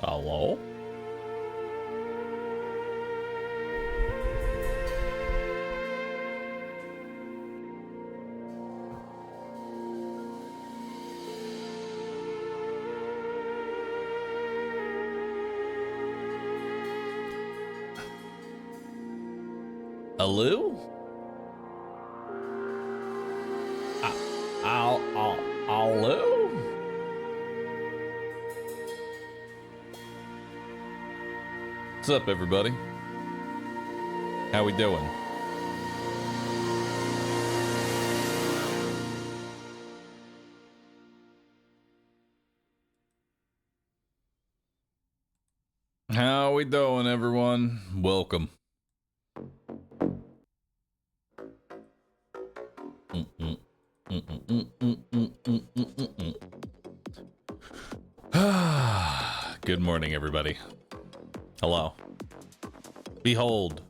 Hello? Hello? Hello? What's up, everybody? How we doing? How we doing, everyone? Welcome. Good morning, everybody. Hello. Behold,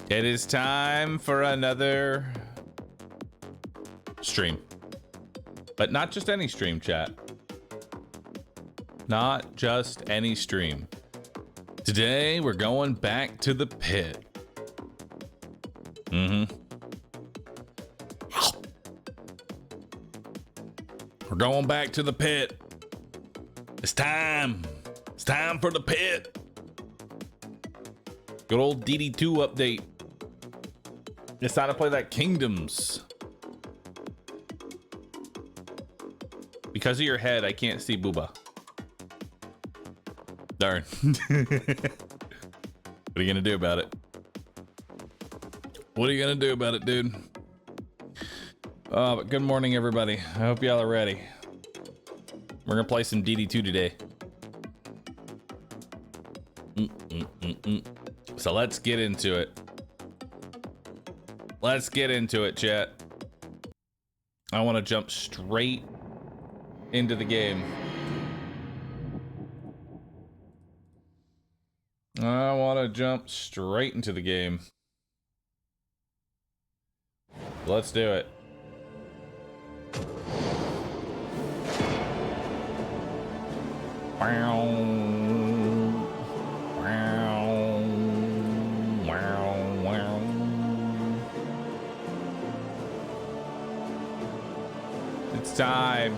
it is time for another stream. But not just any stream, chat. Not just any stream. Today, we're going back to the pit. We're going back to the pit. It's time. It's time for the pit. Good old DD2 update. It's time to play that Kingdoms. Because of your head, I can't see Booba. Darn. What are you gonna do about it? What are you gonna do about it, dude? But good morning, everybody. I hope y'all are ready. We're gonna play some DD2 today. So let's get into it. Let's get into it, chat. I want to jump straight into the game. I want to jump straight into the game. Let's do it. It's time.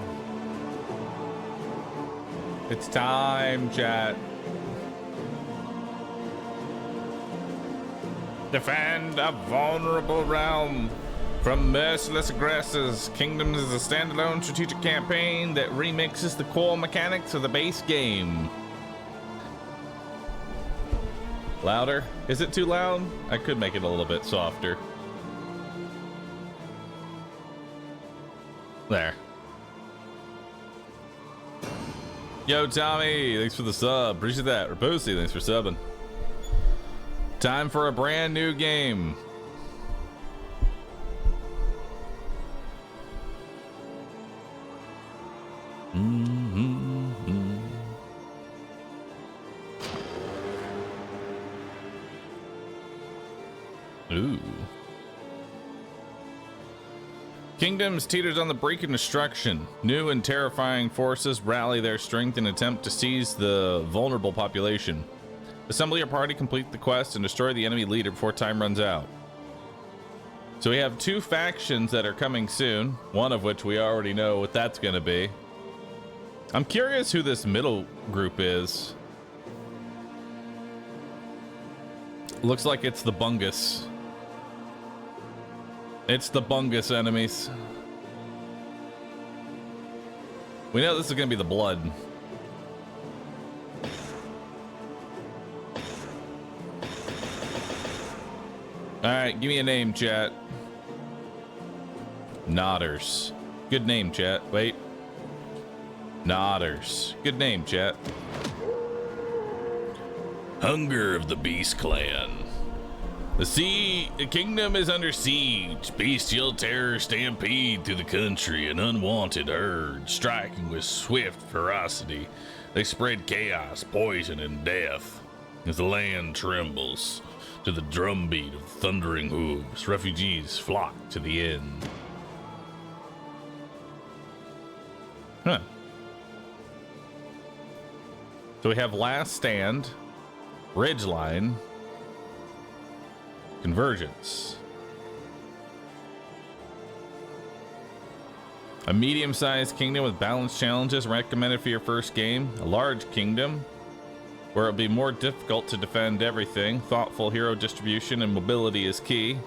It's time, chat. Defend a vulnerable realm from merciless aggressors. Kingdoms is a standalone strategic campaign that remixes the core mechanics of the base game. Louder? Is it too loud? I could make it a little bit softer. There. Yo, Tommy, thanks for the sub. Appreciate that. Raposi, thanks for subbing. Time for a brand new game. Ooh. Kingdoms teeters on the brink of destruction. New and terrifying forces rally their strength in an attempt to seize the vulnerable population. Assemble your party, complete the quest, and destroy the enemy leader before time runs out. So we have two factions that are coming soon, one of which we already know what that's going to be. I'm curious who this middle group is. Looks like it's the Bungus. It's the Bungus enemies. We know this is going to be the Blood. Alright, give me a name, chat. Nodders. Good name, chat. Wait. Nodders. Good name, chat. Hunger of the Beast Clan. The kingdom is under siege. Bestial terror stampede through the country. An unwanted herd striking with swift ferocity. They spread chaos, poison, and death as the land trembles to the drumbeat of thundering hooves. Refugees flock to the inn. Huh. So we have Last Stand, Ridgeline, Convergence. A medium-sized kingdom with balanced challenges recommended for your first game. A large kingdom where it'll be more difficult to defend everything. Thoughtful hero distribution and mobility is key.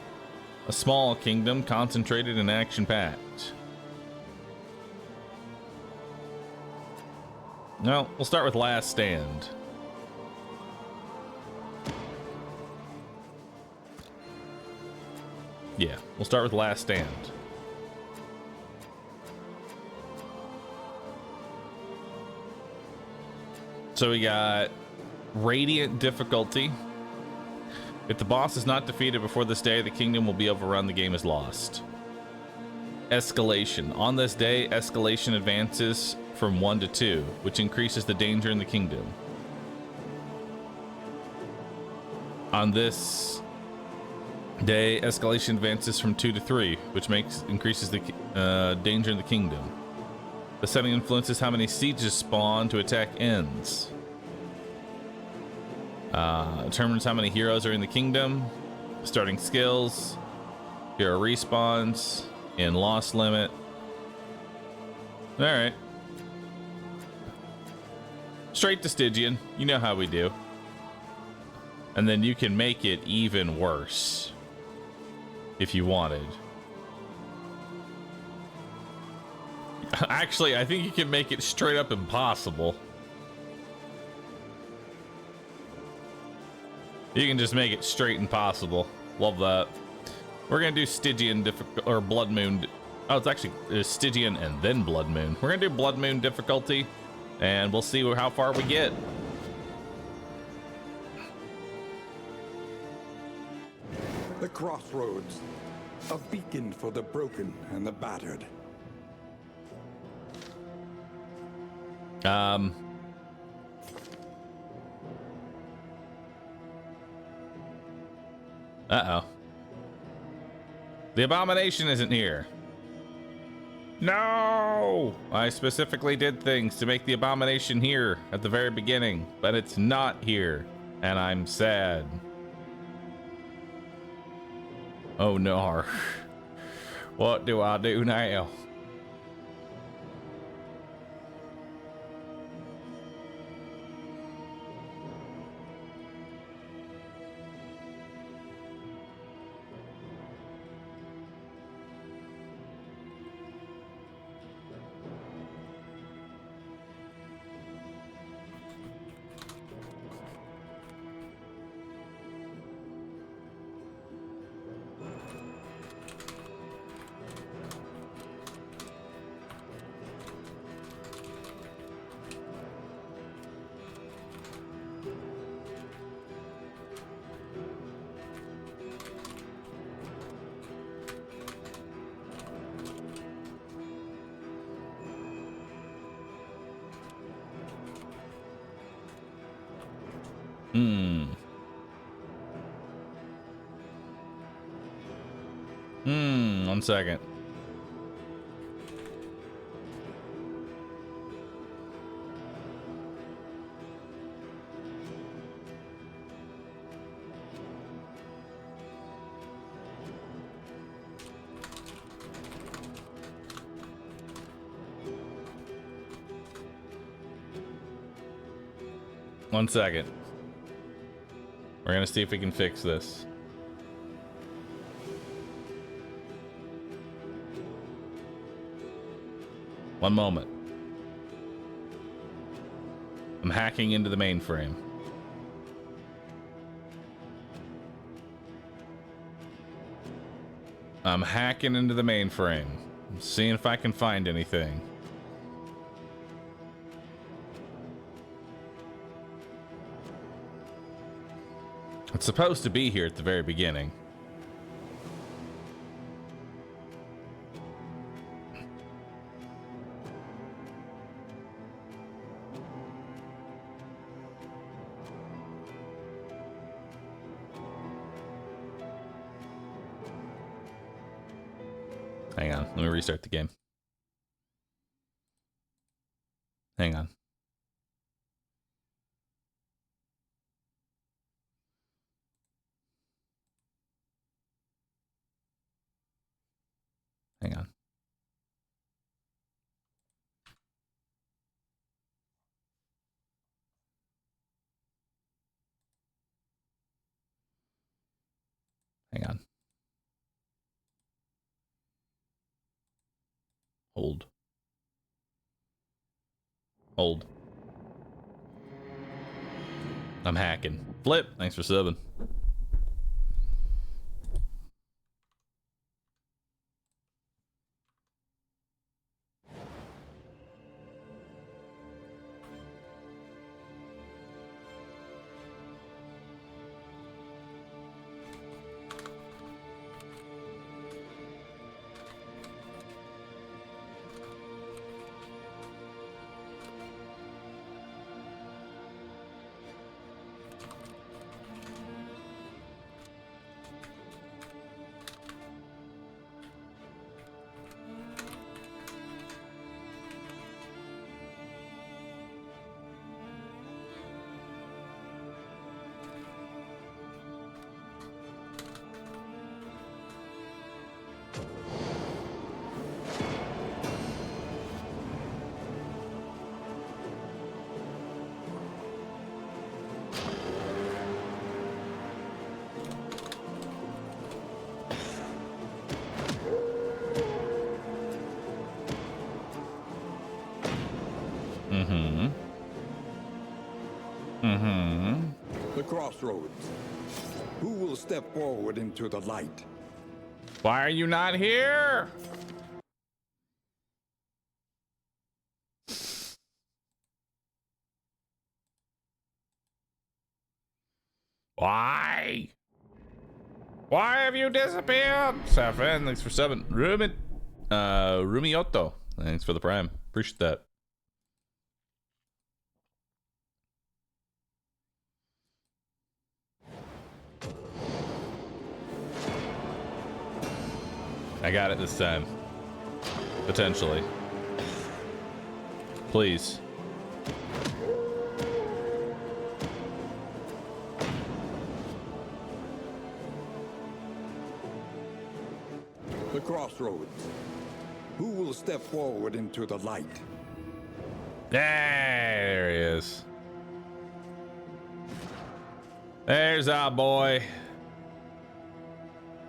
A small kingdom, concentrated and action-packed. Well, we'll start with Last Stand. Yeah, we'll start with Last Stand. So we got Radiant difficulty. If the boss is not defeated before this day, the kingdom will be overrun. The game is lost. Escalation. On this day, escalation advances from 1 to 2, which increases the danger in the kingdom. On this day, escalation advances from 2 to 3, which increases the danger in the kingdom. The setting influences how many sieges spawn to attack ends. Determines how many heroes are in the kingdom. Starting skills. Hero respawns. And loss limit. Alright. Straight to Stygian. You know how we do. And then you can make it even worse. If you wanted. Actually, I think you can make it straight up impossible. You can just make it straight impossible. Love that. We're gonna do Stygian or Blood Moon. Oh, it's actually Stygian and then Blood Moon. We're gonna do Blood Moon difficulty, and we'll see how far we get. The crossroads, a beacon for the broken and the battered. Uh-oh. The abomination isn't here. No! I specifically did things to make the abomination here at the very beginning, but it's not here, and I'm sad. Oh no. What do I do now? One second. One second. We're gonna see if we can fix this. One moment. I'm hacking into the mainframe. I'm hacking into the mainframe. I'm seeing if I can find anything. It's supposed to be here at the very beginning. Hang on, let me restart the game. Hang on. Hang on. Hang on. Hold. Hold. I'm hacking. Flip, thanks for subbing. The crossroads. Who will step forward into the light? Why are you not here? Why? Why have you disappeared? Safran, thanks for 7. Rumioto, thanks for the prime. Appreciate that. I got it this time. Potentially. Please. The crossroads. Who will step forward into the light? There he is. There's our boy.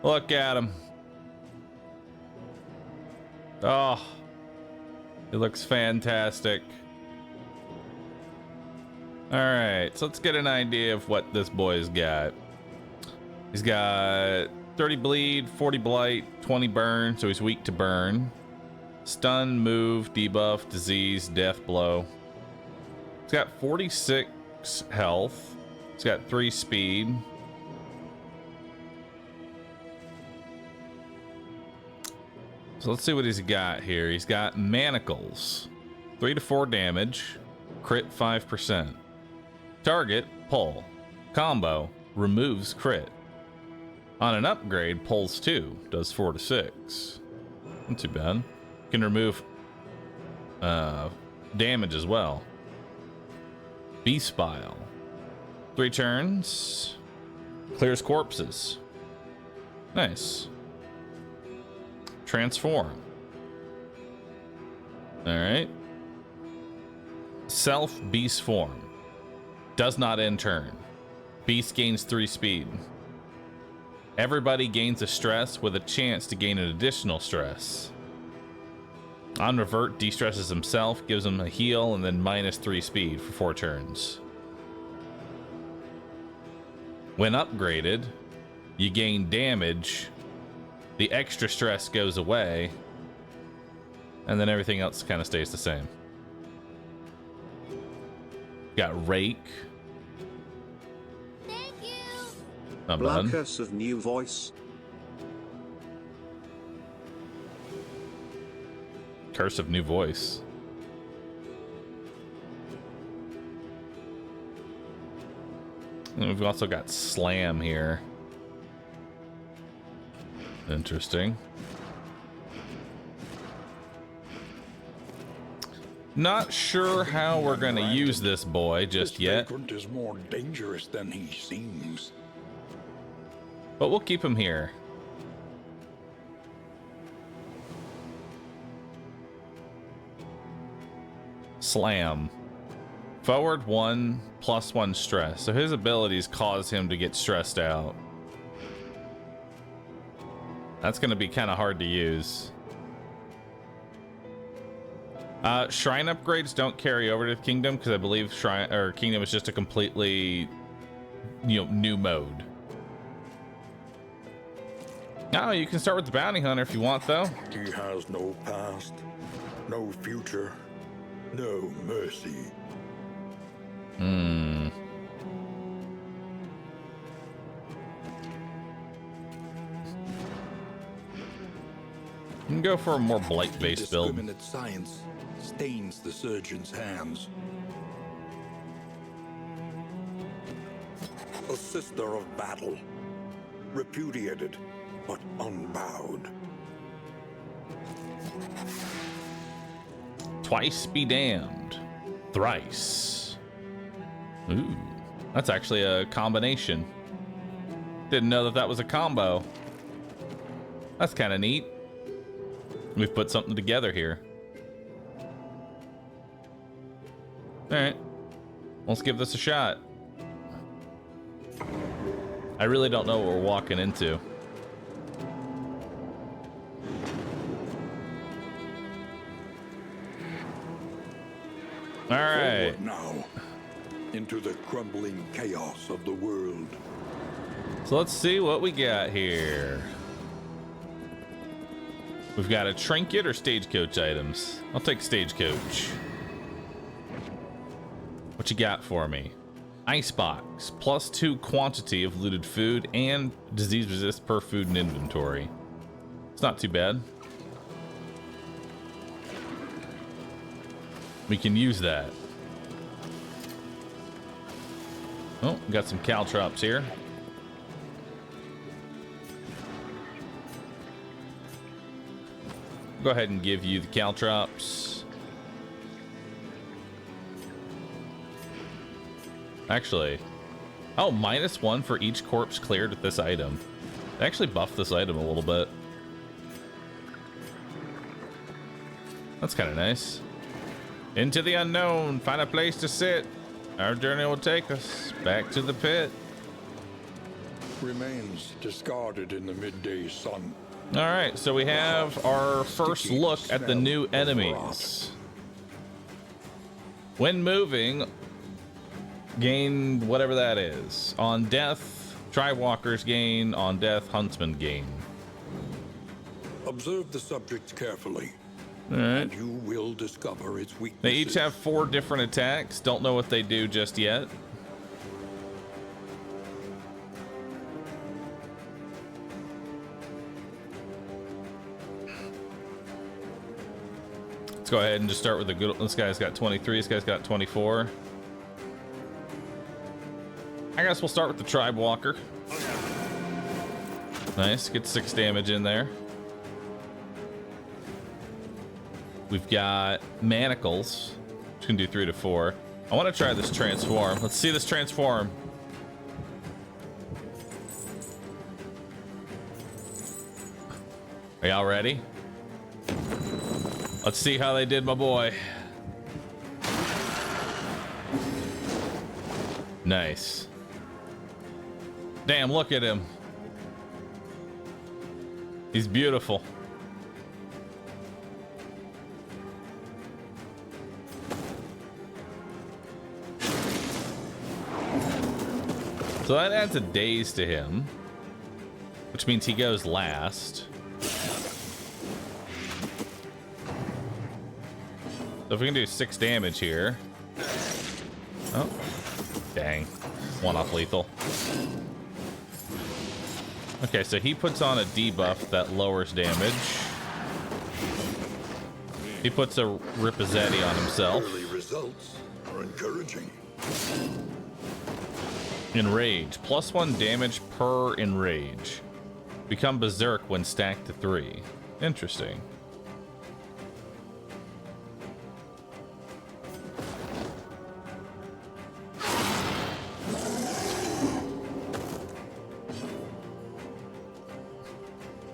Look at him. Oh, he looks fantastic. All right, so let's get an idea of what this boy's got. He's got 30 bleed, 40 blight, 20 burn, so he's weak to burn. Stun, move, debuff, disease, death blow. He's got 46 health. He's got 3 speed. So let's see what he's got here. He's got manacles, 3 to 4 damage, crit 5%. Target, pull. Combo, removes crit. On an upgrade, pulls 2, does 4 to 6. Not too bad. Can remove damage as well. Beast Bile. 3 turns. Clears corpses. Nice. Transform. Alright. Self beast form. Does not end turn. Beast gains 3 speed. Everybody gains a stress with a chance to gain an additional stress. On revert, de-stresses himself, gives him a heal, and then -3 speed for 4 turns. When upgraded, you gain damage. The extra stress goes away, and then everything else kind of stays the same. Got Rake. Thank you. Not bad. Curse of New Voice. Curse of New Voice. And we've also got Slam here. Interesting. Not sure how we're gonna use this boy just yet, Vagrant is more dangerous than he seems. but we'll keep him here. Slam. Forward 1, +1 stress. So his abilities cause him to get stressed out. That's going to be kind of hard to use. Shrine upgrades don't carry over to Kingdom because I believe Shrine or Kingdom is just a completely, new mode. Oh, you can start with the Bounty Hunter if you want, though. He has no past, no future, no mercy. You can go for a more blight-based build. Indiscriminate science stains the surgeon's hands. A sister of battle, repudiated but unbowed. Twice be damned, thrice. Ooh, that's actually a combination. Didn't know that that was a combo. That's kind of neat. We've put something together here. All right, let's give this a shot. I really don't know what we're walking into. All right. Forward now, into the crumbling chaos of the world. So let's see what we got here. We've got a trinket or stagecoach items. I'll take stagecoach. What you got for me? Icebox, +2 quantity of looted food and disease resist per food in inventory. It's not too bad. We can use that. Oh, got some caltrops here. Go ahead and give you the caltrops. Actually, oh, -1 for each corpse cleared with this item. They actually buffed this item a little bit. That's kind of nice. Into the unknown, find a place to sit. Our journey will take us back to the pit. Remains discarded in the midday sun. All right, so we have our first look at the new enemies. When moving, gain whatever that is. On death, Triwalkers gain. On death, Huntsmen gain. Observe the subjects carefully. All right. And you will discover its weaknesses. They each have 4 different attacks. Don't know what they do just yet. Let's go ahead and just start with the good. This guy's got 23. This guy's got 24. I guess we'll start with the Tribe Walker. Nice. Get 6 damage in there. We've got Manacles, which can do 3 to 4. I want to try this transform. Let's see this transform. Are y'all ready? Let's see how they did, my boy. Nice. Damn, look at him. He's beautiful. So that adds a daze to him, which means he goes last. So if we can do 6 damage here. Oh, dang. 1 off lethal. Okay, so he puts on a debuff that lowers damage. He puts a Ripazetti on himself. Early results are encouraging. Enrage, +1 damage per enrage. Become berserk when stacked to 3. Interesting.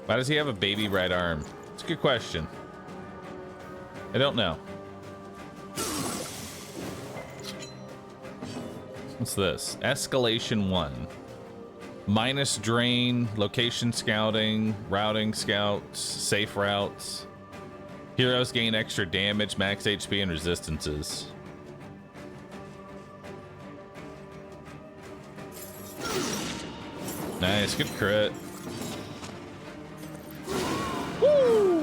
Why does he have a baby right arm? It's a good question. I don't know. What's this? Escalation 1. Minus drain, location scouting, routing scouts, safe routes. Heroes gain extra damage, max HP, and resistances. Nice, good crit. Woo!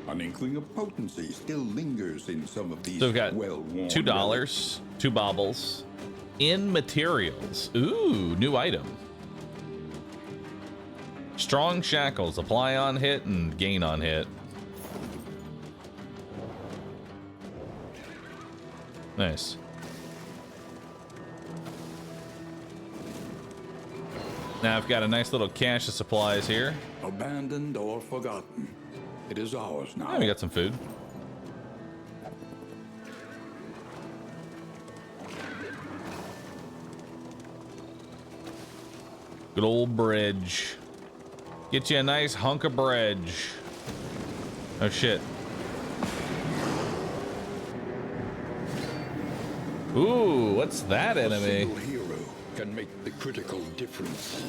An inkling of potency still lingers in some of these So we've got well-worn $2, 2 baubles. In materials. Ooh, new item. Strong shackles. Apply on hit and gain on hit. Nice. Now I've got a nice little cache of supplies here. Abandoned or forgotten. It is ours now. Oh, we got some food. Good old bridge. Get you a nice hunk of bridge. Oh shit. Ooh, what's that A enemy? single hero can make the critical difference.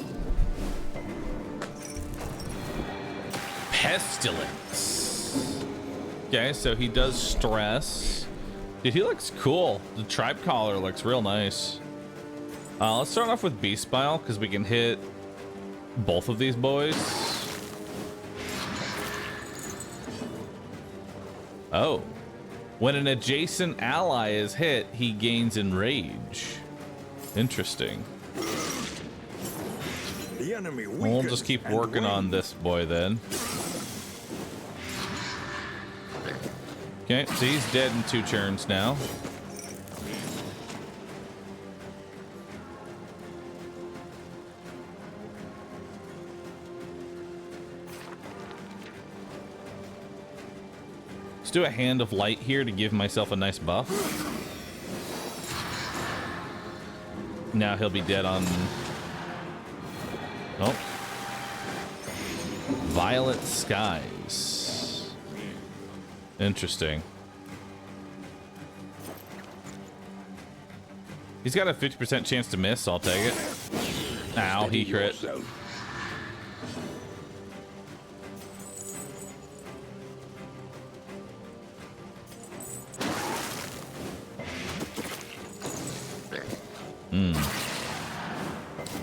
Pestilence. Okay, so he does stress. Dude, he looks cool. The tribe collar looks real nice. Let's start off with Beast Bile because we can hit both of these boys. Oh. When an adjacent ally is hit, he gains enrage. Interesting. The enemy We'll just keep working on this boy then. Okay, so he's dead in 2 turns now. Let's do a hand of light here to give myself a nice buff. Now he'll be dead on... Oh. Violet skies. Interesting. He's got a 50% chance to miss, so I'll take it. Ow, he crit.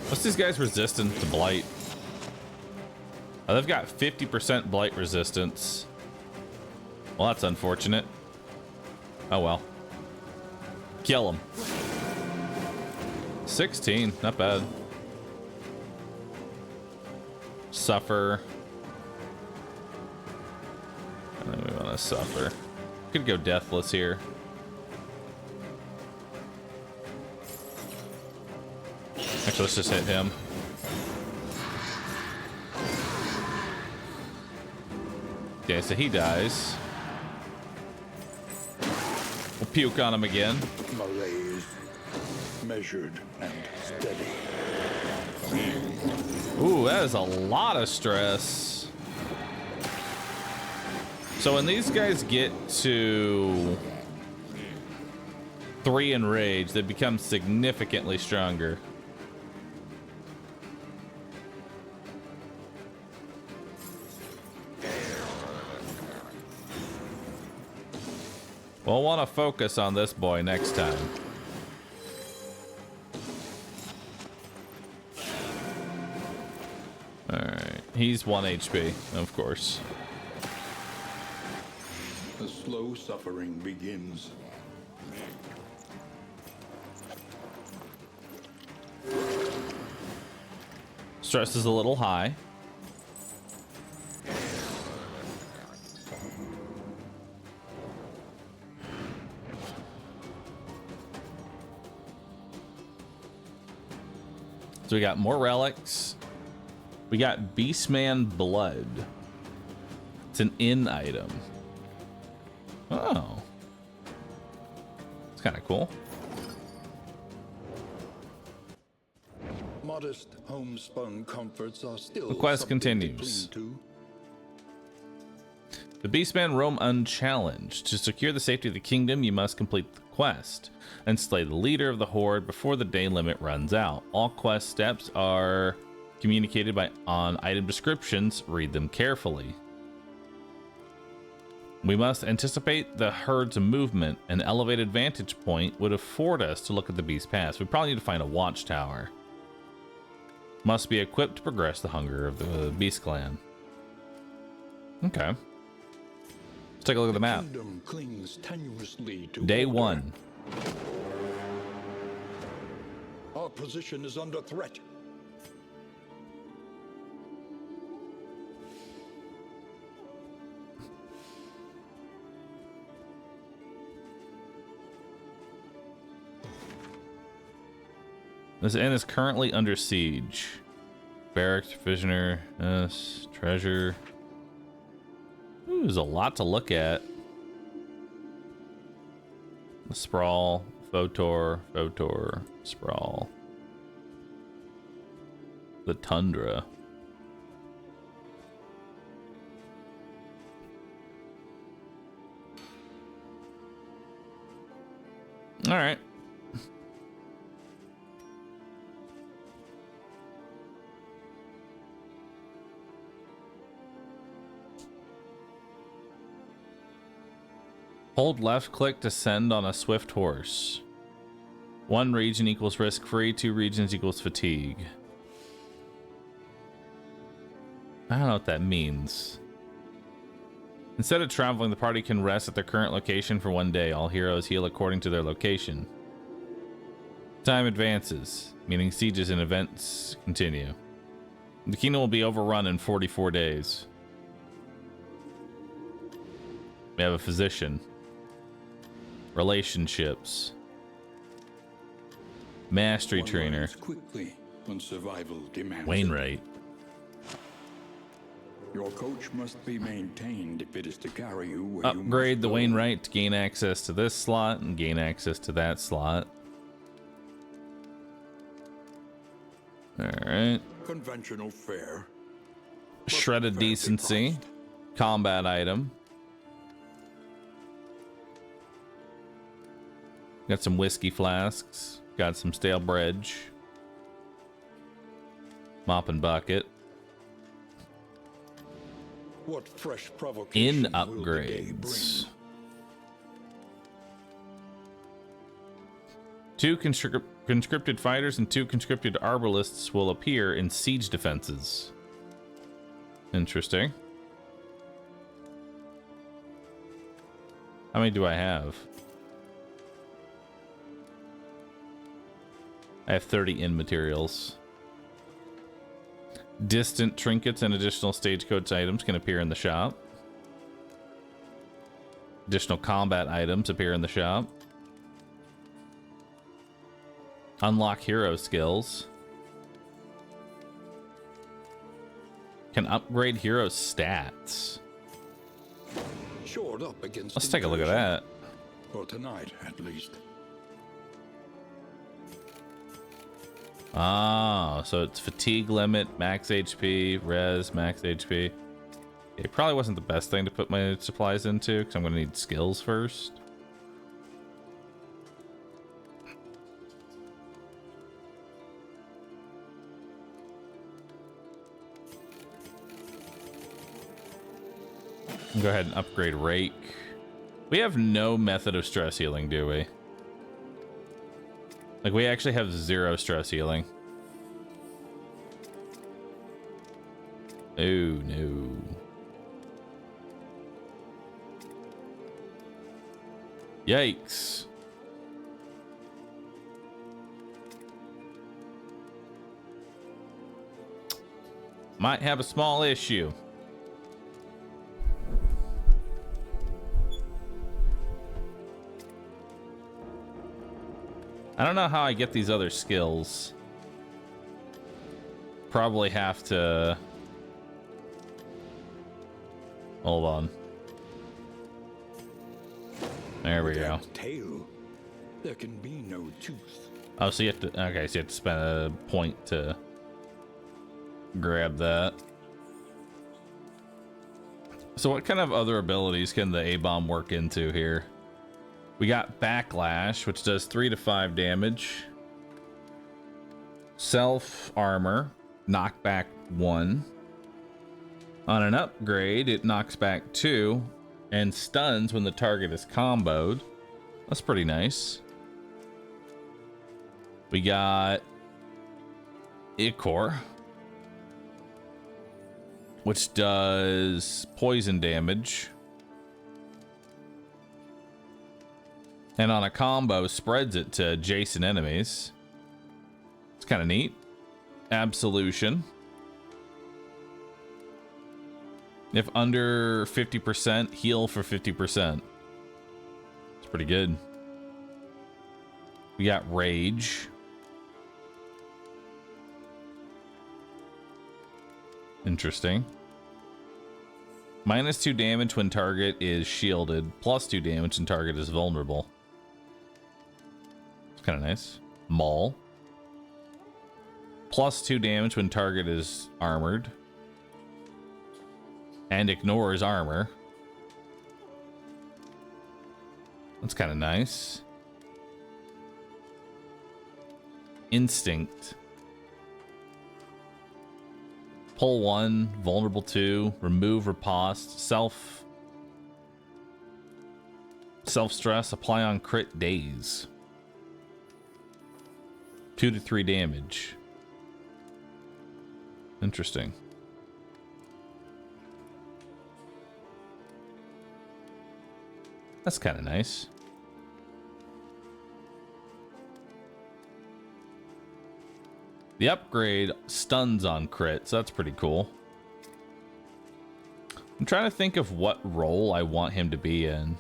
What's these guys resistant to blight? Oh, they've got 50% blight resistance. Well, that's unfortunate. Oh well. Kill him. 16, not bad. Suffer. And then we want to suffer. Could go deathless here. Actually, let's just hit him. Okay, so he dies. We'll puke on him again. Malaise, measured and steady. Ooh, that is a lot of stress. So when these guys get to 3 enraged, they become significantly stronger. We'll want to focus on this boy next time. Alright, he's 1 HP, of course. The slow suffering begins. Stress is a little high. So we got more relics. We got Beastman Blood. It's an in item. Oh. It's kind of cool. Modest homespun comforts are still The quest something to continues. cling to. The beastmen roam unchallenged. To secure the safety of the kingdom, you must complete the quest and slay the leader of the horde before the day limit runs out. All quest steps are communicated on item descriptions. Read them carefully. We must anticipate the herde's movement. An elevated vantage point would afford us to look at the beast pass. We probably need to find a watchtower. Must be equipped to progress the hunger of the beast clan. Okay. Let's take a look at the map. Day 1. Our position is under threat. This inn is currently under siege. Barracks, prisoner, treasure. Ooh, there's a lot to look at. The sprawl, Photor, sprawl. The tundra. All right. Hold left click to send on a swift horse. 1 region equals risk free, 2 regions equals fatigue. I don't know what that means. Instead of traveling, the party can rest at their current location for 1 day. All heroes heal according to their location. Time advances, meaning sieges and events continue. The kingdom will be overrun in 44 days. We have a physician. Relationships. Mastery trainer. Quickly when survival demands Wainwright. Your coach must be maintained if it is to carry you where you Upgrade must the go. Wainwright to gain access to this slot and gain access to that slot. Alright. Conventional fare. Shredded fair to decency. cost. Combat item. Got some whiskey flasks. Got some stale bread. Mop and bucket. What fresh provocation In will the day upgrades. bring? 2 conscripted fighters and 2 conscripted arbalists will appear in siege defenses. Interesting. How many do I have? I have 30 in materials. Distant trinkets and additional stagecoach items can appear in the shop. Additional combat items appear in the shop. Unlock hero skills. Can upgrade hero stats. Shored up against Let's take a look at invasion. that. For tonight, at least. Ah, so it's fatigue limit, max HP, res, max HP. It probably wasn't the best thing to put my supplies into because I'm going to need skills first. Go ahead and upgrade rake. We have no method of stress healing, do we? Like, we actually have 0 stress healing. Oh, no. Yikes. Might have a small issue. I don't know how I get these other skills. Probably have to... Hold on. There we go. Without tail, there can be no tooth. Oh, so you have to... Okay, so you have to spend a point to grab that. So what kind of other abilities can the A-bomb work into here? We got Backlash, which does 3 to 5 damage. Self Armor, knockback 1. On an upgrade, it knocks back 2 and stuns when the target is comboed. That's pretty nice. We got Ichor, which does poison damage. And on a combo, spreads it to adjacent enemies. It's kind of neat. Absolution. If under 50%, heal for 50%. It's pretty good. We got Rage. Interesting. -2 damage when target is shielded. +2 damage when target is vulnerable. It's kind of nice. Maul. +2 damage when target is armored. And ignores armor. That's kind of nice. Instinct. Pull 1, vulnerable 2, remove riposte, self-stress, apply on crit days. 2 to 3 damage. Interesting. That's kind of nice. The upgrade stuns on crits. That's pretty cool. I'm trying to think of what role I want him to be in.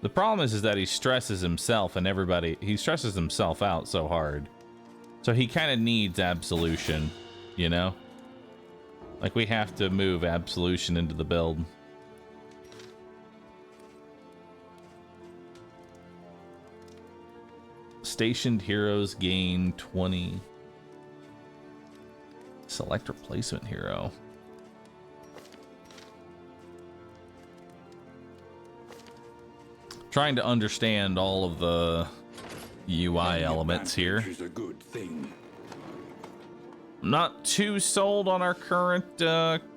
The problem is that he stresses himself and everybody. He stresses himself out so hard. So he kind of needs absolution, you know? Like we have to move absolution into the build. Stationed heroes gain 20. Select replacement hero. Trying to understand all of the UI elements here. Is a good thing. Not too sold on our current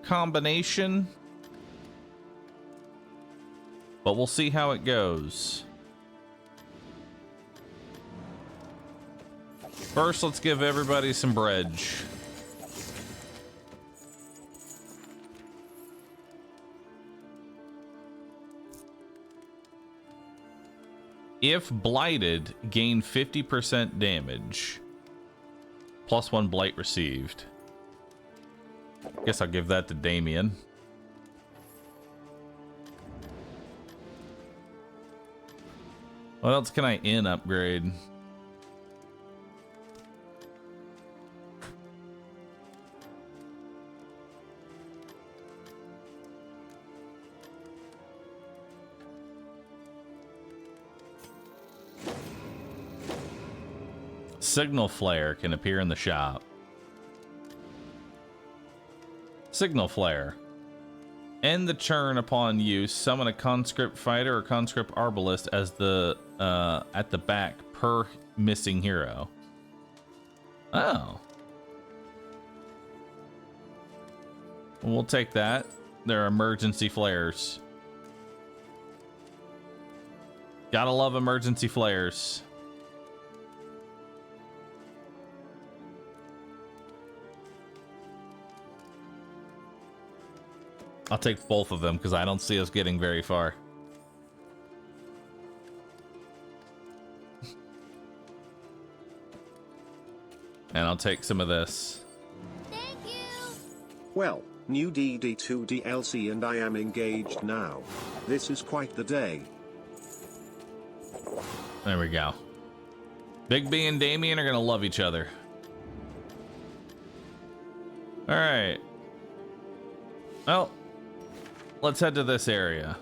combination, but we'll see how it goes. First, let's give everybody some bridge. If blighted, gain 50% damage. +1 blight received. Guess I'll give that to Damien. What else can I upgrade? Signal Flare can appear in the shop. Signal Flare. End the turn upon use. Summon a conscript fighter or conscript arbalist as the at the back per missing hero. Oh. We'll take that. They're emergency flares. Gotta love emergency flares. I'll take both of them because I don't see us getting very far. And I'll take some of this. Thank you. Well, new DD2 DLC and I am engaged now. This is quite the day. There we go. Big B and Damien are gonna love each other. All right. Well, let's head to this area.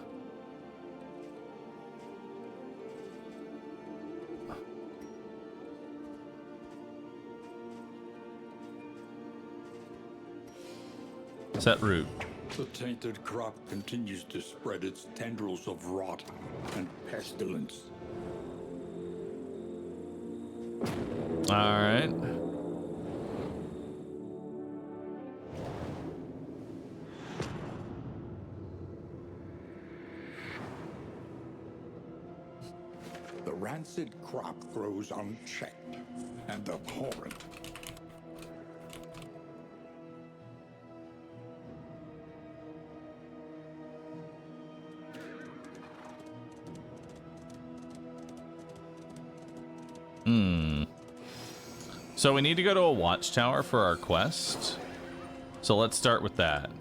Set route. The tainted crop continues to spread its tendrils of rot and pestilence. All right. The rancid crop grows unchecked and abhorrent. So we need to go to a watchtower for our quest. So let's start with that.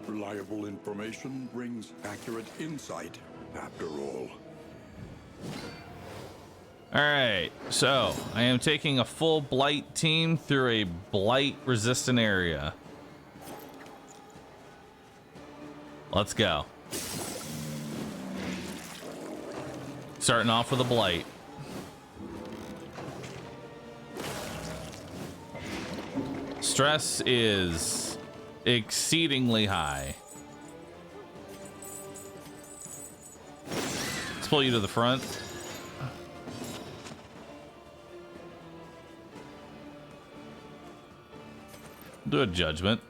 Reliable information brings accurate insight, after all. All right, so I am taking a full blight team through a blight resistant area. Let's go. Starting off with a blight. Stress is exceedingly high. Let's pull you to the front. Do a judgment.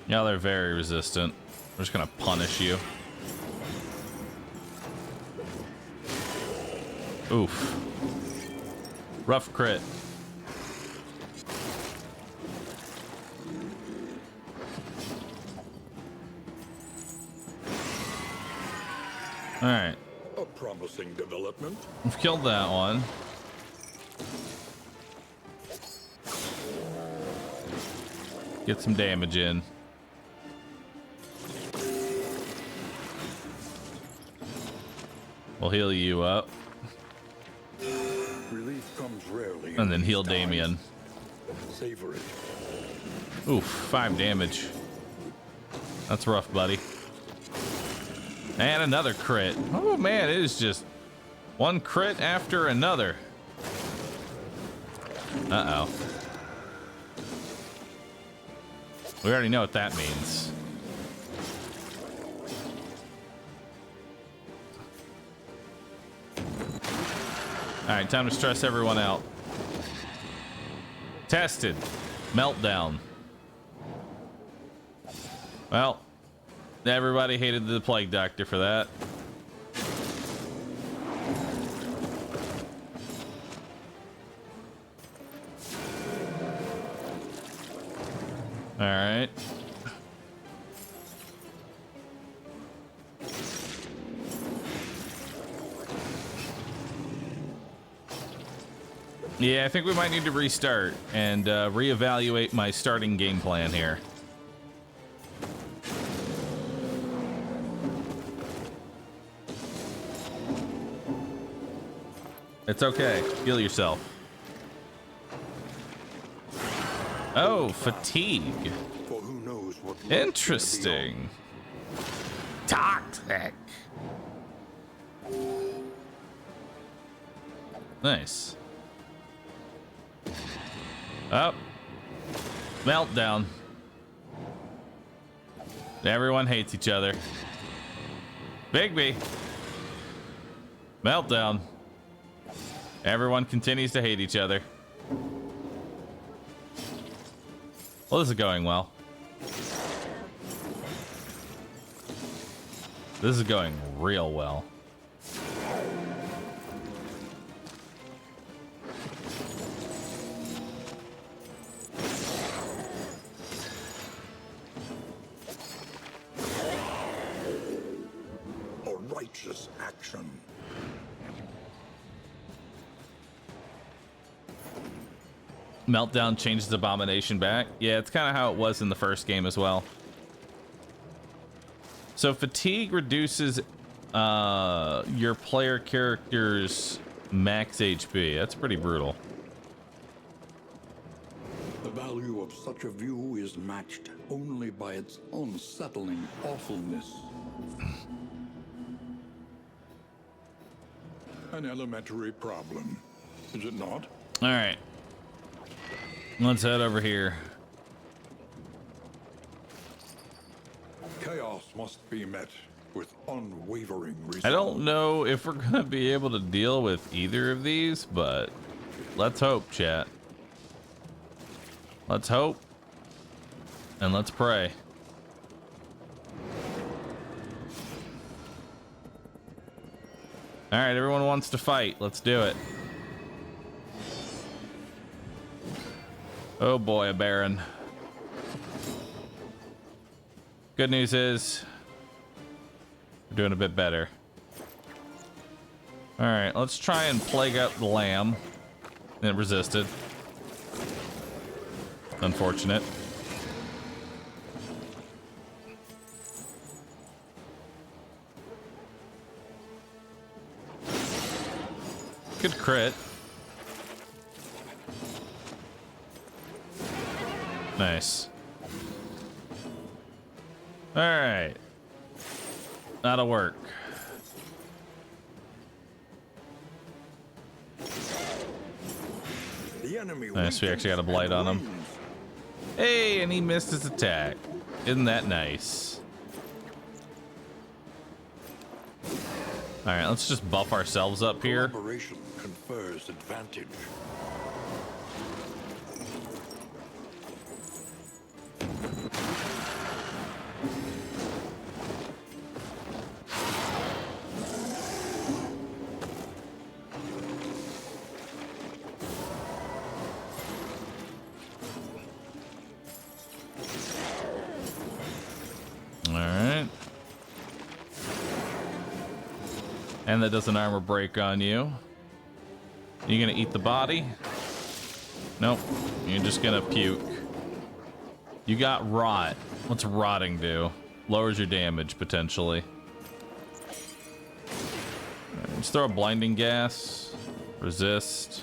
Yeah, they're very resistant. We're just gonna punish you. Oof. Rough crit. All right. A promising development. We've killed that one. Get some damage in. We'll heal you up. Relief comes rarely. And then in heal these times. Damien. Savor it. Oof, 5 damage. That's rough, buddy. And another crit. Oh man, it is just one crit after another. Uh-oh. We already know what that means. All right, time to stress everyone out. Tested. Meltdown. Well, everybody hated the plague doctor for that. All right. Yeah, I think we might need to restart and reevaluate my starting game plan here. It's okay. Heal yourself. Oh, fatigue. For who knows what lurks Interesting. Toxic. Nice. Oh. Meltdown. Everyone hates each other. Bigby. Meltdown. Everyone continues to hate each other. Well, this is going well. This is going real well. A righteous action. Meltdown changes Abomination back. Yeah, it's kind of how it was in the first game as well. So fatigue reduces your player character's max HP. That's pretty brutal. The value of such a view is matched only by its unsettling awfulness. An elementary problem, is it not? All right. Let's head over here. Chaos must be met with unwavering resolve. I don't know if we're gonna be able to deal with either of these, but let's hope, chat. Let's hope. And let's pray. All right, everyone wants to fight. Let's do it. Oh boy, a Baron. Good news is we're doing a bit better. All right, let's try and plague out the lamb. It resisted. Unfortunate. Good crit. Nice. All right. That'll work. The enemy Nice, we actually got a blight on him. Hey, and he missed his attack. Isn't that nice? All right, let's just buff ourselves up here. Collaboration confers advantage. All right. And that does an armor break on you. You gonna eat the body? Nope. You're just gonna puke. You got rot. What's rotting do? Lowers your damage potentially. All right, let's throw a blinding gas. Resist.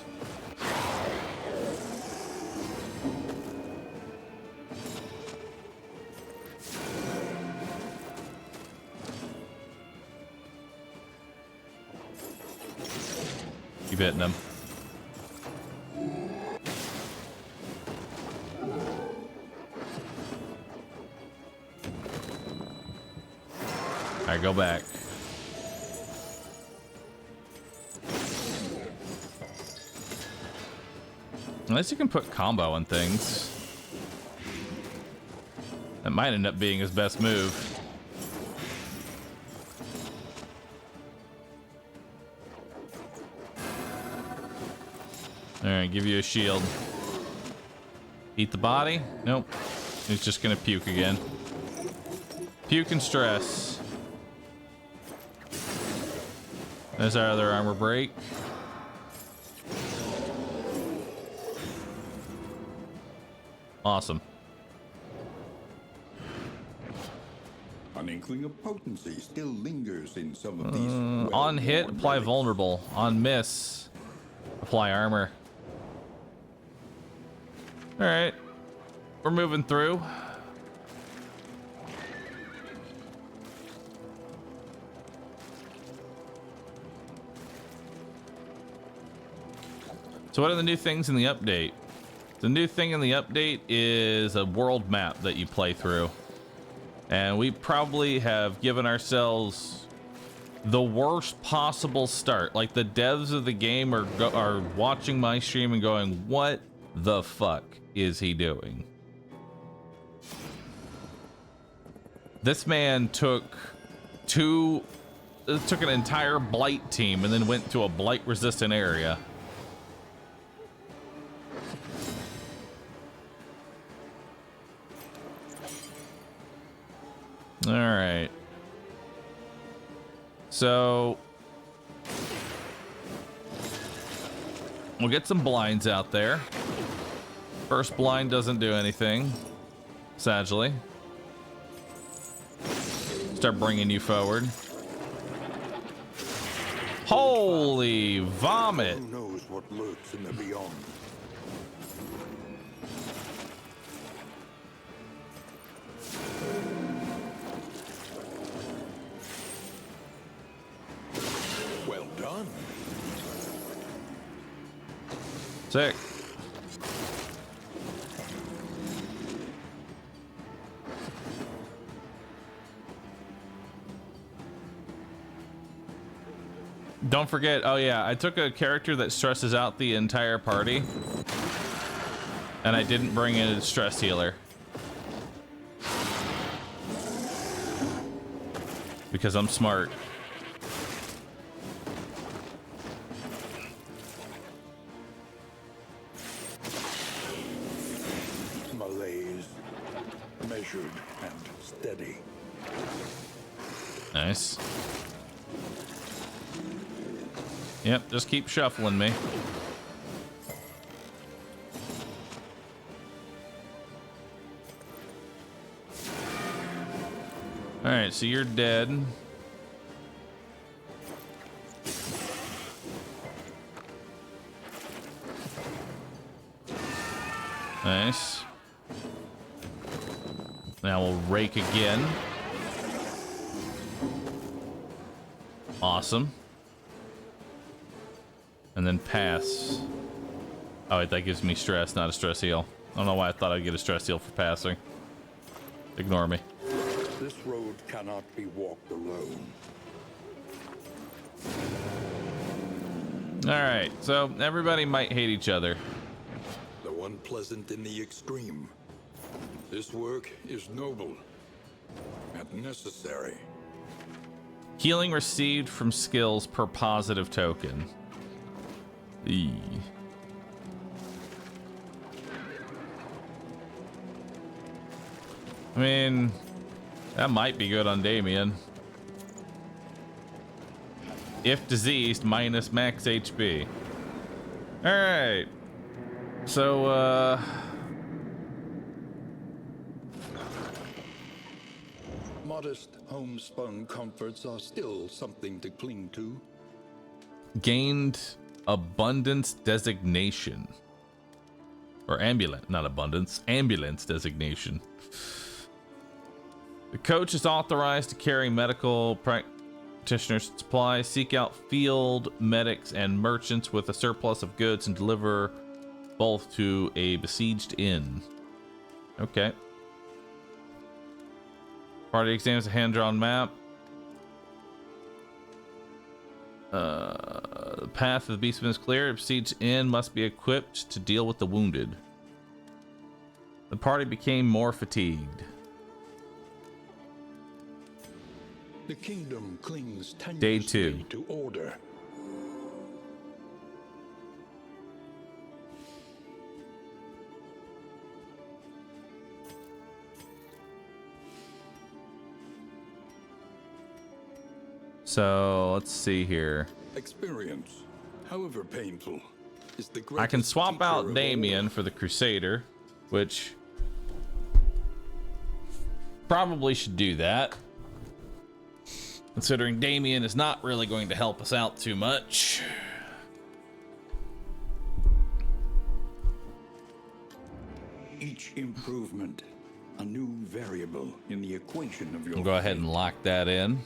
Keep hitting him. All right, go back. Unless you can put combo on things. That might end up being his best move. All right, give you a shield. Eat the body? Nope. He's just gonna puke again. Puke and stress. There's our other armor break. Awesome. An inkling of potency still lingers in some of these. On hit, well-worn apply relics. vulnerable. On miss, apply armor. All right, we're moving through. So what are the new things in the update? The new thing in the update is a world map that you play through. And we probably have given ourselves the worst possible start. Like the devs of the game are watching my stream and going, what the fuck is he doing? This man took an entire blight team and then went to a blight resistant area. All right. So we'll get some blinds out there. First blind doesn't do anything, sadly. Start bringing you forward. Holy vomit. Who knows what lurks in the beyond? Well done. Sick. Don't forget, oh yeah, I took a character that stresses out the entire party, and I didn't bring in a stress healer. Because I'm smart. Malaise, measured and steady. Nice. Yep, just keep shuffling me. All right, so you're dead. Nice. Now we'll rake again. Awesome. And then pass. Oh, wait, that gives me stress, not a stress heal. I don't know why I thought I'd get a stress heal for passing. Ignore me. This road cannot be walked alone. All right, so everybody might hate each other. Though unpleasant in the extreme, this work is noble and necessary. Healing received from skills per positive token. Eee. I mean, that might be good on Damien. If diseased, minus max HP. Alright. So, Modest homespun comforts are still something to cling to. gained abundance designation. Or ambulant, not abundance, ambulance designation. The coach is authorized to carry medical practitioner supplies, seek out field medics and merchants with a surplus of goods, and deliver both to a besieged inn. Okay. Party examines a hand-drawn map. The path of the beastman is clear. A besieged inn must be equipped to deal with the wounded. The party became more fatigued. The kingdom clings Day tenuously 2. to order. So let's see here. Experience, however painful, is the I can greatest swap teacher out of all. Damien for the Crusader, which probably should do that, considering Damien is not really going to help us out too much. Each improvement, a new variable in the equation of your We'll go ahead and lock that in.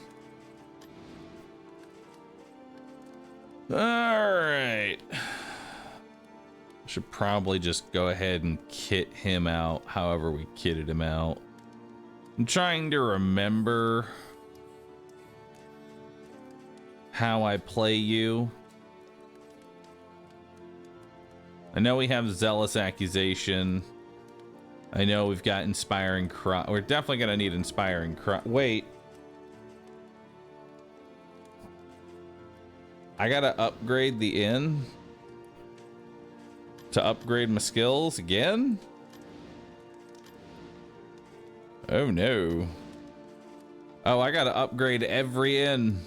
All right. Should probably just go ahead and kit him out however we kitted him out. I'm trying to remember how I play you. I know we have Zealous Accusation. I know we've got Inspiring Cry. We're definitely going to need Inspiring Cry. Wait. I got to upgrade the inn to upgrade my skills again? Oh no. Oh, I got to upgrade every inn.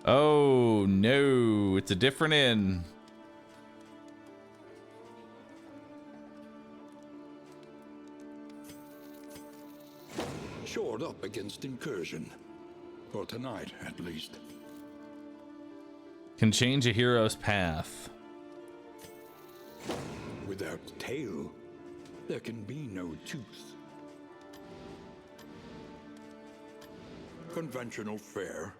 Oh no, it's a different inn. shored up against incursion. For tonight, at least. Can change a hero's path. Without tail, there can be no tooth. Conventional fare.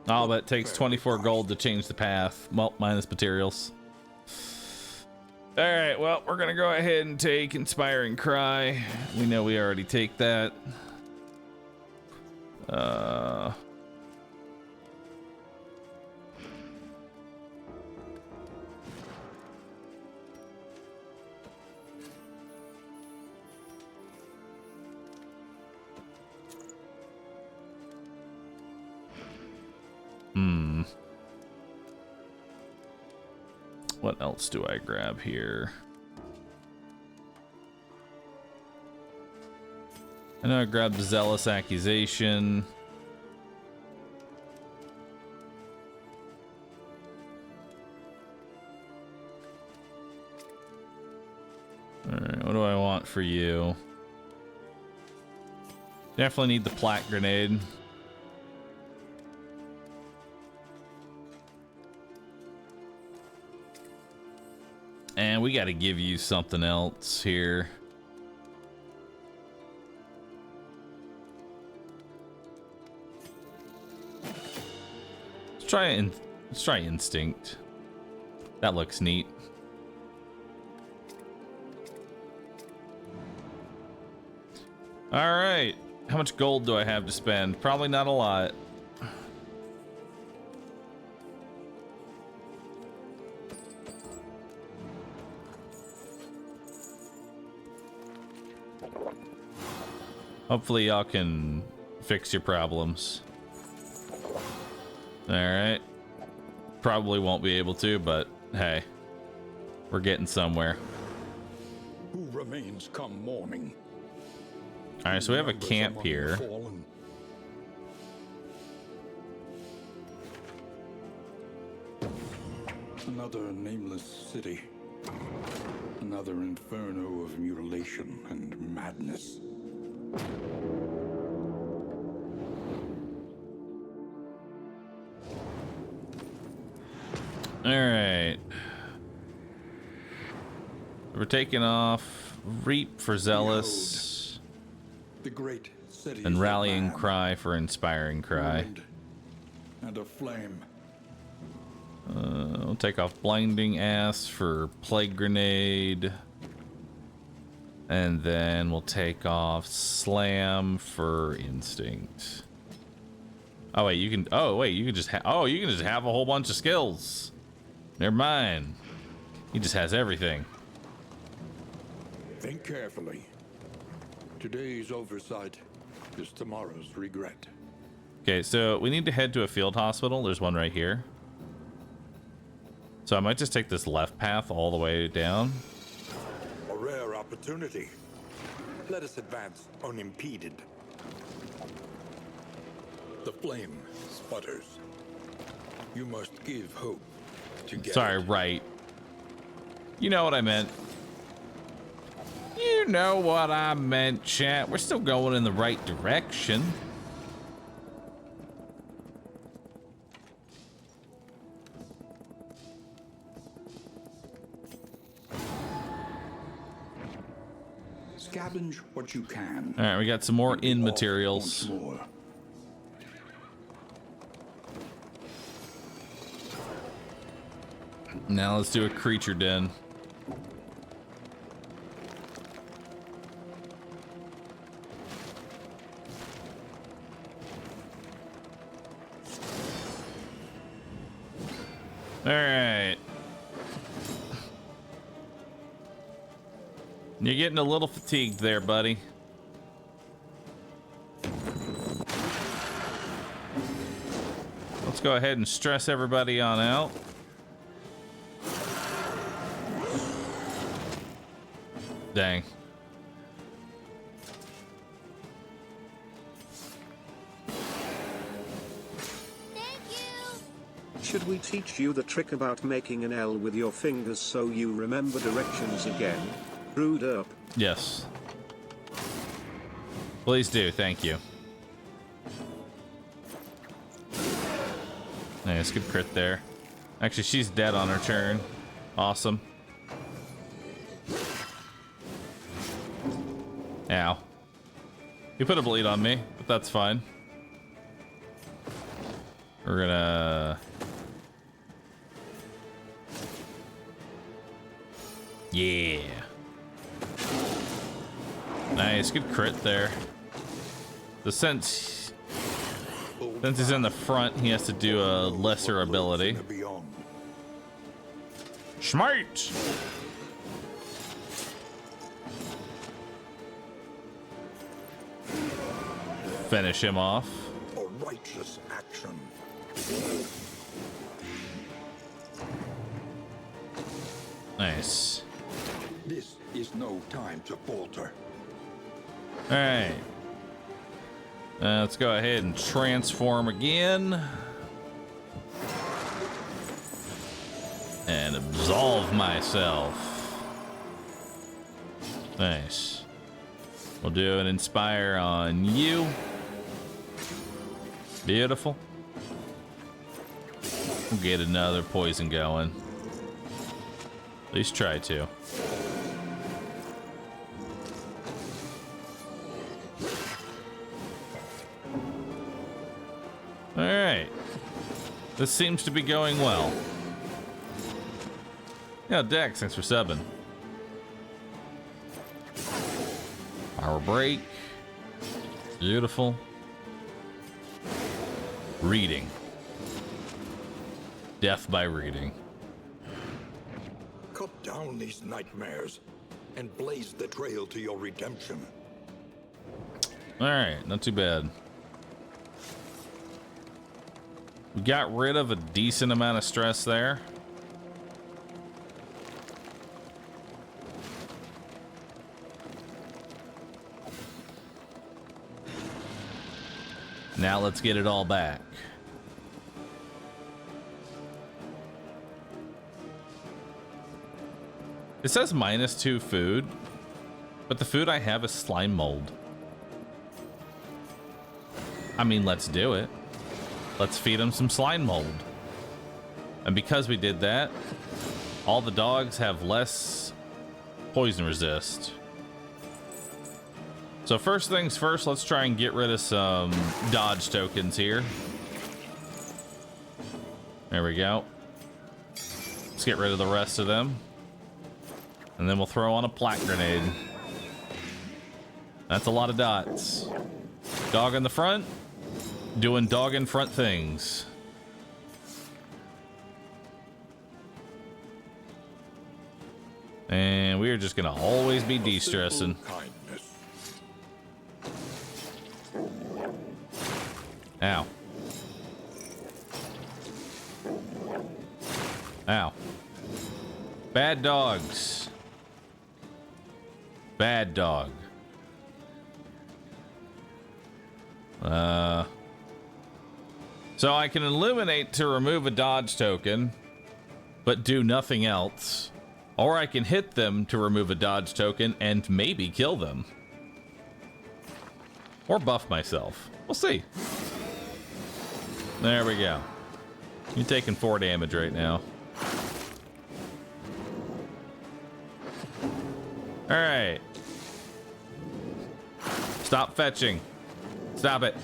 Oh, but it takes 24 gold to change the path. Well, minus materials. All right, well, we're gonna go ahead and take Inspiring Cry. We know we already take that. What else do I grab here? I know I grabbed the Zealous Accusation. Alright, what do I want for you? Definitely need the Plaque Grenade. And we got to give you something else here. Let's try Instinct. That looks neat. All right. How much gold do I have to spend? Probably not a lot. Hopefully y'all can fix your problems. All right. Probably won't be able to, but hey, we're getting somewhere. Who remains come morning? All right, so we have a camp here. Another nameless city. Another inferno of mutilation and madness. All right. We're taking off Reap for Zealous. The great city And Rallying Cry for Inspiring Cry. And a flame. We'll take off Blinding Ass for Plague Grenade. And then we'll take off Slam for Instinct. Oh wait, you can. Oh wait, you can just. You can just have a whole bunch of skills. Never mind. He just has everything. Think carefully. Today's oversight is tomorrow's regret. Okay, so we need to head to a field hospital. There's one right here. So I might just take this left path all the way down. A rare opportunity. Let us advance unimpeded. The flame sputters. You must give hope to get Sorry, it. right. You know what I meant. You know what I meant, chat. We're still going in the right direction. Scavenge what you can. All right, we got some more in Off materials. once more. Now let's do a creature den. All right. You're getting a little fatigued there, buddy. Let's go ahead and stress everybody on out. Dang. Should we teach you the trick about making an L with your fingers so you remember directions again? Brewed up. Yes. Please do, thank you. Nice, good crit there. Actually, she's dead on her turn. Awesome. Ow. He put a bleed on me, but that's fine. We're gonna... Yeah. Nice, good crit there. Since he's in the front, he has to do a lesser ability. Smite! Finish him off. A righteous action. Nice. This is no time to falter. All right. Let's go ahead and transform again. And absolve myself. Nice. We'll do an inspire on you. Beautiful. We'll get another poison going. At least try to. Alright. This seems to be going well. Yeah, Dex, thanks for subbing. Power break. Beautiful. Reading. Death by reading. Cut down these nightmares and blaze the trail to your redemption. Alright, not too bad. We got rid of a decent amount of stress there. Now let's get it all back. It says -2 food, but the food I have is slime mold. I mean, let's do it. Let's feed them some slime mold. And because we did that, all the dogs have less poison resist. So first things first, let's try and get rid of some dodge tokens here. There we go. Let's get rid of the rest of them. And then we'll throw on a plaque grenade. That's a lot of dots. Dog in the front, doing dog in front things. And we are just gonna always be de-stressing. Ow. Ow. Bad dogs. Bad dog. So I can illuminate to remove a dodge token, but do nothing else. Or I can hit them to remove a dodge token and maybe kill them. Or buff myself. We'll see. There we go. You're taking 4 damage right now. Alright. Stop fetching. Stop it.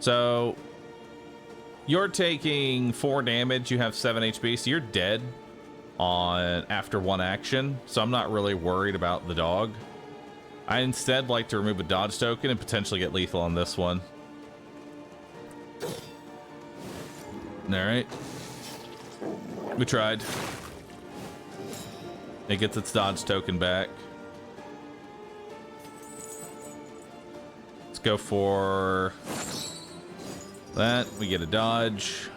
So, you're taking 4 damage, you have 7 HP, so you're dead on after 1 action, so I'm not really worried about the dog. I instead like to remove a dodge token and potentially get lethal on this one. Alright. We tried. It gets its dodge token back. Let's go for that. We get a dodge.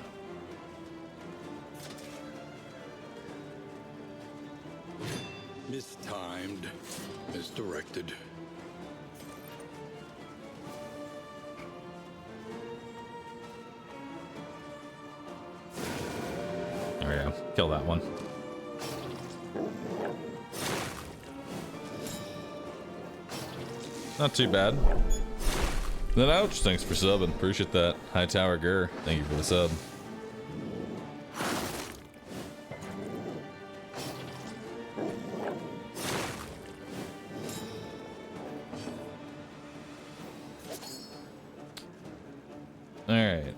Mistimed, misdirected. There we go. Kill that one. Not too bad. Then ouch, thanks for subbing. Appreciate that. High Tower Gur, thank you for the sub. Alright.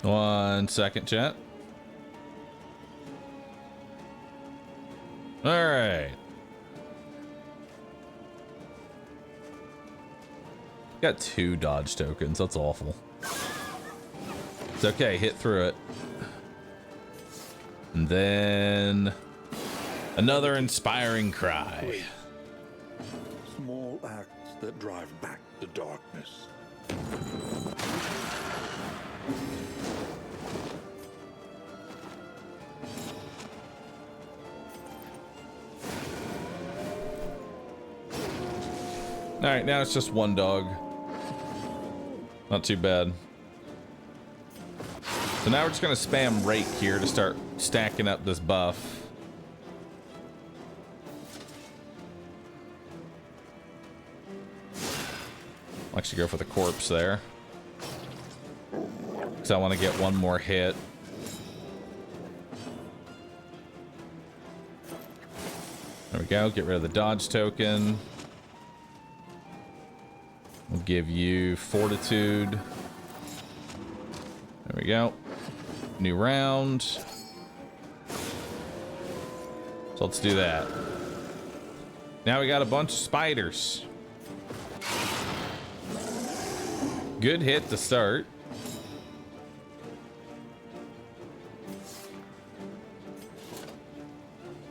1 second, chat. All right. Got 2 dodge tokens. That's awful. It's okay. Hit through it. And then another inspiring cry. Small acts that drive back the darkness. All right, now it's just 1 dog. Not too bad. So now we're just gonna spam rake here to start stacking up this buff. I'll actually go for the corpse there, because I want to get 1 more hit. There we go. Get rid of the dodge token. We'll give you fortitude. There we go. New round. So let's do that. Now we got a bunch of spiders. Good hit to start.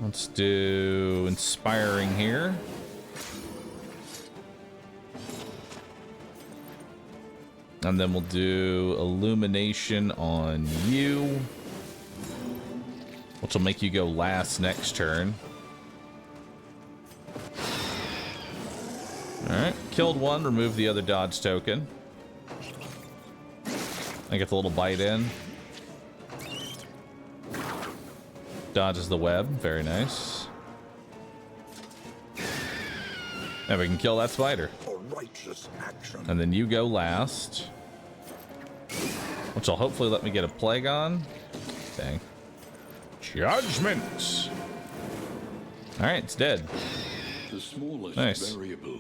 Let's do inspiring here. And then we'll do illumination on you, which will make you go last next turn. All right, killed 1, remove the other dodge token. I get the little bite in. Dodges the web, very nice. And we can kill that spider. A righteous action. And then you go last, which will hopefully let me get a plague on. Dang. Judgment. All right, it's dead. The smallest Nice. variable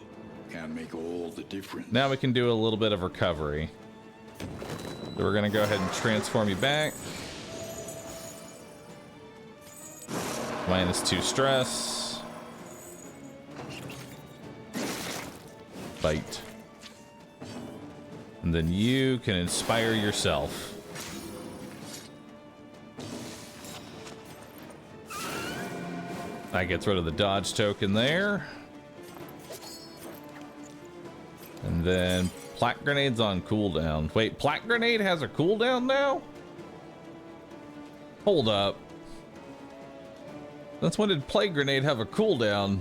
can make all the difference. Now we can do a little bit of recovery. So we're gonna go ahead and transform you back. -2 stress. Bite. And then you can inspire yourself. That gets rid of the dodge token there. And then plaque grenade's on cooldown. Wait, plaque grenade has a cooldown now? Hold up. Since when did plague grenade have a cooldown?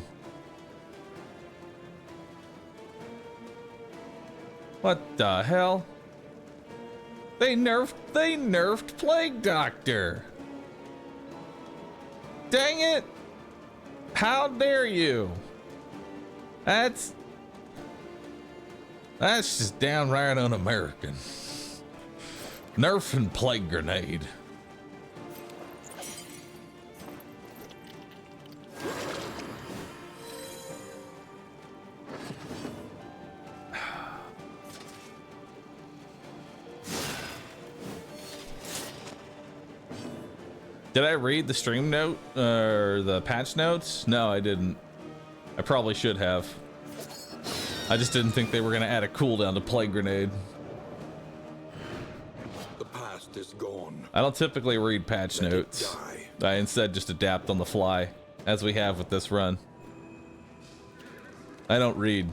What the hell? They nerfed Plague Doctor. Dang it! How dare you? That's just downright un-American. Nerfing Plague Grenade. Did I read the stream note or the patch notes? No, I didn't. I probably should have. I just didn't think they were gonna add a cooldown to Plague Grenade. The past is gone. I don't typically read patch Let it notes. die. I instead just adapt on the fly, as we have with this run. I don't read.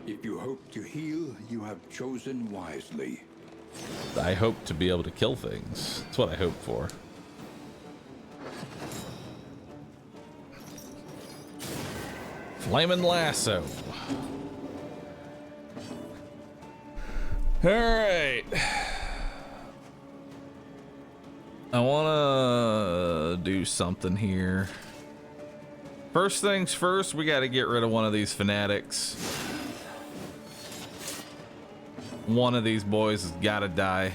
If you hope to heal, you have chosen wisely. I hope to be able to kill things. That's what I hope for. Flamin' Lasso. Alright. I wanna do something here. First things first, we gotta get rid of one of these fanatics. One of these boys has gotta die.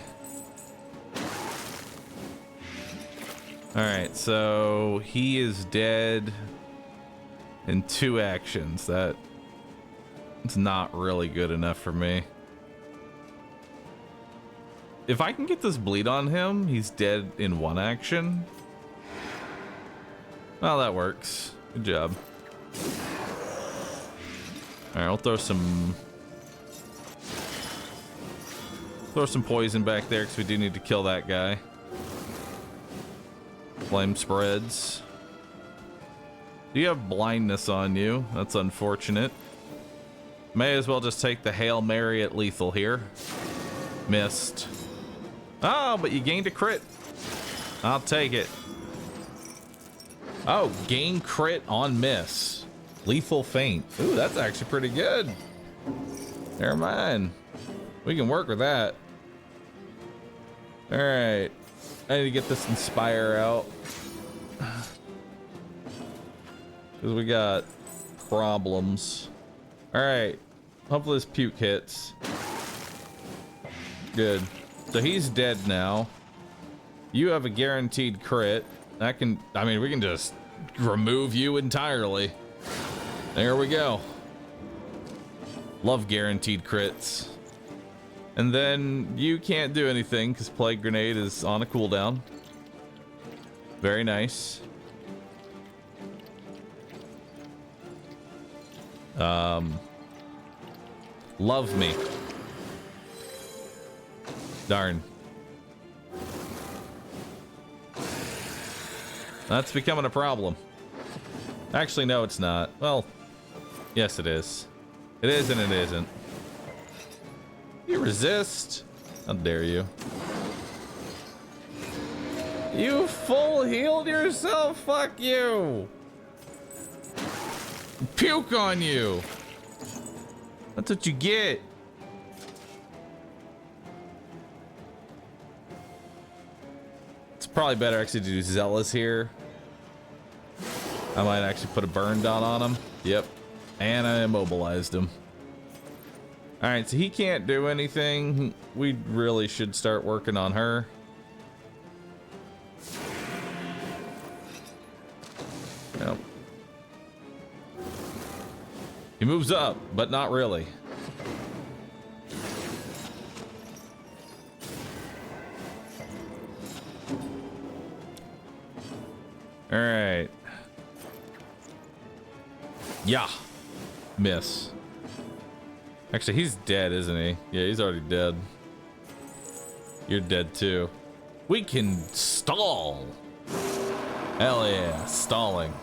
Alright, so he is dead. in 2 actions. That it's not really good enough for me. If I can get this bleed on him, he's dead in 1 action. Well, that works. Good job. All right, I'll throw some poison back there because we do need to kill that guy. Flame spreads. You have blindness on you. That's unfortunate. May as well just take the Hail Mary at lethal here. Missed. Oh, but you gained a crit. I'll take it. Oh, gain crit on miss. Lethal feint. Ooh, that's actually pretty good. Never mind. We can work with that. All right. I need to get this Inspire out. Because we got problems. All right. Hopefully this puke hits. Good. So he's dead now. You have a guaranteed crit. I mean, we can just remove you entirely. There we go. Love guaranteed crits. And then you can't do anything because Plague Grenade is on a cooldown. Very nice. Love me. Darn. That's becoming a problem. Actually, no, it's not. Well, yes, it is. It is and it isn't. You resist? How dare you? You full healed yourself? Fuck you! Puke on you! That's what you get. It's probably better actually to do Zealous here. I might actually put a burn down on him. Yep. And I immobilized him. Alright, so he can't do anything. We really should start working on her. Yep. He moves up, but not really. Alright. Yeah. Miss. Actually, he's dead, isn't he? Yeah, he's already dead. You're dead too. We can stall. Hell yeah, stalling.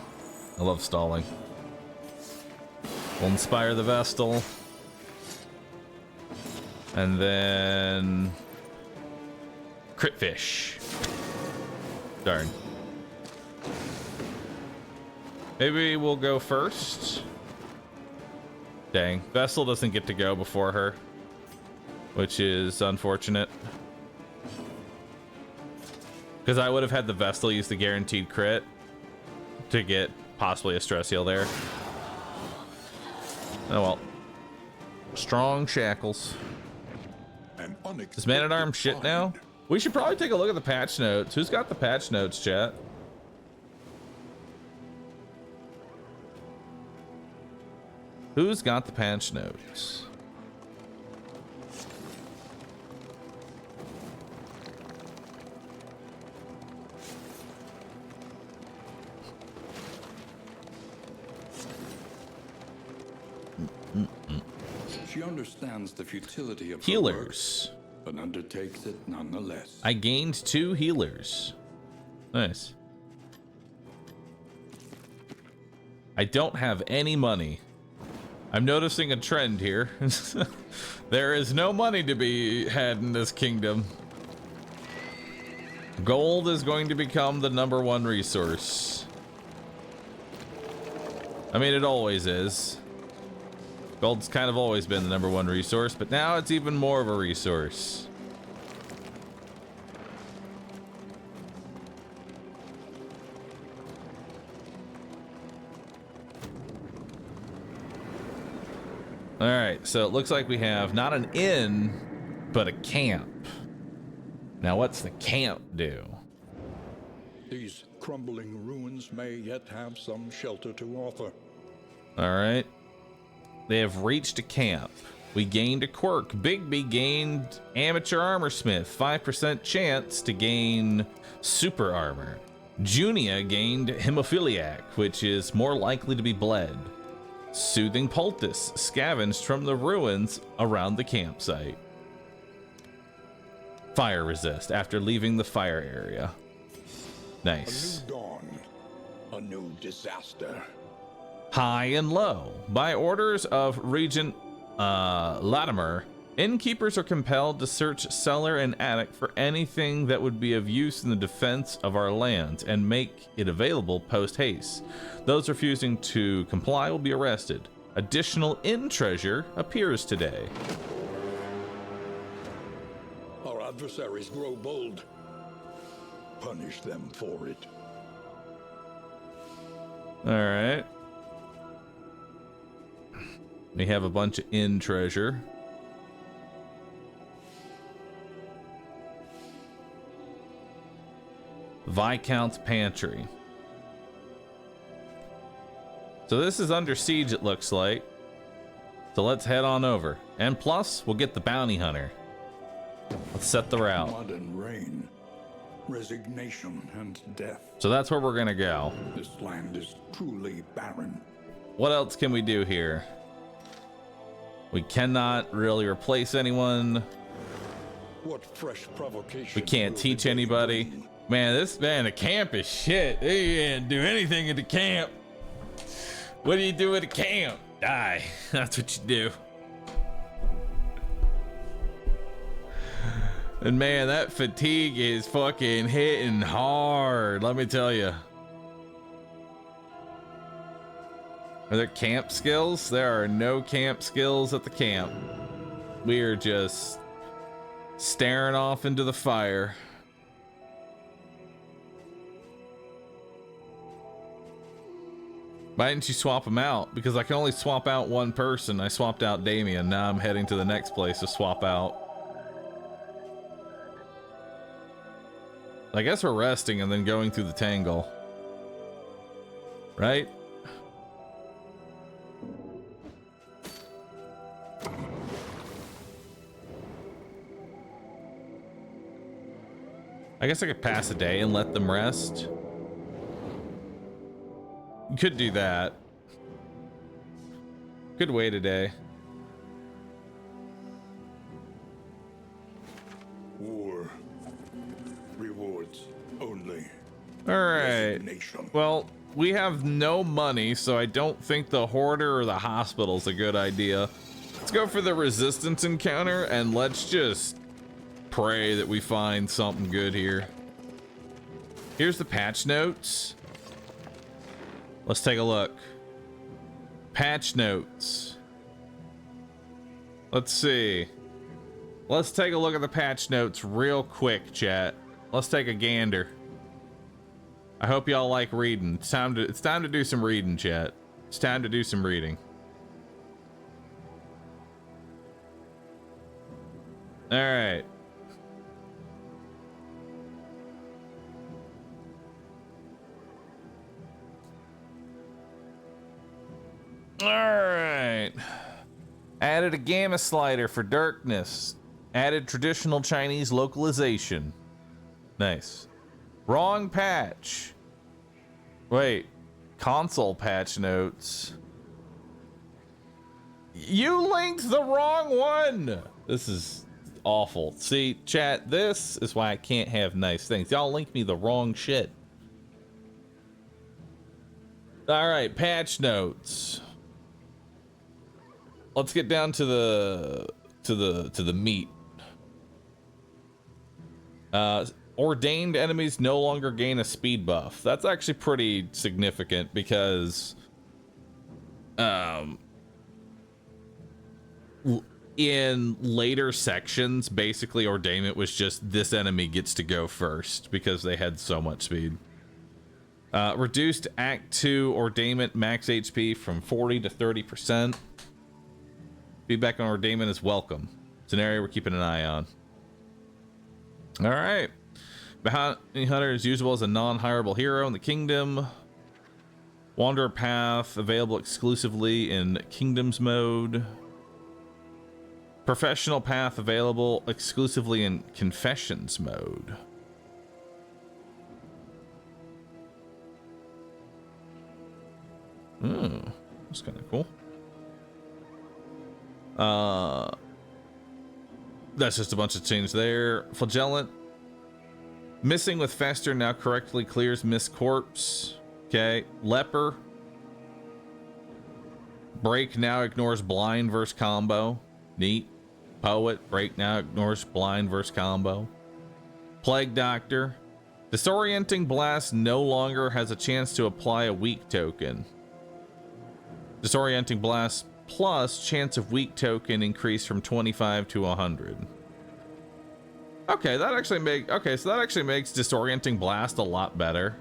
I love stalling. We'll inspire the Vestal. And then crit fish. Darn. Maybe we'll go first. Dang, Vestal doesn't get to go before her, which is unfortunate. Because I would have had the Vestal use the guaranteed crit to get possibly a stress heal there. Oh well. Strong shackles. Is Man-at-Arms shit now? We should probably take a look at the patch notes. Who's got the patch notes, chat? Who's got the patch notes? She understands the futility of Healers. her work, but undertakes it nonetheless. I gained 2 healers. Nice. I don't have any money. I'm noticing a trend here. There is no money to be had in this kingdom. Gold is going to become the #1 resource. I mean, it always is. Gold's kind of always been the #1 resource, but now it's even more of a resource. All right, so it looks like we have not an inn, but a camp. Now, what's the camp do? These crumbling ruins may yet have some shelter to offer. All right. They have reached a camp. We gained a quirk. Bigby gained amateur armor smith. 5% chance to gain super armor. Junia gained hemophiliac, which is more likely to be bled. Soothing poultice scavenged from the ruins around the campsite. Fire resist after leaving the fire area. Nice. A new dawn, a new disaster. High and low. By orders of Regent Latimer, innkeepers are compelled to search cellar and attic for anything that would be of use in the defense of our lands and make it available post haste. Those refusing to comply will be arrested. Additional inn treasure appears today. Our adversaries grow bold. Punish them for it. All right. We have a bunch of inn treasure. Viscount's Pantry. So this is under siege, it looks like. So let's head on over. And plus, we'll get the bounty hunter. Let's set the route. Mud and rain, resignation and death. So that's where we're gonna go. This land is truly barren. What else can we do here? We cannot really replace anyone. What fresh provocation? We can't will teach the day anybody. bring? Man, the camp is shit. They didn't do anything at the camp. What do you do at a camp? Die. That's what you do. And man, that fatigue is fucking hitting hard, let me tell you. Are there camp skills? There are no camp skills at the camp. We are just staring off into the fire. Why didn't you swap them out? Because I can only swap out one person. I swapped out Damien. Now I'm heading to the next place to swap out. I guess we're resting and then going through the tangle. Right? I guess I could pass a day and let them rest. You could do that. Could wait a day. War. Rewards only. All right. Resignation. Well, we have no money, so I don't think the hoarder or the hospital's a good idea. Let's go for the resistance encounter and let's just pray that we find something good here. Here's the patch notes. Let's take a look. Patch notes. Let's see. Let's take a look at the patch notes real quick, chat. Let's take a gander. I hope y'all like reading. It's time to do some reading, chat. It's time to do some reading. All right. All right. Added a gamma slider for darkness. Added traditional Chinese localization. Nice. Wrong patch. Wait. Console patch notes. You linked the wrong one. This is awful. See, chat, this is why I can't have nice things. Y'all link me the wrong shit. All right, patch notes. Let's get down to the meat. Ordained enemies no longer gain a speed buff. That's actually pretty significant because in later sections, basically ordainment was just this enemy gets to go first because they had so much speed. Reduced Act 2 ordainment max HP from 40 to 30%. Feedback on ordainment is welcome. It's an area we're keeping an eye on. All right. Bounty Hunter is usable as a non-hireable hero in the kingdom. Wanderer Path available exclusively in Kingdoms mode. Professional Path available exclusively in Confessions mode. That's kind of cool. That's just a bunch of change there. Flagellant. Missing with Fester now correctly clears Miss Corpse. Okay. Leper. Break now ignores blind versus combo. Neat. Poet. Break now ignores blind versus combo. Plague Doctor. Disorienting Blast no longer has a chance to apply a weak token. Disorienting Blast plus chance of weak token increase from 25 to 100. Okay, that actually makes Disorienting Blast a lot better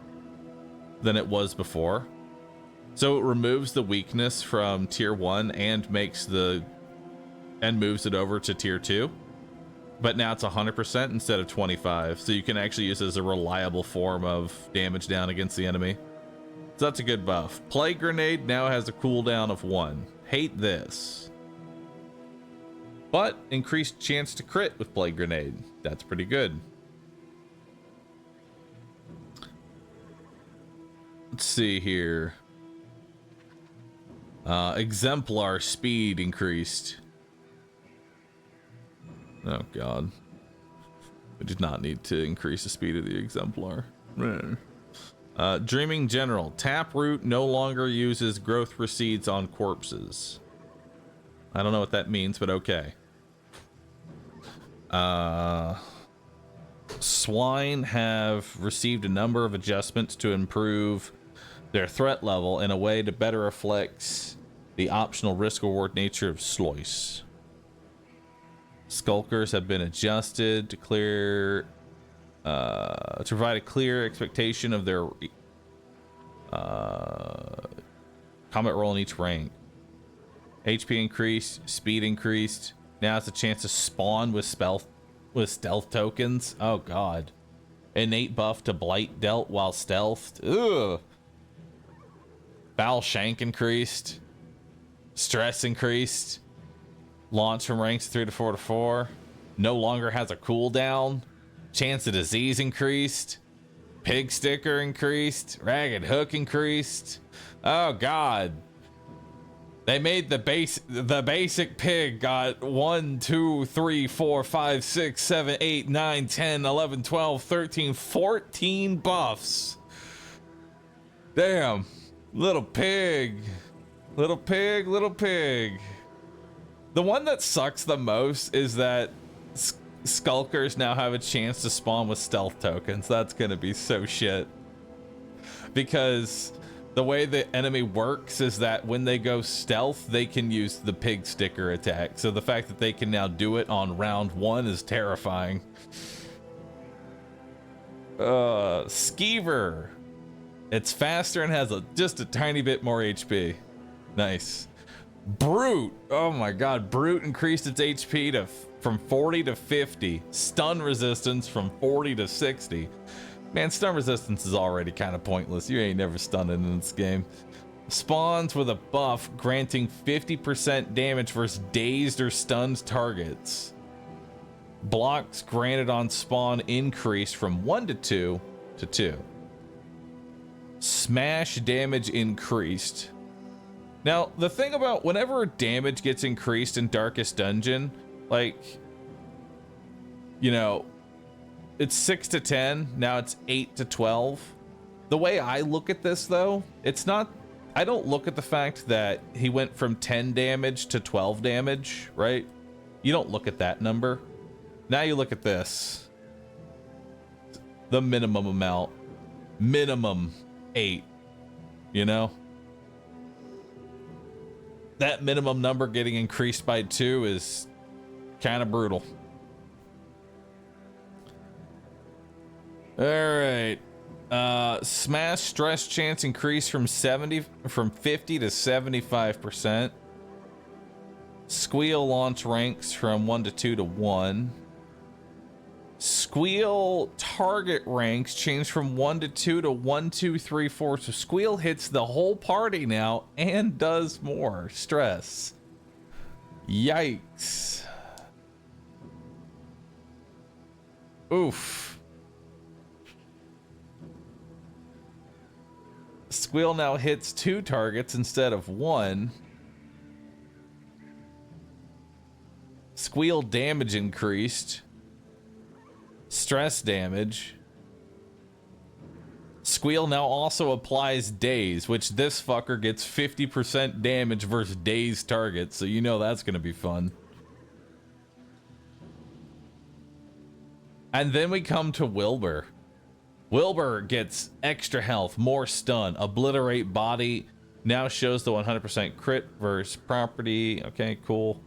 than it was before. So it removes the weakness from tier 1 and moves it over to tier 2. But now it's 100% instead of 25. So you can actually use it as a reliable form of damage down against the enemy. So that's a good buff. Plague Grenade now has a cooldown of 1. Hate this. But increased chance to crit with Plague Grenade. That's pretty good. Let's see here. Exemplar speed increased. Oh god. We did not need to increase the speed of the Exemplar. Dreaming General. Taproot no longer uses growth recedes on corpses. I don't know what that means, but okay. Swine have received a number of adjustments to improve their threat level in a way to better reflect the optional risk-reward nature of Sloice. Skulkers have been adjusted to provide a clear expectation of their combat roll in each rank. HP increased, speed increased. Now it's a chance to spawn with stealth tokens. Oh god. Innate buff to blight dealt while stealthed. Ugh. Foul shank increased. Stress increased. Launch from ranks 3 to 4 to 4. No longer has a cooldown. Chance of disease increased. Pig sticker increased. Ragged hook increased. Oh god. They made the basic pig got 1, 2, 3, 4, 5, 6, 7, 8, 9, 10, 11, 12, 13, 14 buffs. Damn. Little pig. Little pig, little pig. The one that sucks the most is that Skulkers now have a chance to spawn with stealth tokens. That's gonna be so shit. Because the way the enemy works is that when they go stealth, they can use the pig sticker attack. So the fact that they can now do it on round 1 is terrifying. Skeever. It's faster and has just a tiny bit more HP. Nice. Brute. Oh my god. Brute increased its HP from 40 to 50. Stun resistance from 40 to 60. Man, stun resistance is already kind of pointless. You ain't never stunning in this game. Spawns with a buff granting 50% damage versus dazed or stunned targets. Blocks granted on spawn increased from 1 to 2 to 2. Smash damage increased. Now, the thing about whenever damage gets increased in Darkest Dungeon, like, you know, it's 6 to 10, now it's 8 to 12. The way I look at this, though, it's not, I don't look at the fact that he went from 10 damage to 12 damage, right? You don't look at that number. Now you look at this. The minimum amount. Minimum 8, you know? That minimum number getting increased by 2 is kind of brutal. All right. Smash stress chance increased from 50 to 75%. Squeal launch ranks from 1 to 2 to 1. Squeal target ranks change from 1 to 2 to 1, 2, 3, 4. So Squeal hits the whole party now and does more stress. Yikes. Oof. Squeal now hits 2 targets instead of 1. Squeal damage increased. Stress damage. Squeal now also applies daze, which this fucker gets 50% damage versus daze targets, so you know that's gonna be fun. And then we come to Wilbur. Wilbur gets extra health, more stun, obliterate body, now shows the 100% crit versus property. Okay, cool.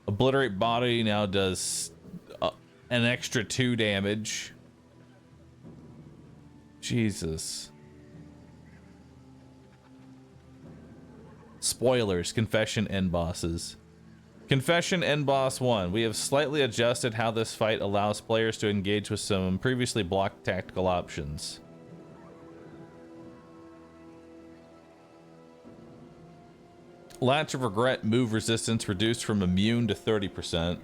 Obliterate body now does an extra 2 damage. Jesus. Spoilers, Confession end bosses. Confession end boss 1. We have slightly adjusted how this fight allows players to engage with some previously blocked tactical options. Latch of Regret move resistance reduced from immune to 30%.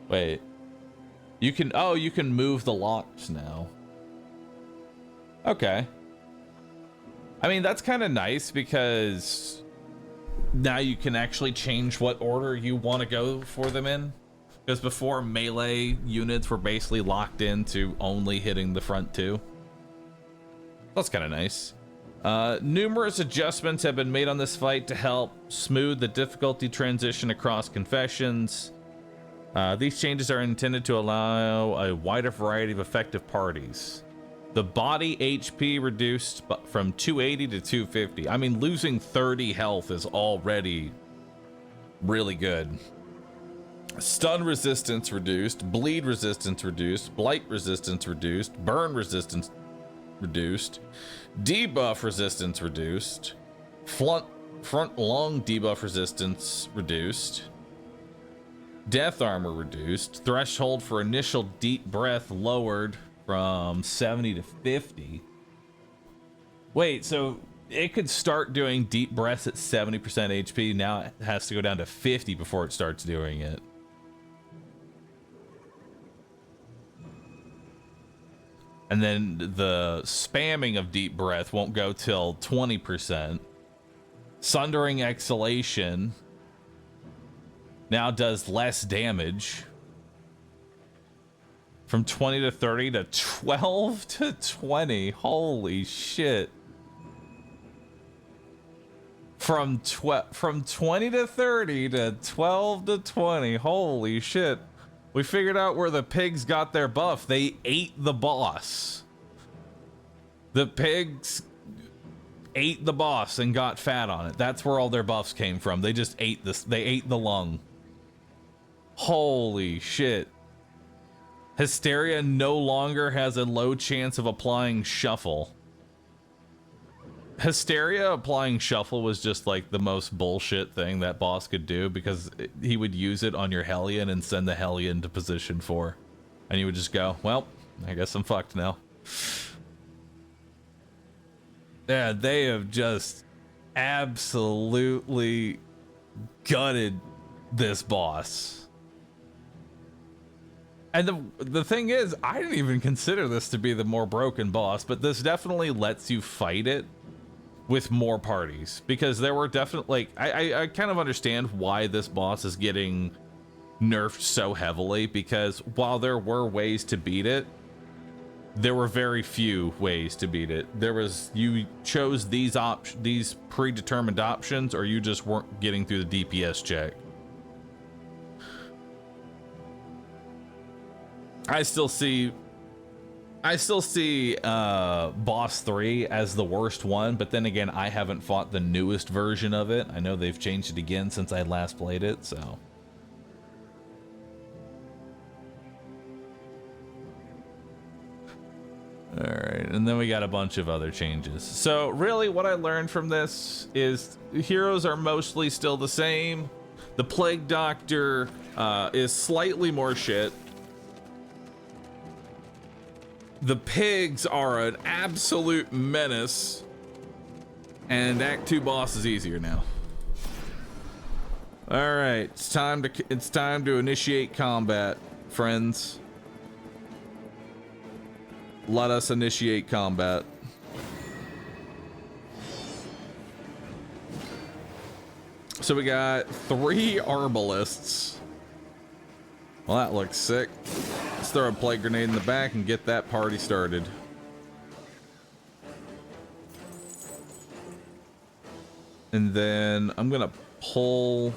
Wait. You can, oh, you can move the locks now. Okay. I mean, that's kind of nice because now you can actually change what order you want to go for them in. Because before, melee units were basically locked into only hitting the front 2. That's kind of nice. Numerous adjustments have been made on this fight to help smooth the difficulty transition across confessions. These changes are intended to allow a wider variety of effective parties. The body HP reduced from 280 to 250. I mean, losing 30 health is already really good. Stun resistance reduced, bleed resistance reduced, blight resistance reduced, burn resistance reduced, debuff resistance reduced, front lung debuff resistance reduced, death armor reduced, threshold for initial deep breath lowered from 70 to 50. Wait, so it could start doing deep breaths at 70% HP. Now it has to go down to 50 before it starts doing it. And then the spamming of deep breath won't go till 20%. Sundering exhalation now does less damage. From 20 to 30 to 12 to 20. Holy shit. From 20 to 30 to 12 to 20. Holy shit. We figured out where the pigs got their buff. They ate the boss. The pigs ate the boss and got fat on it. That's where all their buffs came from. They just ate this. They ate the lung. Holy shit. Hysteria no longer has a low chance of applying shuffle. Hysteria applying shuffle was just like the most bullshit thing that boss could do, because he would use it on your Hellion and send the Hellion to position 4. And you would just go, well, I guess I'm fucked now. Yeah, they have just absolutely gutted this boss. And the thing is, I didn't even consider this to be the more broken boss, but this definitely lets you fight it with more parties, because there were definitely, like, I kind of understand why this boss is getting nerfed so heavily, because while there were ways to beat it, there were very few ways to beat it. There was, you chose these predetermined options, or you just weren't getting through the DPS check. I still see boss 3 as the worst one, but then again, I haven't fought the newest version of it. I know they've changed it again since I last played it, so. All right, and then we got a bunch of other changes. So really what I learned from this is heroes are mostly still the same. The Plague Doctor is slightly more shit. The pigs are an absolute menace. And Act 2 boss is easier now. All right, it's time to initiate combat, friends. Let us initiate combat. So we got 3 arbalists. Well, that looks sick. Let's throw a plague grenade in the back and get that party started. And then I'm gonna pull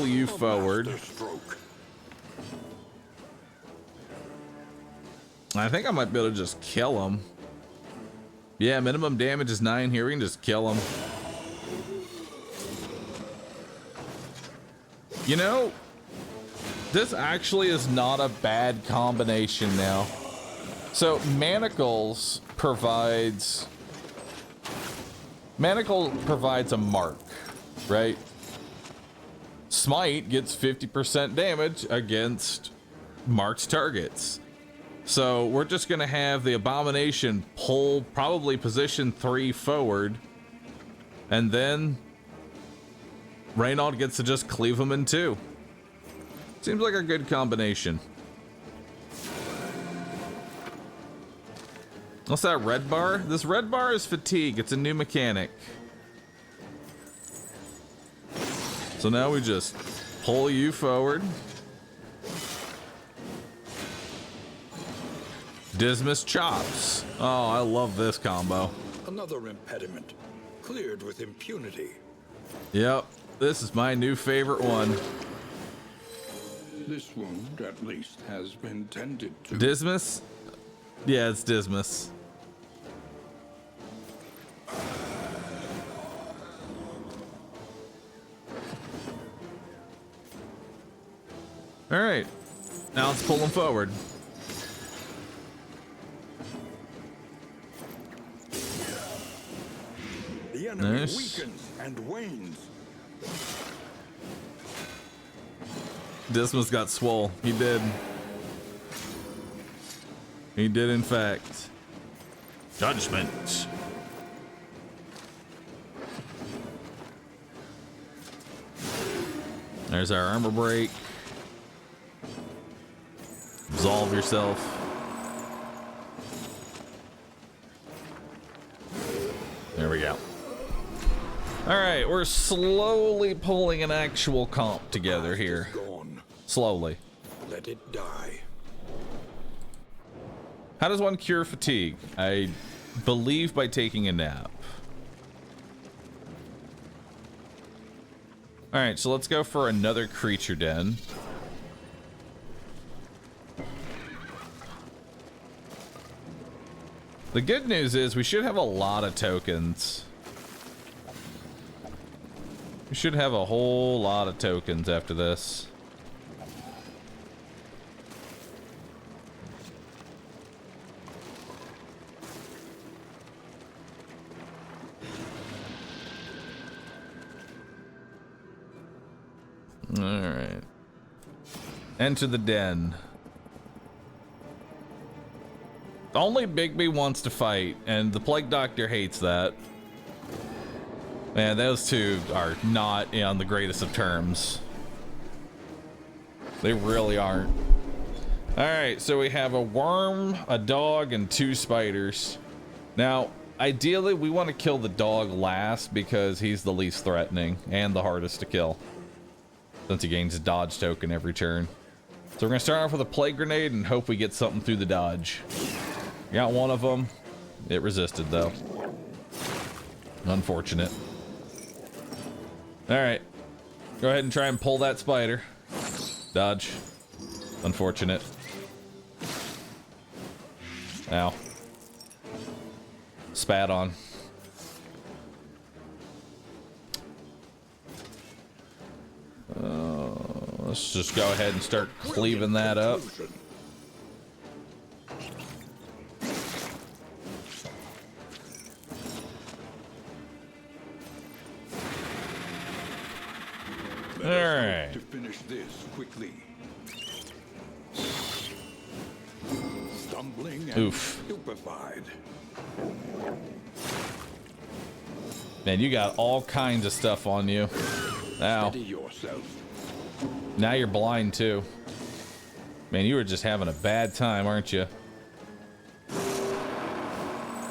you forward. I think I might be able to just kill him. Yeah, minimum damage is 9 here. We can just kill him. You know, this actually is not a bad combination now. So Manacles provides a mark, right? Smite gets 50% damage against marked targets. So we're just gonna have the Abomination pull probably position 3 forward, and then Reynald gets to just cleave him in 2. Seems like a good combination. What's that red bar? This red bar is fatigue. It's a new mechanic. So now we just pull you forward. Dismas chops. Oh, I love this combo. Another impediment, cleared with impunity. Yep, this is my new favorite one. This wound, at least, has been tended to. Dismas? Yeah, it's Dismas. All right, now let's pull him forward. The enemy Nice. weakens and wanes. Dismas got swole. He did. He did, in fact. Judgment. There's our armor break. Absolve yourself. There we go. All right, we're slowly pulling an actual comp together here. Gone. Slowly. Let it die. How does one cure fatigue? I believe by taking a nap. All right, so let's go for another creature den. The good news is we should have a lot of tokens. We should have a whole lot of tokens after this. All right. Enter the den. Only Bigby wants to fight, and the Plague Doctor hates that. Man, those two are not on the greatest of terms. They really aren't. Alright, so we have a worm, a dog, and 2 spiders. Now, ideally, we want to kill the dog last because he's the least threatening and the hardest to kill, since he gains a dodge token every turn. So we're going to start off with a plague grenade and hope we get something through the dodge. Got one of them. It resisted, though. Unfortunate. Alright. Go ahead and try and pull that spider. Dodge. Unfortunate. Ow. Spat on. Let's just go ahead and start cleaving that up. Let us hope right. to finish this quickly. Stumbling and Oof. stupefied. Man, you got all kinds of stuff on you. Ow. Steady yourself. Now you're blind too. Man, you were just having a bad time, aren't you? Go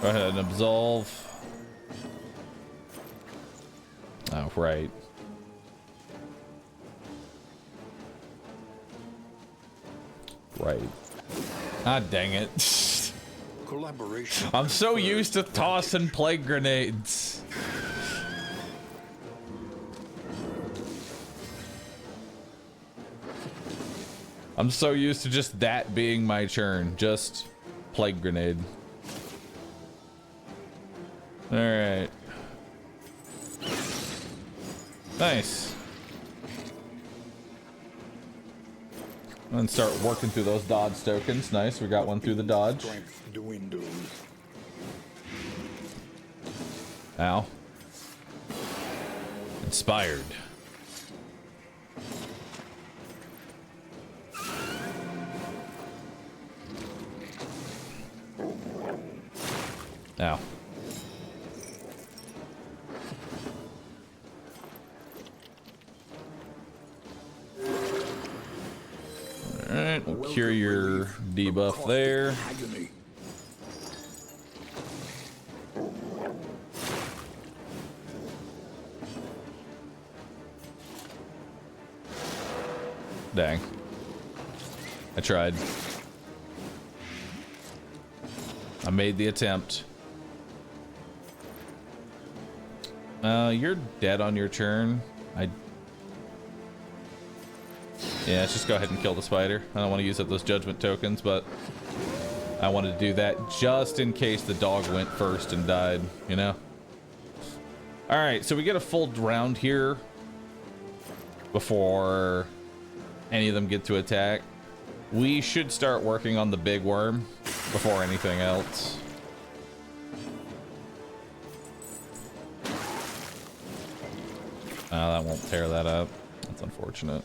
ahead and absolve. Oh, right. Right. Ah, dang it. Collaboration. I'm so used to tossing plague grenades. I'm so used to just that being my turn. Just plague grenade. Alright. Nice. And start working through those dodge tokens. Nice, we got one through the dodge. Strength dwindles. Ow. Inspired. Ow. Alright, we'll cure your debuff there. Agony. Dang. I tried. I made the attempt. You're dead on your turn. Yeah, let's just go ahead and kill the spider. I don't want to use up those judgment tokens, but I wanted to do that just in case the dog went first and died, you know? Alright, so we get a full round here before any of them get to attack. We should start working on the big worm before anything else. Oh, that won't tear that up. That's unfortunate.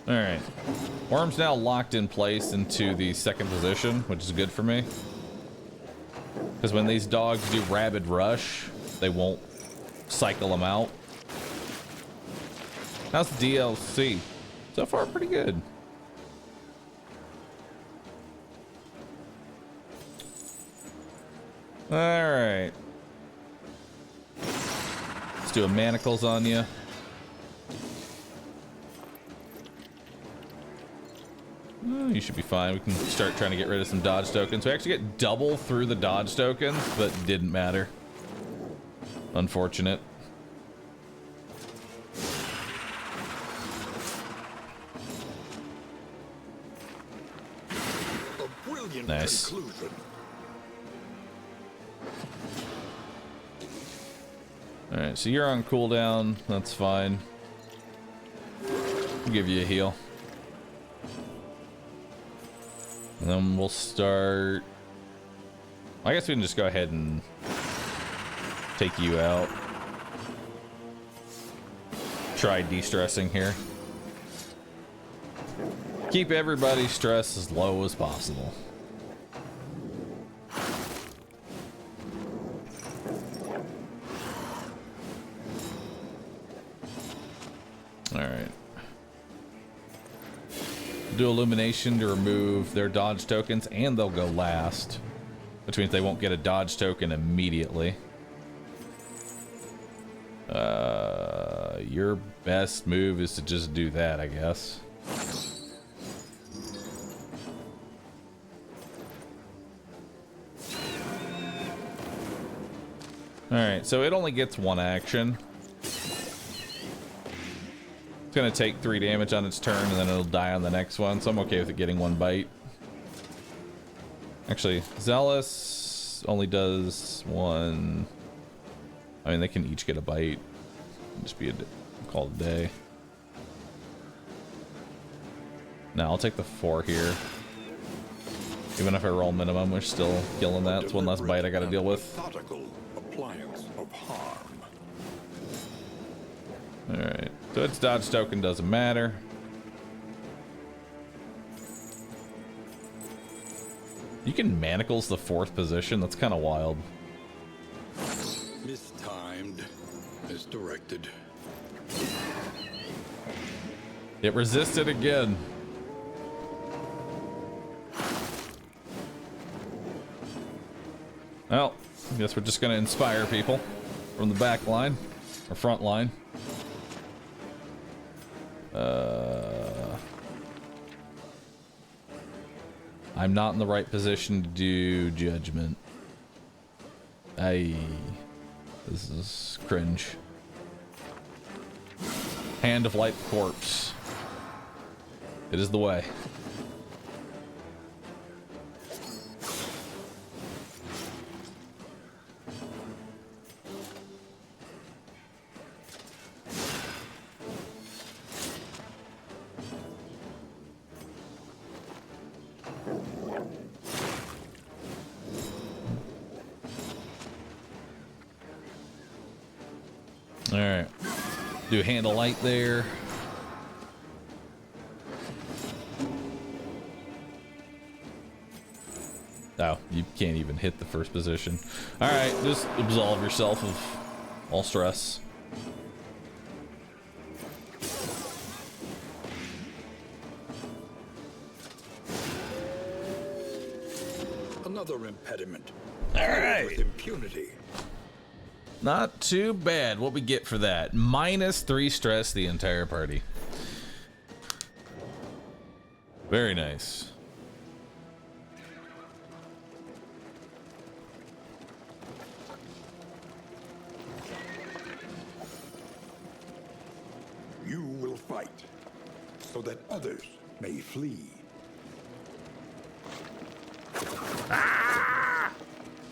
Alright. Worm's now locked in place into the second position, which is good for me. Because when these dogs do rabid rush, they won't cycle them out. How's the DLC? So far, pretty good. Alright. Let's do a manacles on you. You should be fine. We can start trying to get rid of some dodge tokens. We actually get double through the dodge tokens, but didn't matter. Unfortunate. A brilliant Nice. conclusion. Alright, so you're on cooldown. That's fine. I'll give you a heal. And then we'll start... I guess we can just go ahead and take you out. Try de-stressing here. Keep everybody's stress as low as possible. Alright. Do illumination to remove their dodge tokens, and they'll go last, which means they won't get a dodge token immediately. Your best move is to just do that, I guess. Alright, so it only gets one action. It's gonna take 3 damage on its turn, and then it'll die on the next one, so I'm okay with it getting 1 bite. Actually, Zealous only does 1. I mean, they can each get a bite. Just be called a day. No, I'll take the 4 here. Even if I roll minimum, we're still killing that. It's one less bite I gotta deal with. Methodical appliance of harm. Alright, so its dodge token doesn't matter. You can manacles the 4th position? That's kind of wild. Mistimed. Misdirected. It resisted again. Well, I guess we're just gonna inspire people from the back line, or front line. I'm not in the right position to do judgment. This is cringe. Hand of light corpse. It is the way. All right, do hand of light there. Oh, you can't even hit the first position. All right, just absolve yourself of all stress. Another impediment. All right. With impunity. Not too bad. What we get for that? -3 stress the entire party. Very nice. You will fight so that others may flee. Ah!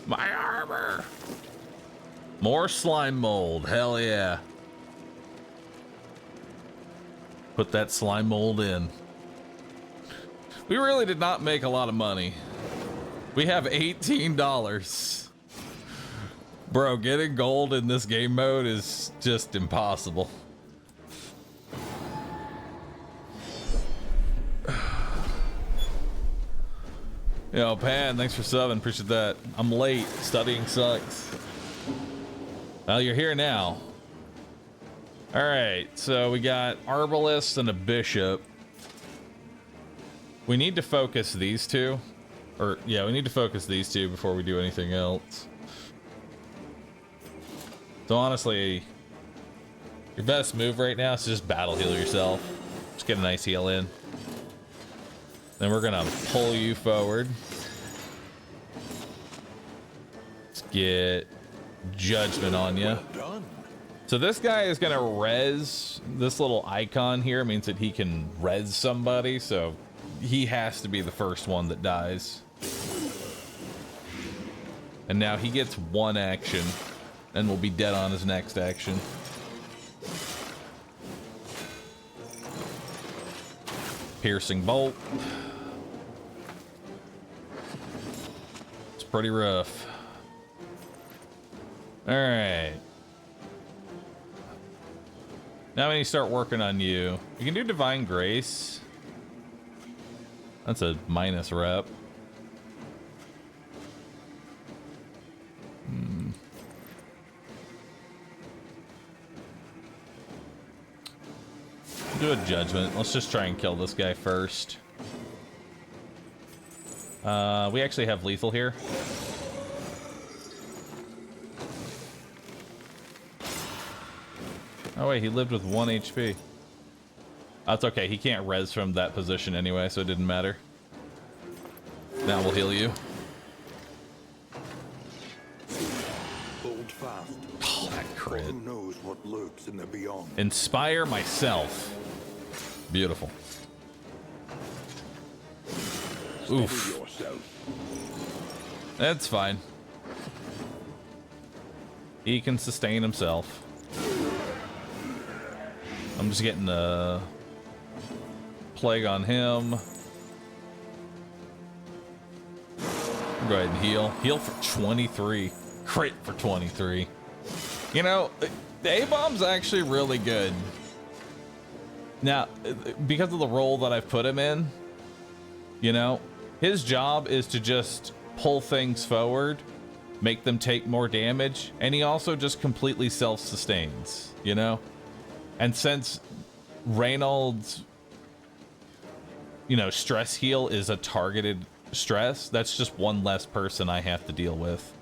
My armor! More slime mold. Hell yeah. Put that slime mold in. We really did not make a lot of money. We have $18. Bro, getting gold in this game mode is just impossible. Yo, Pan, thanks for subbing. Appreciate that. I'm late. Studying sucks. Well, you're here now. All right, so we got Arbalist and a Bishop. We need to focus these two. Or, yeah, we need to focus these two before we do anything else. So honestly, your best move right now is to just battle heal yourself. Just get a nice heal in. Then we're gonna pull you forward. Let's get judgment on you. Well done. So this guy is gonna res. This little icon here means that he can res somebody, so he has to be the first one that dies. And now he gets one action and will be dead on his next action. Piercing bolt. It's pretty rough. All right. Now we need to start working on you. You can do Divine Grace. That's a minus rep. Do a judgment. Let's just try and kill this guy first. We actually have lethal here. Oh wait, he lived with 1 HP. That's okay, he can't res from that position anyway, so it didn't matter. Now we'll heal you. Hold fast. Oh, that For crit. who knows what lurks in the beyond. Inspire myself. Beautiful. Oof. Steady yourself. That's fine. He can sustain himself. I'm just getting the plague on him. Go ahead and heal. Heal for 23. Crit for 23. You know, the A-bomb's actually really good. Now, because of the role that I've put him in, you know, his job is to just pull things forward, make them take more damage, and he also just completely self-sustains, you know? And since Reynolds, you know, stress heal is a targeted stress, that's just one less person I have to deal with.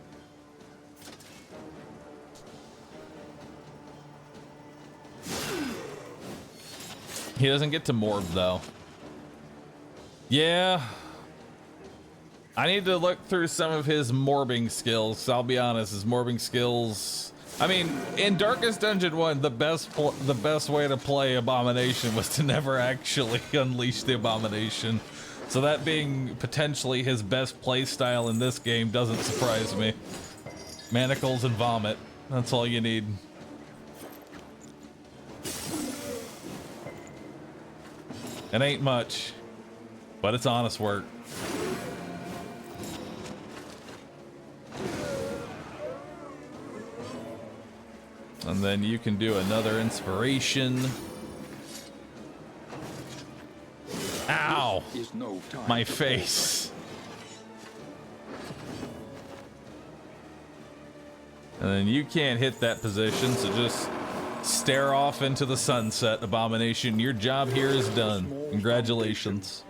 He doesn't get to morb though. Yeah. I need to look through some of his morbing skills. I'll be honest, his morbing skills. I mean, in Darkest Dungeon 1, the best way to play Abomination was to never actually unleash the Abomination. So that being potentially his best play style in this game doesn't surprise me. Manacles and vomit. That's all you need. It ain't much, but it's honest work. And then you can do another inspiration. Ow! My face. And then you can't hit that position, so just stare off into the sunset, Abomination. Your job here is done. Congratulations.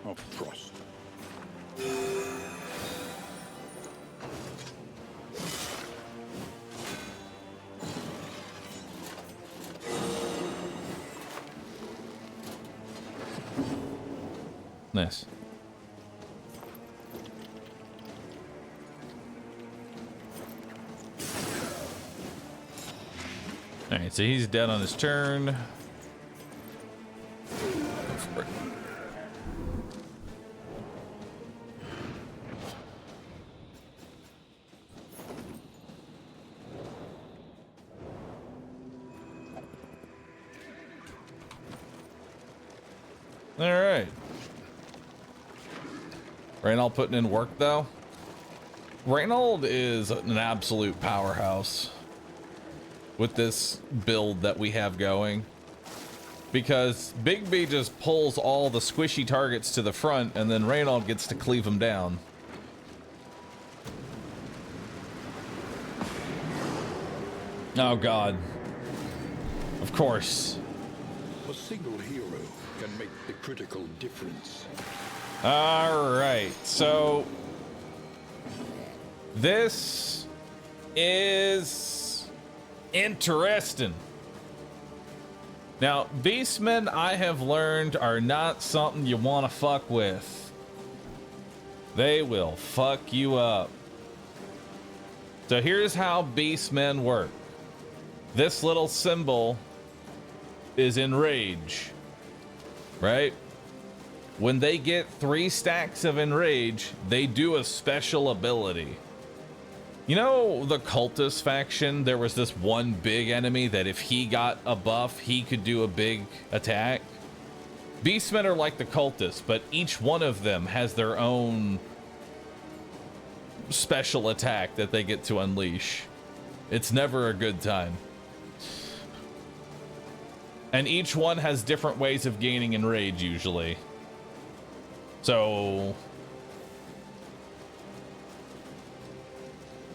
Nice. All right, so he's dead on his turn. All right. Reynold putting in work though. Reynold is an absolute powerhouse with this build that we have going, because Big B just pulls all the squishy targets to the front and then Reynold gets to cleave them down. Oh God. Of course. A single hero can make the critical difference. All right, so this is interesting. Now, beastmen, I have learned, are not something you want to fuck with. They will fuck you up. So here's how beastmen work. This little symbol is enrage, right? When they get 3 stacks of enrage, they do a special ability. You know the cultist faction? There was this one big enemy that if he got a buff, he could do a big attack. Beastmen are like the cultists, but each one of them has their own special attack that they get to unleash. It's never a good time. And each one has different ways of gaining enrage usually. So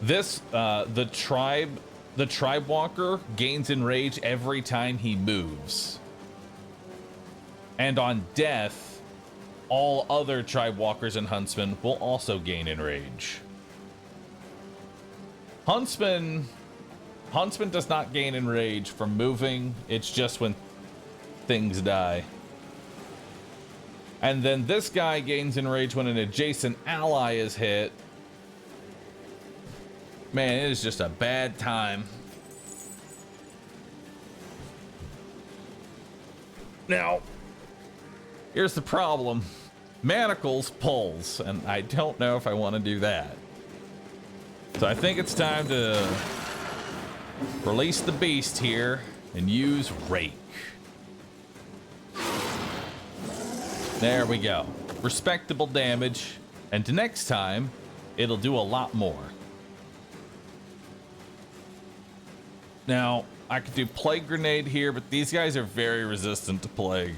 this the tribe walker gains enrage every time he moves. And on death, all other tribe walkers and huntsmen will also gain enrage. Huntsman does not gain enrage from moving, it's just when things die. And then this guy gains enrage when an adjacent ally is hit. Man, it is just a bad time. Now, here's the problem. Manacles pulls, and I don't know if I want to do that. So I think it's time to release the beast here and use Rake. There we go. Respectable damage. And next time, it'll do a lot more. Now, I could do Plague Grenade here, but these guys are very resistant to Plague.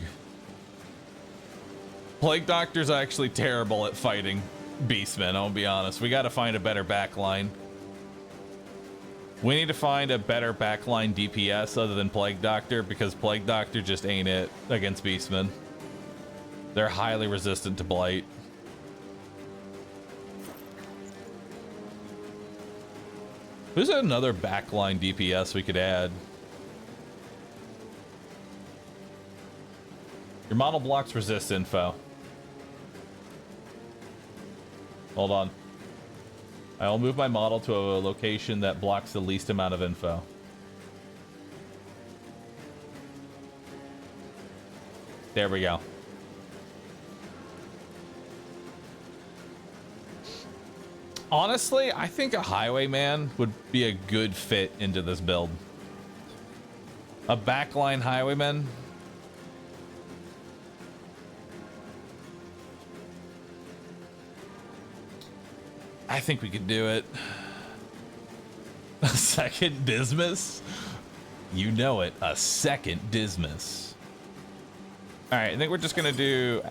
Plague Doctor's actually terrible at fighting Beastmen, I'll be honest. We gotta find a better backline. We need to find a better backline DPS other than Plague Doctor, because Plague Doctor just ain't it against Beastmen. They're highly resistant to Blight. Who's another backline DPS we could add? Your model blocks resist info. Hold on. I will move my model to a location that blocks the least amount of info. There we go. Honestly, I think a Highwayman would be a good fit into this build. A backline Highwayman. I think we could do it. A second Dismas? You know it, a second Dismas. All right, I think we're just gonna do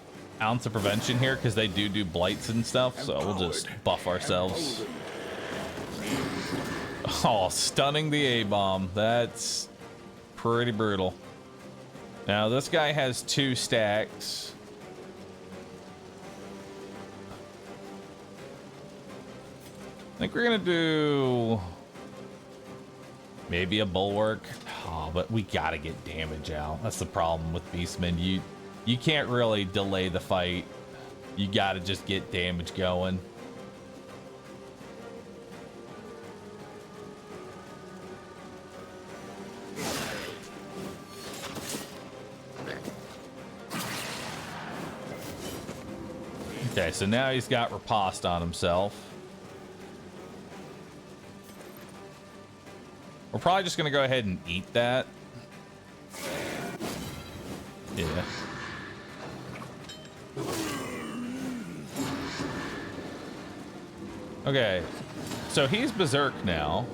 ounce of prevention here because they do blights and stuff, so we'll just buff ourselves. Oh, stunning the A-bomb. That's pretty brutal. Now this guy has 2 stacks. I think we're gonna do maybe a bulwark. Oh, but we gotta get damage out. That's the problem with Beastmen. You can't really delay the fight. You gotta just get damage going. Okay, so now he's got riposte on himself. We're probably just gonna go ahead and eat that. Yeah. Okay, so he's berserk now.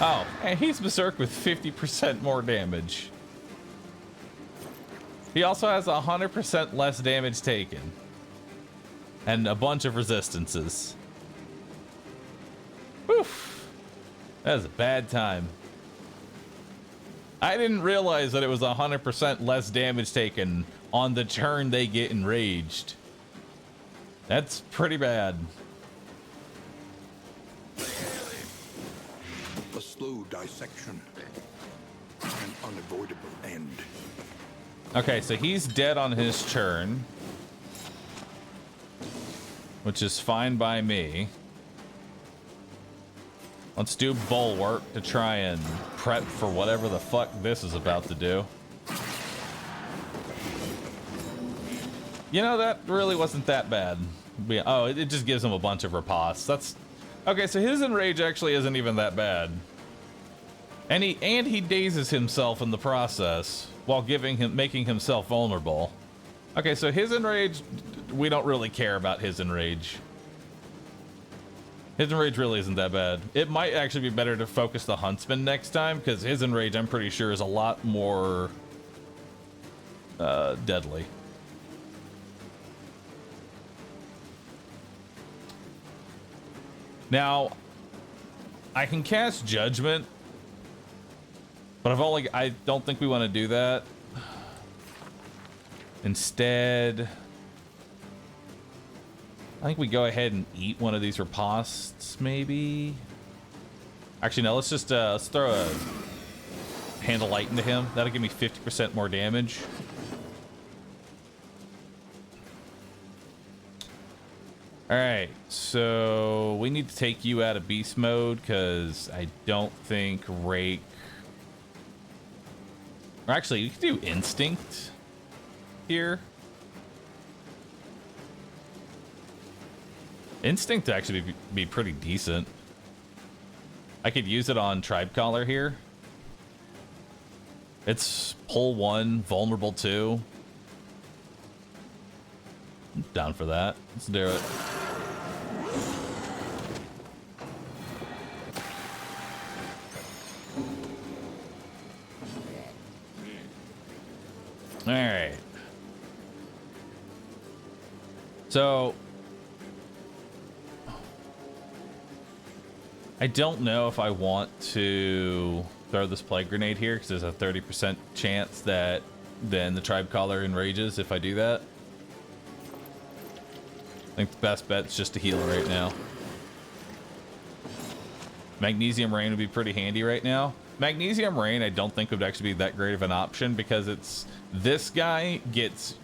Oh, and he's berserk with 50% more damage. He also has 100% less damage taken. And a bunch of resistances. Oof. That was a bad time. I didn't realize that it was 100% less damage taken on the turn they get enraged. That's pretty bad. A slow dissection. An unavoidable end. Okay, so he's dead on his turn. Which is fine by me. Let's do bulwark to try and prep for whatever the fuck this is about to do. You know, that really wasn't that bad. Oh, it just gives him a bunch of riposte. That's okay. So his enrage actually isn't even that bad, and he dazes himself in the process while making himself vulnerable. Okay, so his enrage, we don't really care about his enrage. His enrage really isn't that bad. It might actually be better to focus the Huntsman next time, because his enrage, I'm pretty sure, is a lot more deadly. Now, I can cast Judgment, but I don't think we want to do that. Instead, I think we go ahead and eat one of these ripostes, maybe. Actually, no, let's just let's throw a Hand of Light into him. That'll give me 50% more damage. Alright, so we need to take you out of beast mode because I don't think Rake... Or actually, you can do Instinct here. Instinct would actually be pretty decent. I could use it on Tribe Collar here. It's pull 1, vulnerable 2. Down for that. Let's do it. All right. So I don't know if I want to throw this plague grenade here because there's a 30% chance that then the tribe caller enrages if I do that. I think the best bet's just to heal right now. Magnesium rain would be pretty handy right now. Magnesium rain I don't think would actually be that great of an option because it's this guy gets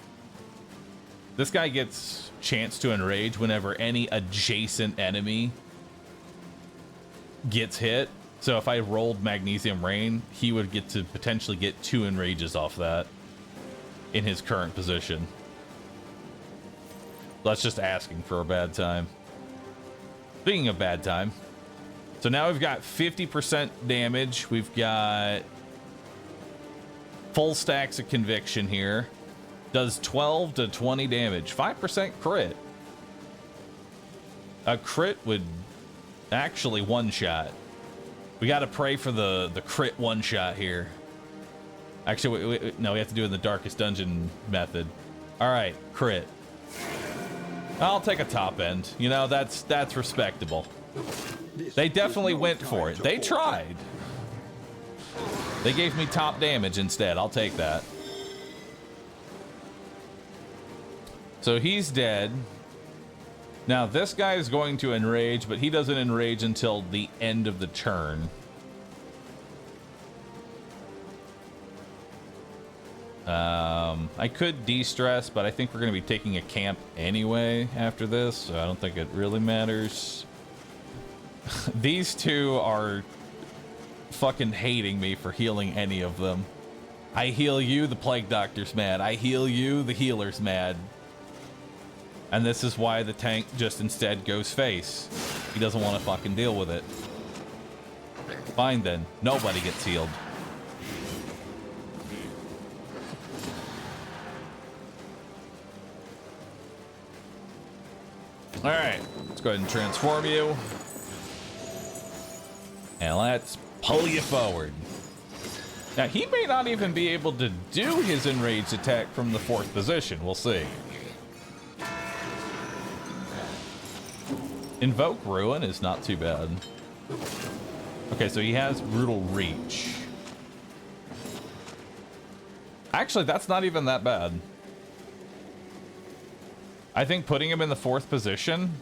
chance to enrage whenever any adjacent enemy gets hit. So if I rolled Magnesium Rain, he would get to potentially get 2 enrages off that in his current position. That's just asking for a bad time. Speaking of bad time, so now we've got 50% damage. We've got full stacks of conviction here. Does 12 to 20 damage. 5% crit. A crit would actually one-shot. We got to pray for the crit one-shot here. Actually, no, we have to do it in the Darkest Dungeon method. All right, crit. I'll take a top end. You know, that's respectable. They definitely went for it. They tried. They gave me top damage instead. I'll take that. So he's dead. Now this guy is going to enrage, but he doesn't enrage until the end of the turn. I could de-stress, but I think we're going to be taking a camp anyway after this, so I don't think it really matters. These two are fucking hating me for healing any of them. I heal you, the Plague Doctor's mad. I heal you, the healer's mad. And this is why the tank just instead goes face. He doesn't want to fucking deal with it. Fine then, nobody gets healed. Alright, let's go ahead and transform you. And let's pull you forward. Now, he may not even be able to do his enraged attack from the 4th position. We'll see. Invoke Ruin is not too bad. Okay, so he has Brutal Reach. Actually, that's not even that bad. I think putting him in the 4th position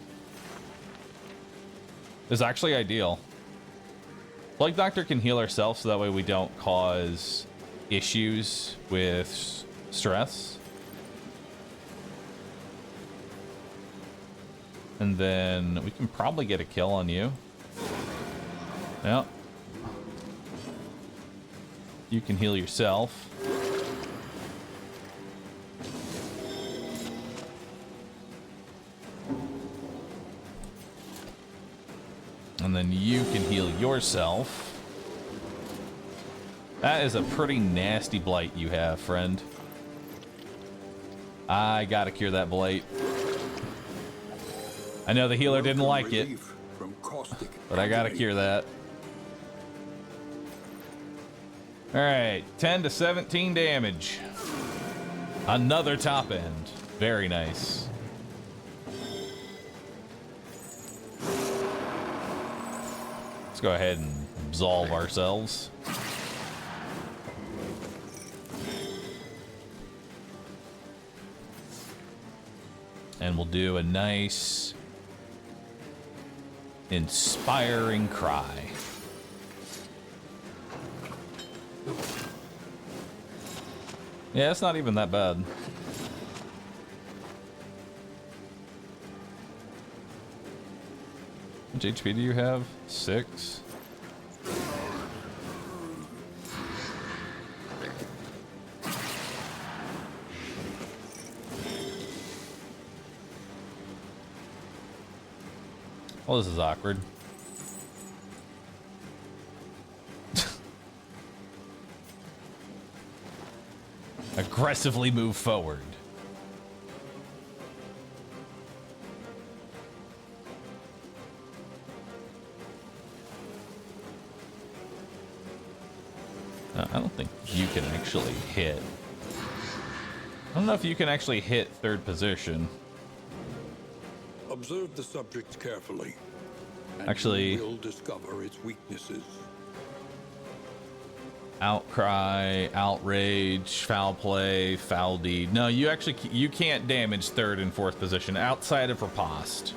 is actually ideal. Plague Doctor can heal herself, so that way we don't cause issues with stress. And then we can probably get a kill on you. Yep. You can heal yourself. And then you can heal yourself. That is a pretty nasty blight you have, friend. I gotta cure that blight. I know the healer didn't like it, but I gotta cure that. Alright, 10 to 17 damage. Another top end. Very nice. Let's go ahead and absolve ourselves. And we'll do a nice inspiring cry. Yeah, it's not even that bad. How much HP do you have? 6? Well, this is awkward. Aggressively move forward. I don't think you can actually hit. I don't know if you can actually hit third position. Observe the subject carefully. And Actually, you will discover its weaknesses. outcry, outrage, foul play, foul deed. No, you can't damage third and fourth position outside of riposte.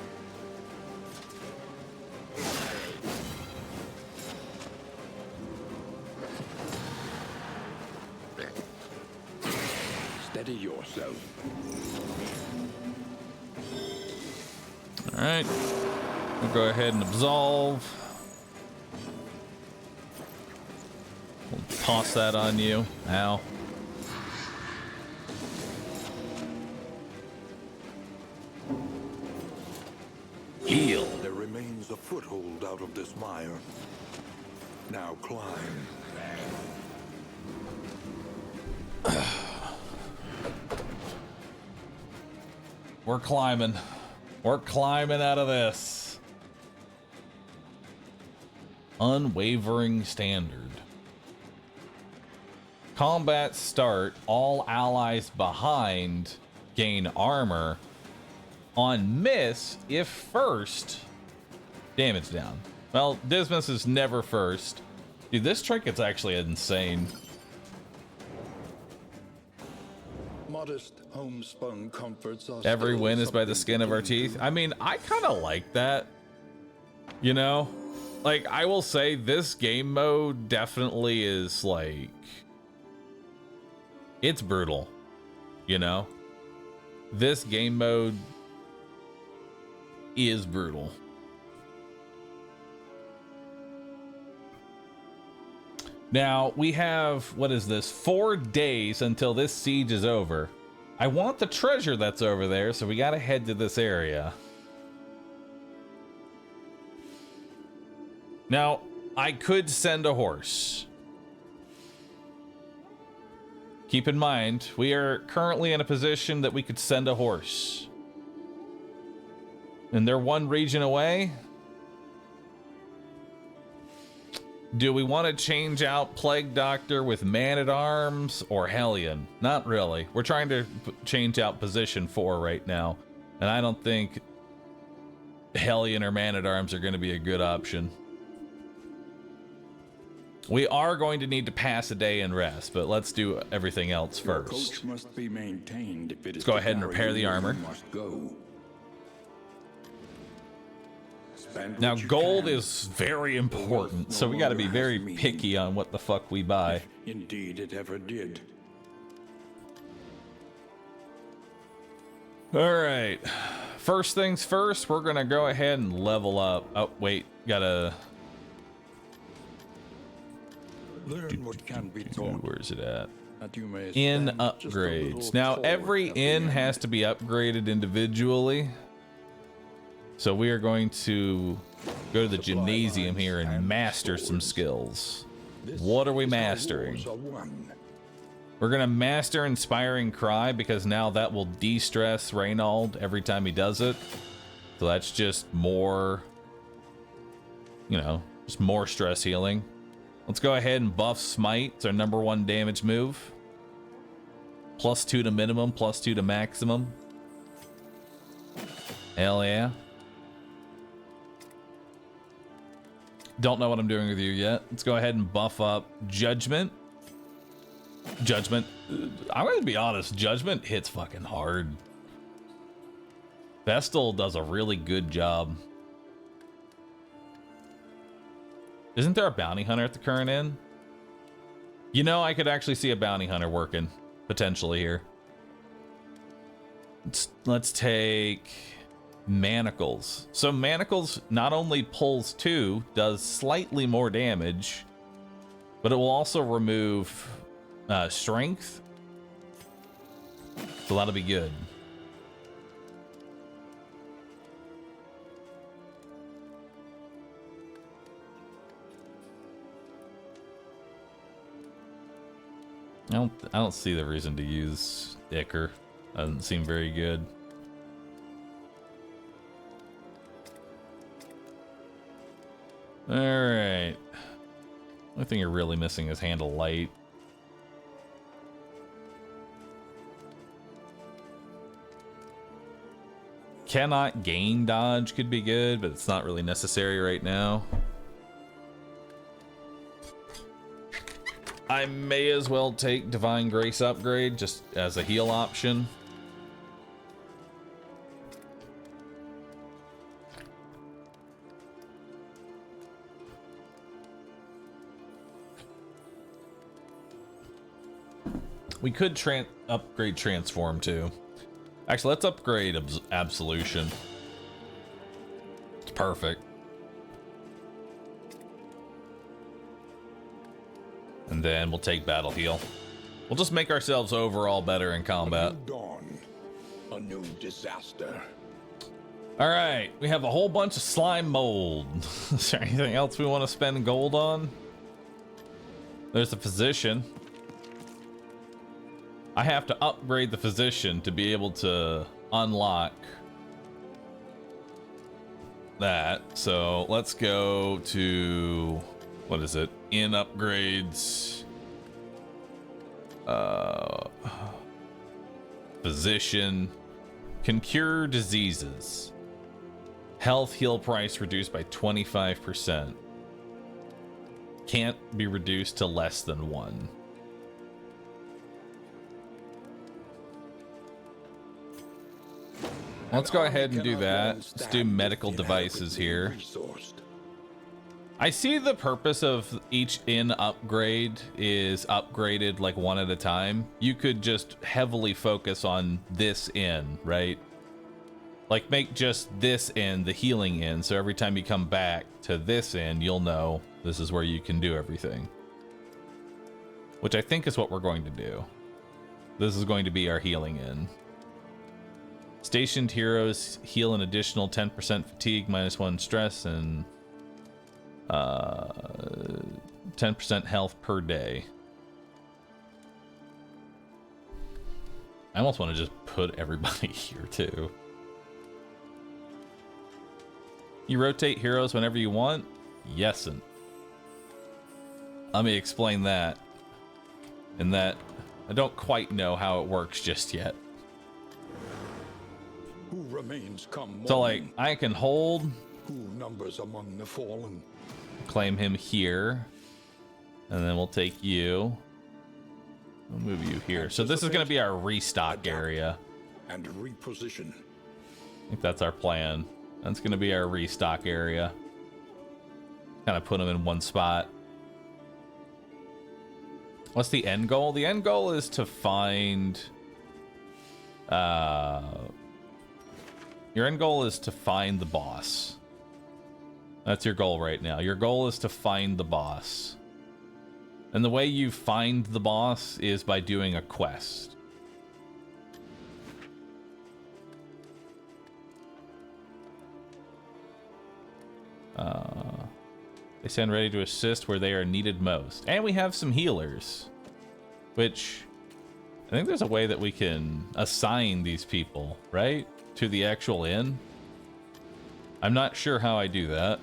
Steady yourself. All right, we'll go ahead and absolve. We'll toss that on you. Ow. Heal. There remains a foothold out of this mire. Now climb. We're climbing. We're climbing out of this. Unwavering standard. Combat start. All allies behind gain armor. On miss, if first, damage down. Well, Dismas is never first. Dude, this trinket's actually insane. Modest homespun comforts are Every still win is by the something skin of to our cling teeth. to. I mean, I kind of like that. You know? Like, I will say this game mode definitely is like... It's brutal. You know? This game mode is brutal. Now, we have, what is this? 4 days until this siege is over. I want the treasure that's over there, so we gotta head to this area. Now, I could send a horse. Keep in mind, we are currently in a position that we could send a horse. And they're one region away. Do we want to change out Plague Doctor with Man-at-Arms or Hellion? Not really. We're trying to change out position 4 right now. And I don't think Hellion or Man-at-Arms are going to be a good option. We are going to need to pass a day and rest, but let's do everything else Your first. coach must be maintained if it is Let's go to ahead and carry repair you the where armor. you must go. Spend Now, what you gold can. is very important, no so we got to be longer very has meaning. picky on what the fuck we buy. Indeed, it ever did. All right. First things first, we're going to go ahead and level up. Oh, wait. Gotta... Learn what can be taught. Where's it at? That you may In stand just a upgrades. little Now, forward every at the inn end. has to be upgraded individually. So we are going to go to the Supply gymnasium lines here and and master some stores. skills. This What are we is how mastering? wars are won. We're going to master Inspiring Cry because now that will de-stress Reynold every time he does it. So that's just more, you know, just more stress healing. Let's go ahead and buff Smite. It's our #1 damage move. +2 to minimum, +2 to maximum. Hell yeah. Don't know what I'm doing with you yet. Let's go ahead and buff up Judgment. Judgment. I'm going to be honest. Judgment hits fucking hard. Vestal does a really good job. Isn't there a bounty hunter at the current inn? You know, I could actually see a bounty hunter working potentially here. Let's take Manacles. So Manacles not only pulls 2, does slightly more damage, but it will also remove strength. So that'll be good. I don't see the reason to use Icker. Doesn't seem very good. All right. Only thing you're really missing is handle light. Cannot gain dodge could be good, but it's not really necessary right now. I may as well take Divine Grace upgrade just as a heal option. We could upgrade Transform too. Actually, let's upgrade Absolution. It's perfect. And then we'll take Battle Heal. We'll just make ourselves overall better in combat. A new dawn, a new disaster. All right, we have a whole bunch of slime mold. Is there anything else we want to spend gold on? There's the Physician. I have to upgrade the Physician to be able to unlock that. So let's go to, what is it? In upgrades. Physician. Can cure diseases. Health heal price reduced by 25%. Can't be reduced to less than 1. Let's go ahead and do that. Let's do medical devices here. I see the purpose of each inn upgrade is upgraded like one at a time. You could just heavily focus on this inn, right? Like make just this inn the healing inn, so every time you come back to this inn, you'll know this is where you can do everything. Which I think is what we're going to do. This is going to be our healing inn. Stationed heroes heal an additional 10% fatigue, -1 stress, and 10% health per day. I almost want to just put everybody here too. You rotate heroes whenever you want? Yesin. Let me explain that. In that I don't quite know how it works just yet. Who remains come So like morning? I can hold, Who numbers among the fallen? claim him here, and then we'll take you. We'll move you here. So this is going to be our restock area. And reposition. I think that's our plan. That's going to be our restock area. Kind of put them in one spot. What's the end goal? The end goal is to find... your end goal is to find the boss. That's your goal right now. Your goal is to find the boss. And the way you find the boss is by doing a quest. They stand ready to assist where they are needed most. And we have some healers. Which, I think there's a way that we can assign these people, right? To the actual inn. I'm not sure how I do that.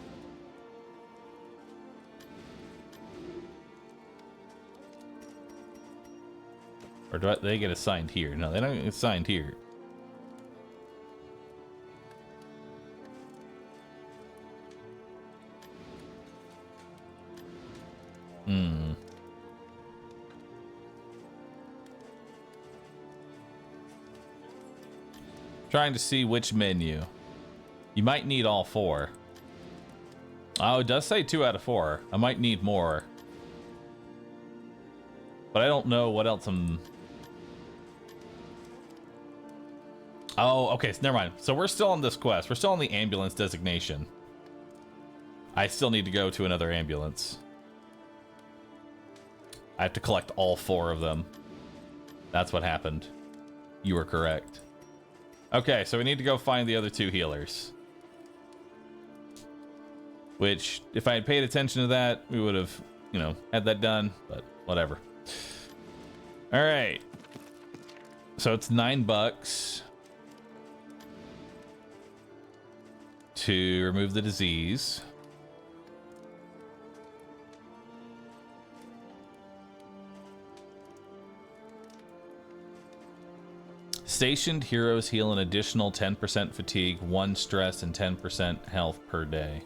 Or do they get assigned here? No, they don't get assigned here. Trying to see which menu. You might need all 4. Oh, it does say 2 out of 4. I might need more. But I don't know what else I'm... Oh, okay, so never mind. So we're still on this quest. We're still on the ambulance designation. I still need to go to another ambulance. I have to collect all 4 of them. That's what happened. You were correct. Okay, so we need to go find the other 2 healers. Which, if I had paid attention to that, we would have, you know, had that done, but whatever. All right. So it's $9 to remove the disease. Stationed heroes heal an additional 10% fatigue, 1 stress, and 10% health per day.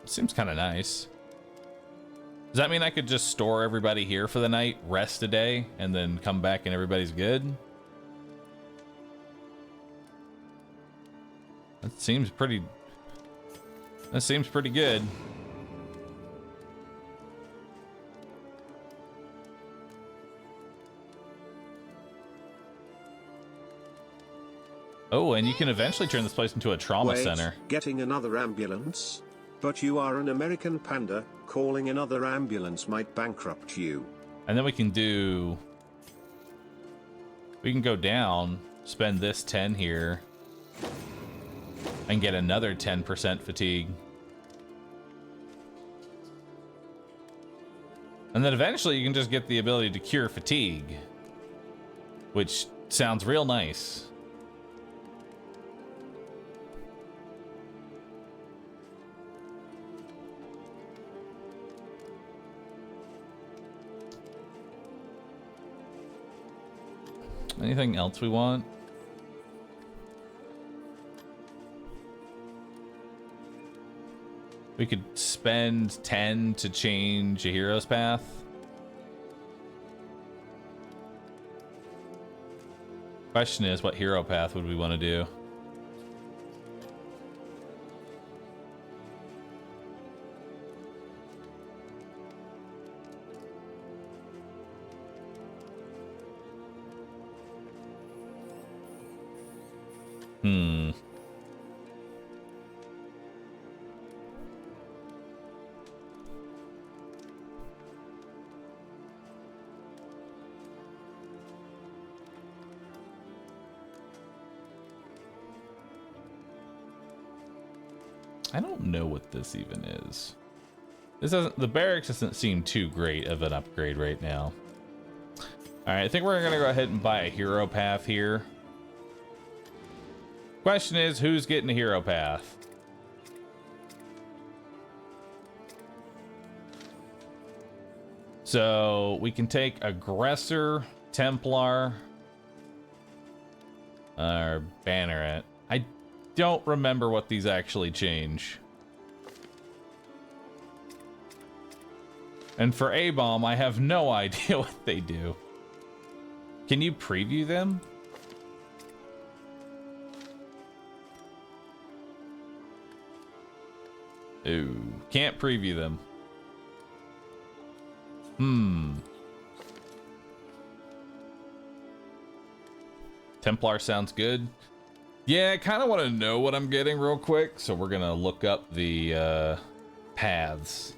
Seems kind of nice. Does that mean I could just store everybody here for the night, rest a day, and then come back and everybody's good? That seems pretty good. Oh, and you can eventually turn this place into a trauma center. Getting another ambulance? But you are an American panda, calling another ambulance might bankrupt you. And then we can go down, spend this 10 here, and get another 10% fatigue. And then eventually you can just get the ability to cure fatigue, which sounds real nice. Anything else we want? We could spend 10 to change a hero's path. Question is, what hero path would we want to do? I don't know what this even is. This doesn't, the barracks doesn't seem too great of an upgrade right now. All right, I think we're gonna go ahead and buy a hero path here. Question is, who's getting a hero path? So we can take Aggressor, Templar, or Banneret. I don't remember what these actually change. And for A-Bomb, I have no idea what they do. Can you preview them? Ooh, can't preview them. Templar sounds good. Yeah, I kind of want to know what I'm getting real quick, so we're gonna look up the paths.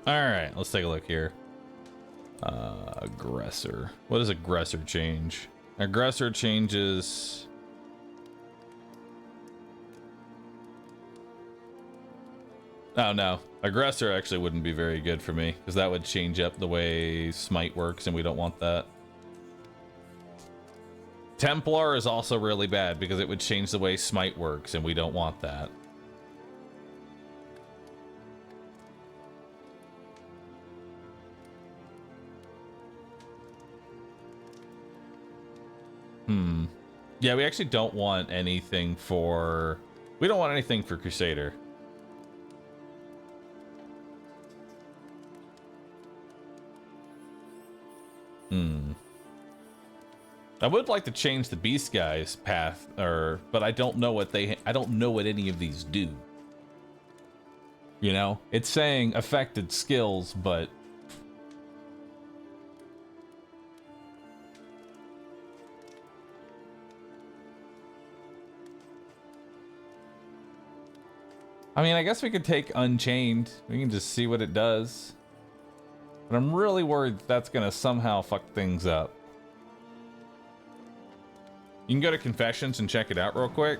All right, let's take a look here. Aggressor. What does Aggressor change? Aggressor changes... Oh, no. Aggressor actually wouldn't be very good for me, because that would change up the way Smite works, and we don't want that. Templar is also really bad, because it would change the way Smite works, and we don't want that. Yeah, we actually don't want anything for... We don't want anything for Crusader. I would like to change the Beast Guy's path, but I don't know what I don't know what any of these do. You know, it's saying affected skills, but I mean, I guess we could take Unchained. We can just see what it does. But I'm really worried that's gonna somehow fuck things up. You can go to Confessions and check it out real quick.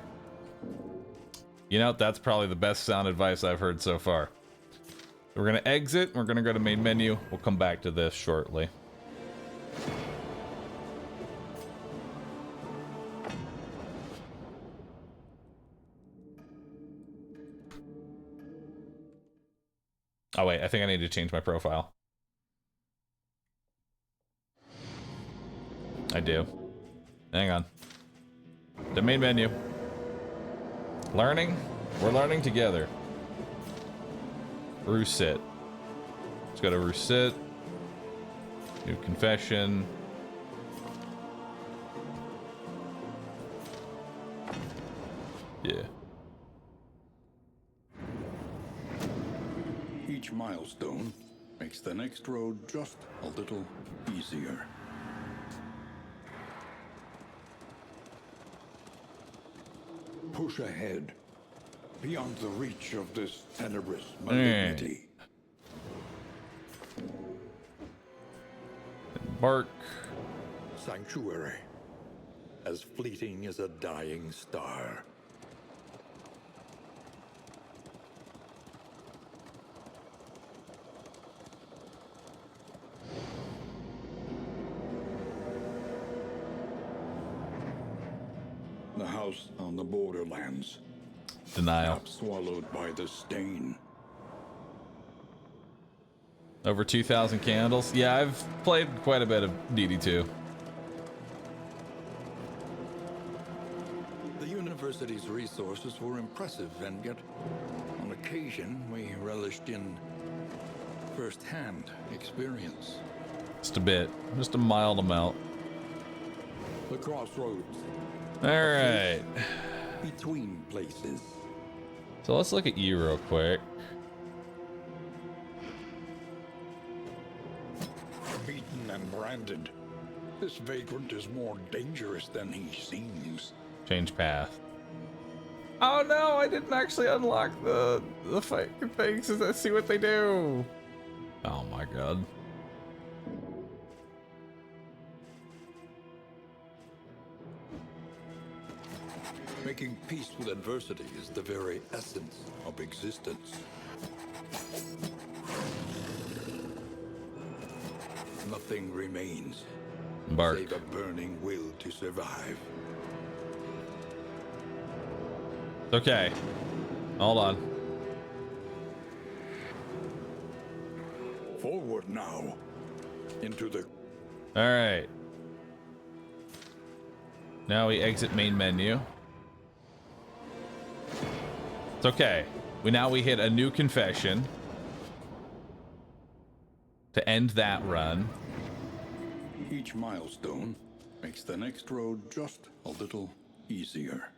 You know, that's probably the best sound advice I've heard so far. We're gonna exit, we're gonna go to main menu. We'll come back to this shortly. Oh wait, I think I need to change my profile. I do. Hang on. The main menu. Learning? We're learning together. Rusit. Let's go to Rusit. New confession. Yeah. Each milestone makes the next road just a little easier. Push ahead, beyond the reach of this tenebrous malignity. Bark. Sanctuary, as fleeting as a dying star. The house on the borderlands, Denial. half swallowed by the stain. Over 2,000 candles. Yeah, I've played quite a bit of DD2. The university's resources were impressive, and yet, on occasion, we relished in first-hand experience. Just a bit. Just a mild amount. The crossroads. Alright. Between places. So let's look at you real quick. Beaten and branded. This vagrant is more dangerous than he seems. Change path. Oh no, I didn't actually unlock the fake things. Let's see what they do. Oh my god. Making peace with adversity is the very essence of existence. Nothing remains Bark. save a burning will to survive. Okay. Hold on. Forward now. Into the... Alright. Now we exit main menu. It's okay. We hit a new confession to end that run. Each milestone makes the next road just a little easier.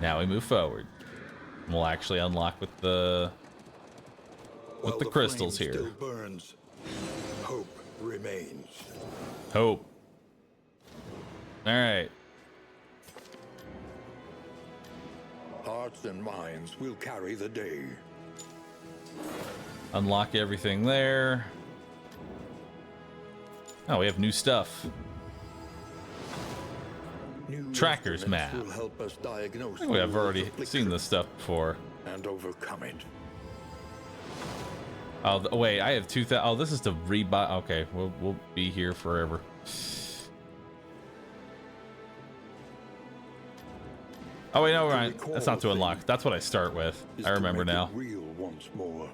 Now we move forward. We'll actually unlock with the crystals flame here. Still burns. Hope remains. Hope. All right. Hearts and minds will carry the day. Unlock everything there. Oh, we have new stuff. New Trackers instruments map. will help us diagnose I think we have the already affliction seen this stuff before. and overcome it. Oh, wait, I have 2,000. Oh, this is to rebuy. Okay, we'll be here forever. Oh, wait, no, Ryan. That's not to unlock. That's what I start with. Is I to remember make it now. real once more.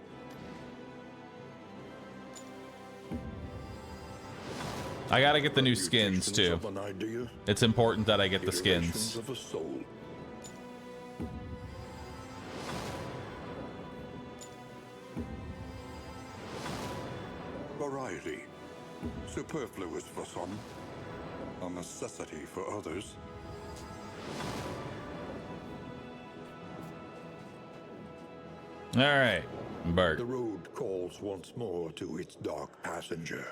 I gotta get the new skins, too. Of an idea, It's important that I get the iterations skins. of a soul. Variety, Superfluous for some, a necessity for others. All right, Bart. The road calls once more to its dark passenger.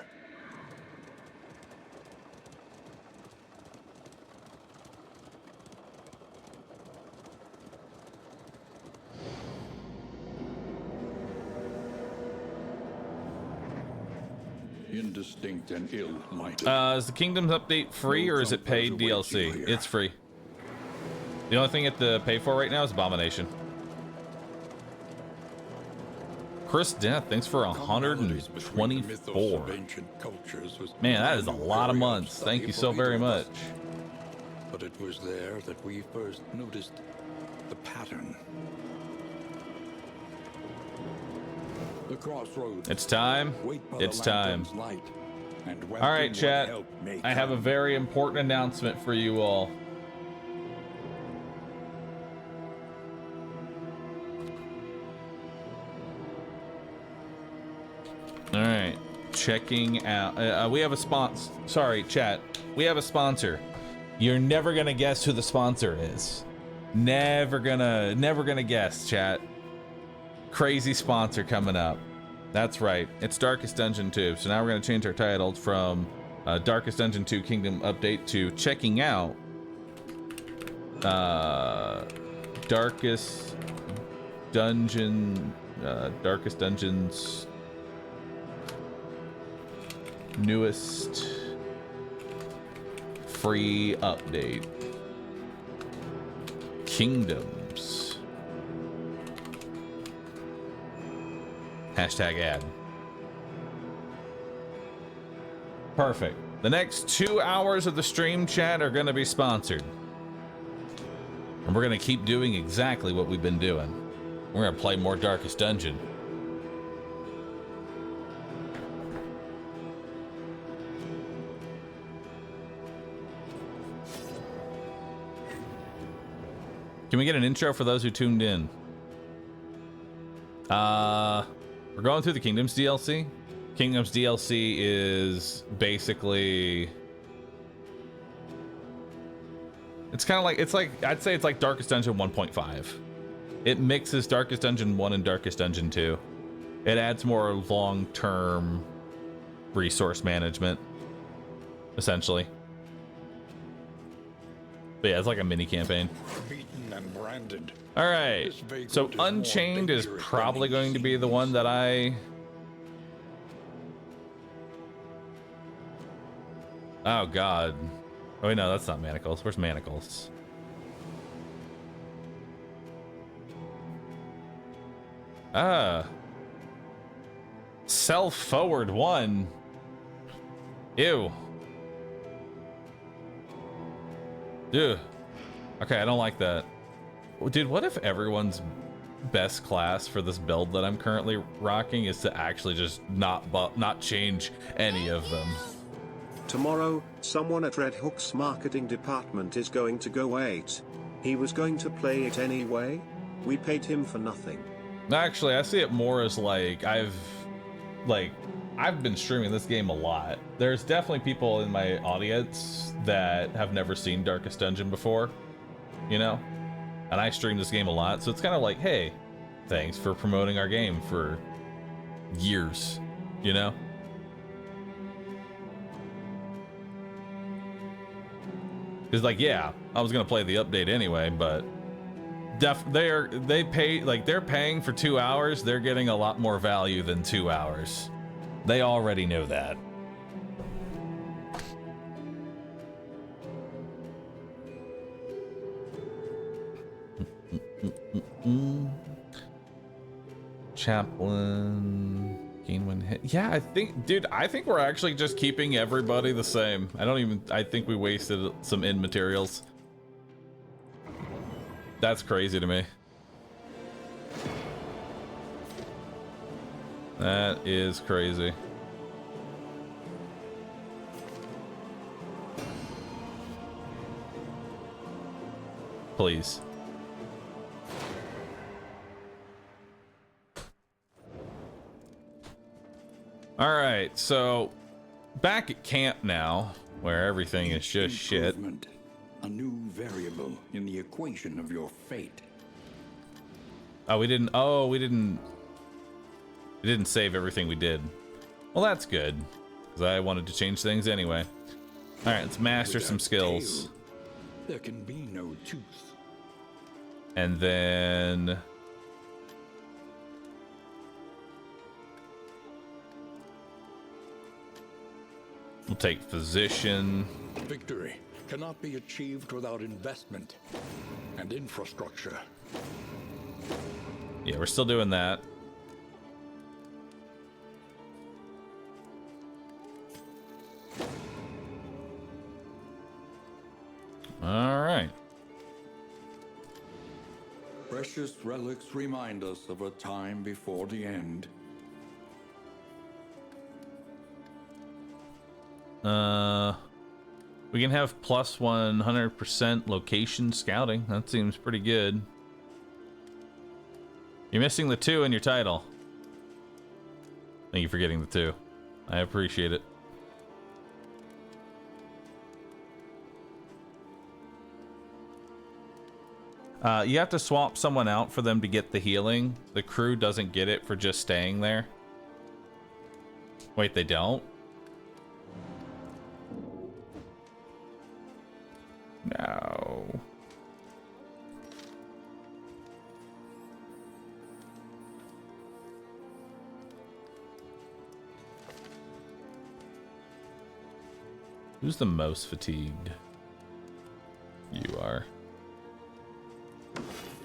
Indistinct and ill-lighted. Is the Kingdoms update free or is it paid DLC? It's free. The only thing you have to pay for right now is Abomination. Chris Death, thanks for 124. Man, that is a lot of months. Thank you so very much. But it was there that we first noticed the pattern. The crossroads. It's time. It's time. All right, chat. I have a very important announcement for you all. All right, checking out. We have a sponsor. Sorry, chat. We have a sponsor. You're never gonna guess who the sponsor is. Never gonna guess, chat. Crazy sponsor coming up. That's right. It's Darkest Dungeon 2. So now we're gonna change our title from Darkest Dungeon 2 Kingdom Update to checking out Darkest Dungeon's newest free update, Kingdoms. Hashtag ad. Perfect. The next 2 hours of the stream, chat, are going to be sponsored. And we're going to keep doing exactly what we've been doing. We're going to play more Darkest Dungeon. Can we get an intro for those who tuned in? We're going through the Kingdoms DLC. Kingdoms DLC is basically... It's kind of like, I'd say it's like Darkest Dungeon 1.5. It mixes Darkest Dungeon 1 and Darkest Dungeon 2. It adds more long-term resource management, essentially. But yeah, it's like a mini campaign. All right, so Unchained is probably going to be the one that I... Oh God. Oh wait, no, that's not Manacles. Where's Manacles? Self forward 1. Ew. Ew. Okay, I don't like that. Dude, what if everyone's best class for this build that I'm currently rocking is to actually just not change any of them? Tomorrow, someone at Red Hook's marketing department is going to go 8. He was going to play it anyway. We paid him for nothing. Actually, I see it more as like I've been streaming this game a lot. There's definitely people in my audience that have never seen Darkest Dungeon before, you know? And I stream this game a lot, so it's kind of like, hey, thanks for promoting our game for years, you know? Because like, yeah, I was gonna play the update anyway, but they're paying for 2 hours. They're getting a lot more value than 2 hours. They already know that. Chaplain, gain 1 hit. Yeah, I think we're actually just keeping everybody the same. I think we wasted some end materials. That's crazy to me. That is crazy. Please. All right, so back at camp now, where everything is just shit. Improvement, a new variable in the equation of your fate. Oh, we didn't. Oh, we didn't. We didn't save everything we did. Well, that's good, because I wanted to change things anyway. All right, let's master some skills. Tail, there can be no tooth. And then we'll take physician. Victory cannot be achieved without investment and infrastructure. Yeah, we're still doing that. All right. Precious relics remind us of a time before the end. We can have plus 100% location scouting. That seems pretty good. You're missing the 2 in your title. Thank you for getting the 2. I appreciate it. You have to swap someone out for them to get the healing. The crew doesn't get it for just staying there. Wait, they don't? No. Who's the most fatigued? You are.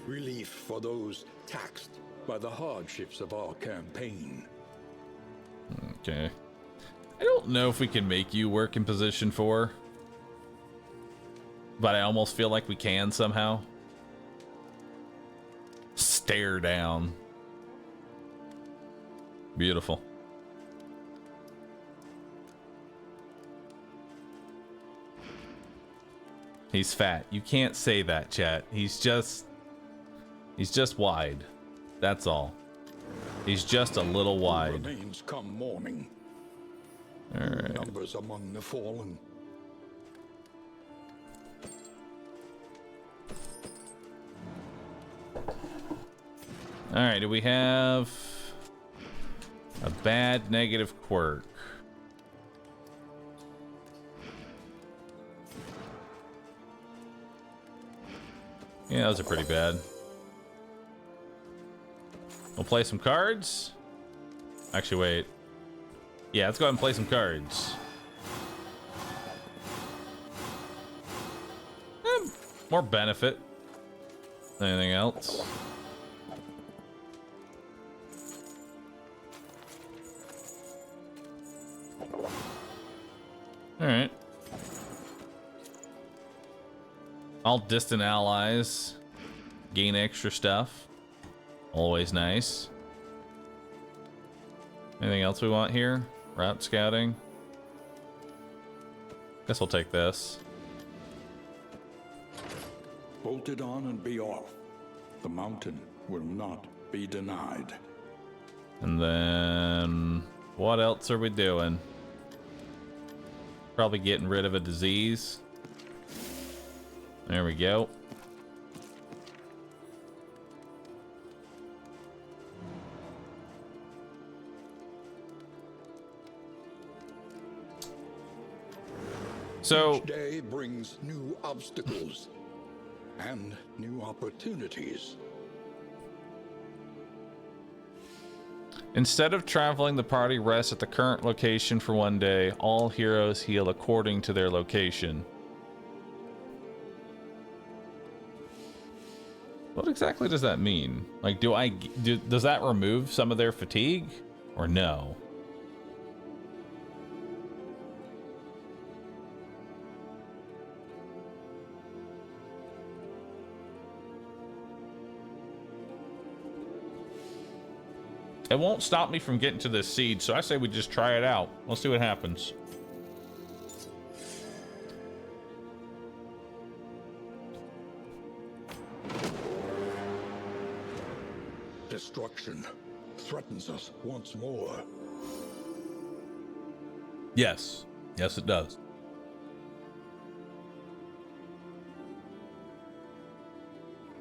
Relief for those taxed by the hardships of our campaign. Okay. I don't know if we can make you work in position 4. But I almost feel like we can somehow. Stare down. Beautiful. He's fat. You can't say that, chat. He's just wide. That's all. He's just a little wide. Remains come morning. All right. Numbers among the fallen. All right, do we have a bad negative quirk? Yeah, those are pretty bad. We'll play some cards. Actually, wait. Yeah, let's go ahead and play some cards. More benefit than anything else. Alright. All distant allies gain extra stuff. Always nice. Anything else we want here? Route scouting. Guess we'll take this. Bolted on and be off. The mountain will not be denied. And then what else are we doing? Probably getting rid of a disease. There we go. So Each day brings new obstacles and new opportunities. instead of traveling, the party rests at the current location for one day. All heroes heal according to their location. What exactly does that mean? Like, does that remove some of their fatigue, or no? It won't stop me from getting to this seed, so I say we just try it out. Let's see what happens. Destruction threatens us once more. Yes. Yes, it does.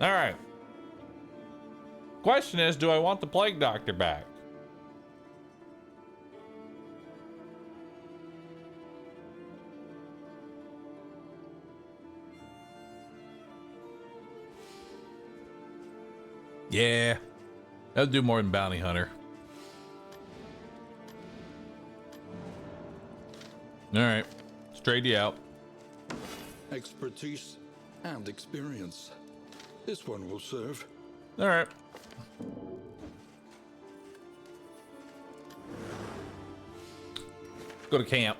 All right. Question is, do I want the plague doctor back? Yeah. That'll do more than bounty hunter. All right. Let's trade you out. Expertise and experience. This one will serve. All right. Go to camp.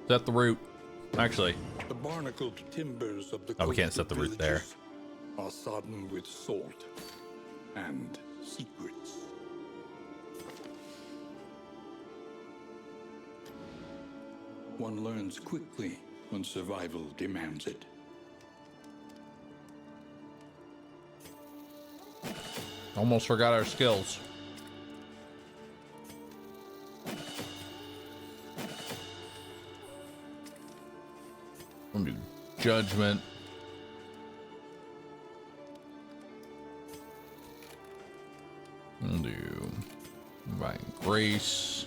Set the route. Actually, The barnacled timbers of the oh, we can't coastal set the route there. villages are sodden with salt and secrets. One learns quickly when survival demands it. Almost forgot our skills. We'll do judgment. We'll do divine grace.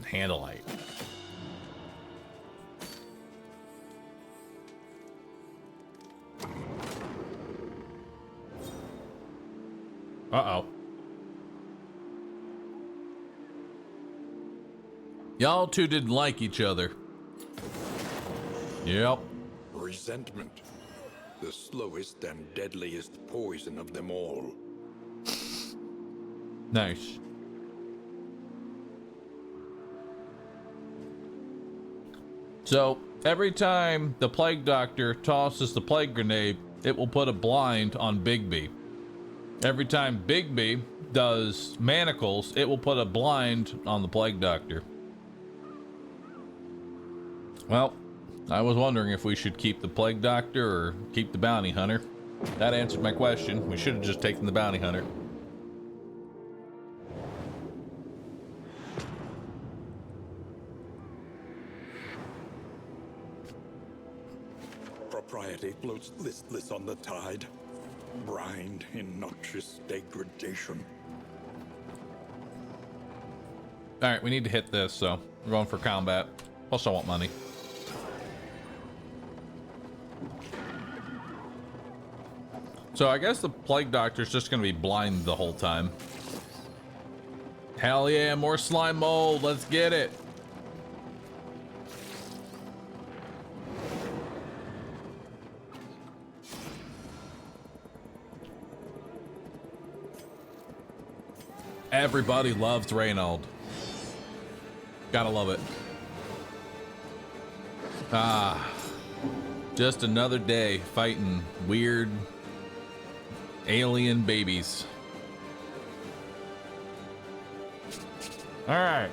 Handleite. Uh-oh. Y'all two didn't like each other. Yep. Resentment, the slowest and deadliest poison of them all. Nice. So, every time the plague doctor tosses the plague grenade, it will put a blind on Bigby. Every time Bigby does manacles, it will put a blind on the plague doctor. Well, I was wondering if we should keep the plague doctor or keep the bounty hunter. That answered my question. We should have just taken the bounty hunter. Propriety floats listless on the tide, brined in noxious degradation. All right, we need to hit this, so we're going for combat. Plus, I want money. So I guess the plague doctor's just gonna be blind the whole time. Hell yeah, more slime mold. Let's get it. Everybody loves Reynold. Gotta love it. Ah, just another day fighting weird alien babies. All right.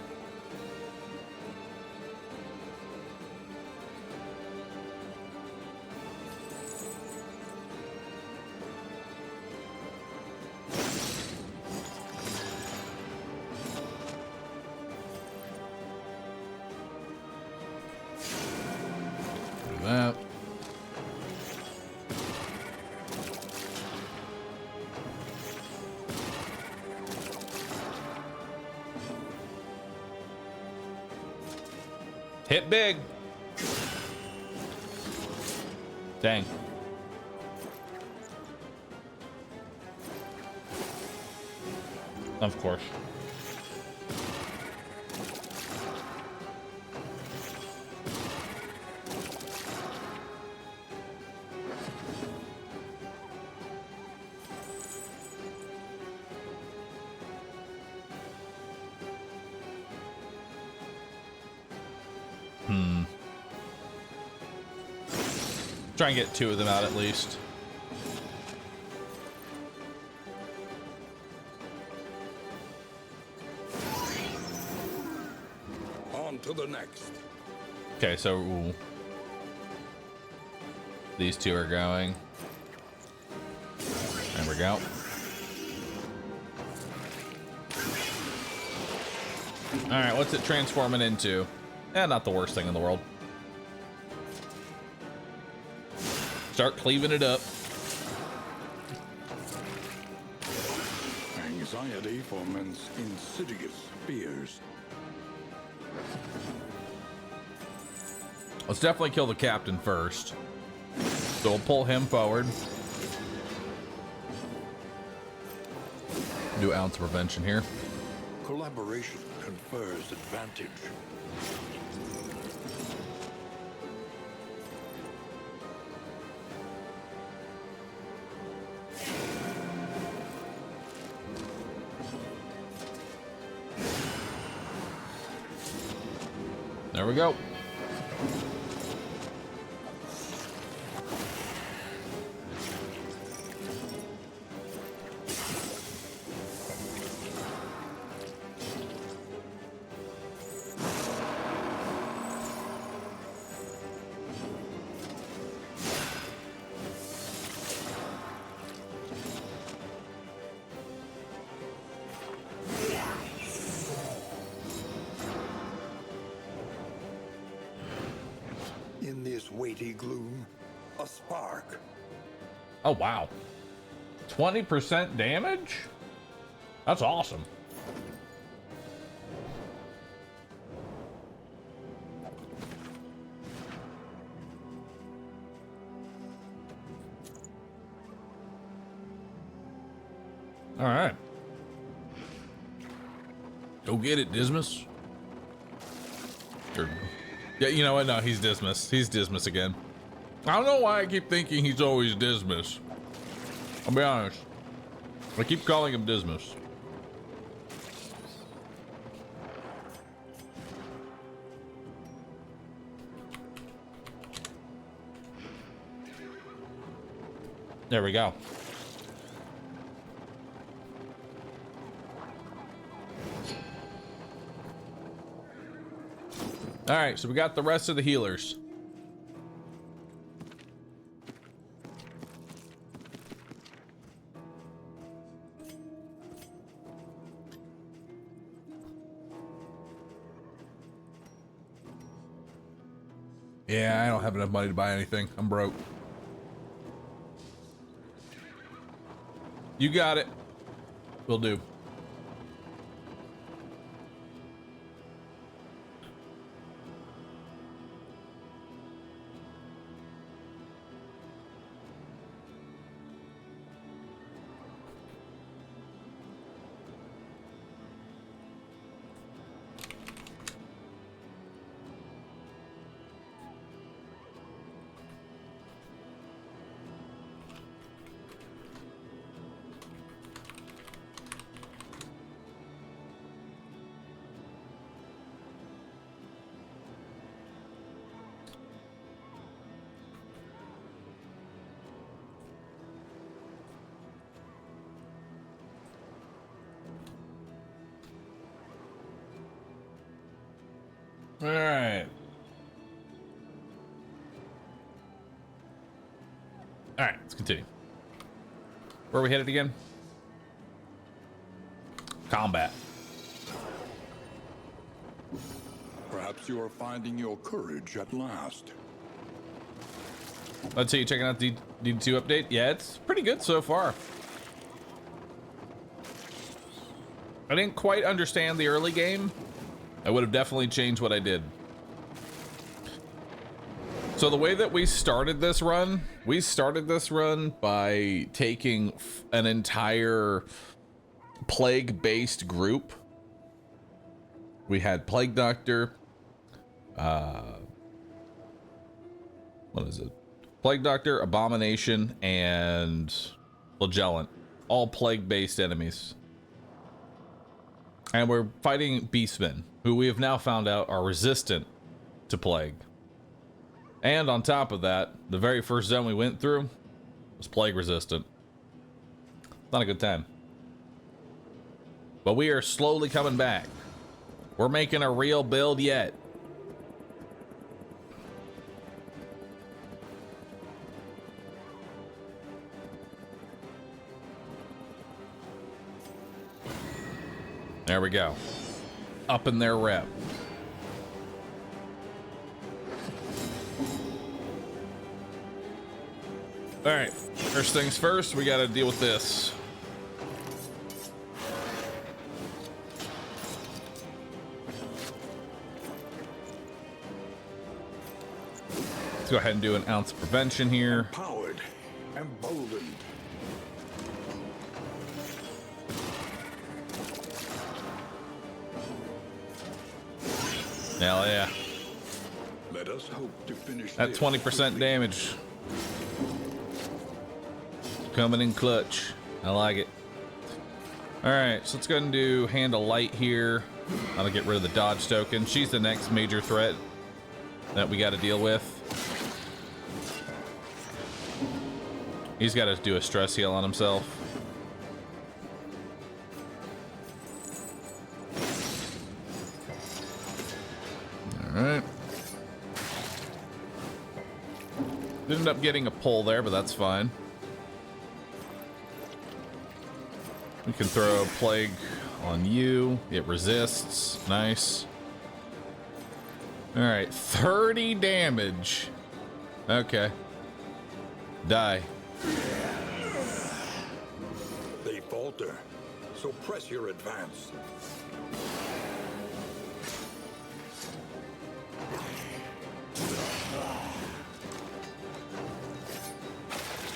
Do that. Hit big. Dang. Of course. Try and get two of them out at least. to the next. Okay, so ooh, these two are going. There we go. All right, what's it transforming into? Not the worst thing in the world. Start cleaving it up. Anxiety for men's insidious fears. Let's definitely kill the captain first. So we'll pull him forward. Do ounce of prevention here. Collaboration confers advantage. There we go. In this weighty gloom, a spark. Oh, wow. 20% damage? That's awesome. All right. Go get it, Dismas. Or, yeah, you know what? No, he's Dismas. He's Dismas again. I don't know why I keep thinking he's always Dismas. I'll be honest. I keep calling him Dismas. There we go. All right, so we got the rest of the healers. Yeah, I don't have enough money to buy anything. I'm broke. You got it. Will do. All right. All right, let's continue. Where are we headed again? Combat. Perhaps you are finding your courage at last. Let's see, you checking out the D2 update? Yeah, it's pretty good so far. I didn't quite understand the early game. I would have definitely changed what I did. So the way that we started this run by taking an entire plague-based group. We had Plague Doctor, what is it? Plague Doctor, Abomination, and Flagellant, all plague-based enemies. And we're fighting beastmen, who we have now found out are resistant to plague. And on top of that, the very first zone we went through was plague resistant. Not a good time. But we are slowly coming back. We're making a real build yet. There we go. Up in their rep. All right, first things first, we got to deal with this. Let's go ahead and do an ounce of prevention here. Empowered, emboldened. Hell yeah. Let us hope to finish That this 20% quickly. damage. Coming in clutch. I like it. All right, so let's go ahead and do Hand of Light here. That'll get rid of the dodge token. She's the next major threat that we got to deal with. He's got to do a stress heal on himself. All right. Ended up getting a pull there, but that's fine. We can throw Plague on you. It resists. Nice. All right, 30 damage. Okay. Die. They falter, so press your advance.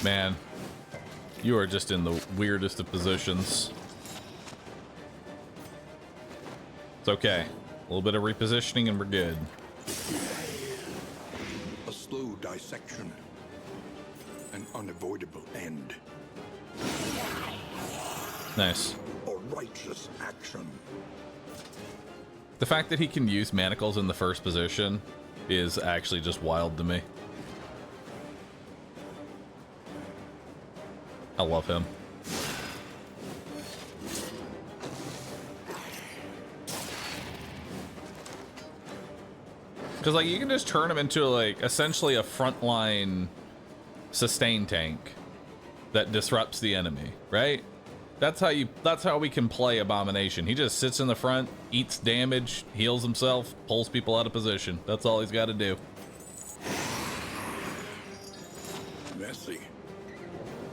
Man, you are just in the weirdest of positions. It's okay. A little bit of repositioning and we're good. A slow dissection. An unavoidable end. Nice. A righteous action. The fact that he can use manacles in the first position is actually just wild to me. I love him. Because like you can just turn him into like essentially a frontline sustain tank that disrupts the enemy, right? That's how we can play Abomination. He just sits in the front, eats damage, heals himself, pulls people out of position. That's all he's got to do. Messy,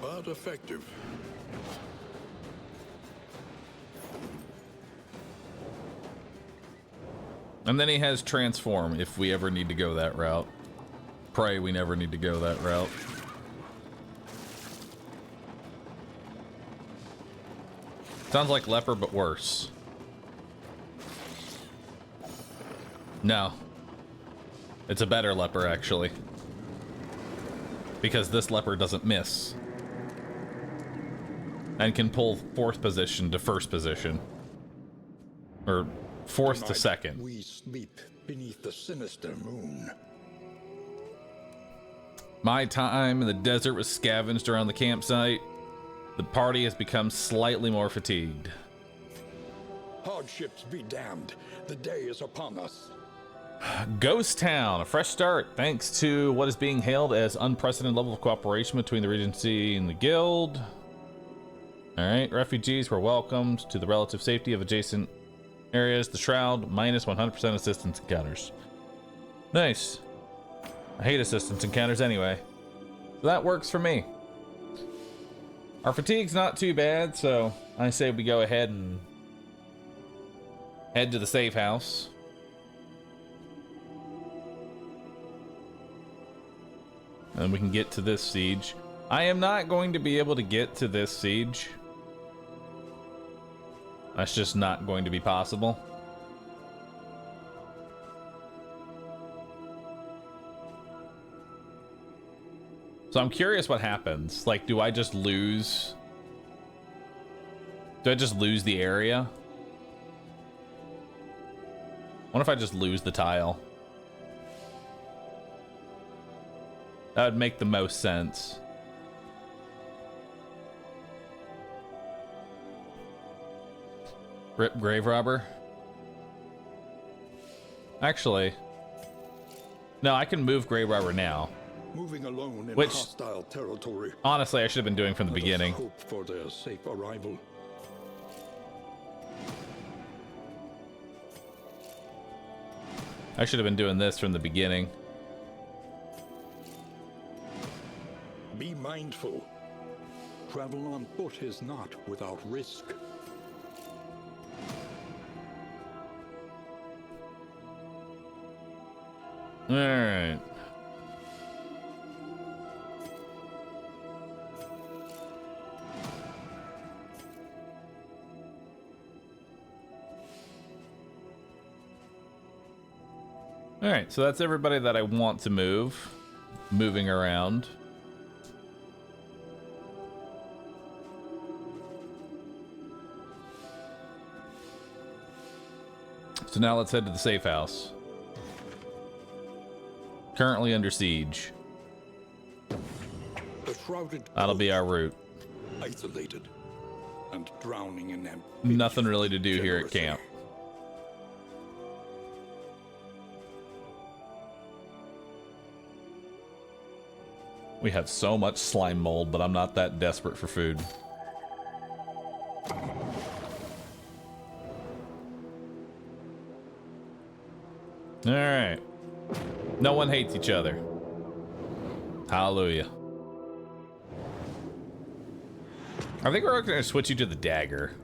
but effective. And then he has Transform if we ever need to go that route. Pray we never need to go that route. Sounds like Leper, but worse. No. It's a better Leper, actually. Because this Leper doesn't miss. And can pull 4th position to 1st position. Or 4th to Tonight, 2nd. we sleep beneath the sinister moon. My time in the desert was scavenged around the campsite. The party has become slightly more fatigued. Hardships be damned. The day is upon us. Ghost Town, a fresh start thanks to what is being hailed as unprecedented level of cooperation between the Regency and the Guild. Alright, refugees were welcomed to the relative safety of adjacent areas. The Shroud, minus 100% assistance encounters. Nice. I hate assistance encounters anyway. So that works for me. Our fatigue's not too bad, so I say we go ahead and head to the safe house. And we can get to this siege. I am not going to be able to get to this siege. That's just not going to be possible. So I'm curious what happens. Like, do I just lose? Do I just lose the area? What if I just lose the tile? That would make the most sense. Rip Grave Robber. Actually, no, I can move Grave Robber now. Moving alone in Which, hostile territory. honestly, I should have been doing from the Let us beginning. hope for their safe arrival. I should have been doing this from the beginning. Be mindful. Travel on foot is not without risk. All right. All right, so that's everybody that I want to move. Moving around. So now let's head to the safe house. Currently under siege. The shrouded That'll be our route. isolated and drowning in empty. Nothing really to do here at camp. We have so much slime mold, but I'm not that desperate for food. All right. No one hates each other. Hallelujah. I think we're going to switch you to the dagger.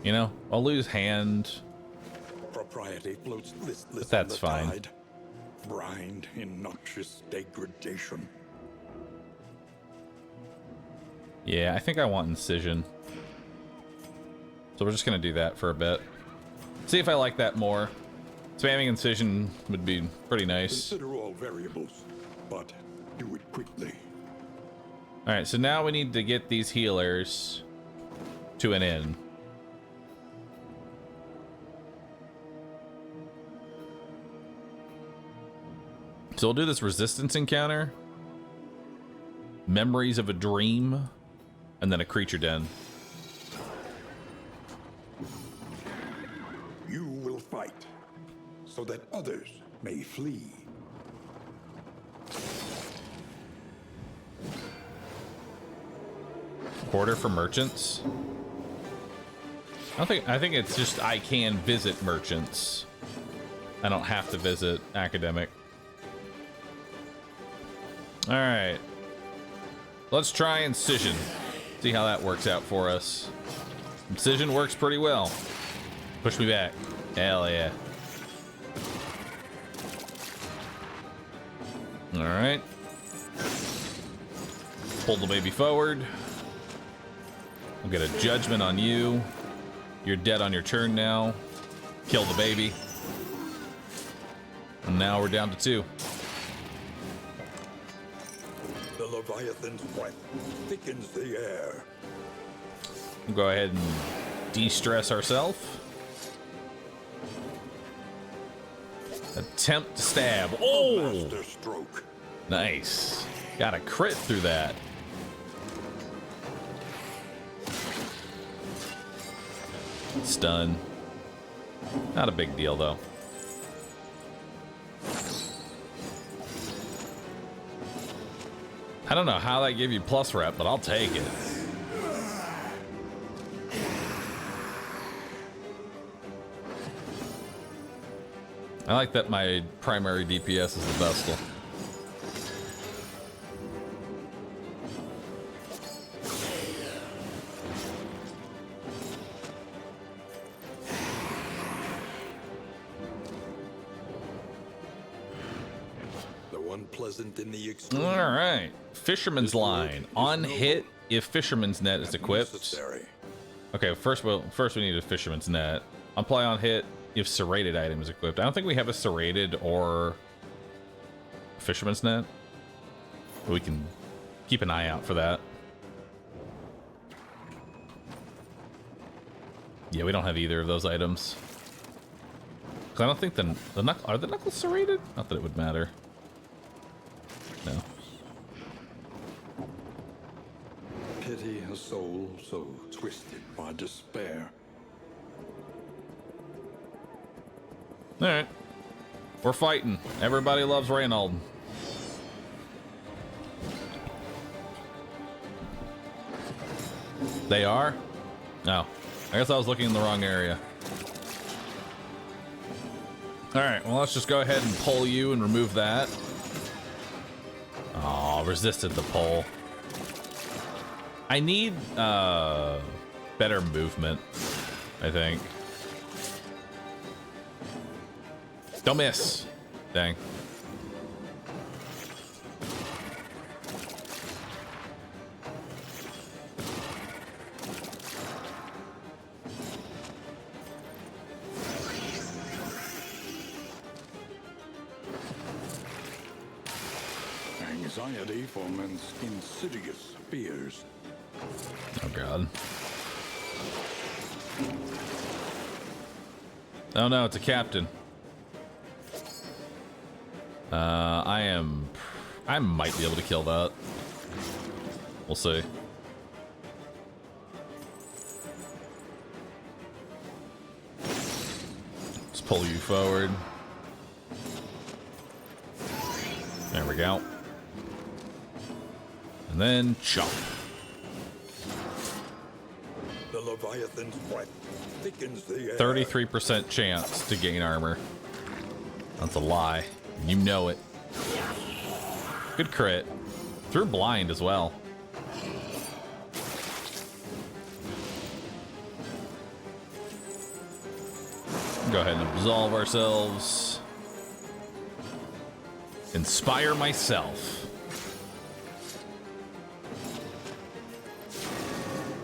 You know, I'll lose hand. Propriety floats listless. But that's on the fine. tide, brined in noxious degradation. Yeah, I think I want incision. So we're just going to do that for a bit. See if I like that more. Spamming incision would be pretty nice. Consider all variables, but do it quickly. All right, so now we need to get these healers to an inn. So we'll do this resistance encounter, memories of a dream, and then a creature den. You will fight so that others may flee. Quarter for merchants. I think it's just I can visit merchants. I don't have to visit academic. All right. Let's try incision. See how that works out for us. Incision works pretty well. Push me back. Hell yeah. All right. Pull the baby forward. We'll get a judgment on you. You're dead on your turn now. Kill the baby. And now we're down to 2. The Leviathan's breath thickens the air. We'll go ahead and de-stress ourselves. Attempt to stab. Oh! Master stroke. Nice. Got a crit through that. Stun. Not a big deal, though. I don't know how that gave you plus rep, but I'll take it. I like that my primary DPS is the Vestal. The one pleasant in the extreme. All right, Fisherman's Line. On hit, if Fisherman's Net is equipped. Necessary. Okay, first we need a Fisherman's Net. Apply on hit if serrated item is equipped. I don't think we have a serrated or Fisherman's Net. But we can keep an eye out for that. Yeah, we don't have either of those items. 'Cause I don't think are the knuckles serrated? Not that it would matter. No. Pity a soul so twisted by despair. All right, we're fighting. Everybody loves Reynald. They are? No. I guess I was looking in the wrong area. All right, well, let's just go ahead and pull you and remove that. Oh, resisted the pull. I need better movement, I think. Don't miss. Dang. Anxiety for men's insidious fears. Oh, God. Oh, no, it's a captain. I might be able to kill that. We'll see. Let's pull you forward. There we go. And then chop. The Leviathan's breath thickens the air. 33% chance to gain armor. That's a lie. You know it. Good crit. Through blind as well. Go ahead and absolve ourselves. Inspire myself.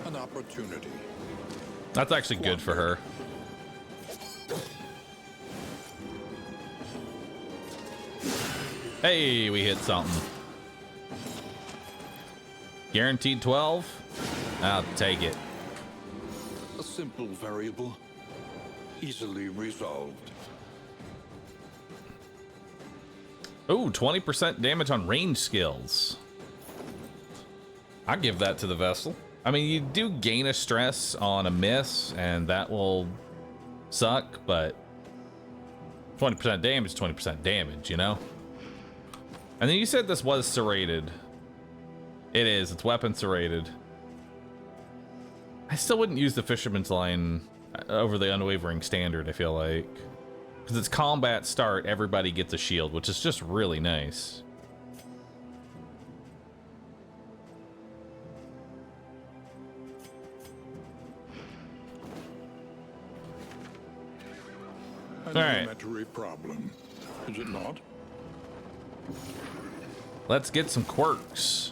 An opportunity. That's actually good for her. Hey, we hit something. Guaranteed 12? I'll take it. A simple variable, easily resolved. Ooh, 20% damage on range skills. I'll give that to the vessel. I mean, you do gain a stress on a miss, and that will suck, but 20% damage, 20% damage, you know? And then you said this was serrated. It is. It's weapon serrated. I still wouldn't use the Fisherman's Line over the Unwavering Standard, I feel like. Because it's combat start, everybody gets a shield, which is just really nice. An All right. elementary problem, is it not? Let's get some quirks.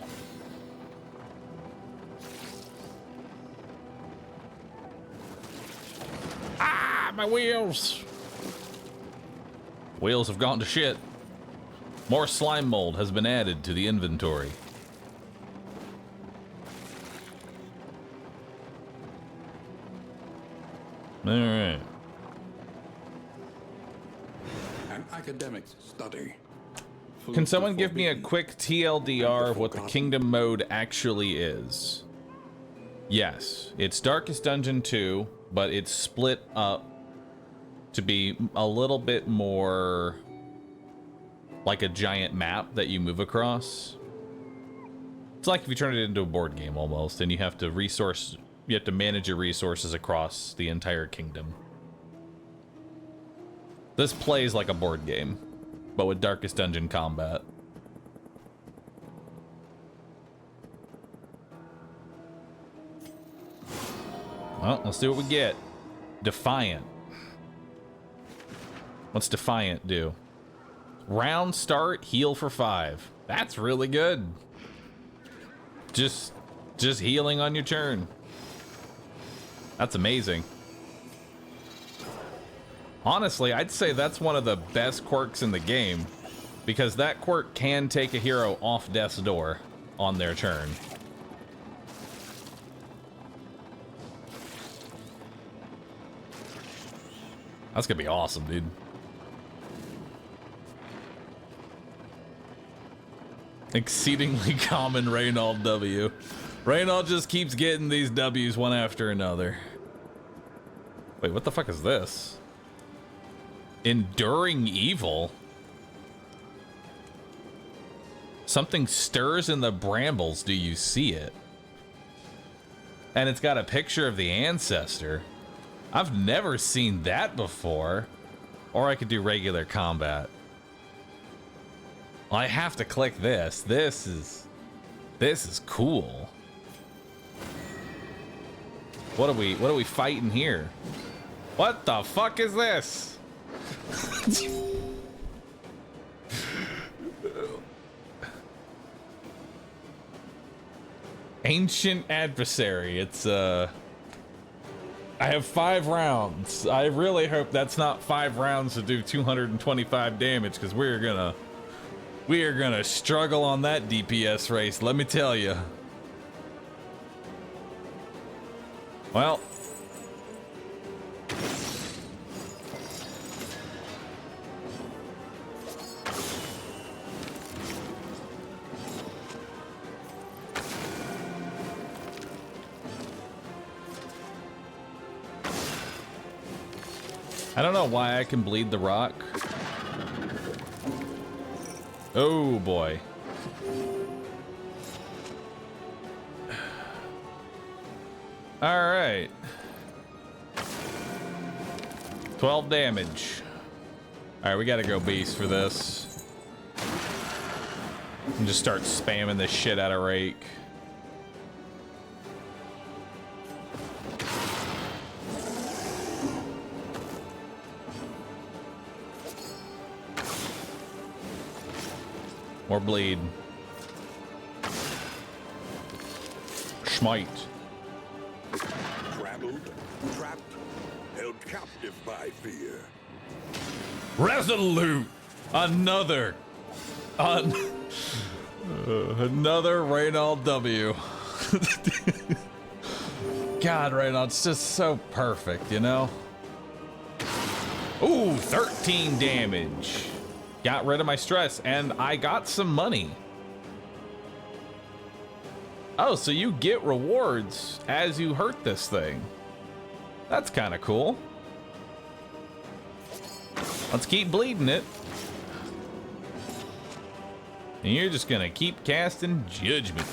Ah, my wheels! Wheels have gone to shit. More slime mold has been added to the inventory. All right. An academic study. Can someone give me a quick TLDR of what the Kingdom mode actually is? Yes, it's Darkest Dungeon 2, but it's split up to be a little bit more like a giant map that you move across. It's like if you turn it into a board game almost, and you have to manage your resources across the entire kingdom. This plays like a board game, but with Darkest Dungeon combat. Well, let's see what we get. Defiant. What's Defiant do? Round start, heal for 5. That's really good. Just healing on your turn. That's amazing. Honestly, I'd say that's one of the best quirks in the game, because that quirk can take a hero off death's door on their turn. That's gonna be awesome, dude. Exceedingly common Reynold W. Reynold just keeps getting these W's one after another. Wait, what the fuck is this? Enduring evil? Something stirs in the brambles. Do you see it? And it's got a picture of the ancestor. I've never seen that before. Or I could do regular combat. Well, I have to click this. This is cool. What are we fighting here? What the fuck is this? Ancient adversary. It's I have 5 rounds. I really hope that's not 5 rounds to do 225 damage, because we are gonna struggle on that DPS race, let me tell you. Well, I don't know why I can bleed the rock. Oh boy. All right. 12 damage. All right, we gotta go beast for this. And just start spamming the shit out of rake. More bleed. Smite. Traveled, trapped, held captive by fear. Resolute. Another Reynold W. God, Reynold, it's just so perfect, you know? Ooh, 13 damage. Got rid of my stress, and I got some money. Oh, so you get rewards as you hurt this thing. That's kind of cool. Let's keep bleeding it. And you're just gonna keep casting judgment.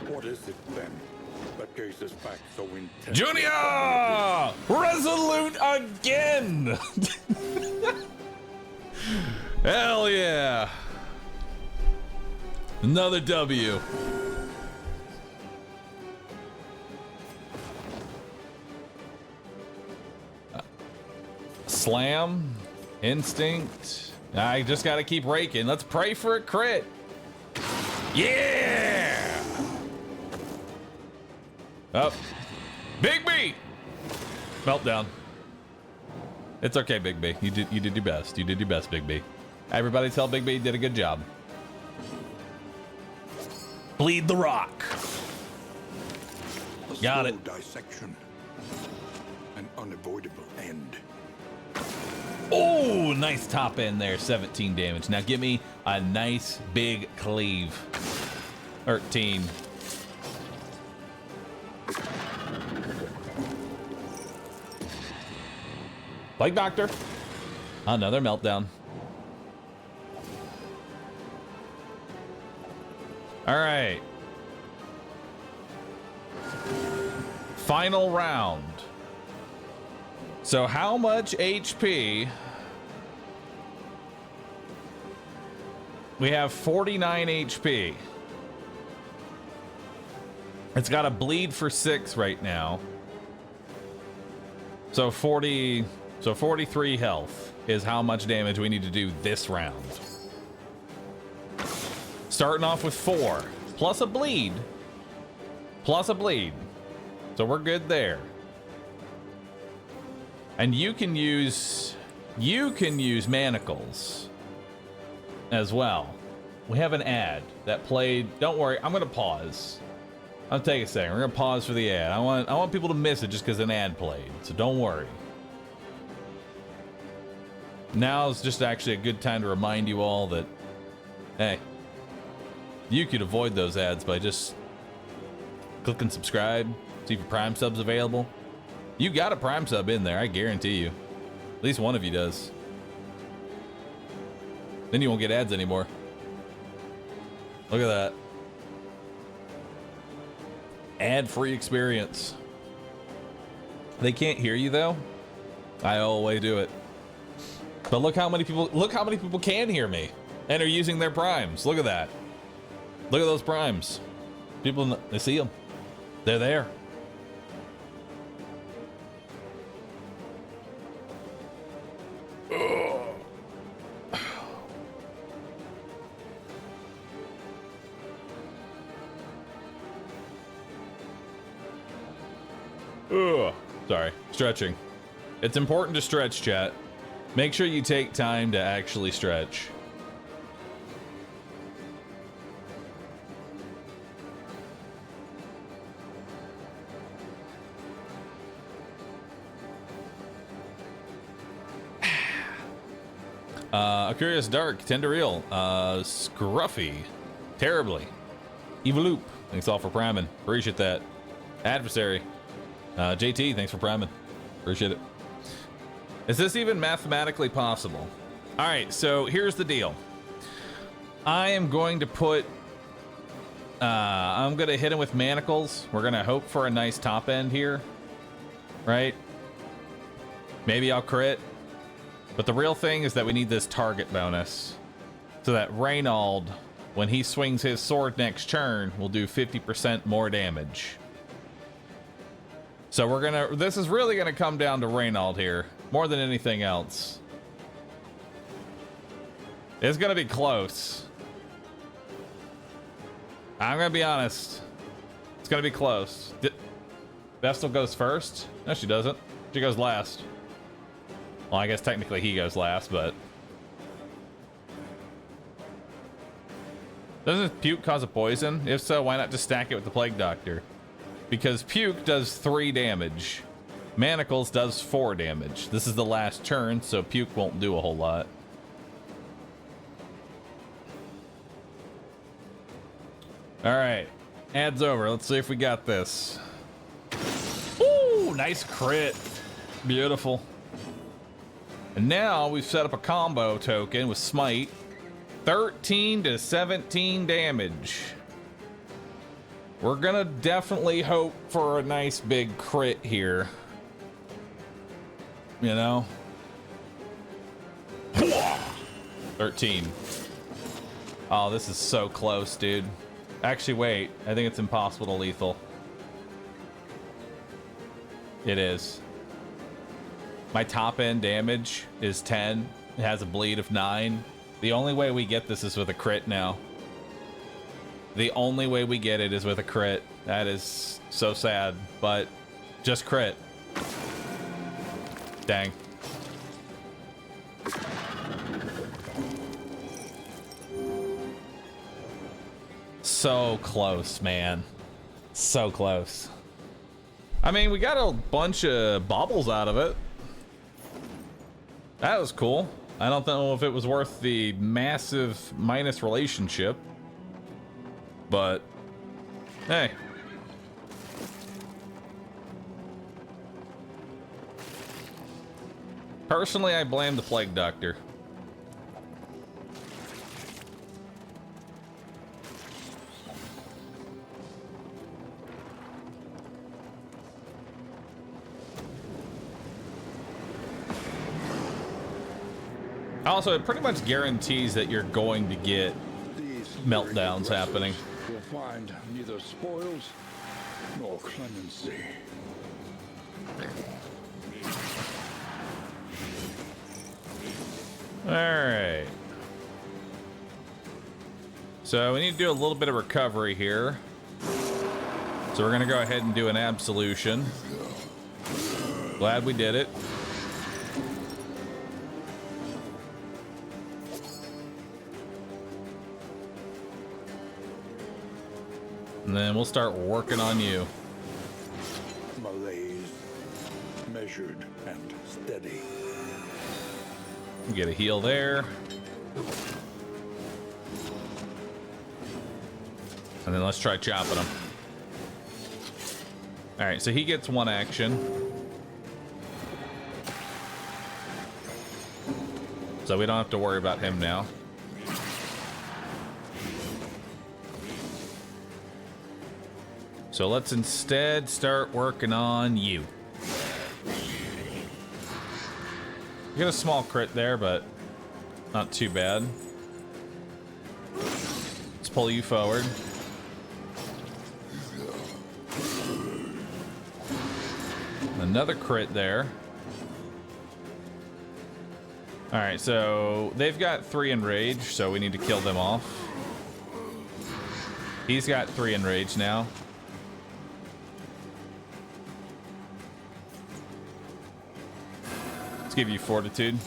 What is it then that gazes back so intensely? Junior! Resolute again! Hell yeah! Another W. Slam. Instinct. I just gotta keep raking. Let's pray for a crit. Yeah! Up. Big B! Meltdown. It's okay, Big B. You did your best. You did your best, Big B. Everybody tell Big B you did a good job. Bleed the rock. Got it. Dissection. An unavoidable end. Oh, nice top end there. 17 damage. Now give me a nice big cleave. 13. Plague Doctor. Another meltdown. All right. Final round. So how much HP? We have 49 HP. It's got a bleed for 6 right now. So 43 health is how much damage we need to do this round. Starting off with 4 plus a bleed. Plus a bleed. So we're good there. And you can use manacles as well. We have an ad that played. Don't worry, I'm gonna pause. I'll take a second. We're gonna pause for the ad. I want people to miss it just because an ad played. So don't worry. Now is just actually a good time to remind you all that, hey, you could avoid those ads by just clicking subscribe, see if your Prime sub's available. You got a Prime sub in there, I guarantee you. At least one of you does. Then you won't get ads anymore. Look at that. Ad-free experience. They can't hear you though. I always do it. But look how many people can hear me and are using their primes. Look at that. Look at those primes. People, they see them. They're there. Ugh. Sorry, stretching. It's important to stretch, chat. Make sure you take time to actually stretch. Curious Dark, Tendereel, Scruffy, Terribly, Evolup, thanks all for priming. Appreciate that. Adversary, JT, thanks for priming. Appreciate it. Is this even mathematically possible? All right, so here's the deal. I am going to put, I'm gonna hit him with manacles. We're gonna hope for a nice top end here, right? Maybe I'll crit. But the real thing is that we need this target bonus. So that Reynald, when he swings his sword next turn, will do 50% more damage. So we're gonna, this is really gonna come down to Reynald here, more than anything else. It's gonna be close. I'm gonna be honest. It's gonna be close. Vestal goes first? No, she doesn't. She goes last. Well, I guess technically he goes last, but... Doesn't Puke cause a poison? If so, why not just stack it with the Plague Doctor? Because Puke does 3 damage. Manacles does 4 damage. This is the last turn, so Puke won't do a whole lot. Alright. Ad's over. Let's see if we got this. Ooh, nice crit. Beautiful. And now we've set up a combo token with Smite. 13 to 17 damage. We're gonna definitely hope for a nice big crit here. You know? 13. Oh, this is so close, dude. Actually, wait. I think it's impossible to lethal. It is. My top end damage is 10. It has a bleed of 9. The only way we get this is with a crit now. The only way we get it is with a crit. That is so sad, but just crit. Dang. So close, man. So close. I mean, we got a bunch of baubles out of it. That was cool. I don't know if it was worth the massive minus relationship, but hey. Personally, I blame the Plague Doctor. Also, it pretty much guarantees that you're going to get meltdowns happening. Will find neither spoils nor clemency. All right. So we need to do a little bit of recovery here. So we're gonna go ahead and do an absolution. Glad we did it. And then we'll start working on you. Malaise, measured and steady. Get a heal there. And then let's try chopping him. All right, so he gets 1 action. So we don't have to worry about him now. So let's instead start working on you. You got a small crit there, but not too bad. Let's pull you forward. Another crit there. All right, so they've got 3 enrage, so we need to kill them off. He's got 3 enrage now. Let's give you fortitude.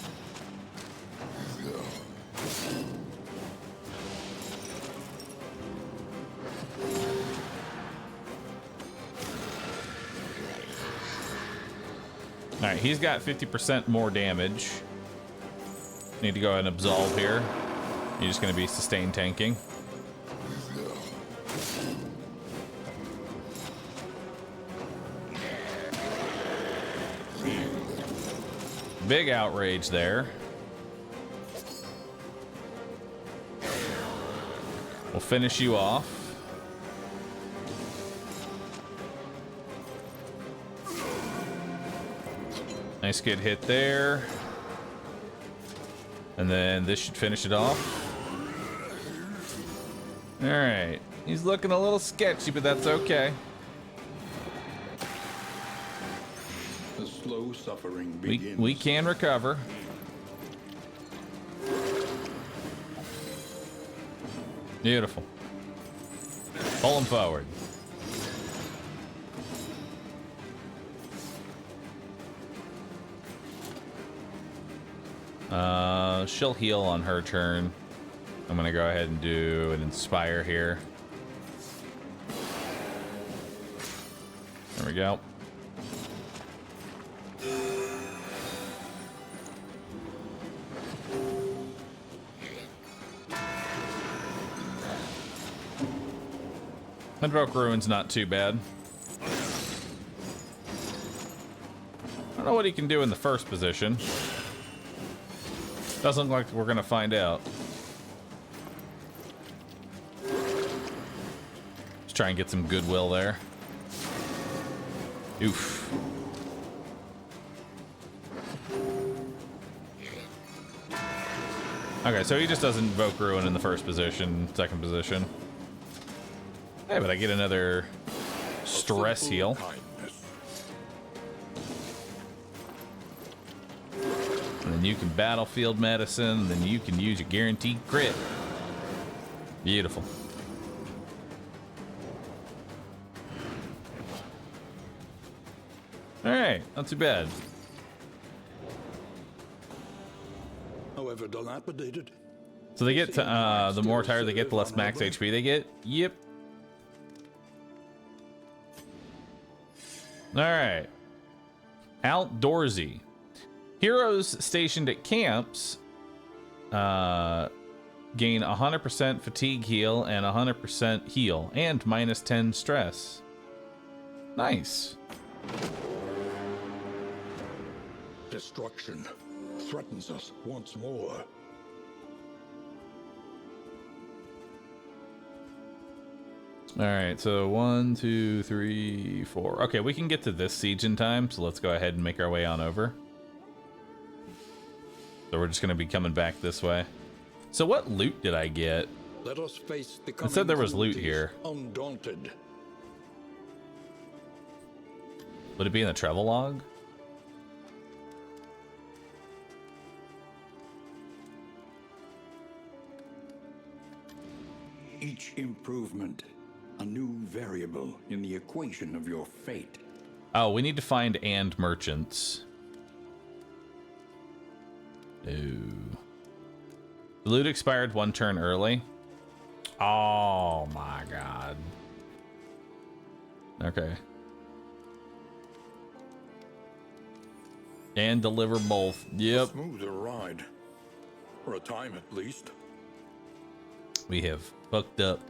All right, he's got 50% more damage. Need to go ahead and absolve here. You're just going to be sustained tanking. Big outrage there. We'll finish you off. Nice good hit there. And then this should finish it off. All right. He's looking a little sketchy, but that's okay. The slow suffering begins. We can recover. Beautiful. Pull him forward. She'll heal on her turn. I'm gonna go ahead and do an inspire here. There we go. AdmiralBahroo's not too bad. I don't know what he can do in the first position. Doesn't look like we're gonna find out. Let's try and get some goodwill there. Oof. Okay, so he just doesn't invoke ruin in the first position, second position. Hey, but I get another stress heal. And then you can battlefield medicine, and then you can use your guaranteed crit. Beautiful. Alright, not too bad. However dilapidated. So they get to, the more tired they get, the less max HP they get. Yep. Alright. Outdoorsy. Heroes stationed at camps gain 100% fatigue heal and 100% heal and -10 stress. Nice. Destruction threatens us once more. All right, so 1, 2, 3, 4. Okay, we can get to this siege in time, so let's go ahead and make our way on over. So we're just going to be coming back this way. So what loot did I get? Let us face the It said there was loot here. undaunted. Would it be in the travel log? Each improvement, a new variable in the equation of your fate. Oh, we need to find and merchants. No. The loot expired 1 turn early. Oh my god. Okay. And deliver both. Yep. A smoother ride. For a time at least. We have fucked up.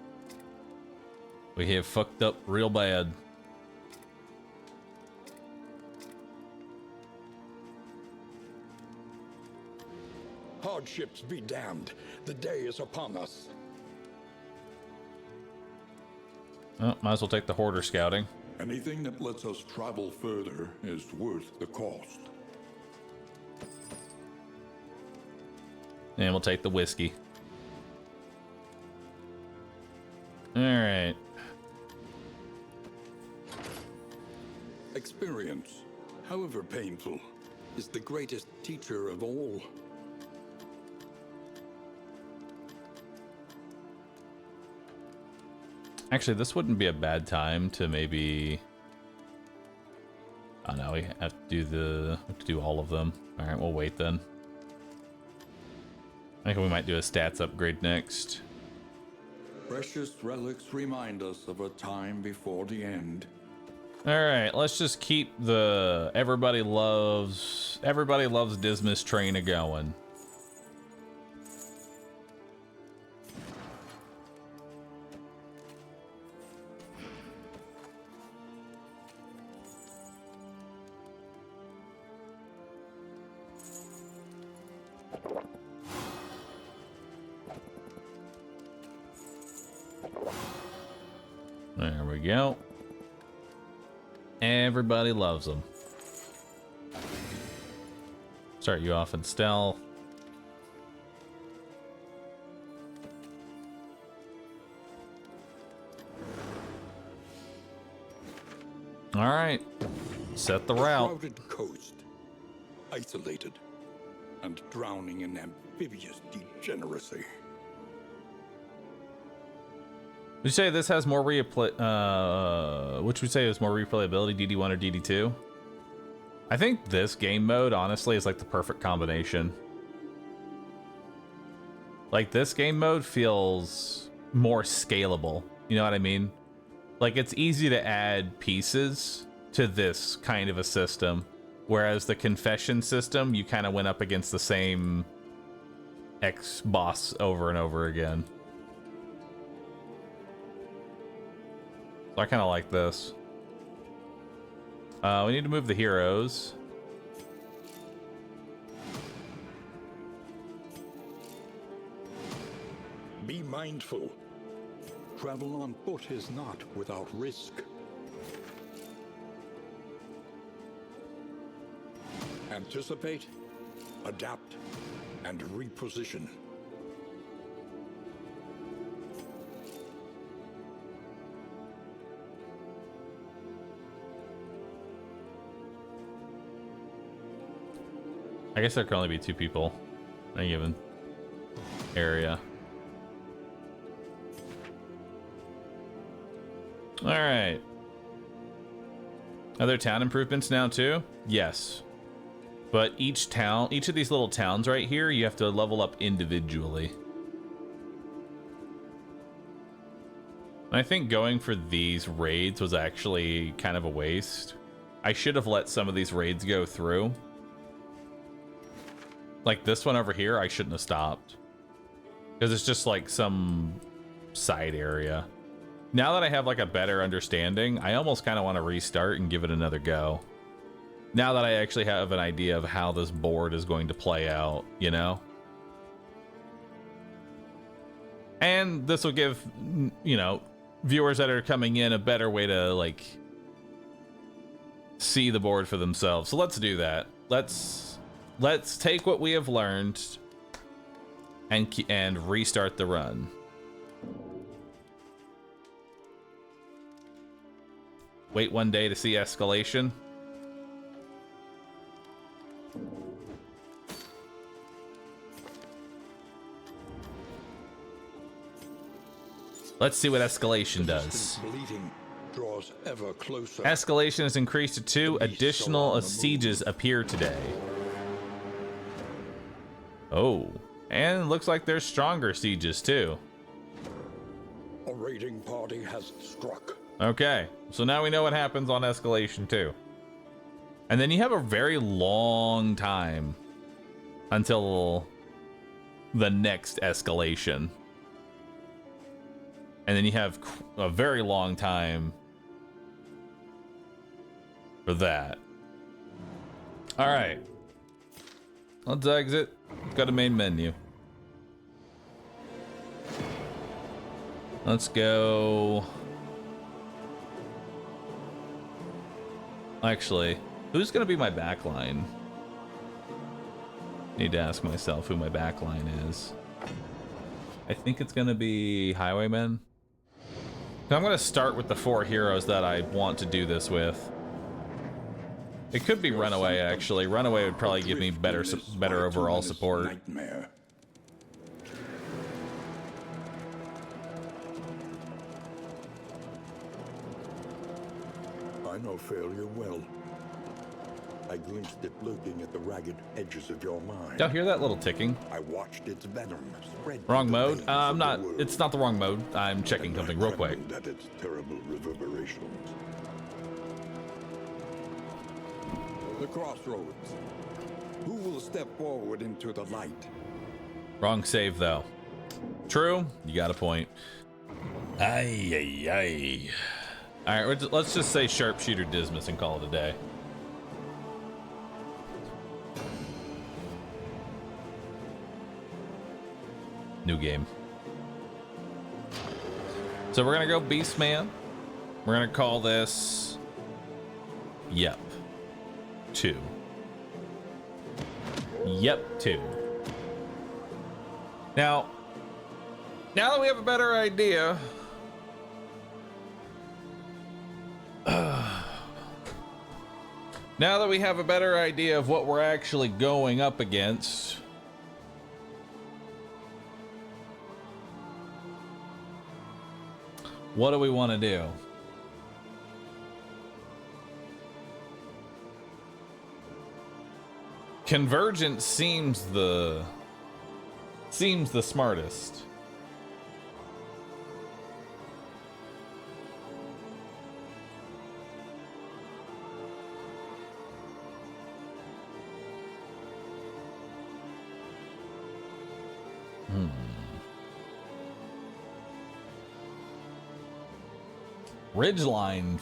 We have fucked up real bad. Hardships be damned. The day is upon us. Oh, might as well take the hoarder scouting. Anything that lets us travel further is worth the cost. And we'll take the whiskey. All right. Experience, however painful, is the greatest teacher of all. Actually, this wouldn't be a bad time to maybe... Oh no, we have to do all of them. All right, we'll wait then. I think we might do a stats upgrade next. Precious relics remind us of a time before the end. All right, let's just keep the everybody loves Dismas train a-going. There we go. Everybody loves them. Start you off in stealth. All right, set the route. Crowded coast, isolated, and drowning in amphibious degeneracy. Would you say this has more replay? Which would say is more replayability, DD1 or DD2? I think this game mode, honestly, is like the perfect combination. Like, this game mode feels more scalable. You know what I mean? Like, it's easy to add pieces to this kind of a system, whereas the confession system, you kind of went up against the same ex-boss over and over again. So I kind of like this. We need to move the heroes. Be mindful. Travel on foot is not without risk. Anticipate, adapt, and reposition. I guess there can only be 2 people in a given area. All right. Are there town improvements now too? Yes. But each of these little towns right here, you have to level up individually. And I think going for these raids was actually kind of a waste. I should have let some of these raids go through. Like this one over here, I shouldn't have stopped. Because it's just like some side area. Now that I have like a better understanding, I almost kind of want to restart and give it another go. Now that I actually have an idea of how this board is going to play out, you know? And this will give, you know, viewers that are coming in a better way to like see the board for themselves. So let's do that. Let's take what we have learned and restart the run. Wait one day to see escalation. Let's see what escalation does. Bleeding draws ever closer. Escalation has increased to 2. Additional sieges appear today. Oh, and it looks like there's stronger sieges too. A raiding party has struck. Okay, so now we know what happens on escalation too. And then you have a very long time until the next escalation. And then you have a very long time for that. All right. Let's exit. Go to main menu. Let's go Actually, who's gonna be my backline? Need to ask myself who my backline is. I think it's gonna be Highwaymen. I'm gonna start with the 4 heroes that I want to do this with. It could be Runaway, actually. Runaway would probably give me better overall support. Nightmare. I know failure well. I glimpsed it lurking at the ragged edges of your mind. Y'all hear that little ticking? I watched its venom spread. Wrong mode? I'm not. It's not the wrong mode. I'm checking something real quick. At its terrible reverberations. The crossroads. Who will step forward into the light? Wrong save though. True. You got a point. Ay ay ay. All right. Let's just say Sharpshooter Dismas and call it a day. New game. So we're gonna go Beastman. We're gonna call this Yep 2. Yep 2. Now that we have a better idea, now that we have a better idea of what we're actually going up against, what do we want to do? Convergence seems the smartest. Ridgeline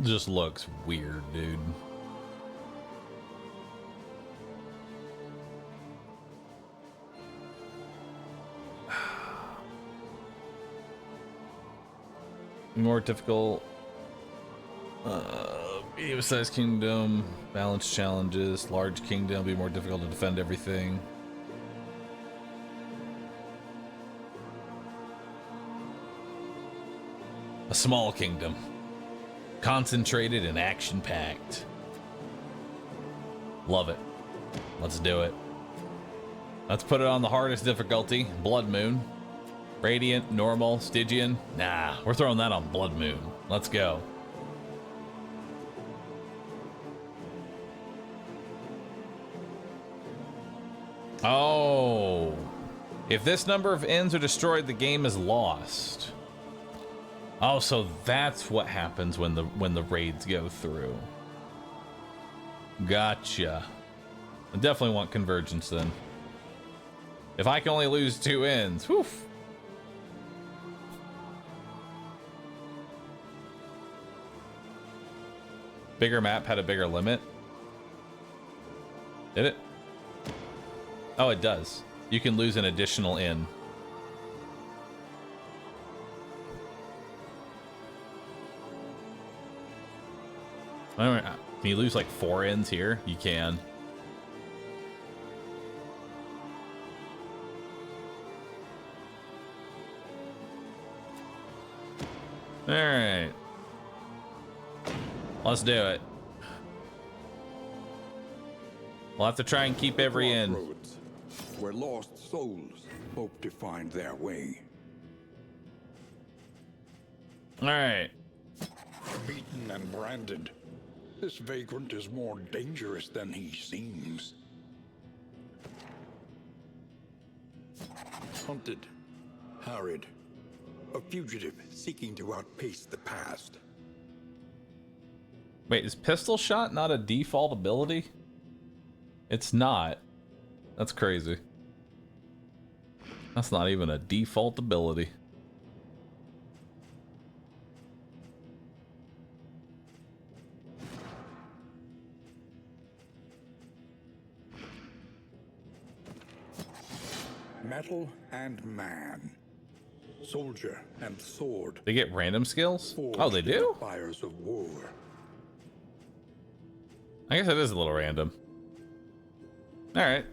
just looks weird, dude. More difficult. Medium-sized kingdom, balance challenges. Large kingdom, be more difficult to defend everything. A small kingdom, concentrated and action-packed. Love it. Let's do it. Let's put it on the hardest difficulty, Blood Moon. Radiant, normal, Stygian. Nah, we're throwing that on Blood Moon. Let's go. Oh. If this number of ends are destroyed, the game is lost. Oh, so that's what happens when the raids go through. Gotcha. I definitely want convergence then. If I can only lose 2 ends, whew. Bigger map had a bigger limit. Did it? Oh, it does. You can lose an additional end. Can you lose like 4 ends here? You can. All right. Let's do it. We'll have to try and keep every end. Where lost souls hope to find their way. All right. Beaten and branded. This vagrant is more dangerous than he seems. Hunted, harried, a fugitive seeking to outpace the past. Wait, is pistol shot not a default ability? It's not. That's crazy. That's not even a default ability. Metal and man. Soldier and sword. They get random skills? Oh, they do? Fires of war. I guess it is a little random. Alright.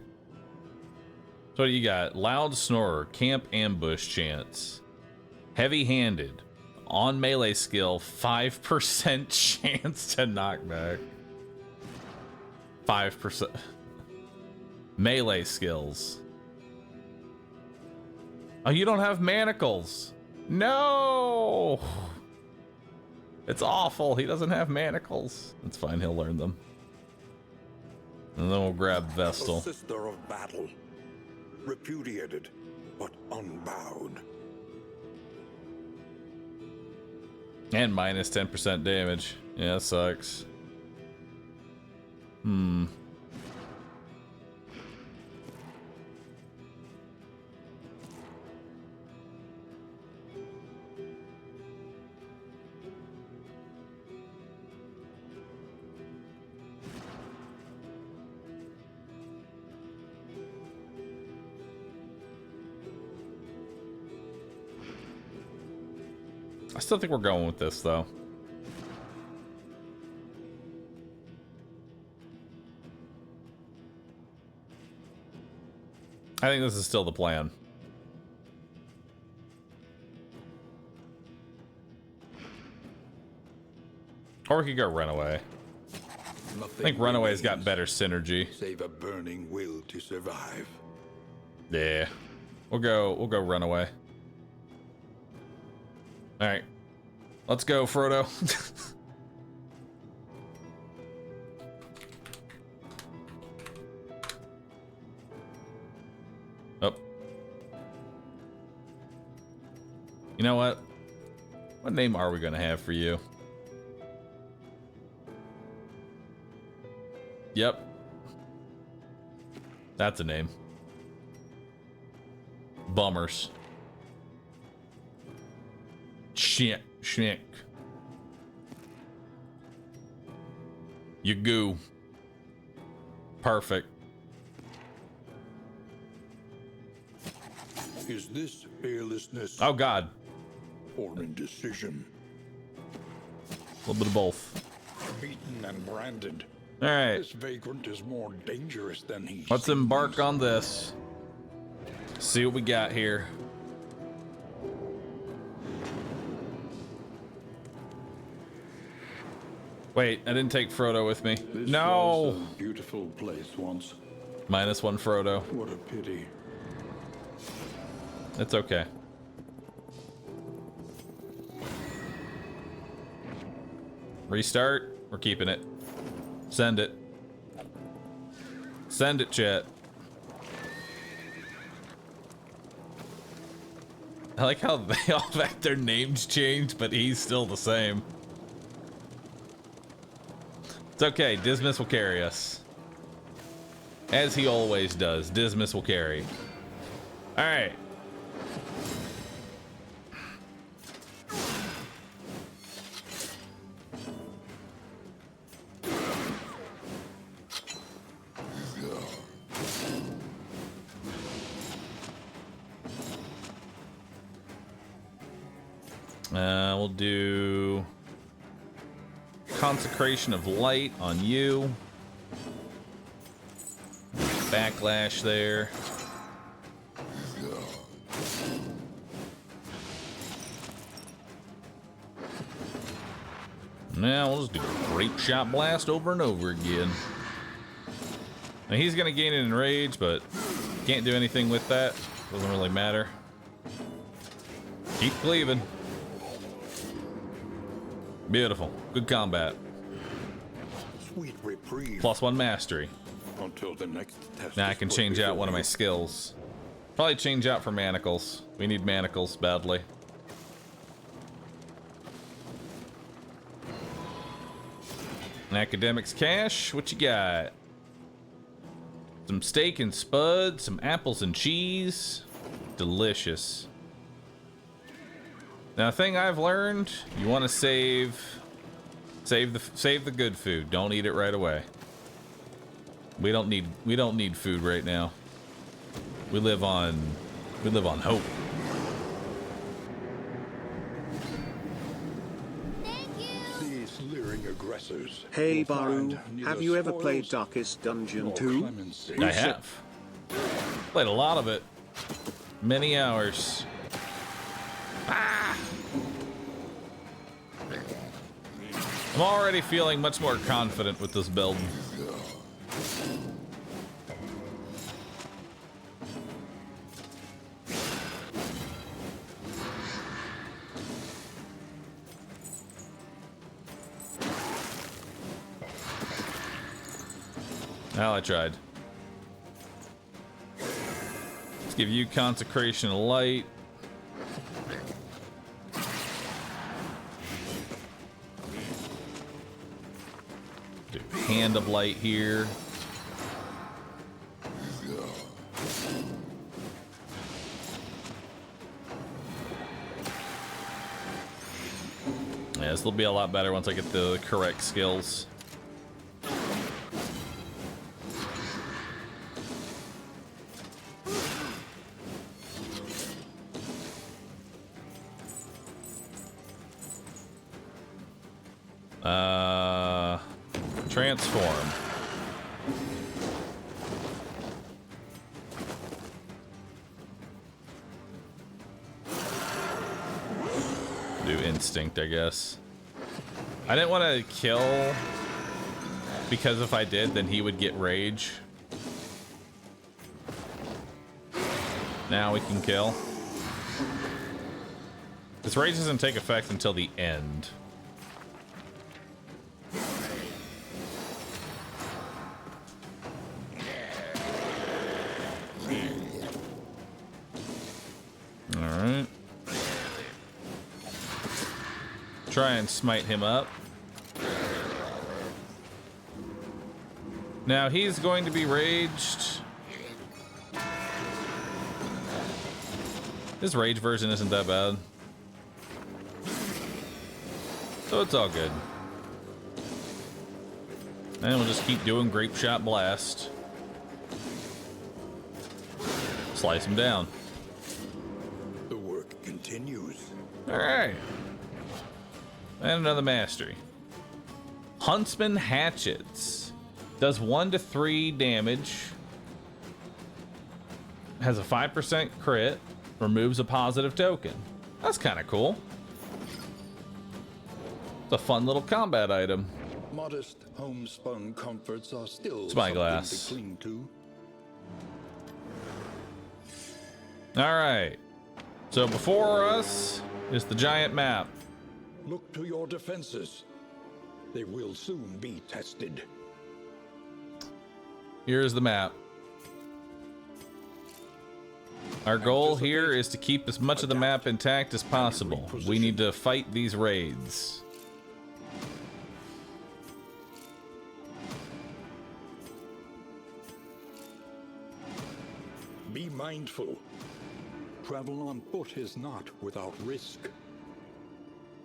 So what do you got? Loud Snorer, Camp Ambush Chance. Heavy-handed. On melee skill, 5% chance to knockback. 5%. Melee skills. Oh, you don't have manacles. No! It's awful. He doesn't have manacles. It's fine. He'll learn them. And then we'll grab Vestal. A sister of battle. Repudiated, but unbowed. And minus 10% damage. Yeah, that sucks. I still think we're going with this, though. I think this is still the plan. Or we could go Runaway. I think Runaway's got better synergy. Save a burning will to survive. Yeah. We'll go Runaway. Alright. Let's go, Frodo. Oh. You know what? What name are we gonna have for you? Yep. That's a name. Bummers. Schnick. You goo. Perfect. Is this fearlessness Oh God. or indecision? A little bit of both. Beaten and branded. All right. This vagrant is more dangerous than he Let's seems. embark on this. See what we got here. Wait, I didn't take Frodo with me. This No! was a beautiful place once. -1 Frodo. What a pity. It's okay. Restart. We're keeping it. Send it. Send it, chat. I like how they all have their names changed, but he's still the same. It's okay. Dismas will carry us. As he always does. Dismas will carry. Alright. We'll do Consecration of Light on you. Backlash there. Now we'll just do Grape Shot Blast over and over again. Now he's gonna gain it in rage, but can't do anything with that. Doesn't really matter. Keep cleaving. Beautiful. Good combat. Sweet reprieve. +1 mastery. Until the next test. Now I is can put change out before one of you. my skills. Probably change out for manacles. We need manacles badly. Academics cash, what you got? Some steak and spud, some apples and cheese. Delicious. Now, a thing I've learned, you want to save the good food. Don't eat it right away. We don't need food right now. We live on hope. Thank you. These leering aggressors. Hey will Bahroo, find neither have you ever played spoils Darkest Dungeon nor 2? clemency. I have. Played a lot of it. Many hours. Ah! I'm already feeling much more confident with this build. Well, I tried. Let's give you Consecration of Light. Do Hand of Light here. Yeah, this will be a lot better once I get the correct skills. Transform. Do instinct, I guess. I didn't want to kill because if I did, then he would get rage. Now we can kill. This rage doesn't take effect until the end. Alright. Try and smite him up. Now he's going to be raged. His rage version isn't that bad. So it's all good. And we'll just keep doing Grape Shot Blast. Slice him down. The work continues. Alright. And another mastery. Huntsman Hatchets. Does 1 to 3 damage. Has a 5% crit. Removes a positive token. That's kind of cool. It's a fun little combat item. Modest homespun comforts are still Spyglass. something to cling to. Alright. So before us is the giant map. Look to your defenses. They will soon be tested. Here's the map. Our goal here is to keep as much of the map intact as possible. We need to fight these raids. Be mindful. Travel on foot is not without risk.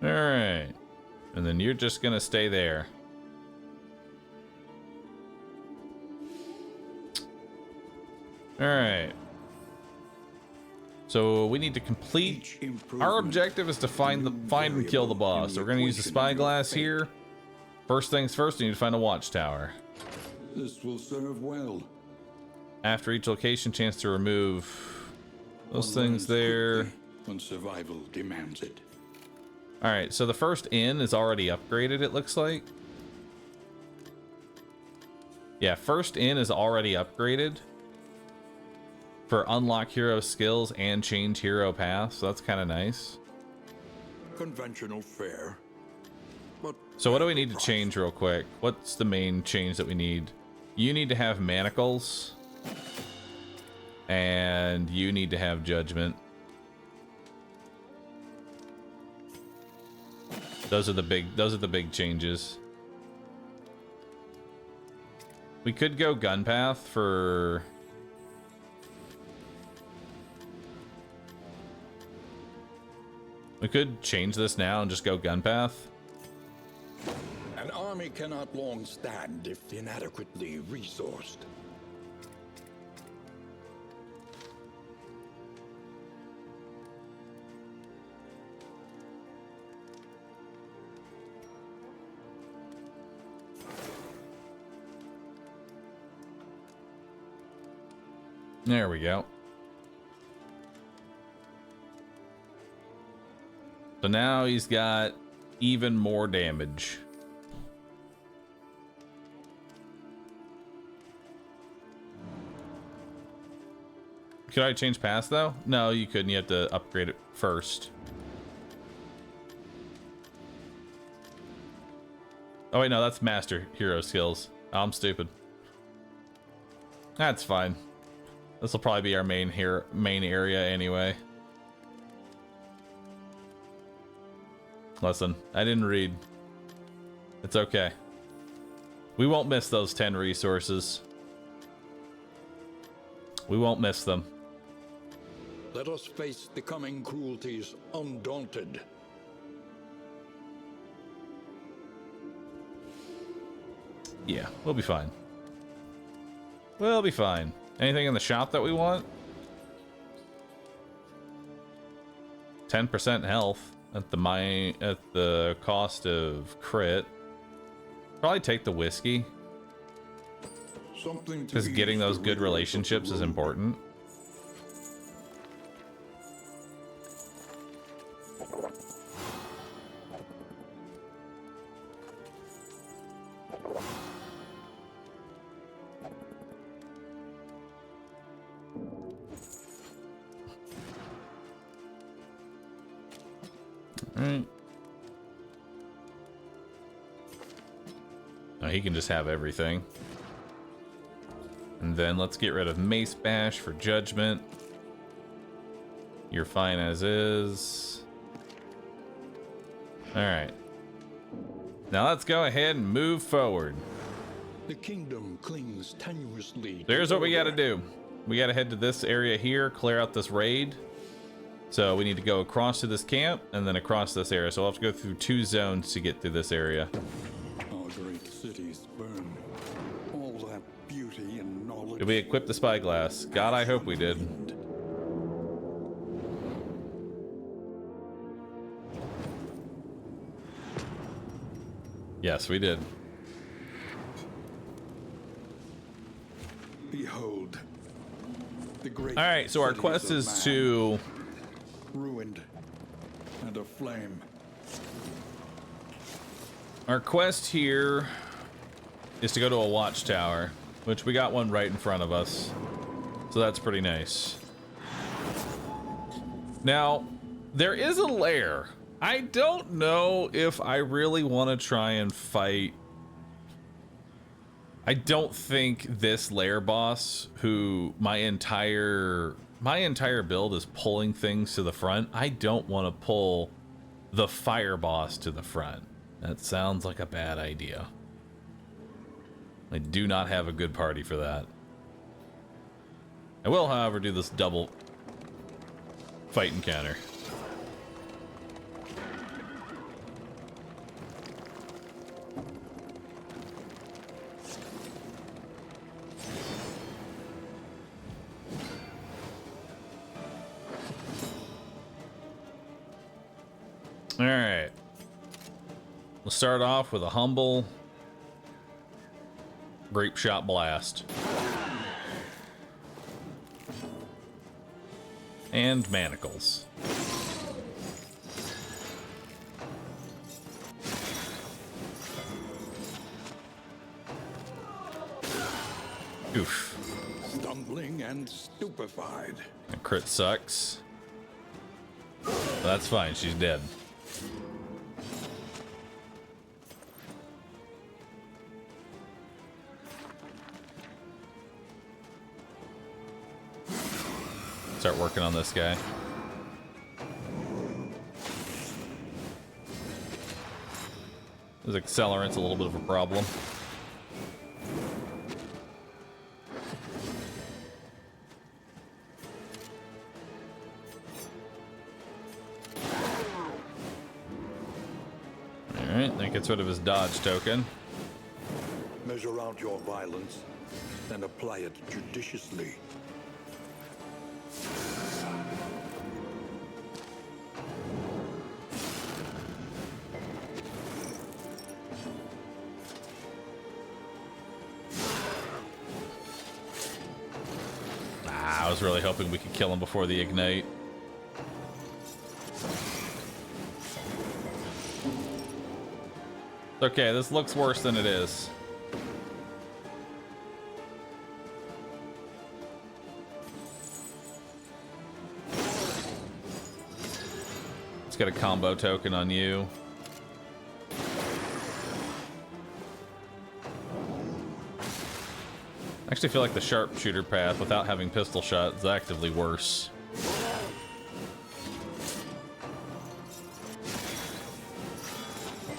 Alright. And then you're just gonna stay there. Alright. So we need to complete. Our objective is to find and kill the boss. So we're gonna use the spyglass here. First things first, we need to find a watchtower. This will serve well. After each location, chance to remove those things there. When survival demands it. Alright, so the first inn is already upgraded, it looks like. Yeah, first inn is already upgraded for unlock hero skills and change hero paths, so that's kind of nice. Conventional fare. But So what do we need to change real quick? What's the main change that we need? You need to have manacles. And you need to have judgment. Those are the big changes. We could go gun path for we could change this now and just go gun path. An army cannot long stand if inadequately resourced. There we go. So now he's got even more damage. Could I change pass though? No, you couldn't. You have to upgrade it first. Oh wait, no, that's master hero skills. Oh, I'm stupid. That's fine. This will probably be our main area anyway. Listen, I didn't read. It's okay. We won't miss those 10 resources. We won't miss them. Let us face the coming cruelties undaunted. Yeah, we'll be fine. We'll be fine. Anything in the shop that we want? 10% health at the cost of crit. Probably take the whiskey. Because getting those good relationships is important. Alright. Now he can just have everything. And then let's get rid of Mace Bash for Judgment. You're fine as is. Alright. Now let's go ahead and move forward. The kingdom clings tenuously. There's what we gotta do. We gotta head to this area here, clear out this raid. So we need to go across to this camp and then across this area. So we'll have to go through 2 zones to get through this area. Our great cities burn. All that beauty and knowledge. Did we equip the spyglass? God, I hope we did. Yes, we did. Behold. The great. All right, so our quest is to ruined and aflame. Our quest here is to go to a watchtower, which we got one right in front of us. So that's pretty nice. Now, there is a lair. I don't know if I really want to try and fight. I don't think this lair boss, who my entire build is pulling things to the front. I don't want to pull the fire boss to the front. That sounds like a bad idea. I do not have a good party for that. I will, however, do this double fight encounter. All right. We'll start off with a humble grape shot blast. And manacles. Oof. Stumbling and stupefied. That crit sucks. But that's fine, she's dead. Start working on this guy. His accelerant's a little bit of a problem. Alright, that gets rid of his dodge token. Measure out your violence and apply it judiciously. I was really hoping we could kill him before the ignite. Okay, this looks worse than it is. Let's get a combo token on you. I actually feel like the sharpshooter path without having pistol shot is actively worse.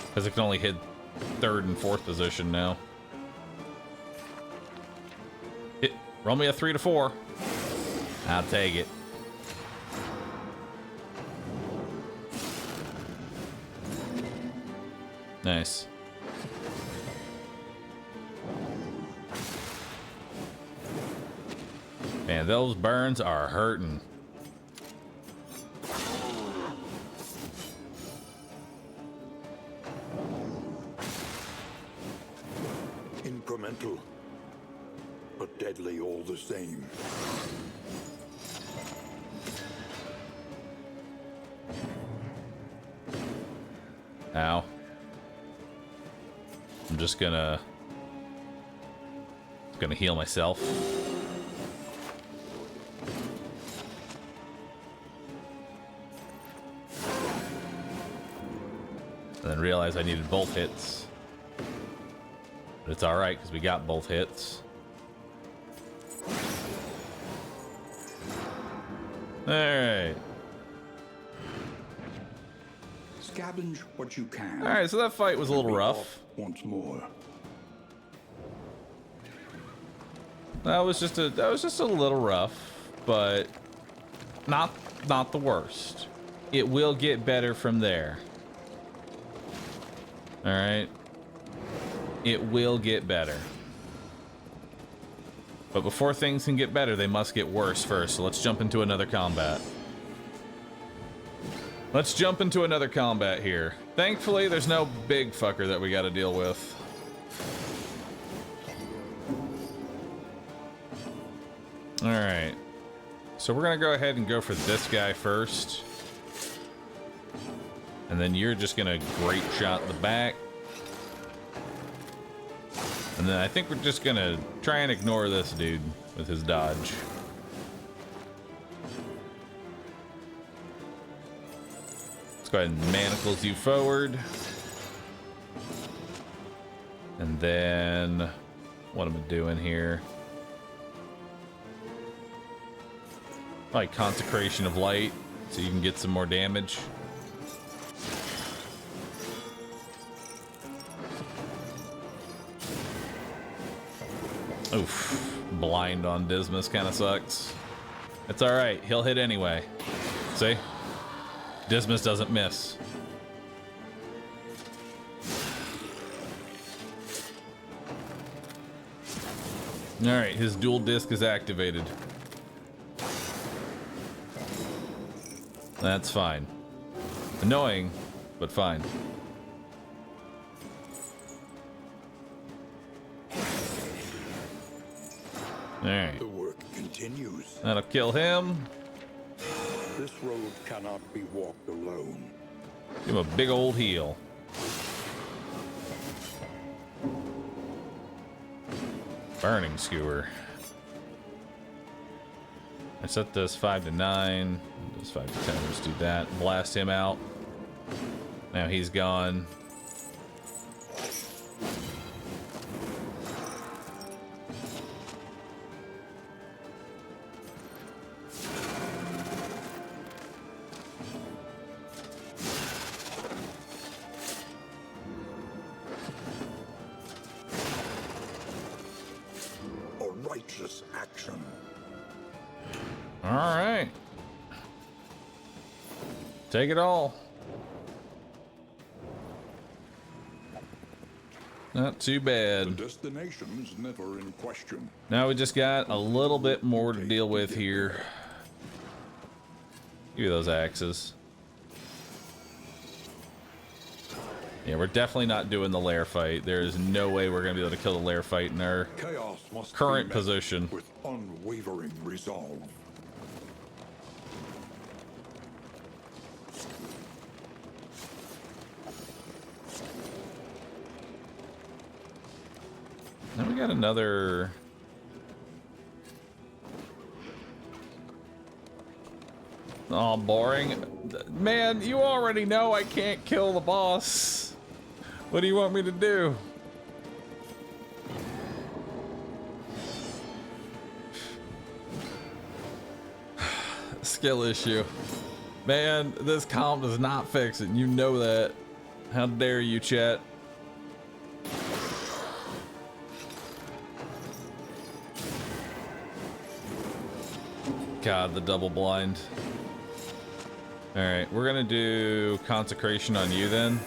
Because it can only hit 3rd and 4th position now. Roll me a 3 to 4. I'll take it. Nice. Man, those burns are hurting. Incremental, but deadly all the same. Ow. I'm just gonna heal myself. And then realize I needed both hits. But it's alright, because we got both hits. Alright. Scavenge what you can. Alright, so that fight was a little Be rough. off once more. That was just a little rough, but not the worst. It will get better from there. All right. It will get better. But before things can get better, they must get worse first. So let's jump into another combat. Let's jump into another combat here. Thankfully, there's no big fucker that we got to deal with. All right. So we're going to go ahead and go for this guy first. And then you're just going to great shot the back. And then I think we're just going to try and ignore this dude with his dodge. Let's go ahead and manacles you forward. And then what am I doing here? Like consecration of light so you can get some more damage. Oof, blind on Dismas kind of sucks. It's all right, he'll hit anyway. See? Dismas doesn't miss. All right, his dual disc is activated. That's fine. Annoying, but fine. Alright. The work continues. That'll kill him. This road cannot be walked alone. Give him a big old heal. Burning skewer. I set this 5 to 9. This 5 to 10. Let's do that. Blast him out. Now he's gone. A righteous action. All right. Take it all. Not too The bad. destination is never in question. Now we just got a little bit more to deal with here. Give me those axes. Yeah, we're definitely not doing the lair fight. There is no way we're going to be able to kill the lair fight in our Chaos must current be met position. with unwavering resolve. Now we got another... Oh, boring. Man, you already know I can't kill the boss. What do you want me to do? Skill issue. Man, this comp does not fix it. You know that. How dare you, chat? God, the double blind. Alright, we're gonna do consecration on you then.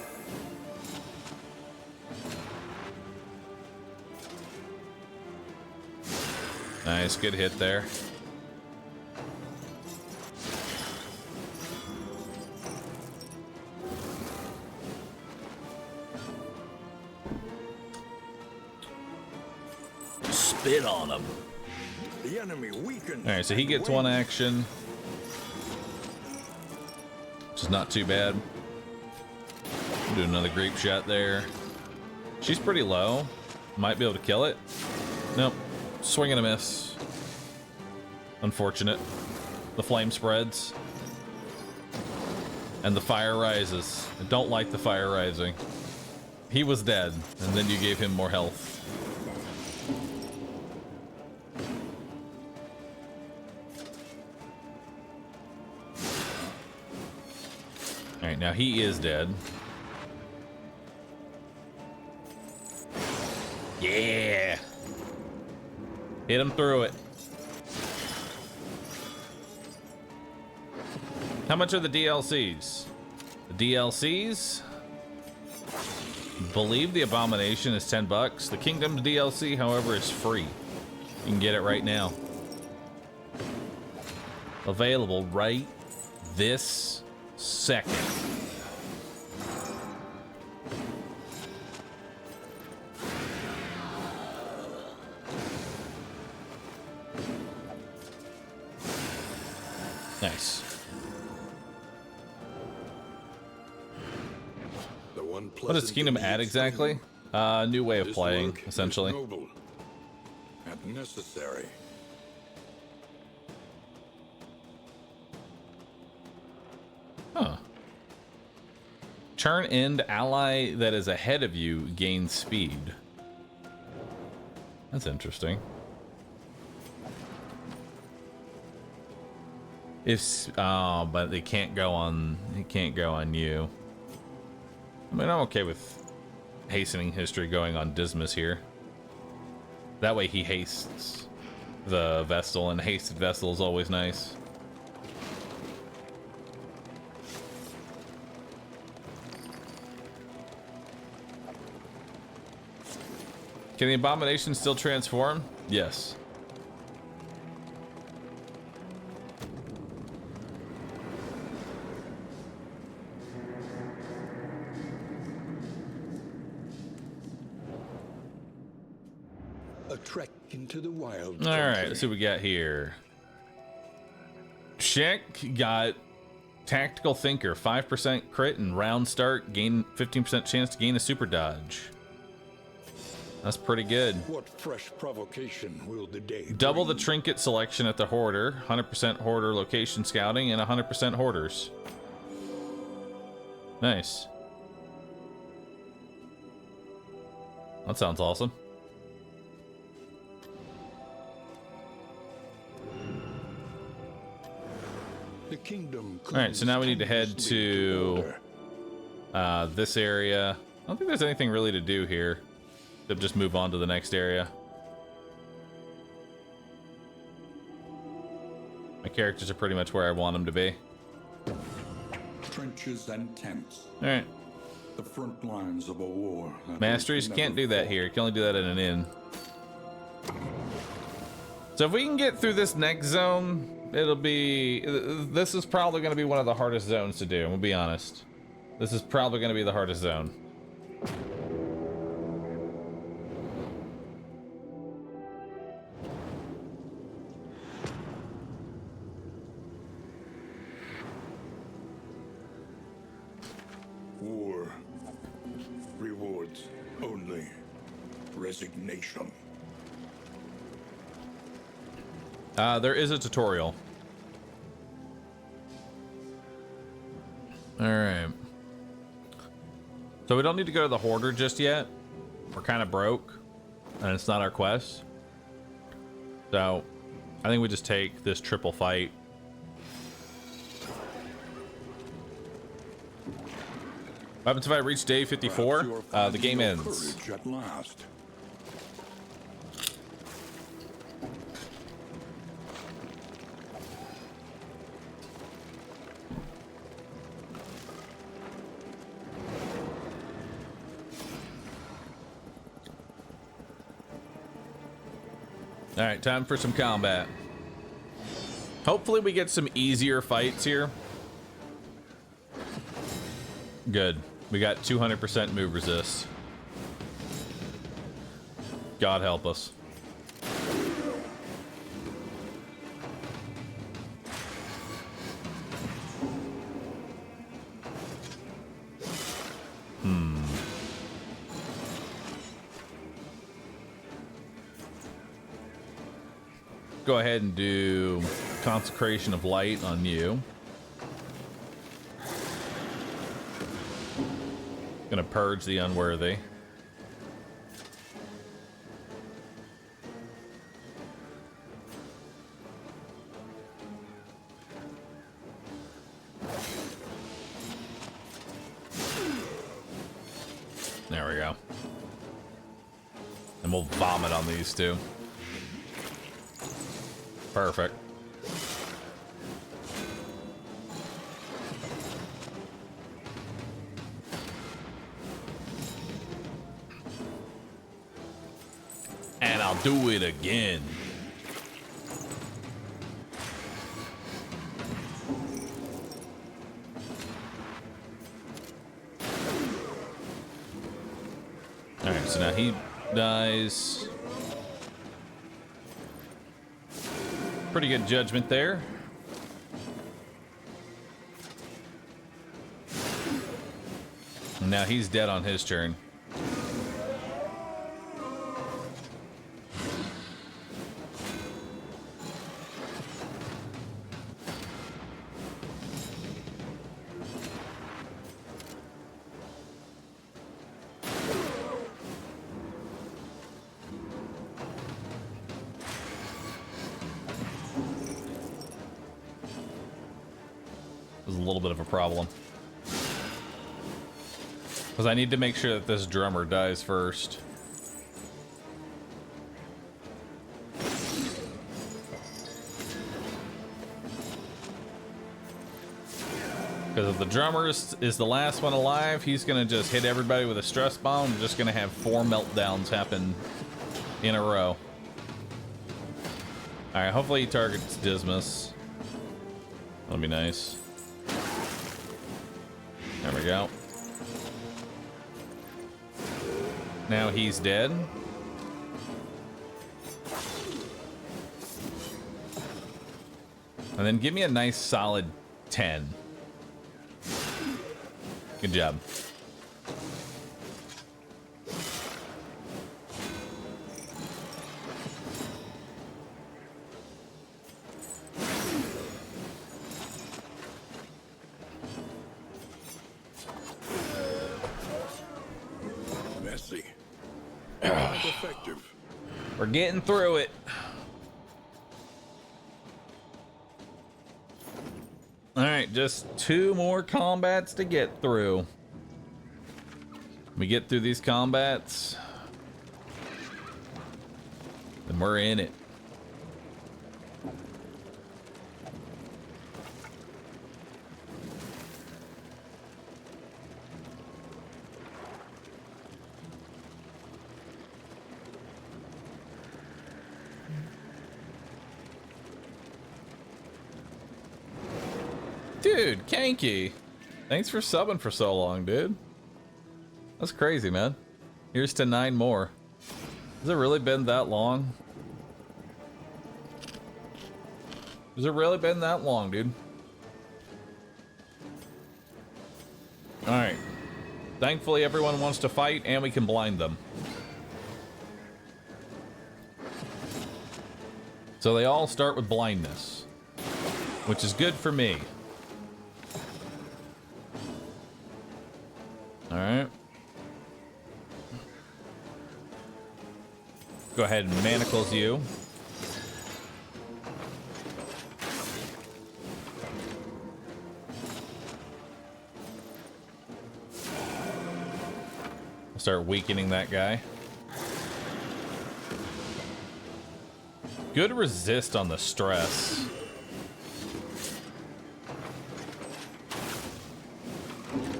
Nice, good hit there. Spit on him. The enemy weakens. Alright, so he gets one action. Which is not too bad. Do another grape shot there. She's pretty low. Might be able to kill it. Nope. Swing and a miss. Unfortunate. The flame spreads. And the fire rises. I don't like the fire rising. He was dead, and then you gave him more health. Alright, now he is dead. Yeah! Hit him through it. How much are the DLCs? The DLCs? Believe the Abomination is $10. The Kingdom's DLC, however, is free. You can get it right now. Available right this second. Nice. What does Kingdom add exactly? New way of playing, essentially. Noble and necessary. Huh. Turn end ally that is ahead of you gains speed. That's interesting. If but they can't go on. He can't go on you. I mean, I'm okay with hastening history going on Dismas here. That way he hastes the Vestal, and hasted Vestal is always nice. Can the Abomination still transform? Yes. A trek into the wild. All right, let's see what we got here. Check got Tactical Thinker, 5% crit and round start, gain 15% chance to gain a super dodge. That's pretty good. What fresh provocation will the day Double the bring? trinket selection at the Hoarder, 100% Hoarder location scouting, and 100% Hoarders. Nice. That sounds awesome. The kingdom. All right, so now we need to head to this area. I don't think there's anything really to do here. Except just move on to the next area. My characters are pretty much where I want them to be. Trenches and tents. All right. The front lines of a war. Masteries can't do that here. You can only do that in an inn. So if we can get through this next zone, it'll be... This is probably going to be one of the hardest zones to do, I'm going to be honest. This is probably going to be the hardest zone. War. Rewards only resignation. There is a tutorial. All right. So we don't need to go to the Hoarder just yet. We're kind of broke, and it's not our quest. So I think we just take this triple fight. What happens if I reach day 54? The game ends. At last. All right, time for some combat. Hopefully we get some easier fights here. Good. We got 200% move resist. God help us. Go ahead and do Consecration of Light on you. Gonna purge the unworthy. There we go. And we'll vomit on these two. Perfect. And I'll do it again. All right, so now he dies. Pretty good judgment there. And now he's dead on his turn. A little bit of a problem, because I need to make sure that this drummer dies first. Because if the drummer is the last one alive, he's gonna just hit everybody with a stress bomb. We're just gonna have 4 meltdowns happen in a row. All right, hopefully he targets Dismas. That'll be nice. There we go. Now he's dead. And then give me a nice solid 10. Good job. Messy. Effective. We're getting through it. All right, just 2 more combats to get through. We get through these combats, then we're in it. Dude, Kanky, thanks for subbing for so long, dude. That's crazy, man. Here's to 9 more. Has it really been that long? Has it really been that long, dude? Alright. Thankfully, everyone wants to fight, and we can blind them. So they all start with blindness, which is good for me. Alright. Go ahead and manacles you. Start weakening that guy. Good resist on the stress.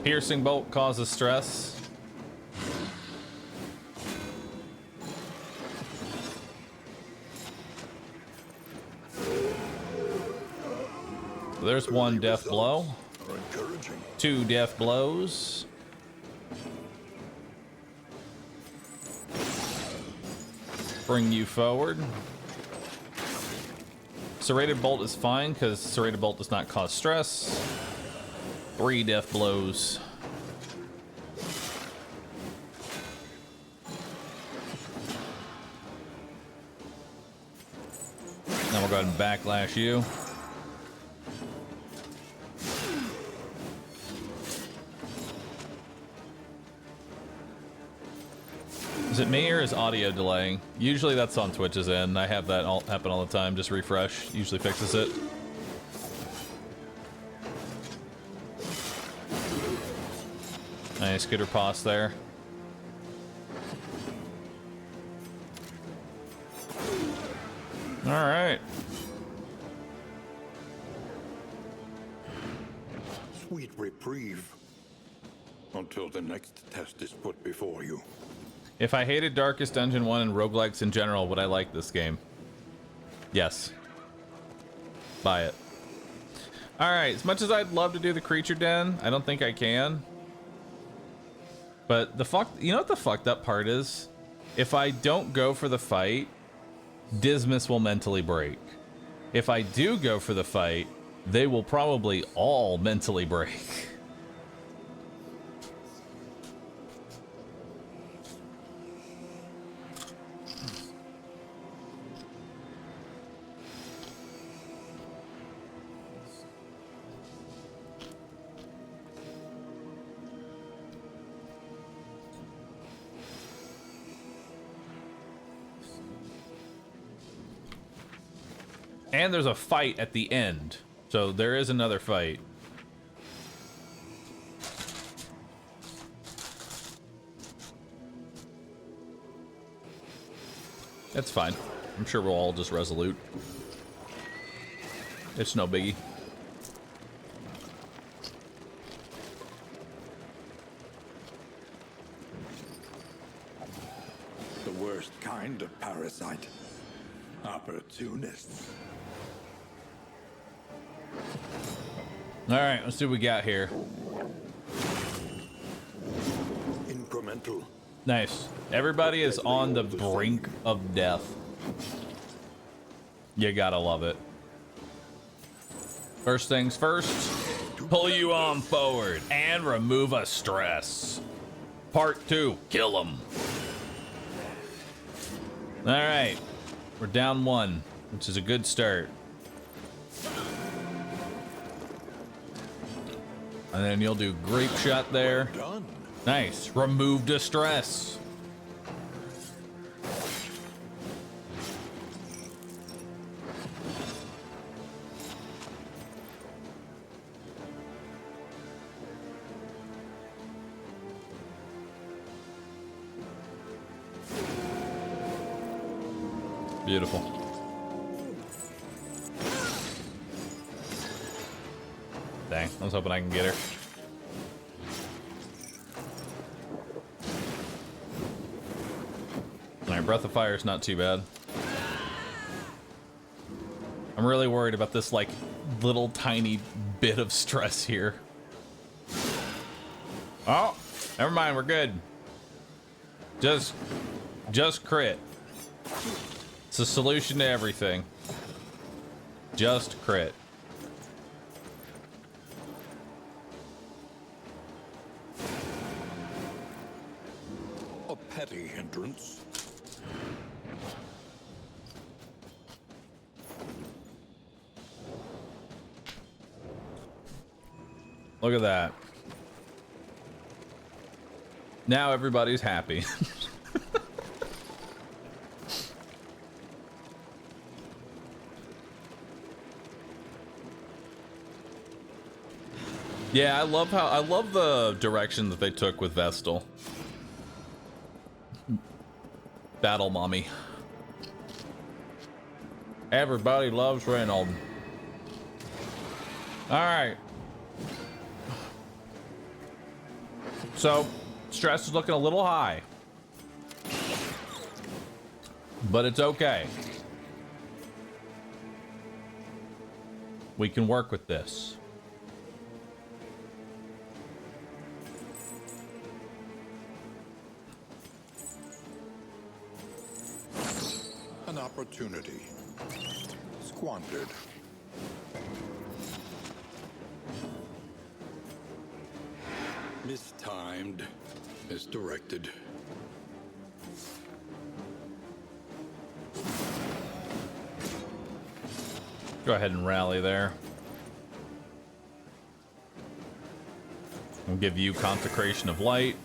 Piercing bolt causes stress. There's one death blow. 2 death blows. Bring you forward. Serrated bolt is fine because serrated bolt does not cause stress. 3 death blows. Now we'll go ahead and backlash you. Is it me or is audio delaying? Usually that's on Twitch's end. I have that happen all the time. Just refresh. Usually fixes it. Nice, good riposte there. All right. Sweet reprieve until the next test is put before you. If I hated Darkest Dungeon 1 and roguelikes in general, would I like this game? Yes. Buy it. Alright, as much as I'd love to do the creature den, I don't think I can. But you know what the fucked up part is? If I don't go for the fight, Dismas will mentally break. If I do go for the fight, they will probably all mentally break. And there's a fight at the end. So there is another fight. That's fine. I'm sure we'll all just resolute. It's no biggie. The worst kind of parasite. Opportunists. All right, let's see what we got here. Incremental. Nice. Everybody is on the brink of death. You gotta love it. First things first, pull you on forward and remove a stress. Part 2, kill them. All right, we're down 1, which is a good start. And then you'll do grape shot there. Done. Nice. Remove distress. Beautiful. Dang, I was hoping I can get her. Alright, Breath of Fire is not too bad. I'm really worried about this, like, little tiny bit of stress here. Oh, never mind, we're good. Just crit. It's a solution to everything. Just crit. A petty hindrance. Look at that. Now everybody's happy. Yeah, I love the direction that they took with Vestal. Battle mommy. Everybody loves Reynolds. All right. So, stress is looking a little high. But it's okay. We can work with this. An opportunity squandered. Mistimed, misdirected. Go ahead and rally there. I'll give you Consecration of Light.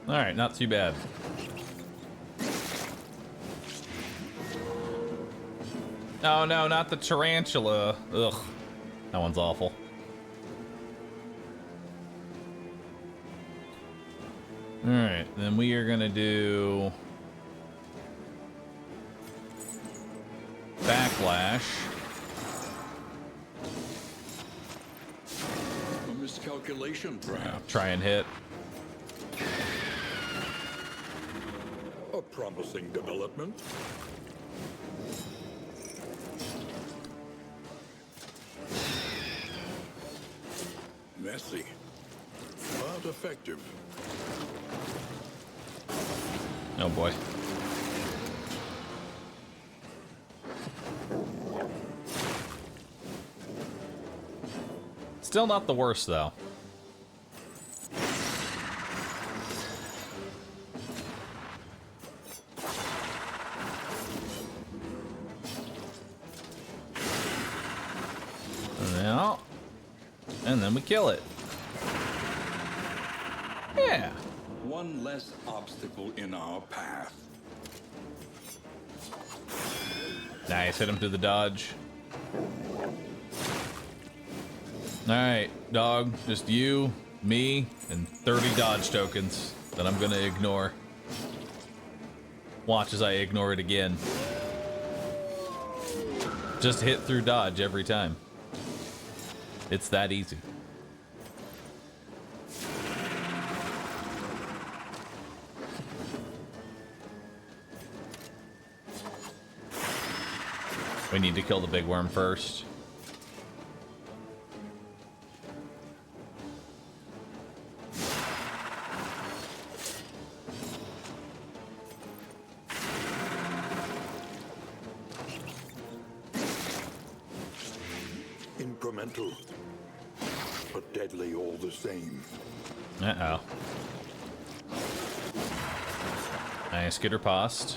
All right, not too bad. Oh no, not the tarantula. Ugh, that one's awful. All right, then we are gonna do Backlash. A miscalculation, perhaps. Try and hit. A promising development. Messy, but effective. Oh boy. Still not the worst though. Now, and then we kill it. Yeah. One less obstacle in our path. Nice, hit him through the dodge. Alright, dog, just you, me, and 30 dodge tokens that I'm gonna ignore. Watch as I ignore it again. Just hit through dodge every time. It's that easy. We need to kill the big worm first. Incremental, but deadly all the same. Uh-oh. Nice, get her past.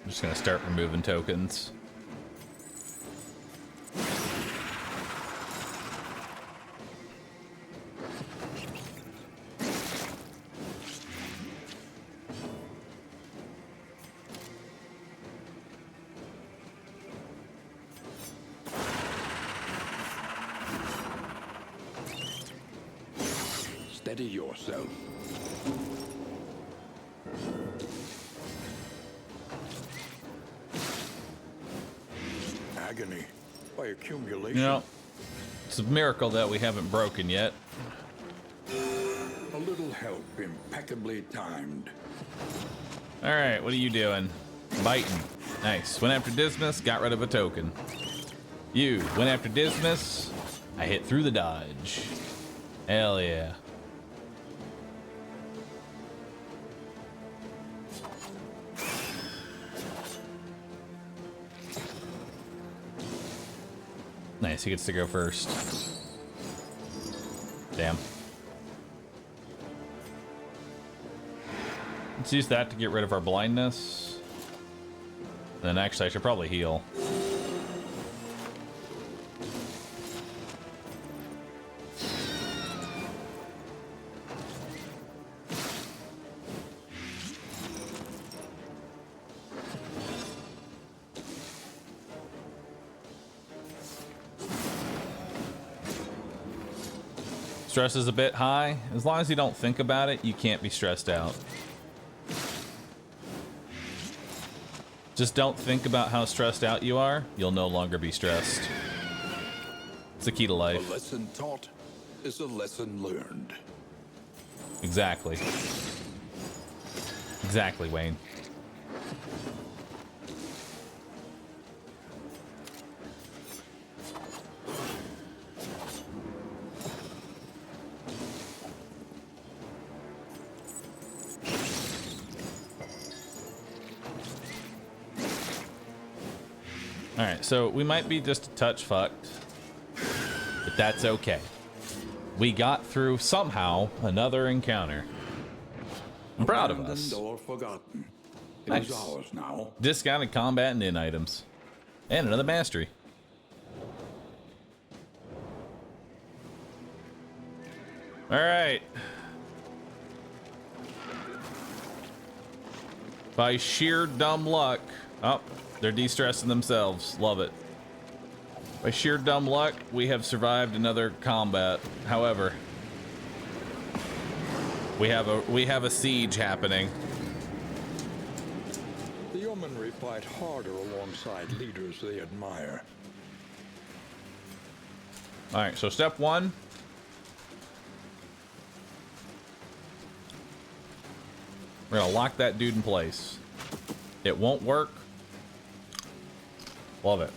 I'm just gonna start removing tokens. Steady yourself. Agony by accumulation. You know, It's a miracle that we haven't broken yet. A little help, impeccably timed. All right, what are you doing? Biting. Nice. Went after Dismas, got rid of a token. You went after Dismas. I hit through the dodge. Hell yeah. Nice, he gets to go first. Damn. Let's use that to get rid of our blindness. Then actually I should probably heal. Stress is a bit high. As long as you don't think about it, you can't be stressed out. Just don't think about how stressed out you are. You'll no longer be stressed. It's the key to A life. lesson taught is a lesson learned. Exactly. Exactly, Wayne. Alright, so we might be just a touch fucked, but that's okay. We got through somehow another encounter. I'm proud of us. Abandoned or forgotten. It Nice. is ours now. Discounted combat and in items. And another mastery. Alright. By sheer dumb luck. Oh, they're de-stressing themselves. Love it. By sheer dumb luck, we have survived another combat. However, we have a siege happening. The yeomanry fight harder alongside leaders they admire. All right, so step one. We're gonna lock that dude in place. It won't work. Love it.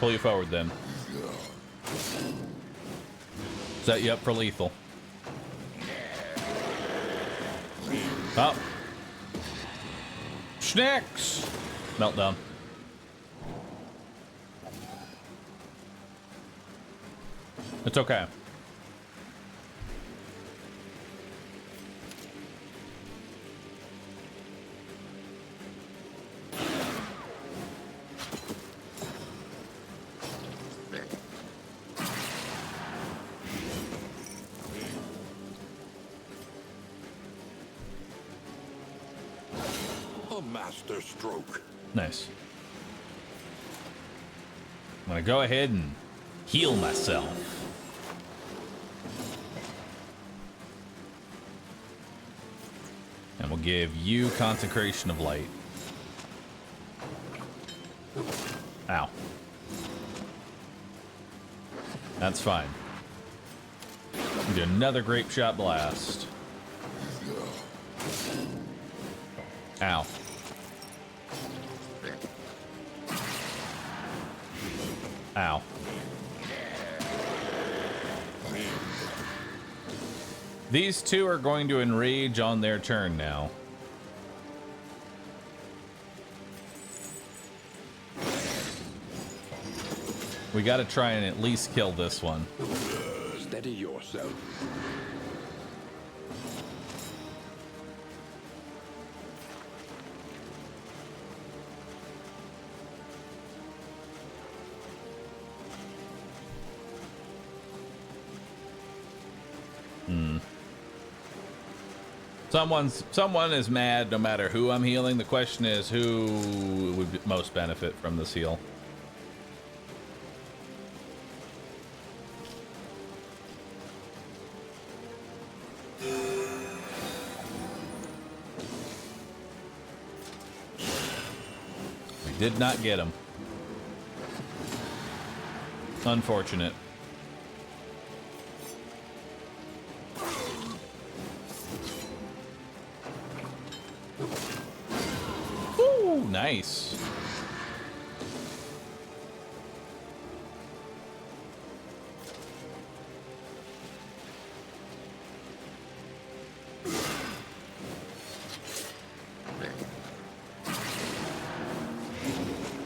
Pull you forward then. Set you up for lethal. Up. Schnecks! Meltdown. It's okay. A master stroke. Nice. I'm gonna go ahead and heal myself. And we'll give you Consecration of Light. Ow. That's fine. Do another Grape Shot Blast. Ow. Ow. These two are going to enrage on their turn now. We got to try and at least kill this one. Steady yourself. Someone is mad no matter who I'm healing. The question is who would most benefit from this heal. Did not get him. Unfortunate. Ooh, nice.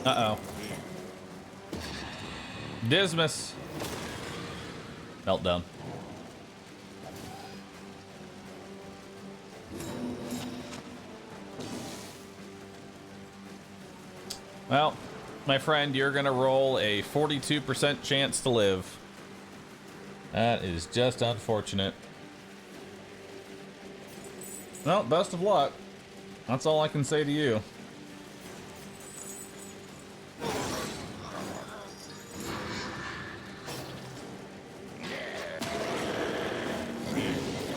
Uh-oh. Dismas. Meltdown. Well, my friend, you're gonna roll a 42% chance to live. That is just unfortunate. Well, best of luck. That's all I can say to you.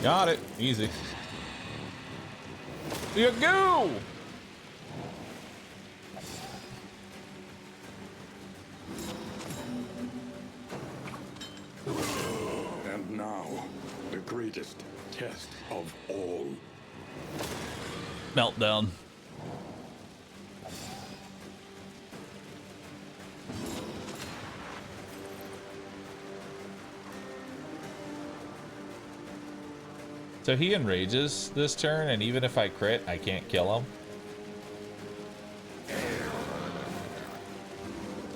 Got it. Easy. You go! And now, the greatest test of all. Meltdown. So he enrages this turn, and even if I crit, I can't kill him.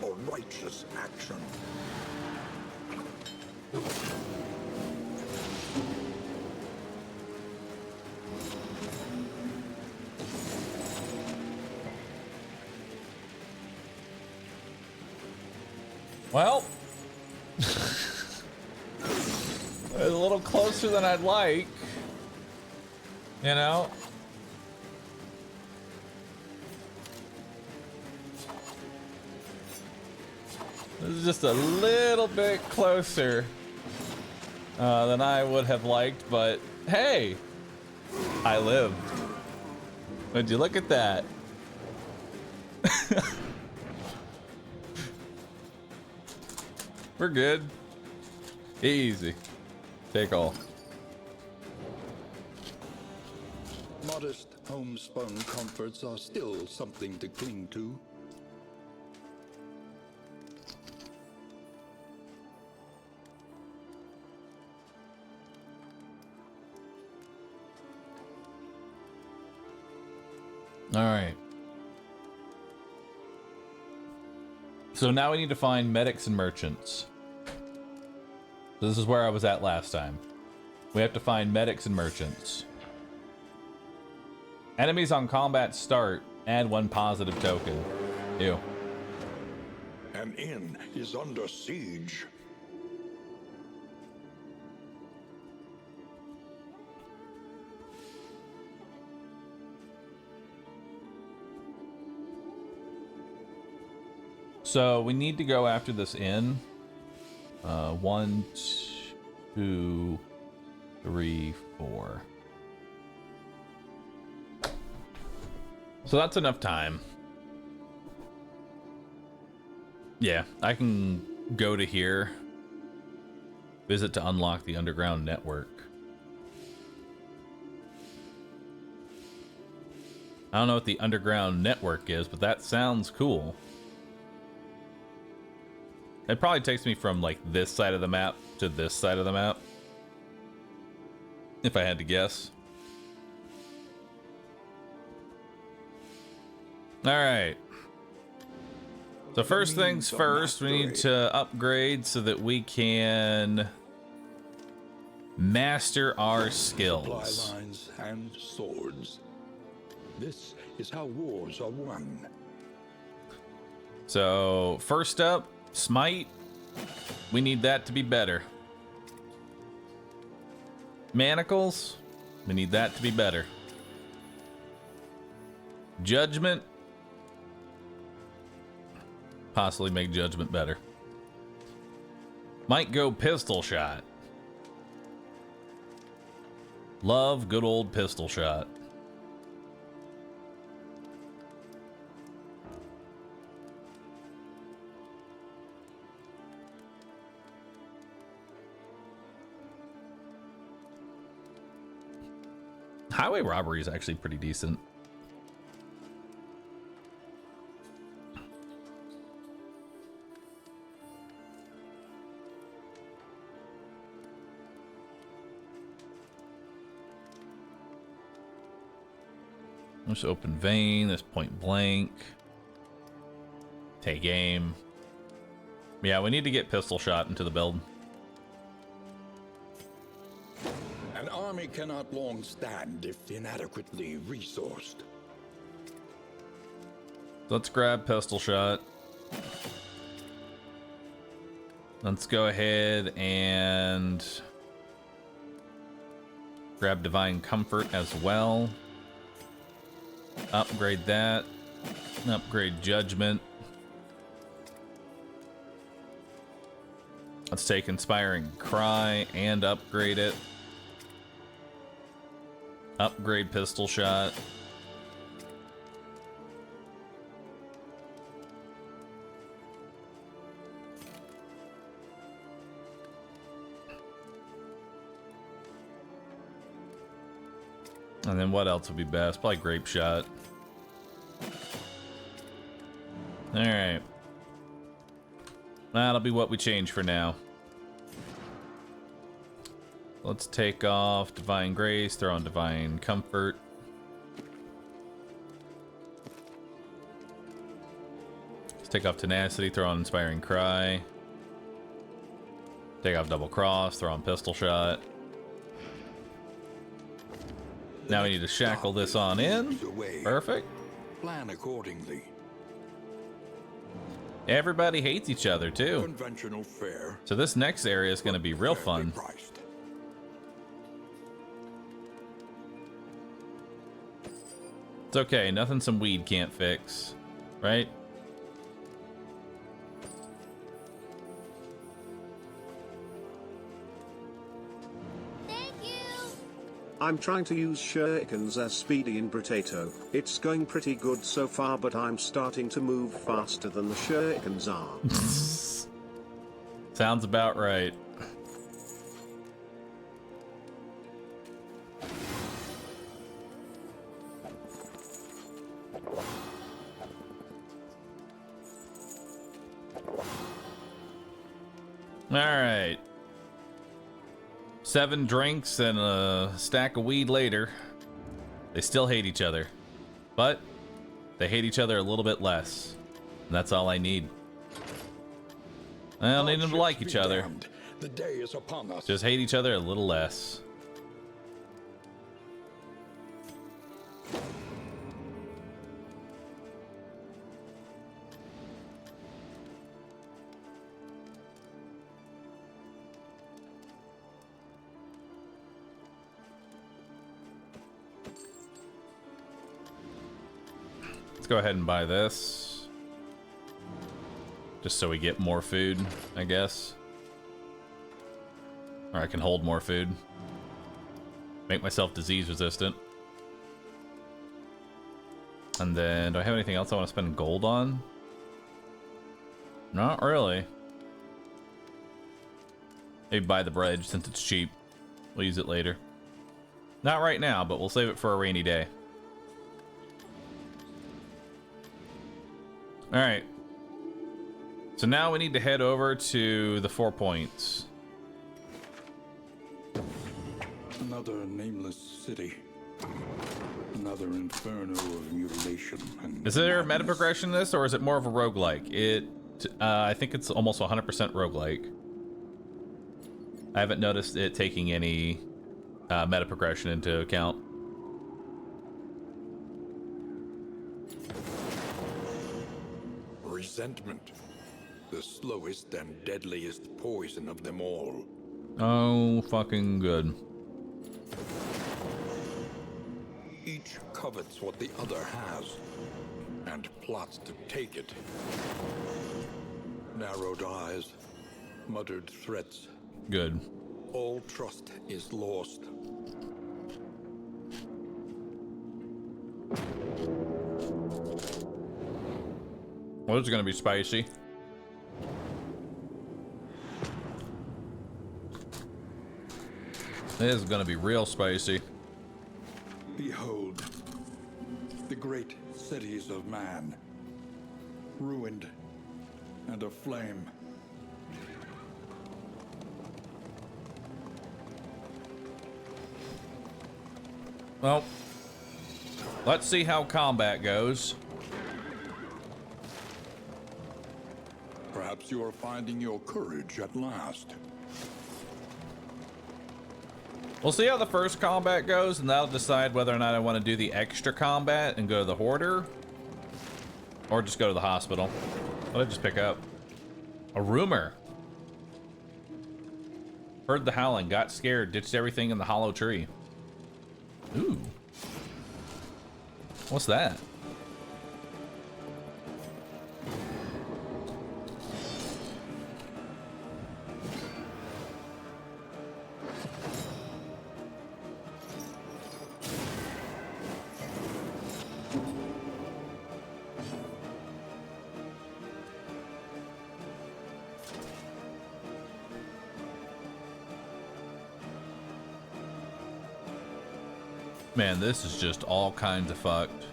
A righteous action. Well, a little closer than I'd like. You know? This is just a little bit closer than I would have liked, but hey, I lived. Would you look at that? We're good. Easy. Take all. Modest homespun comforts are still something to cling to. All right. So now we need to find medics and merchants. So this is where I was at last time. We have to find medics and merchants. Enemies on combat start, add 1 positive token. Ew. An inn is under siege. So we need to go after this inn. 1, 2, 3, 4. So that's enough time. Yeah, I can go to here. Visit to unlock the underground network. I don't know what the underground network is, but that sounds cool. It probably takes me from like this side of the map to this side of the map, if I had to guess. All right. So first things first, we need to upgrade so that we can master our skills. Supply lines and swords. This is how wars are won. So first up, smite. We need that to be better. Manacles. We need that to be better. Judgment. Possibly make judgment better. Might go pistol shot. Love good old pistol shot. Highway robbery is actually pretty decent. There's open vein, there's point blank. Take aim. Yeah, we need to get pistol shot into the build. An army cannot long stand if inadequately resourced. Let's grab pistol shot. Let's go ahead and grab divine comfort as well. Upgrade that. Upgrade judgment. Let's take inspiring cry and upgrade it. Upgrade pistol shot. And then what else would be best? Probably grape shot. Alright. That'll be what we change for now. Let's take off divine grace, throw on divine comfort. Let's take off tenacity, throw on inspiring cry. Take off double cross, throw on pistol shot. Now we need to shackle this on in. Perfect. Plan accordingly. Everybody hates each other too. Conventional fare. So this next area is going to be real fun. Priced. It's okay, nothing some weed can't fix, right? Thank you. I'm trying to use shurikens as speedy in Potato. It's going pretty good so far, but I'm starting to move faster than the shurikens are. Sounds about right. All right. 7 drinks and a stack of weed later, they still hate each other, but they hate each other a little bit less. And that's all I need. I don't need them to like each other. The day is upon us. Just hate each other a little less. Let's go ahead and buy this. Just so we get more food, I guess. Or I can hold more food. Make myself disease resistant. And then, do I have anything else I want to spend gold on? Not really. Maybe buy the bridge since it's cheap. We'll use it later. Not right now, but we'll save it for a rainy day. Alright. So now we need to head over to the 4 points. Another nameless city. Another inferno of mutilation and Is there meta madness. progression in this, or is it more of a roguelike? I think it's almost 100% roguelike. I haven't noticed it taking any meta progression into account. Resentment. The slowest and deadliest poison of them all. Oh, fucking good. Each covets what the other has, and plots to take it. Narrowed eyes, muttered threats. Good. All trust is lost. Well, it's gonna be spicy. It is gonna be real spicy. behold the great cities of man, ruined and aflame. Well, let's see how combat goes. Perhaps you are finding your courage at last. We'll see how the first combat goes, and that'll decide whether or not I want to do the extra combat and go to the hoarder, or just go to the hospital. What did I just pick up? A rumor. Heard the howling, got scared, ditched everything in the hollow tree. Ooh. What's that? Man, this is just all kinds of fucked.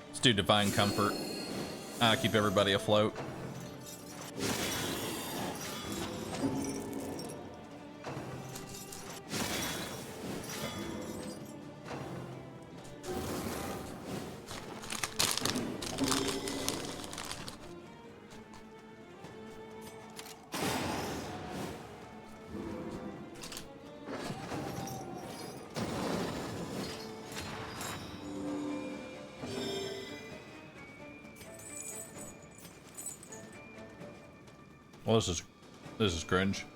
Let's do divine comfort. Keep everybody afloat. Well, this is cringe.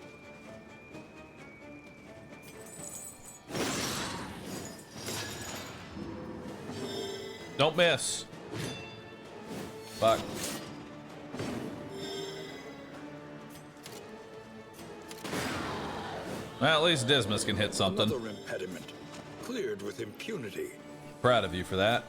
Don't miss. Fuck. Well, at least Dismas can hit something. Another impediment cleared with impunity. Proud of you for that.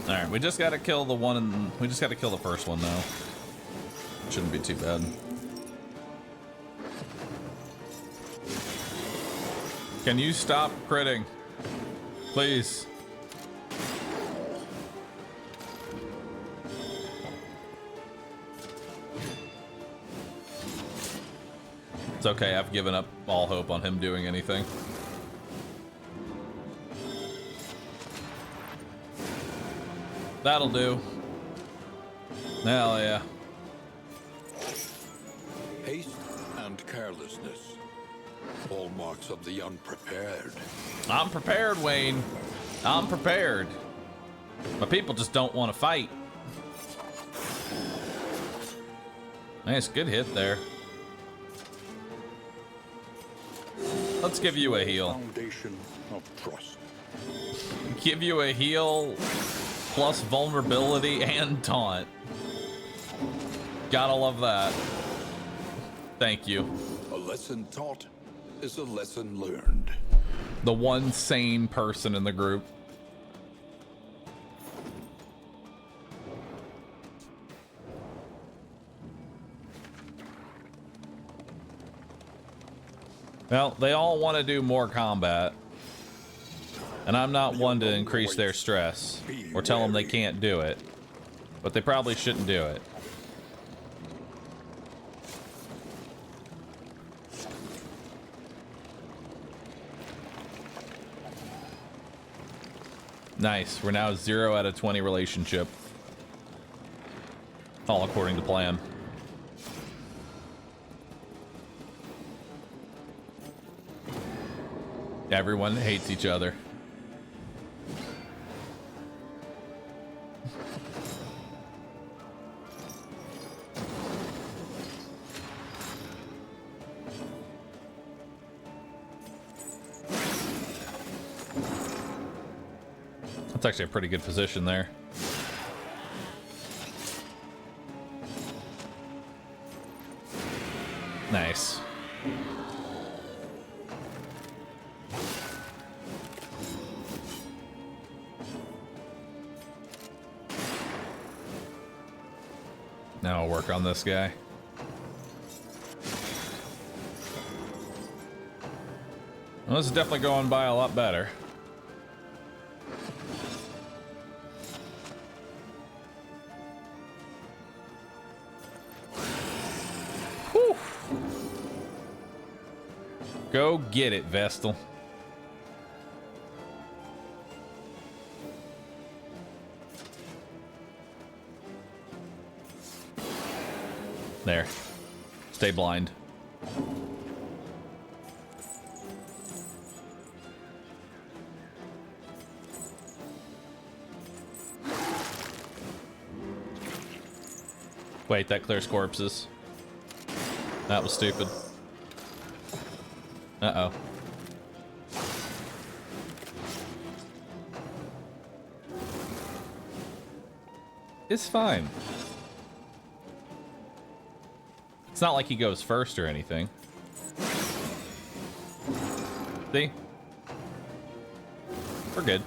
All right, we just got to kill the one, and we just got to kill the first one though. Shouldn't be too bad. Can you stop critting, please? It's okay, I've given up all hope on him doing anything. That'll do. Hell yeah. Haste and carelessness, hallmarks of the unprepared. I'm prepared, Wayne. I'm prepared. My people just don't want to fight. Nice, good hit there. Let's give you a heal. Foundation of trust. Give you a heal plus vulnerability and taunt. Gotta love that. Thank you. A lesson taught is a lesson learned. The one sane person in the group. Well, they all want to do more combat. And I'm not one to increase their stress or tell them they can't do it. But they probably shouldn't do it. Nice. We're now 0 out of 20 relationship. All according to plan. Everyone hates each other. That's actually a pretty good position there. Nice. Now I'll work on this guy. Well, this is definitely going by a lot better. Whew. Go get it, Vestal. There. Stay blind. Wait, that clears corpses. That was stupid. Uh-oh. It's fine. It's not like he goes first or anything. See? We're good.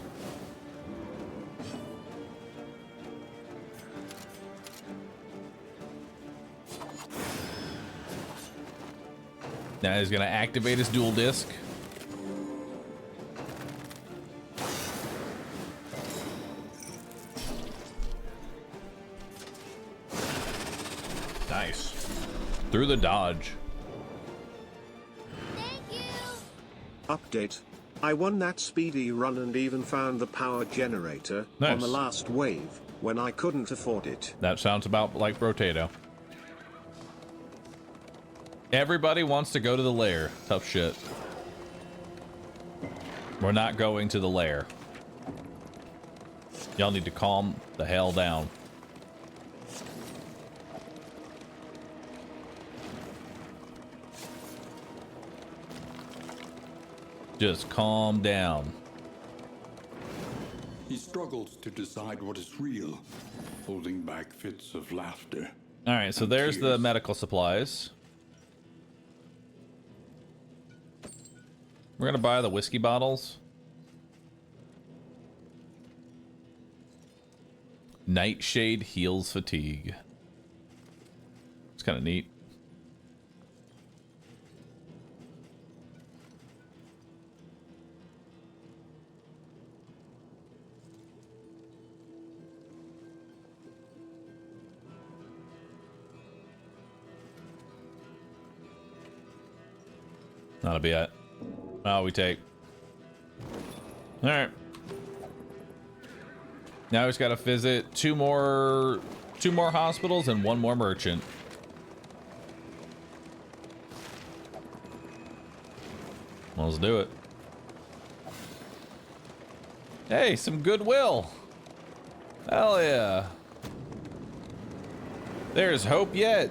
Now he's gonna activate his dual disc. Nice. Through the dodge. Thank you. Update. I won that speedy run and even found the power generator on Nice. the last wave when I couldn't afford it. That sounds about like Brotato. Everybody wants to go to the lair. Tough shit. We're not going to the lair. Y'all need to calm the hell down. Just calm down. He struggles to decide what is real, holding back fits of laughter. All right, so and there's the tears. medical supplies. We're gonna buy the whiskey bottles. Nightshade heals fatigue. It's kind of neat. That'll be it. Oh, we take. All right. Now he's got to visit two more hospitals and one more merchant. Well, let's do it. Hey, some goodwill. Hell yeah. There's hope yet.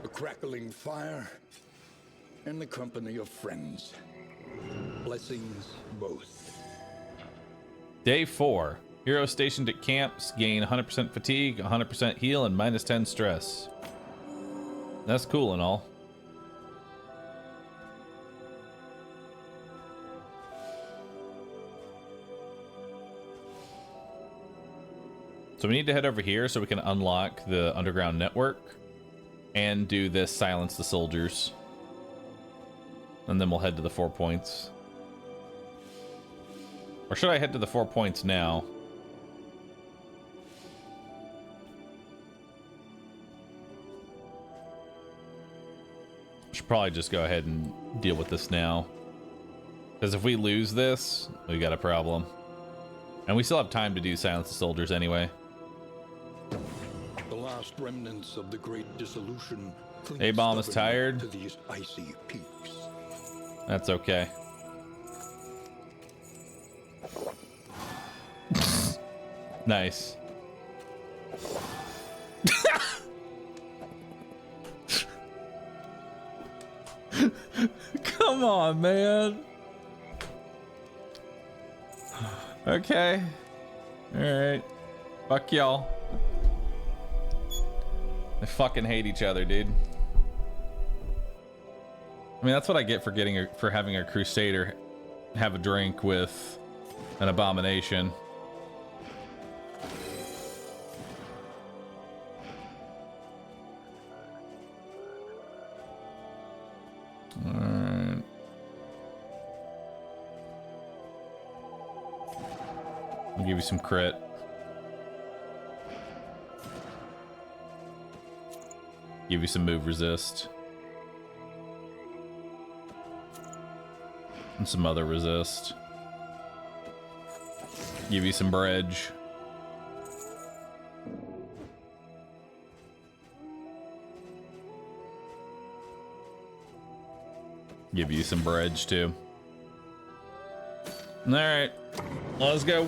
A crackling fire and the company of friends. Blessings both. Day 4. Heroes stationed at camps gain 100% fatigue, 100% heal, and -10 stress. That's cool and all. So we need to head over here so we can unlock the underground network and do this silence the soldiers. And then we'll head to the 4 points. Or should I head to the 4 points now? Should probably just go ahead and deal with this now. Because if we lose this, we got a problem. And we still have time to do silence the soldiers anyway. The last remnants of the great dissolution. cling A-bomb is stubbornly tired. to these icy peaks. That's okay. Nice. Come on, man. Okay. Alright. Fuck y'all. They fucking hate each other, dude. I mean, that's what I get for having a Crusader have a drink with an Abomination. Alright. I'll give you some crit. Give you some move resist. And some other resist. Give you some bridge. Give you some bridge too. Alright. Let's go.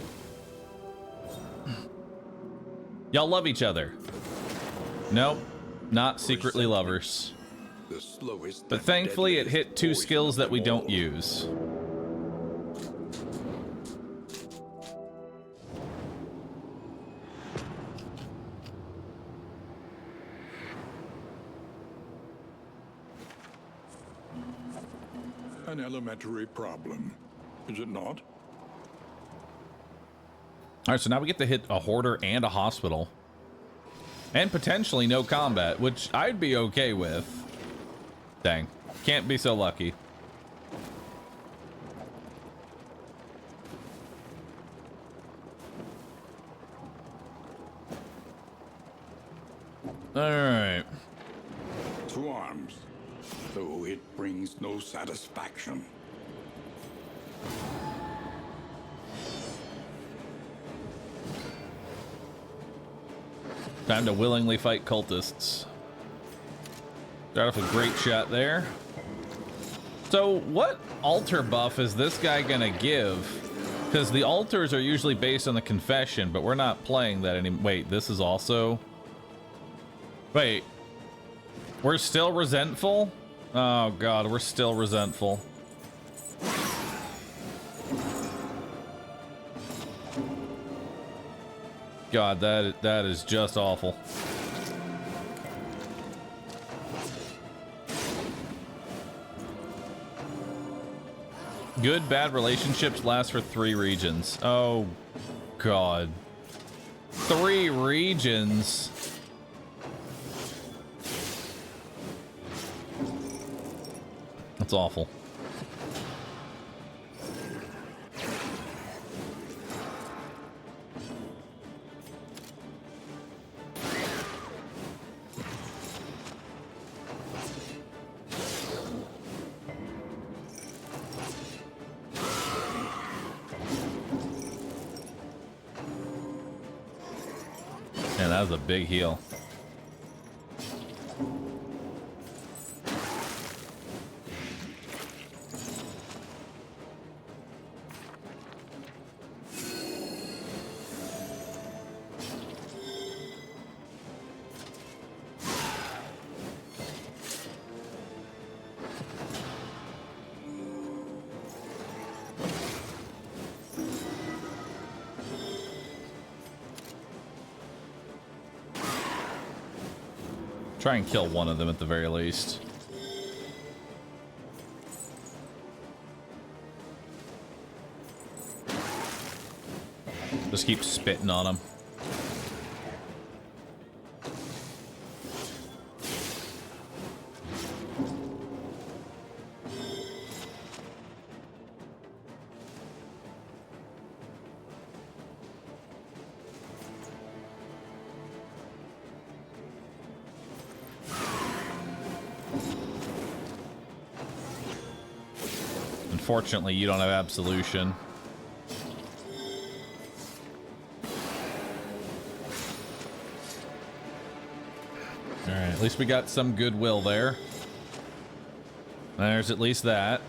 Y'all love each other. Nope. Not secretly lovers. The slowest But and thankfully it deadliest hit 2 poison skills of that we them don't all. use. An elementary problem, is it not? Alright, so now we get to hit a hoarder and a hospital. And potentially no combat, which I'd be okay with. Dang. Can't be so lucky. Alright. To arms, though it brings no satisfaction. Time to willingly fight cultists. Start off a great shot there. So what altar buff is this guy gonna give? Because the altars are usually based on the confession, but we're not playing that anymore. Wait, this is also... Wait. We're still resentful? Oh god, we're still resentful. God, that is just awful. Good, bad relationships last for 3 regions. Oh, God. 3 regions? That's awful. Man, that was a big heal. Try and kill one of them at the very least. Just keep spitting on them. Unfortunately, you don't have absolution. Alright, at least we got some goodwill there. There's at least that.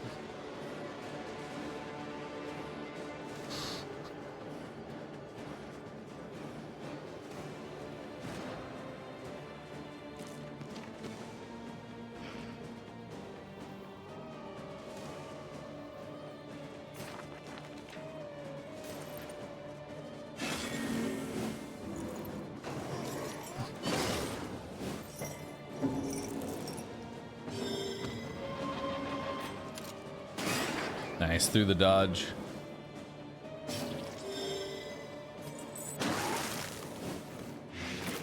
Nice, through the dodge.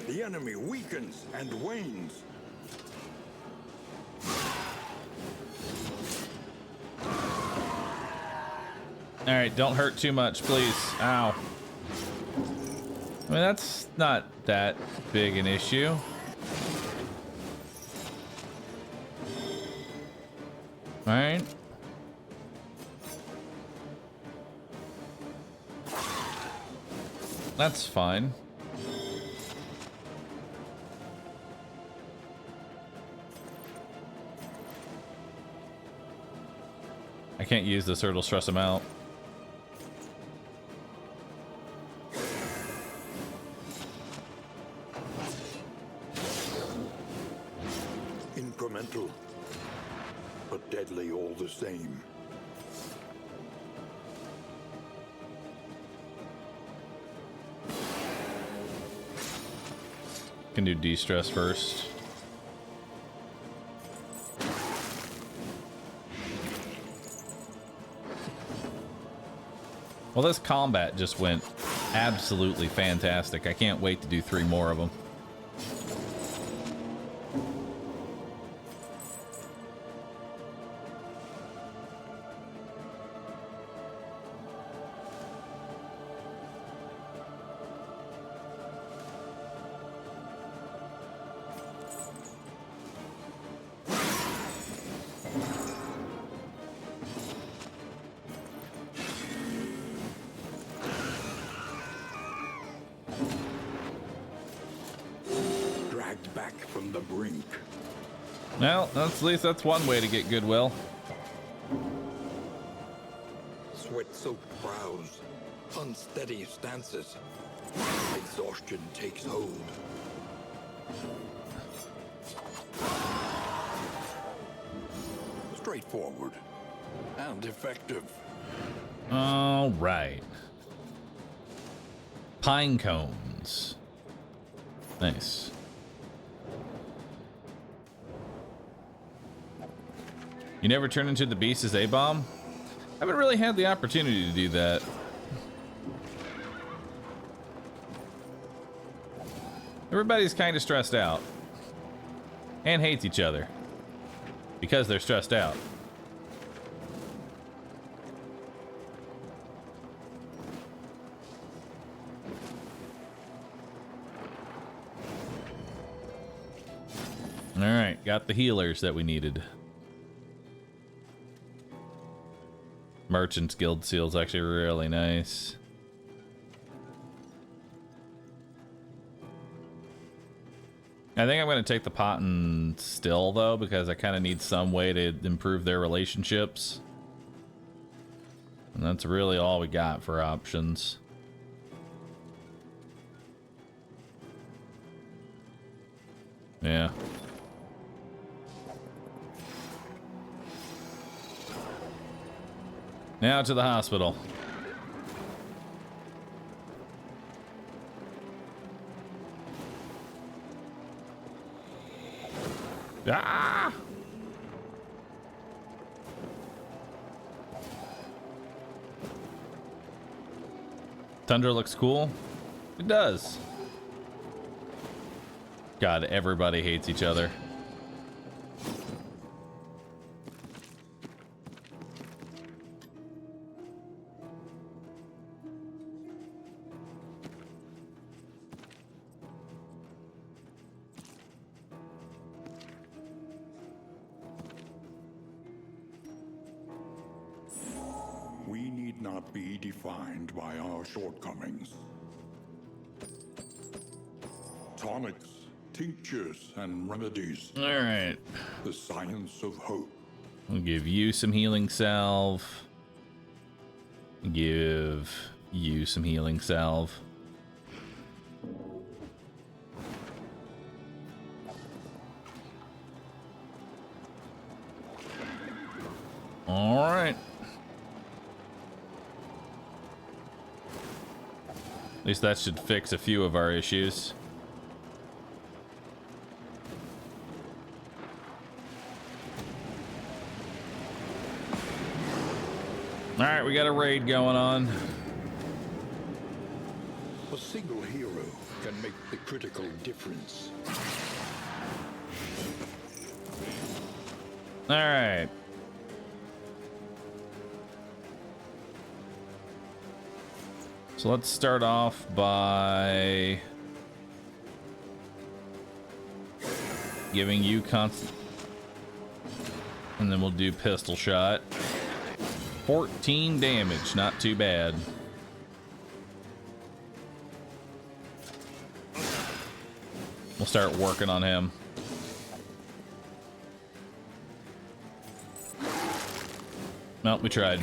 The enemy weakens and wanes. All right, don't hurt too much, please. Ow. I mean, that's not that big an issue. All right. That's fine. I can't use this or it'll stress him out. Incremental, but deadly all the same. Can do de-stress first. Well, this combat just went absolutely fantastic. I can't wait to do 3 more of them. Back from the brink. Well, at least that's one way to get goodwill. Sweat-soaked brows, unsteady stances. Exhaustion takes hold. Straightforward and effective. All right. Pine cones. Nice. You never turn into the beast as A-bomb? I haven't really had the opportunity to do that. Everybody's kind of stressed out. And hates each other. Because they're stressed out. Alright, got the healers that we needed. Merchant's Guild Seal's actually really nice. I think I'm going to take the pot and still, though, because I kind of need some way to improve their relationships. And that's really all we got for options. Yeah. Now to the hospital. Ah! Tundra looks cool. It does. God, everybody hates each other. We need not be defined by our shortcomings. Tonics, tinctures, and remedies. All right. The science of hope. I'll give you some healing salve. Give you some healing salve. All right. At least that should fix a few of our issues. All right, we got a raid going on. A single hero can make the critical difference. All right. So let's start off by giving you constant, and then we'll do pistol shot. 14 damage, not too bad. We'll start working on him. Well, we tried.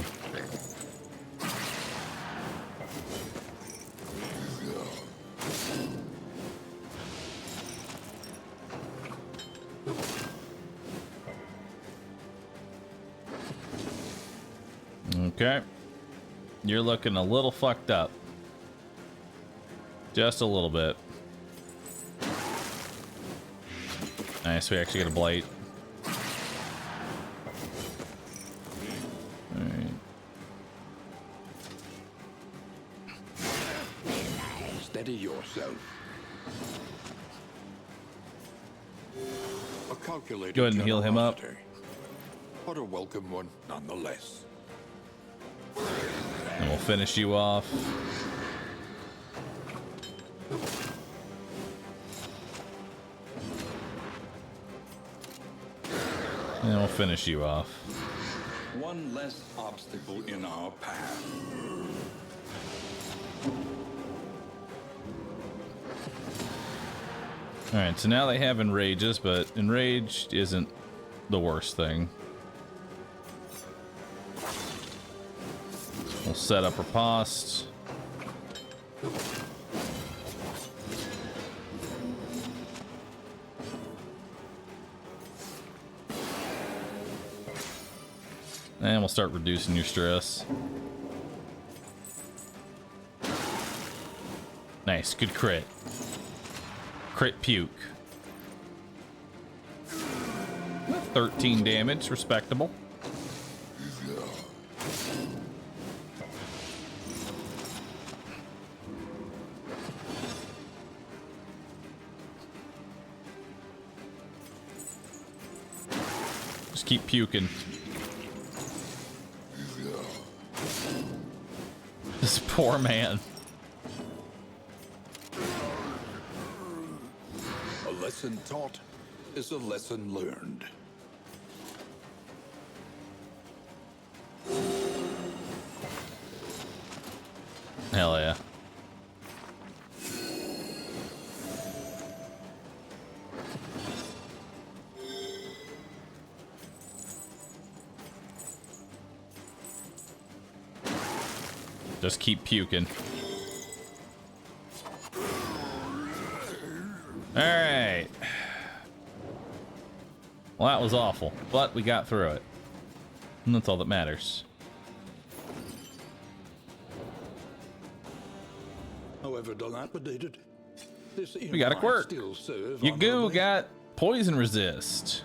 Okay. You're looking a little fucked up. Just a little bit. Nice, we actually get a blight. Alright. Steady yourself. A calculated Go ahead and heal him up. generosity, but a welcome one nonetheless. And we'll finish you off. And we'll finish you off. One less obstacle in our path. Alright, so now they have enrages, but enraged isn't the worst thing. We'll set up riposte. And we'll start reducing your stress. Nice, good crit. Crit puke. 13 damage, respectable. Just keep puking. This poor man. A lesson taught is a lesson learned. Hell yeah. Just keep puking. Alright. Well, that was awful, but we got through it. And that's all that matters. However dilapidated, this We got a might quirk. still serve Your goo honorably. got poison resist.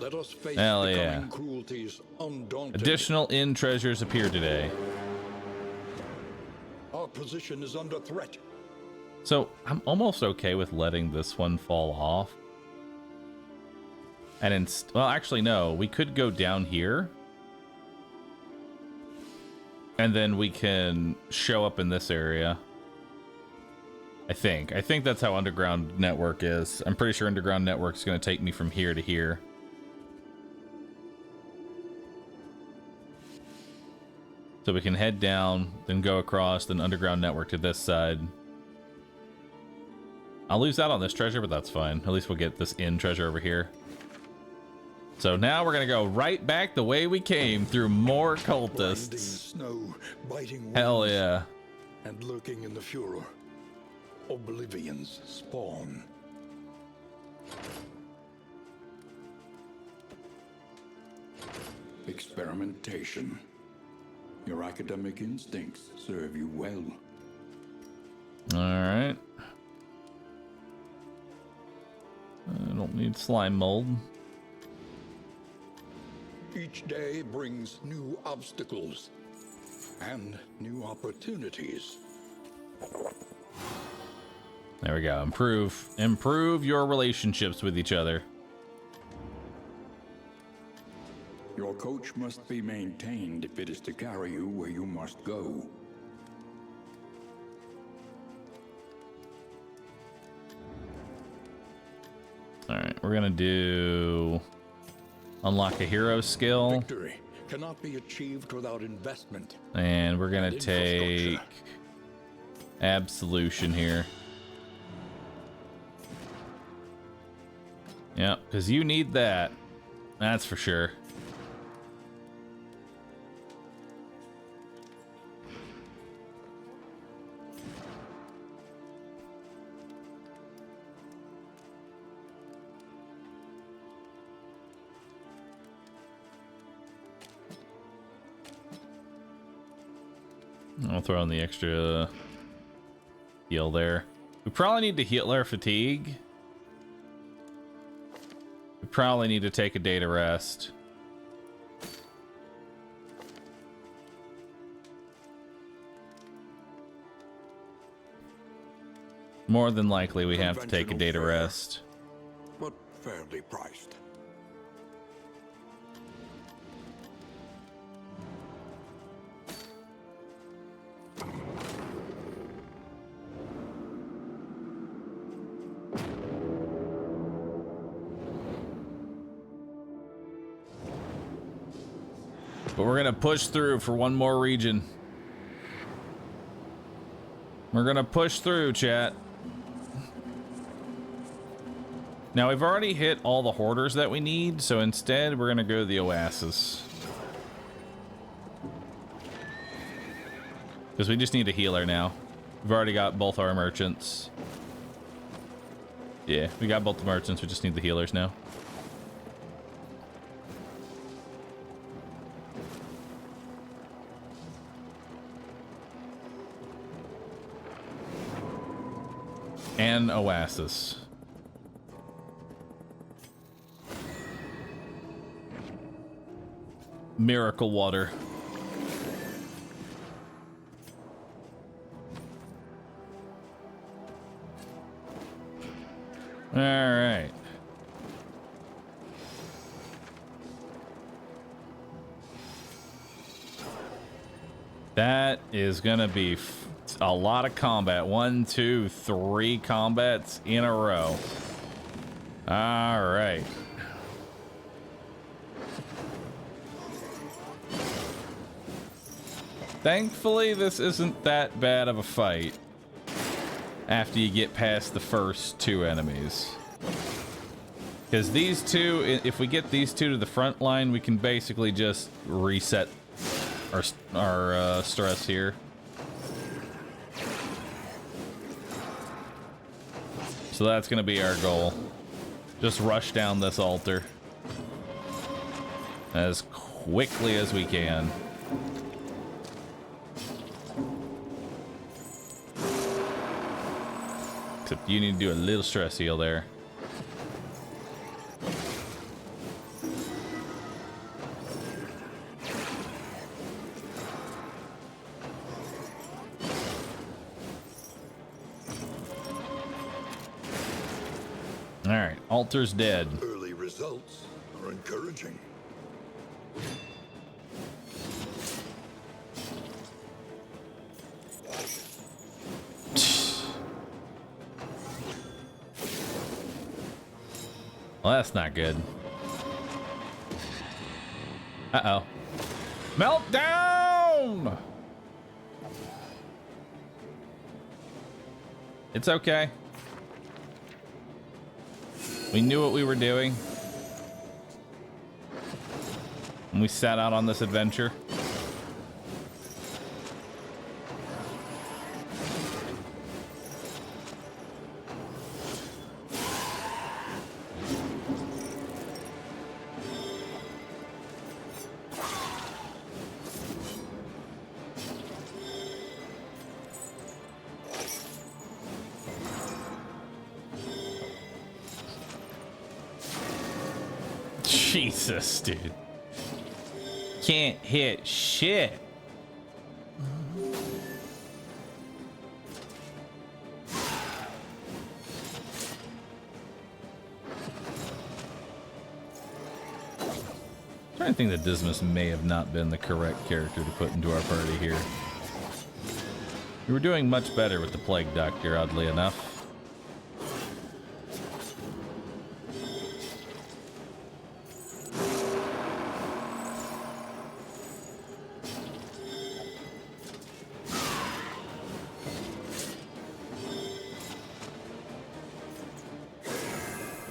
Let us face Hell the yeah. coming cruelties undaunted. Additional inn treasures appear today. Our position is under threat. So I'm almost okay with letting this one fall off. And well, actually, no. We could go down here. And then we can show up in this area. I think that's how Underground Network is. I'm pretty sure Underground Network is going to take me from here to here. So we can head down, then go across, then Underground Network to this side. I'll lose out on this treasure, but that's fine. At least we'll get this inn treasure over here. So now we're going to go right back the way we came through more Blinding cultists. snow, biting Hell winds, yeah. and lurking in the furor. Oblivion's spawn. Experimentation. Your academic instincts serve you well. Alright. I don't need slime mold. Each day brings new obstacles and new opportunities. There we go. Improve your relationships with each other. Your coach must be maintained if it is to carry you where you must go. All right, we're gonna do unlock a hero skill, Victory cannot be achieved without investment. and we're gonna And take infrastructure. absolution here. Yep, because you need that. That's for sure. I'll throw in the extra heal there. We probably need to heal our fatigue. We probably need to take a day to rest. More than likely, we have to take a day to rest. But fairly priced. But we're gonna push through for one more region. We're gonna push through, chat. Now we've already hit all the hoarders that we need, so instead we're gonna go to the oasis. Because we just need a healer now. We've already got both our merchants. Yeah, we got both the merchants, we just need the healers now. And oasis. Miracle water. All right. That is gonna be a lot of combat. 1, 2, 3 combats in a row. All right. Thankfully, this isn't that bad of a fight after you get past the first 2 enemies. Because these 2, if we get these 2 to the front line, we can basically just reset our stress here. So that's going to be our goal. Just rush down this altar as quickly as we can. Except you need to do a little stress heal there. All right, altar's dead. Early results are encouraging. Well, that's not good. Uh-oh. Meltdown! It's okay. We knew what we were doing when we set out on this adventure. Jesus, dude. Can't hit shit. I think that Dismas may have not been the correct character to put into our party here. You were doing much better with the Plague Doctor, oddly enough.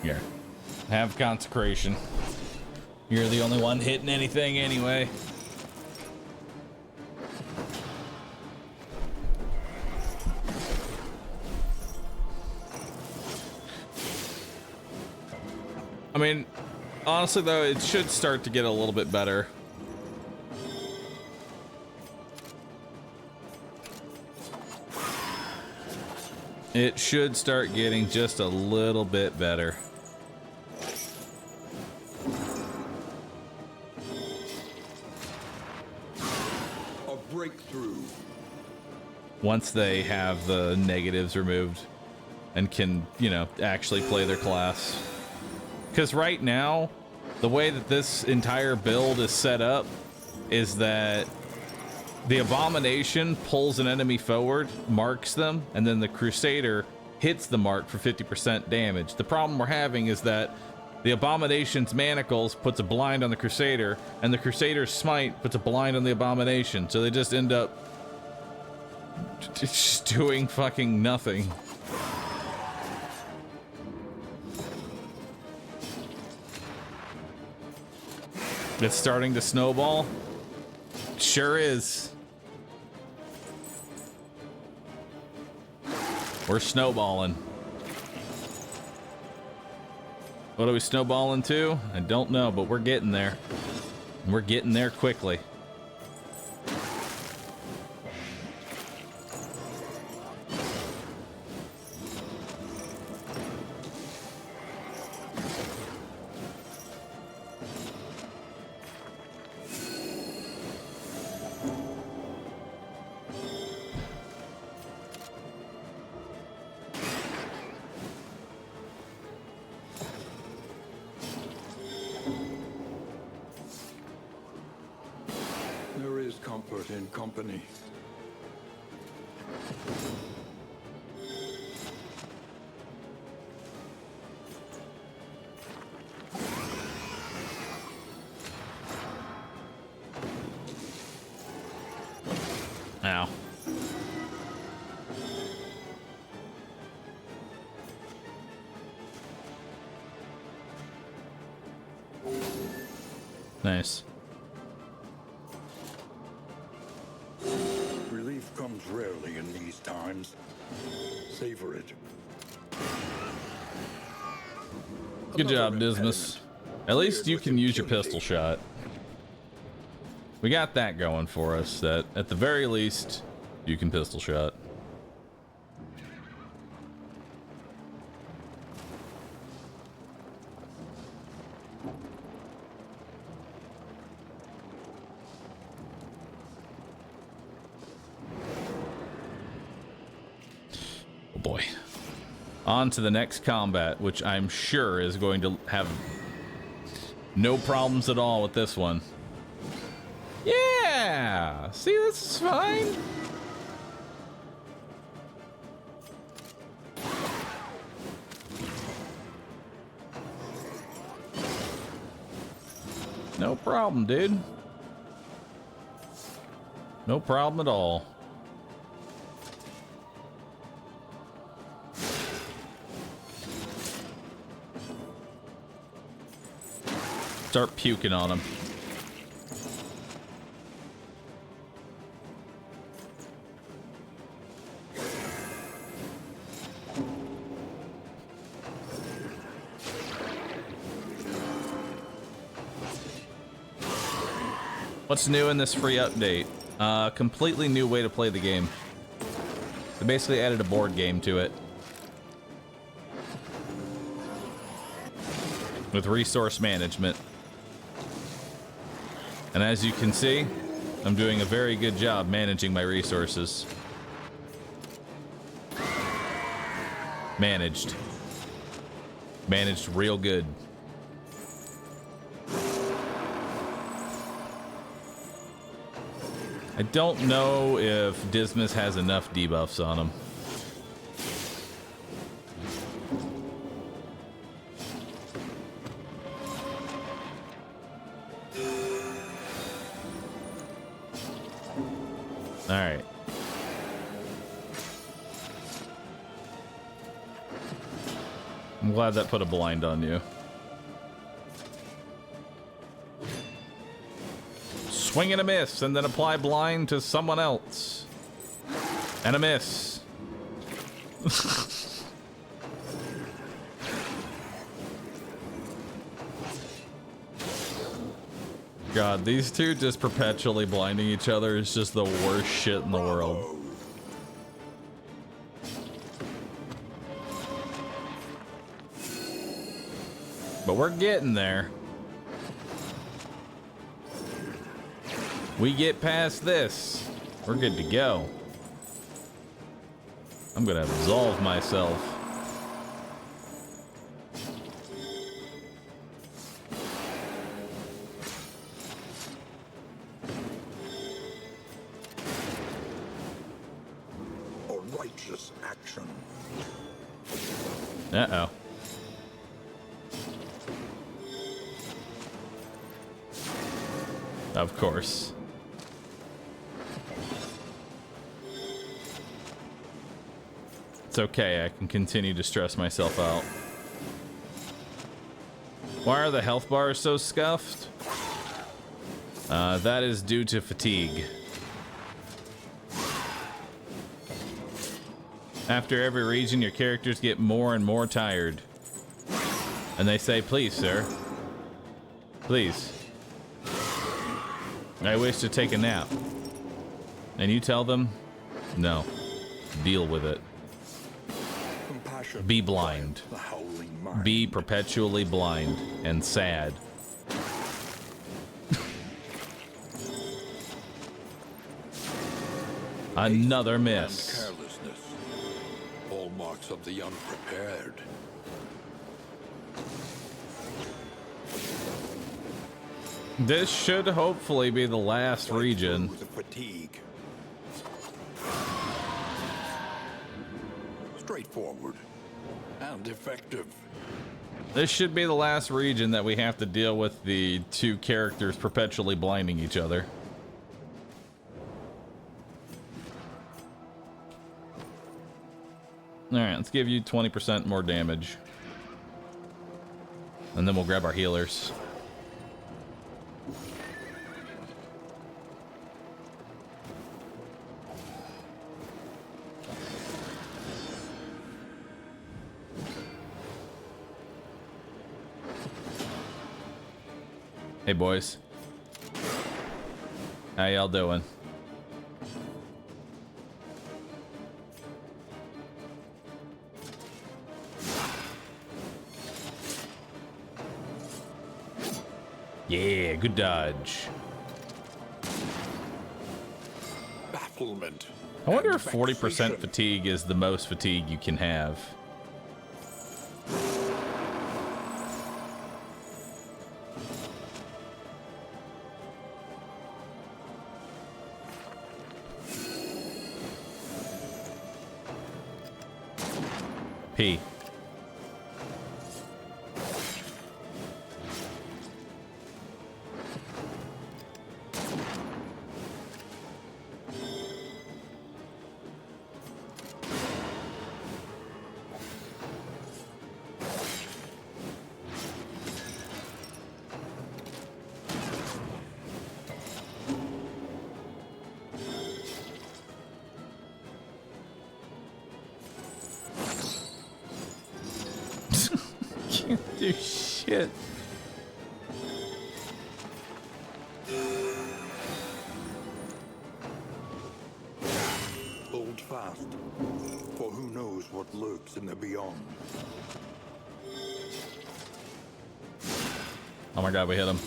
Here. Have consecration. You're the only one hitting anything anyway. I mean, honestly though, it should start to get a little bit better. It should start getting just a little bit better. Breakthrough. Once they have the negatives removed and can, you know, actually play their class. Because right now, the way that this entire build is set up is that the Abomination pulls an enemy forward, marks them, and then the Crusader hits the mark for 50% damage. The problem we're having is that the Abomination's Manacles puts a blind on the Crusader, and the Crusader's Smite puts a blind on the Abomination. So they just end up just doing fucking nothing. It's starting to snowball. Sure is. We're snowballing. What are we snowballing to? I don't know, but we're getting there. We're getting there quickly. There is comfort in company. Ow. Nice. Relief comes rarely in these times. Savor it. Good job, Another Dismas. impediment. At least you With can use your impunity. pistol shot. We got that going for us, that at the very least, you can pistol shot. Oh boy. On to the next combat, which I'm sure is going to have no problems at all with this one. Yeah! See, this is fine. No problem, dude. No problem at all. Start puking on him. What's new in this free update? Completely new way to play the game. They basically added a board game to it. With resource management. And as you can see, I'm doing a very good job managing my resources. Managed real good. I don't know if Dismas has enough debuffs on him. All right. I'm glad that put a blind on you. Swing and a miss, and then apply blind to someone else. And a miss. God, these two just perpetually blinding each other is just the worst shit in the world. But we're getting there. We get past this, we're good to go. I'm gonna absolve myself. A righteous action. Uh-oh. Of course. It's okay, I can continue to stress myself out. Why are the health bars so scuffed? That is due to fatigue. After every region, your characters get more and more tired. And they say, please, sir. Please. I wish to take a nap. And you tell them, no. Deal with it. Be blind. Be perpetually blind and sad. Another miss. Carelessness. Hallmarks of the unprepared. This should hopefully be the last region. The fatigue. Straightforward and effective. This should be the last region that we have to deal with the two characters perpetually blinding each other. Alright, let's give you 20% more damage. And then we'll grab our healers. Hey boys, how y'all doing? Yeah, good dodge. Bafflement. I wonder if 40% fatigue is the most fatigue you can have. P. Can't do shit. Hold fast, for who knows what lurks in the beyond. Oh my god, we hit him.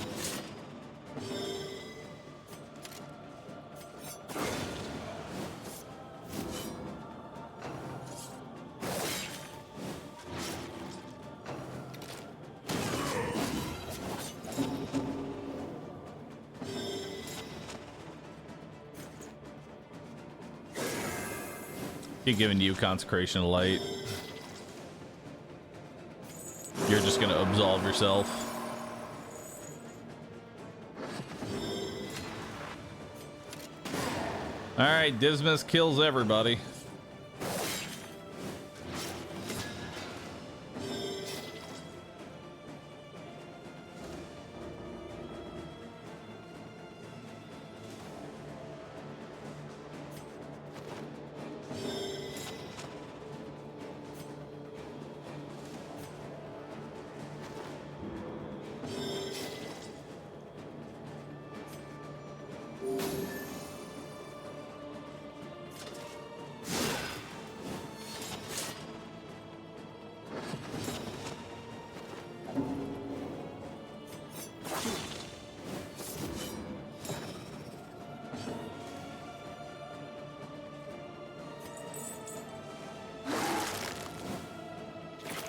Keep giving you consecration of light. You're just gonna absolve yourself. All right, Dismas kills everybody.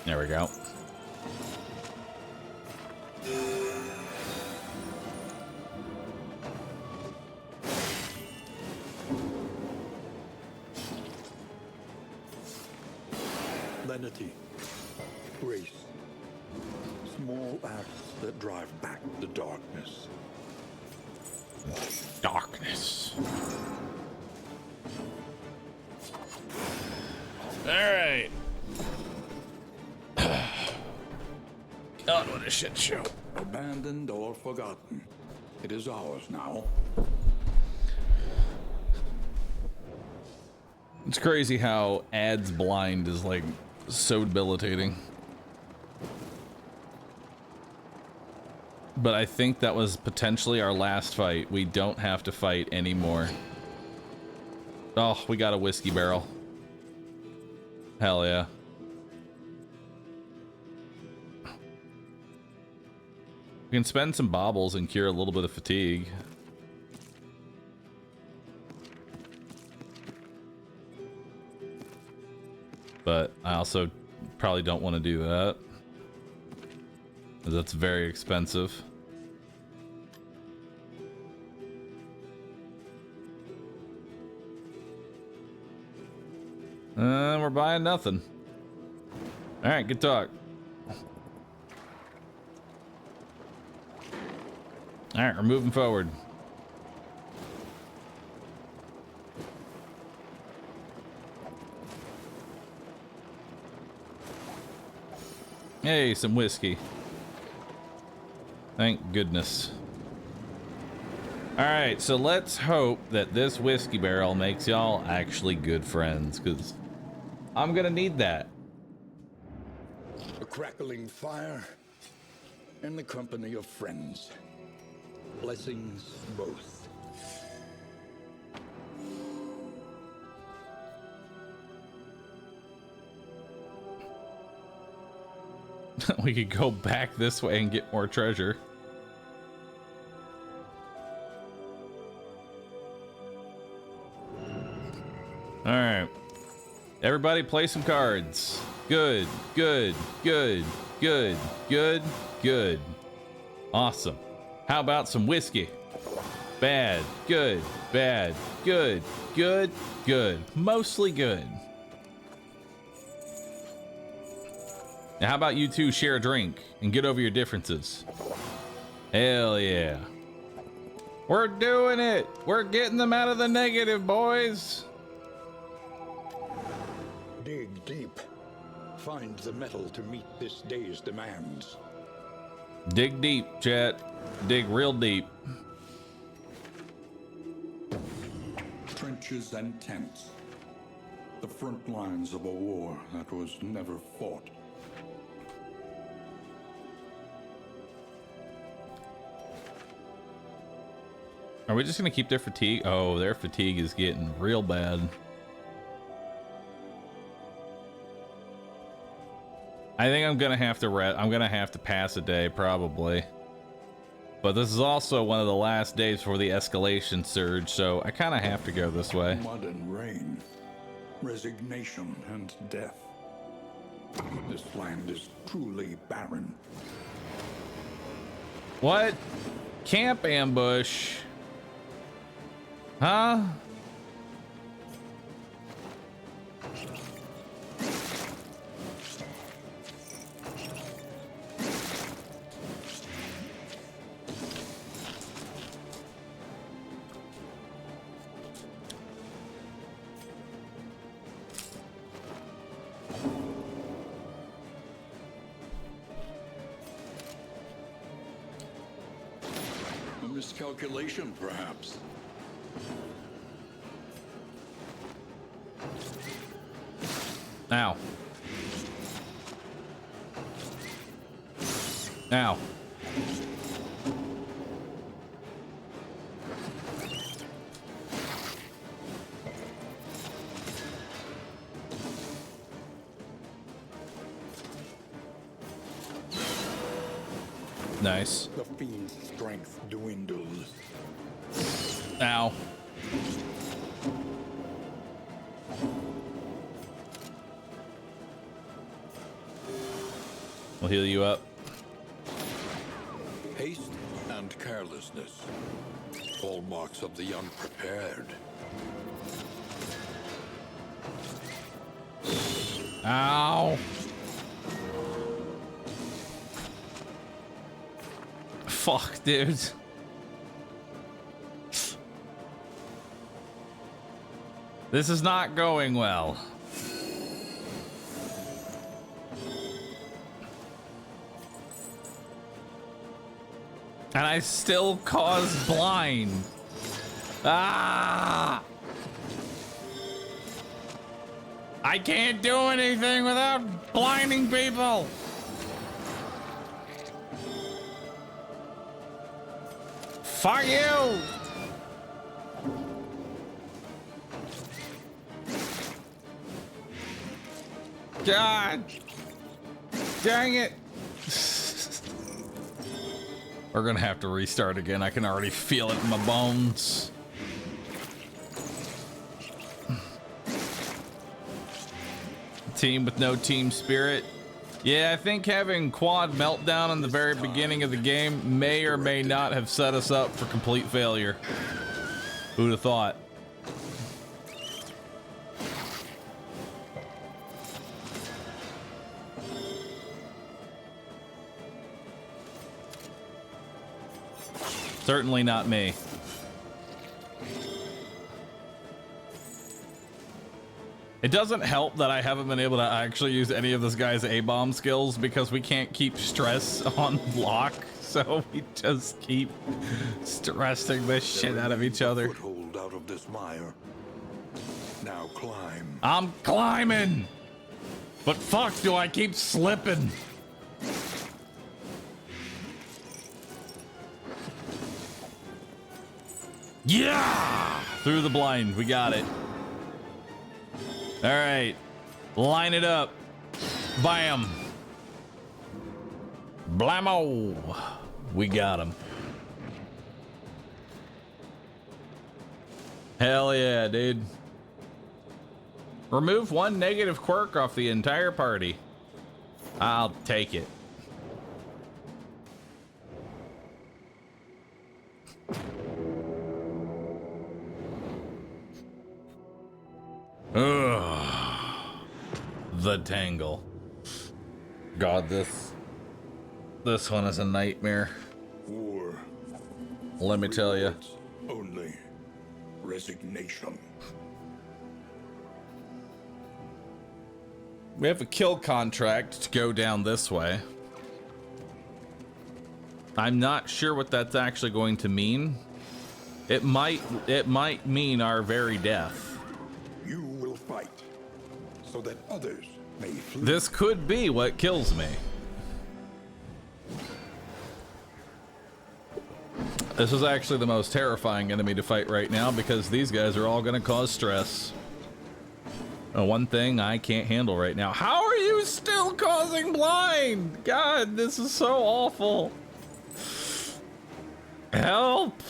There we go. Lenity, grace, small acts that drive back the darkness. Darkness. All right. God, what a shit show. Abandoned or forgotten, it is ours now. It's crazy how ads blind is like so debilitating. But I think that was potentially our last fight. We don't have to fight anymore. Oh, we got a whiskey barrel. Hell yeah. We can spend some baubles and cure a little bit of fatigue. But I also probably don't want to do that. That's very expensive. We're buying nothing. All right, good talk. All right, we're moving forward. Hey, some whiskey. Thank goodness. All right, so let's hope that this whiskey barrel makes y'all actually good friends, because I'm gonna need that. A crackling fire and the company of friends. Blessings both. We could go back this way and get more treasure. All right. Everybody play some cards. Good, good, good, good, good, good. Awesome. How about some whiskey? Bad, good, bad, good, good, good. Mostly good. Now, how about you two share a drink and get over your differences? Hell yeah. We're doing it. We're getting them out of the negative, boys. Dig deep. Find the metal to meet this day's demands. Dig deep, chat. Dig real deep. Trenches and tents. The front lines of a war that was never fought. Are we just gonna keep their fatigue? Oh, their fatigue is getting real bad. I think I'm gonna have to I'm gonna have to pass a day probably. But this is also one of the last days before the escalation surge, so I kind of have to go this way. Mud and rain, resignation and death. This land is truly barren. What? Camp ambush? Huh? miscalculation, perhaps. Ow. Ow. Nice. The fiend's strength dwindles. Ow. We'll heal you up. Haste and carelessness, hallmarks of the unprepared. Ow. Fuck, dude. This is not going well. And I still cause blind. Ah! I can't do anything without blinding people. Fuck you! God! Dang it! We're gonna have to restart again. I can already feel it in my bones. Team with no team spirit. Yeah, I think having quad meltdown in the very beginning of the game may or may not have set us up for complete failure. Who'd have thought? Certainly not me. It doesn't help that I haven't been able to actually use any of this guy's A-bomb skills because we can't keep stress on lock, so we just keep stressing the shit out of each other. Foothold out of this mire. Now climb. I'm climbing! But fuck, do I keep slipping? Yeah! Through the blind, we got it. All right, line it up. Bam. Blammo. We got him. Hell yeah, dude. Remove one negative quirk off the entire party. I'll take it. Ugh. The tangle. God, this one is a nightmare. War. Let me tell you. Only resignation. We have a kill contract to go down this way. I'm not sure what that's actually going to mean. It might mean our very death. You will fight so that others may flee. This could be what kills me. This is actually the most terrifying enemy to fight right now because these guys are all going to cause stress. One thing I can't handle right now. How are you still causing blind? God, this is so awful. Help.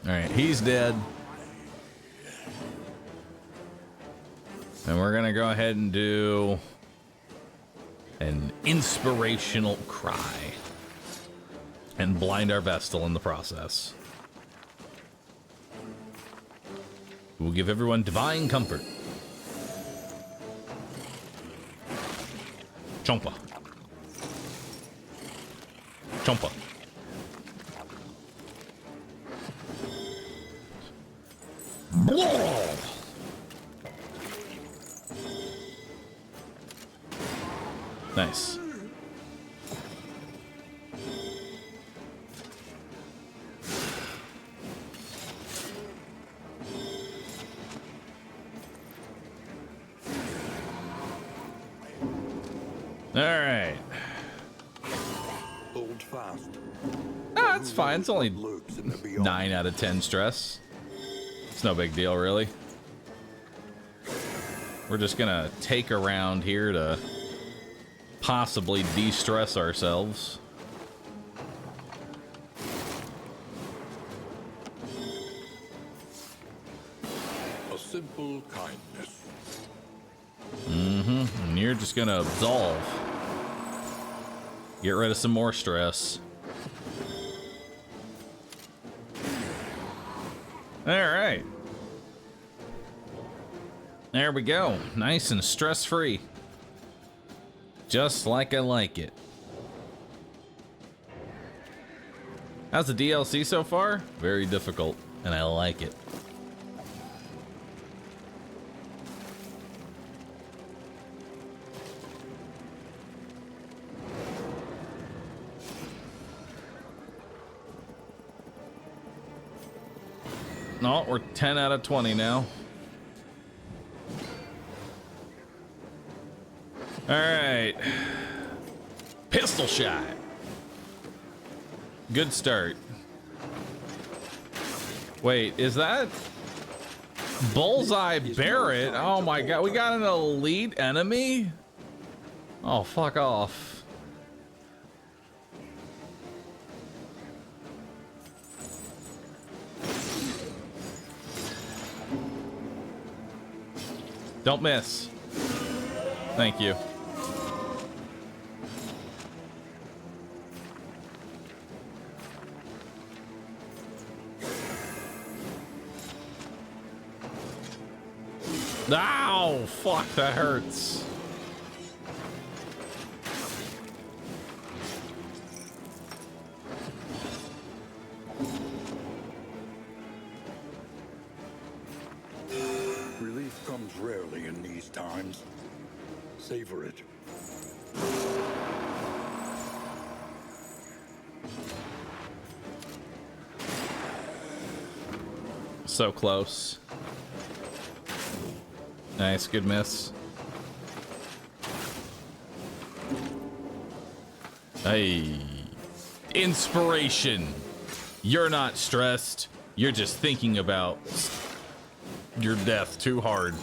All right, he's dead. And we're gonna go ahead and do an inspirational cry and blind our Vestal in the process. We'll give everyone divine comfort. Chompa. Chompa. Nice. All right. Hold fast. Ah, it's fine. It's only Lurks in the beyond. 9 out of 10 stress. It's no big deal, really. We're just gonna take a round here to possibly de-stress ourselves. A simple kindness. And you're just gonna absolve. Get rid of some more stress. All right. There we go. Nice and stress-free. Just like I like it. How's the DLC so far? Very difficult, and I like it. No, we're 10 out of 20 now. All right. Pistol shot. Good start. Wait, is that Bullseye Barrett? Oh my god, we got an elite enemy? Oh, fuck off. Don't miss. Thank you. Ow! Fuck, that hurts. Relief comes rarely in these times. Savor it. So close. Nice, good miss. Hey. Inspiration. You're not stressed. You're just thinking about your death too hard.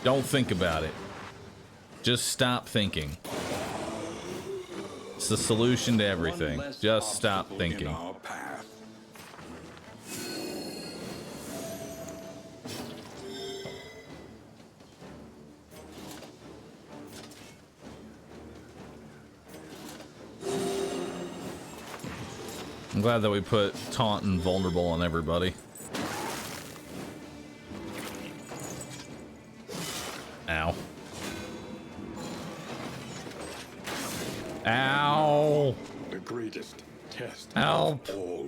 Don't think about it. Just stop thinking. It's the solution to everything. Just stop thinking. In our path. I'm glad that we put taunt and vulnerable on everybody. Ow. Ow. The greatest test Help. of all.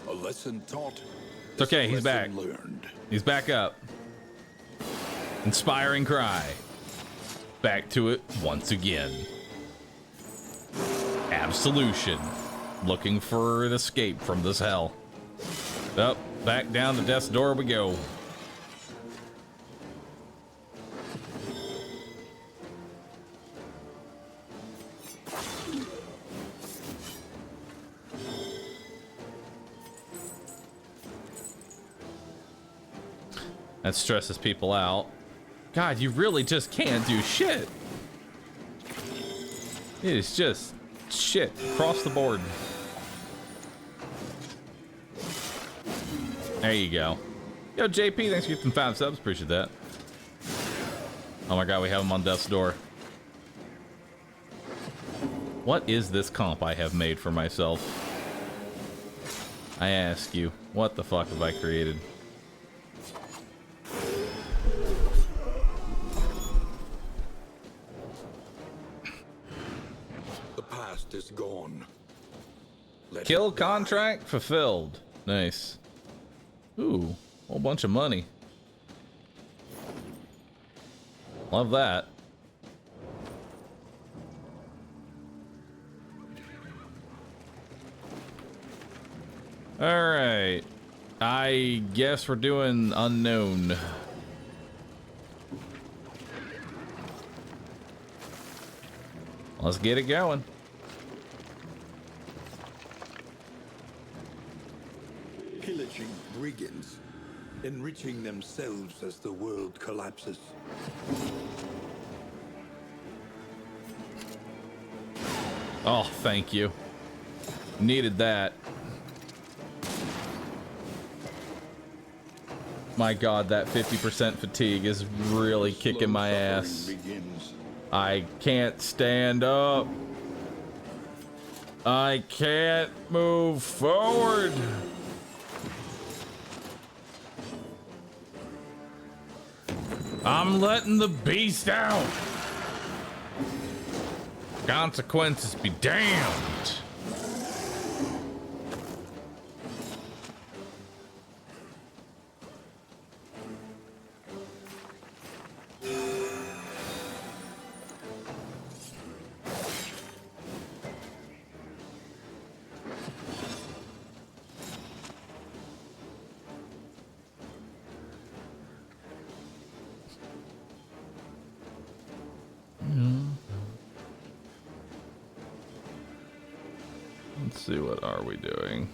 A lesson taught. It's okay, he's back. Lesson learned. He's back up. Inspiring cry. Back to it once again. Absolution. Looking for an escape from this hell. Up, back down to death's door we go. That stresses people out. God, you really just can't do shit. It is just shit across the board. There you go. Yo, JP, thanks for getting 5 subs. Appreciate that. Oh my god, we have him on death's door. What is this comp I have made for myself? I ask you, what the fuck have I created? The past is gone. Let Kill it die. contract fulfilled. Nice. Ooh, whole bunch of money. Love that. All right. I guess we're doing unknown. Let's get it going. Pillaging brigands, enriching themselves as the world collapses. Oh, thank you. Needed that. My God, that 50% fatigue is really kicking my ass. Begins. I can't stand up. I can't move forward. I'm letting the beast out. Consequences be damned. Let's see, what are we doing?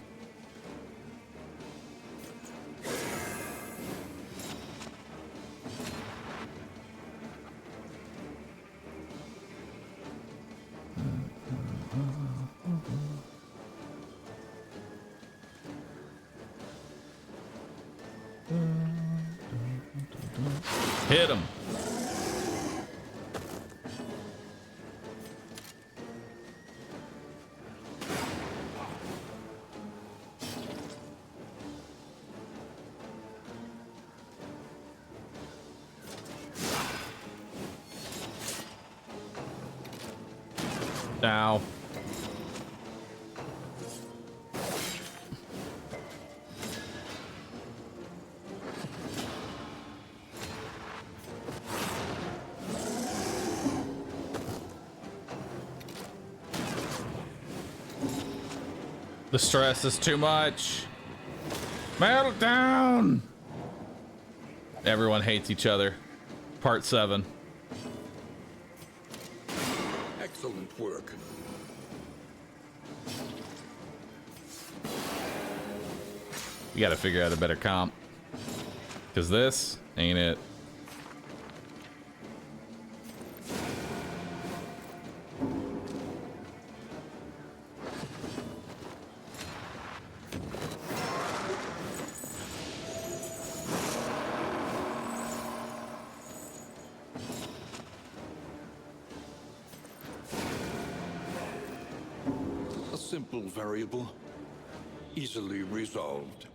Hit him. Ow. The stress is too much. Meltdown. Everyone hates each other. Part 7. Excellent work. You gotta figure out a better comp. Cause this ain't it. A simple variable, easily resolved.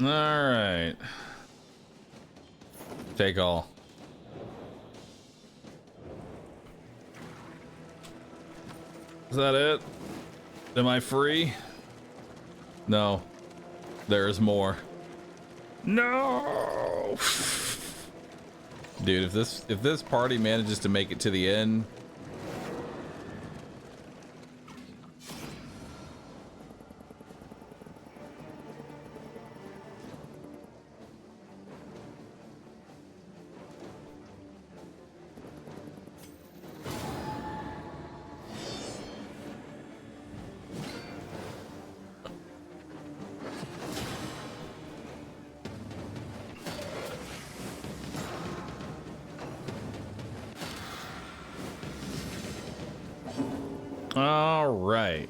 All right. Take all. Is that it? Am I free? No. There is more. No. Dude, if this party manages to make it to the end, all right.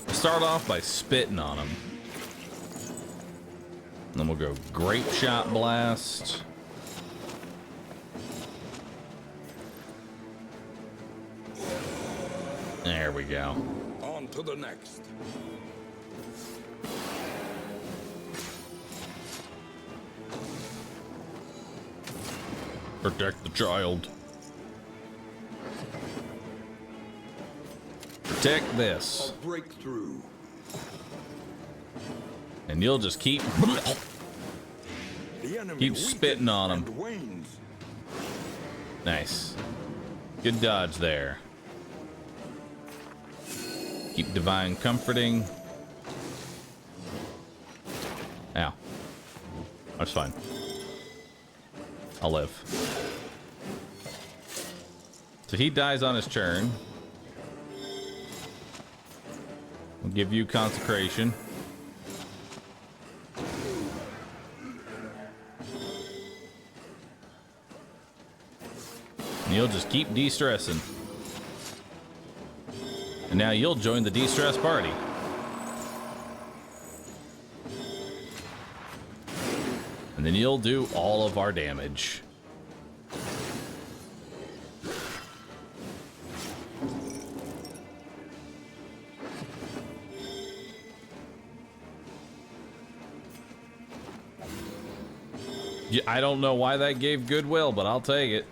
Start off by spitting on him. Then we'll go grape shot blast. There we go. On to the next. Protect the child. Protect this. A breakthrough. And you'll just keep The enemy Keep spitting on 'em. and wanes. Nice. Good dodge there. Keep divine comforting. Ow. That's fine. I'll live. So he dies on his turn. We'll give you consecration. And you'll just keep de-stressing. And now you'll join the de-stress party. And then you'll do all of our damage. Yeah, I don't know why that gave goodwill, but I'll take it.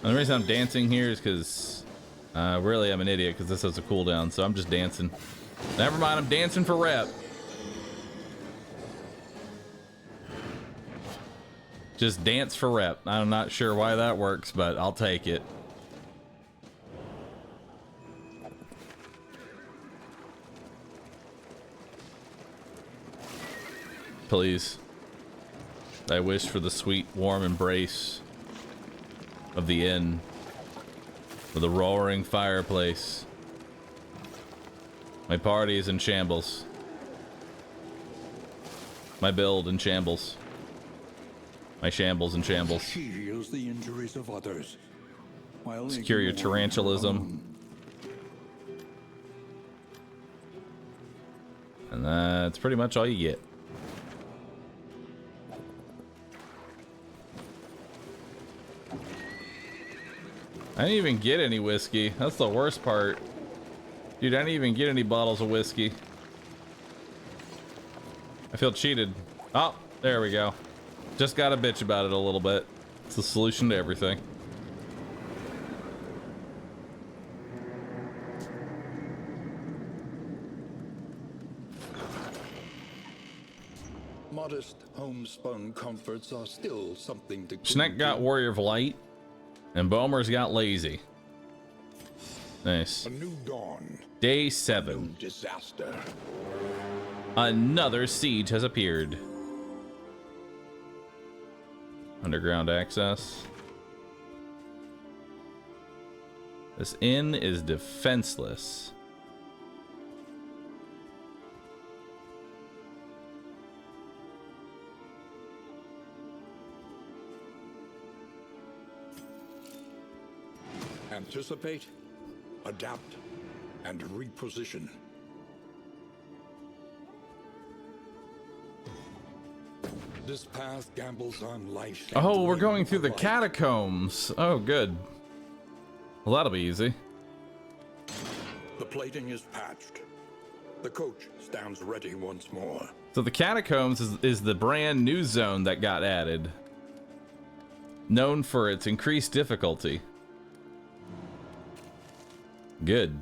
And the reason I'm dancing here is because really I'm an idiot because this has a cooldown, so I'm just dancing. Never mind, I'm dancing for rep. Just dance for rep. I'm not sure why that works, but I'll take it. Please. I wish for the sweet, warm embrace of the inn, with a roaring fireplace. My party is in shambles. My build in shambles. My shambles in shambles. She heals the injuries of others, while Secure your ignoring tarantulism. And that's pretty much all you get. I didn't even get any whiskey. That's the worst part. Dude, I didn't even get any bottles of whiskey. I feel cheated. Oh, there we go. Just gotta bitch about it a little bit. It's the solution to everything. Modest homespun comforts are still something to Schneck got Warrior of Light, and Bomer's got Lazy. Nice. a new dawn, Day new 7. disaster. Another siege has appeared. Underground access. This inn is defenseless. Anticipate, adapt, and reposition. This path gambles on life. and Oh, we're limb going through the alike. catacombs. Oh, good. Well, that'll be easy. The plating is patched. The coach stands ready once more. So the catacombs is the brand new zone that got added. Known for its increased difficulty. Good.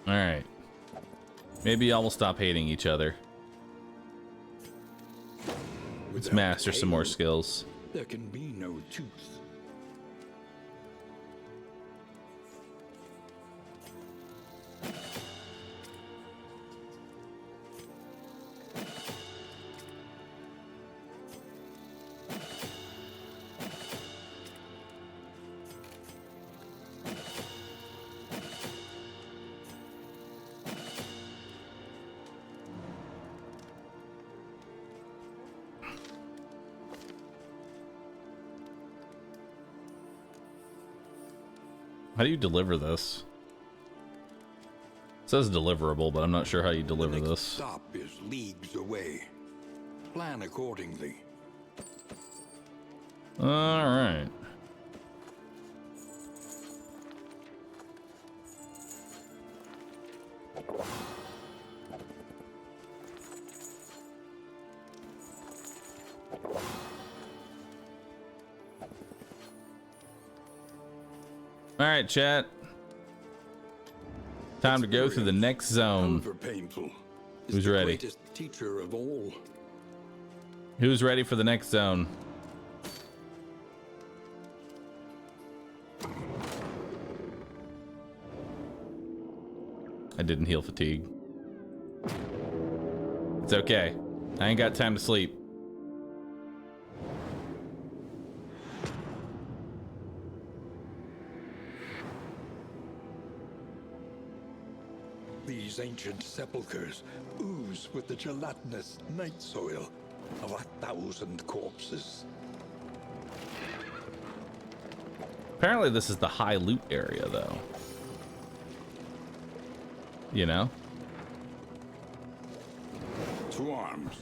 Alright. Maybe y'all will stop hating each other. Let's Without master some more tail, skills. There can be no tooth. How do you deliver this? It says deliverable, but I'm not sure how you deliver The next this. stop is leagues away. Plan accordingly. All right. All right, chat. Time to go through the next zone. However painful, is Who's the ready? greatest teacher of all. Who's ready for the next zone? I didn't heal fatigue. It's okay. I ain't got time to sleep. These ancient sepulchres ooze with the gelatinous night soil of 1,000 corpses. Apparently this is the high loot area, though. You know? To arms,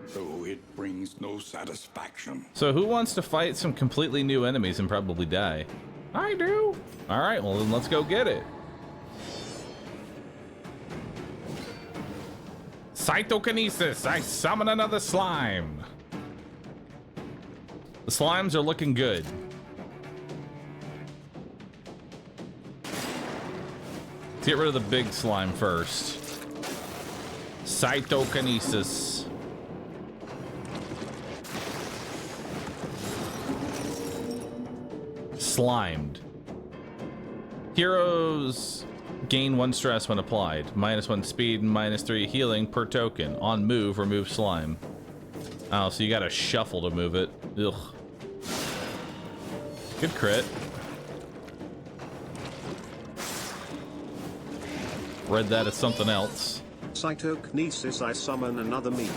though it brings no satisfaction. So who wants to fight some completely new enemies and probably die? I do. All right, well then let's go get it. Cytokinesis, I summon another slime. The slimes are looking good. Let's get rid of the big slime first. Cytokinesis. Slimed. Heroes gain 1 stress when applied. -1 speed and -3 healing per token. On move, remove slime. Oh, so you gotta shuffle to move it. Ugh. Good crit. Read that as something else. Cytokinesis, I summon another me.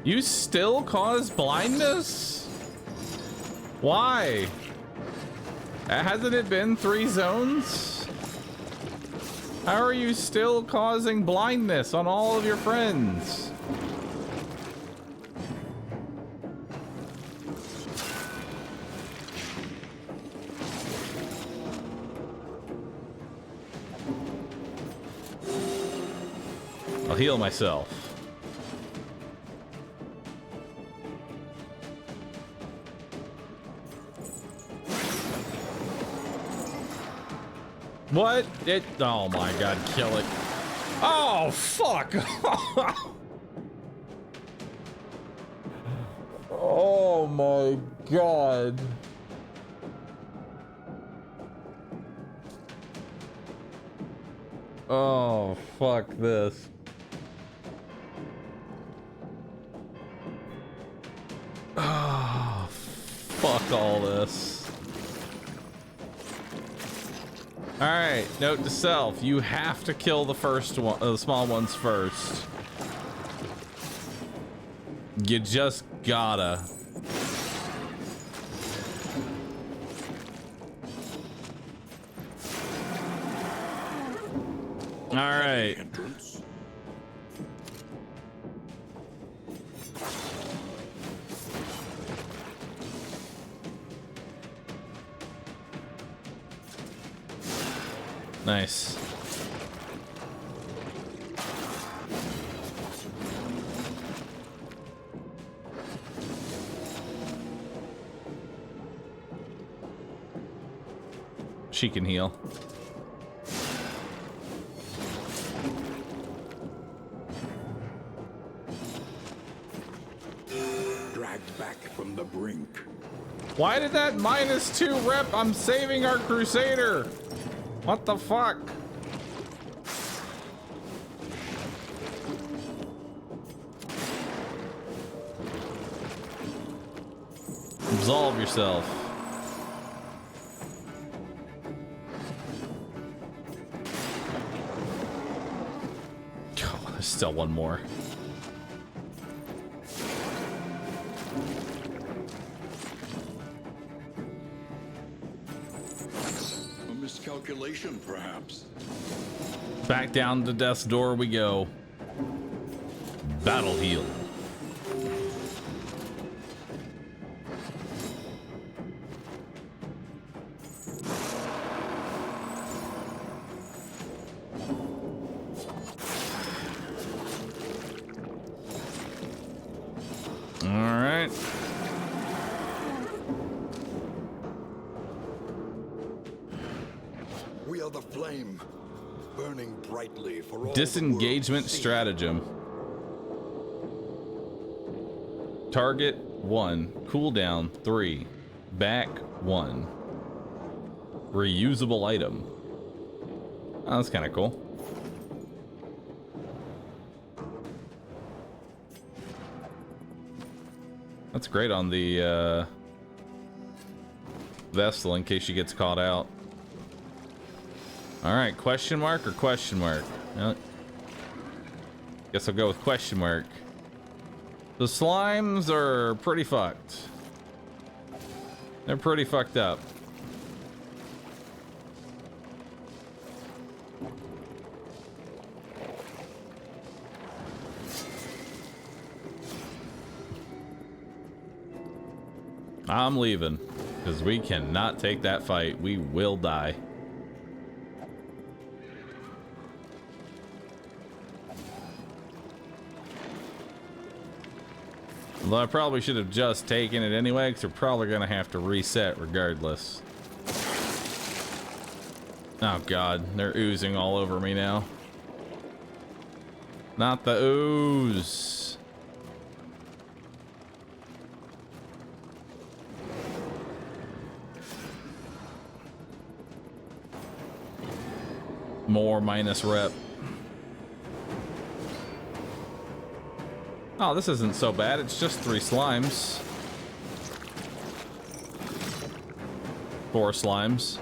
You still cause blindness? Why? Hasn't it been 3 zones? How are you still causing blindness on all of your friends? I'll heal myself. What? Oh my god, kill it. Oh, fuck! Oh my god. Oh, fuck this. Oh, fuck all this. Alright, note to self, you have to kill the first one, the small ones first. You just gotta. Alright. Nice. She can heal. Dragged back from the brink. Why did that -2 rep? I'm saving our Crusader. What the fuck? Absolve yourself. sell one more. A miscalculation, perhaps. Back down to death's door we go. Battle heal. Disengagement stratagem. Target 1, cooldown 3, back 1. Reusable item. Oh, that's kind of cool. That's great on the vessel in case she gets caught out. All right, question mark or question mark? Guess I'll go with question mark. The slimes are pretty fucked. They're pretty fucked up. I'm leaving because we cannot take that fight. We will die. Although I probably should have just taken it anyway, because we're probably going to have to reset regardless. Oh god, they're oozing all over me now. Not the ooze. More minus rep. Oh, this isn't so bad. It's just 3 slimes. 4 slimes.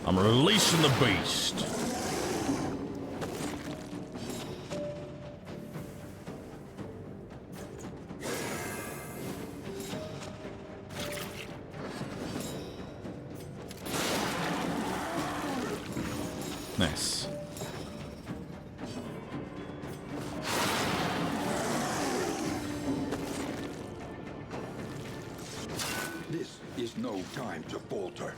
I'm releasing the beast. Nice. This is no time to falter.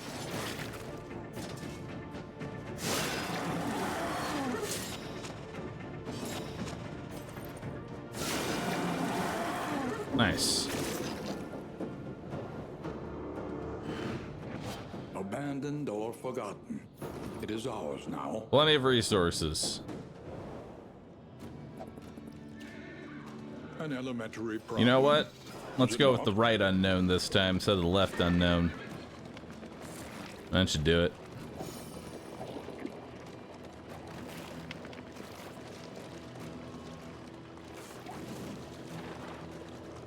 Nice. Abandoned or forgotten. It is ours now. Plenty of resources. An elementary problem. You know what? Let's go with the right unknown this time instead of the left unknown. That should do it.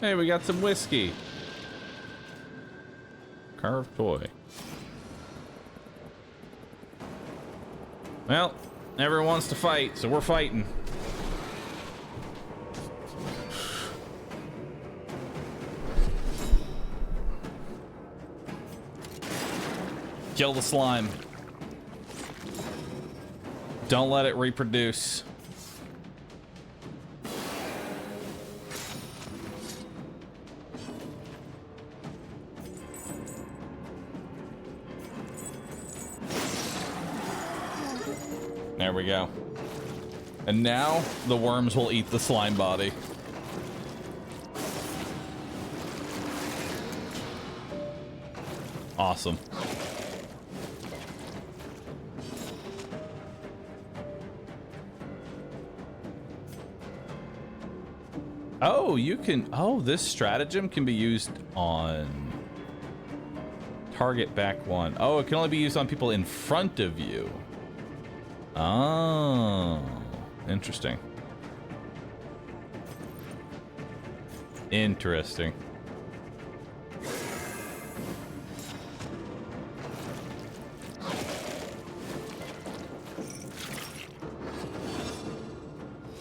Hey, we got some whiskey. Carved toy. Well, everyone wants to fight, so we're fighting. Kill the slime. Don't let it reproduce. There we go. And now the worms will eat the slime body. Awesome. Oh, you can... Oh, this stratagem can be used on Target back 1. Oh, it can only be used on people in front of you. Oh, interesting. Interesting.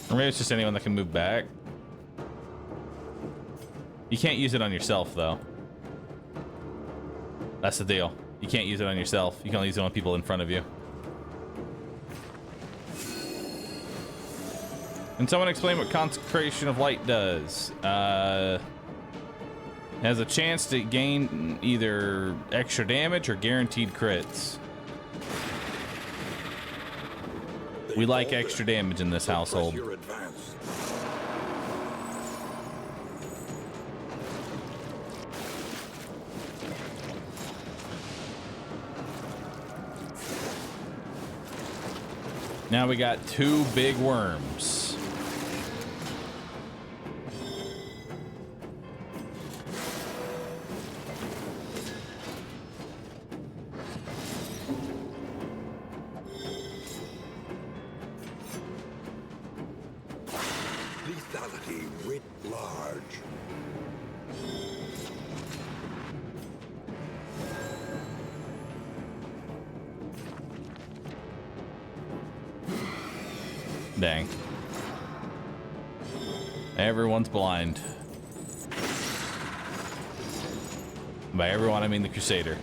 Or maybe it's just anyone that can move back. You can't use it on yourself, though. That's the deal. You can't use it on yourself. You can only use it on people in front of you. Can someone explain what Consecration of Light does? Has a chance to gain either extra damage or guaranteed crits. We like extra damage in this household. Now we got 2 big worms. Lethality writ large. Dang. Everyone's blind. By everyone, I mean the Crusader.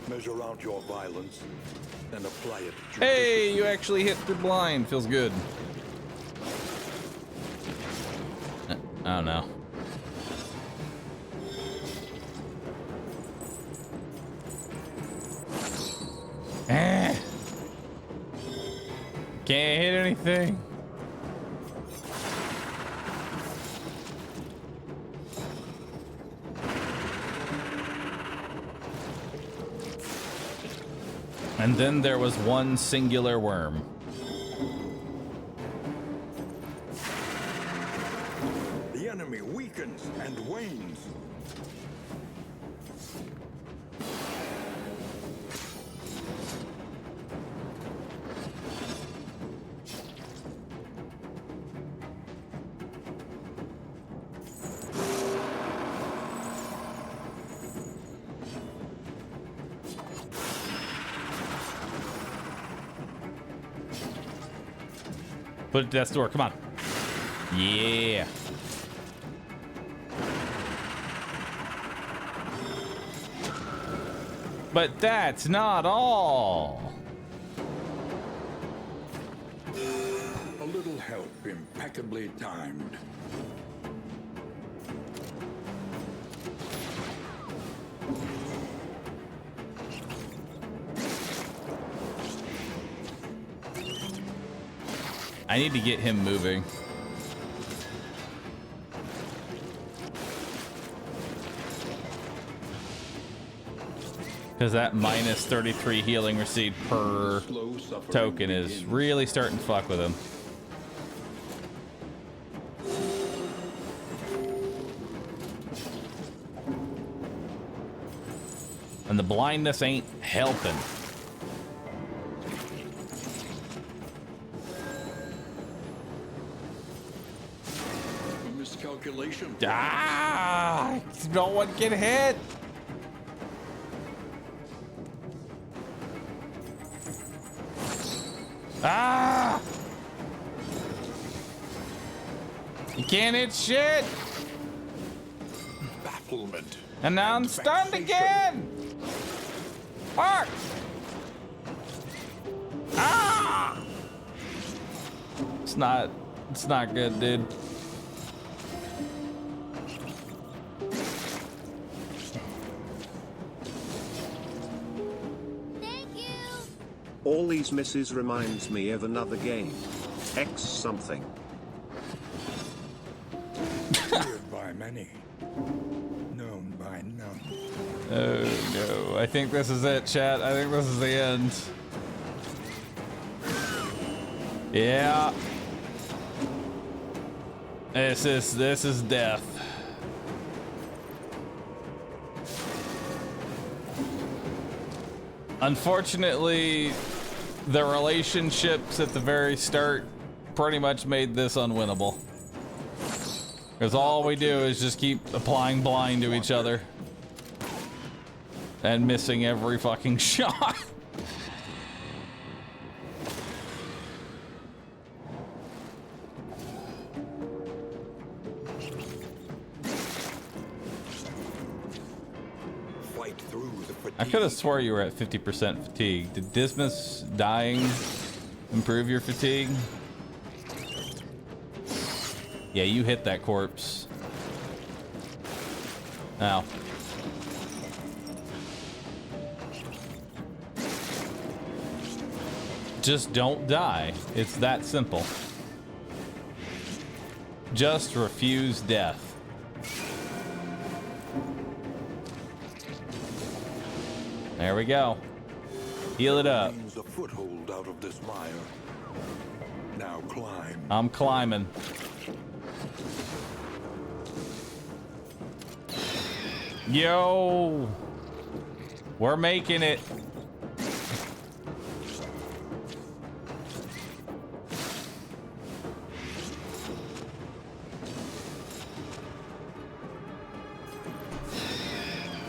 Measure out your violence and apply it. Hey, you actually hit the blind. Feels good. I don't know. Can't hit anything. And then there was one singular worm. The enemy weakens and wanes. Put it to that door. Come on. Yeah. But that's not all. A little help impeccably timed. I need to get him moving. Because that minus 33 healing received per token is really starting to fuck with him. And the blindness ain't helping. Miscalculation. Ah! No one can hit! Ah! You can't hit shit! Bafflement. And now I'm stunned again! Fuck! Ah! It's not good, dude. Thank you. All these misses reminds me of another game. X something. Feared by many. Known by none. Oh no, I think this is it, chat. I think this is the end. Yeah. This is death. Unfortunately, the relationships at the very start pretty much made this unwinnable. Because all we do is just keep applying blind to each other. And missing every fucking shot. Fight through the fatigue. I could have swore you were at 50% fatigue. Did Dismas dying improve your fatigue? Yeah, you hit that corpse. Ow. Just don't die. It's that simple. Just refuse death. There we go. Heal it up. A foothold out of this mire. Now climb. I'm climbing. Yo! We're making it.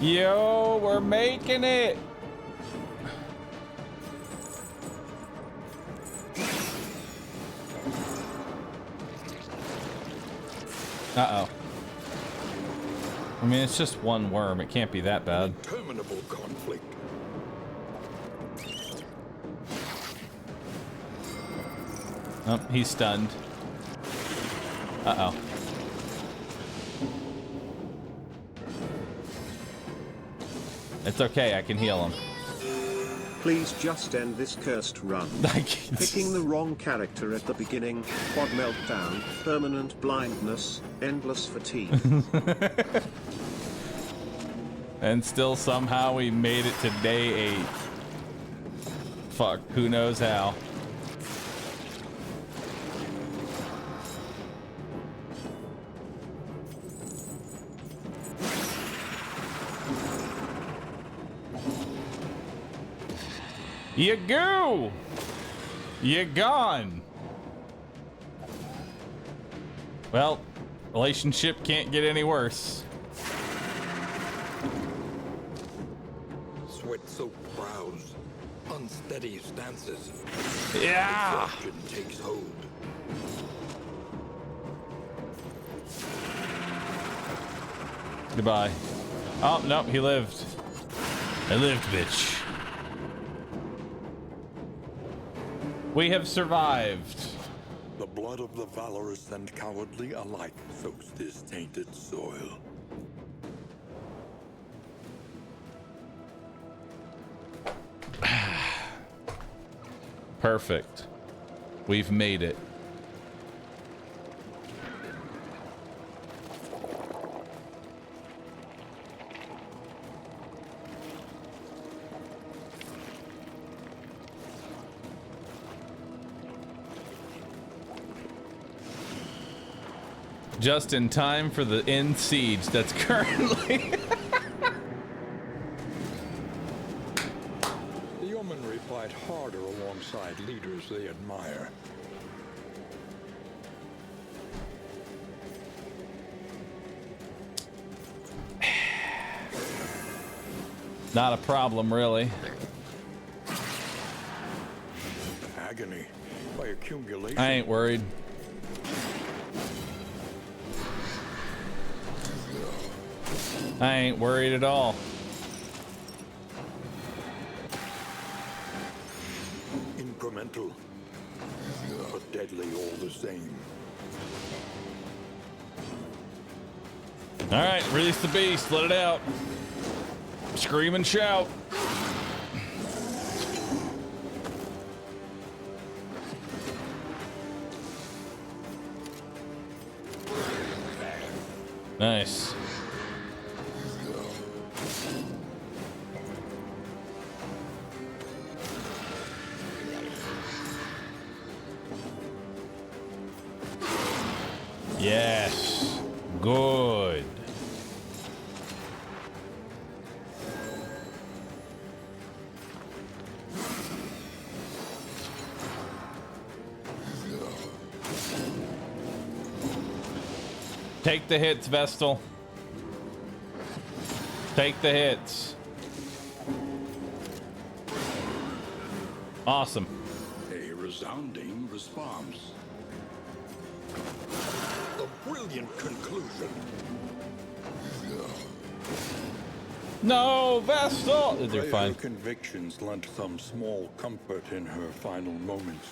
Yo, we're making it. Uh-oh. I mean, it's just one worm. It can't be that bad. Interminable conflict. Oh, he's stunned. Uh-oh. It's okay, I can heal him. Please just end this cursed run. Picking the wrong character at the beginning, quad meltdown, permanent blindness, endless fatigue. And still somehow we made it to day 8. Fuck, who knows how. You go! You gone! Well, relationship can't get any worse. Sweat-soaked brows, unsteady stances. Yeah! Exhaustion takes hold. Goodbye. Oh, no, he lived. I lived, bitch. We have survived. The blood of the valorous and cowardly alike soaks this tainted soil. Perfect. We've made it. Just in time for the end siege that's currently. The yeomanry fight harder alongside leaders they admire. Not a problem, really. Agony by accumulation. I ain't worried. I ain't worried at all. Incremental, but deadly all the same. All right, release the beast. Let it out. Scream and shout. Nice. Yes. Good. Take the hits, Vestal. Take the hits. Awesome. A resounding response. A brilliant conclusion. No, Vestal! They're Her fine. convictions lent some small comfort in her final moments.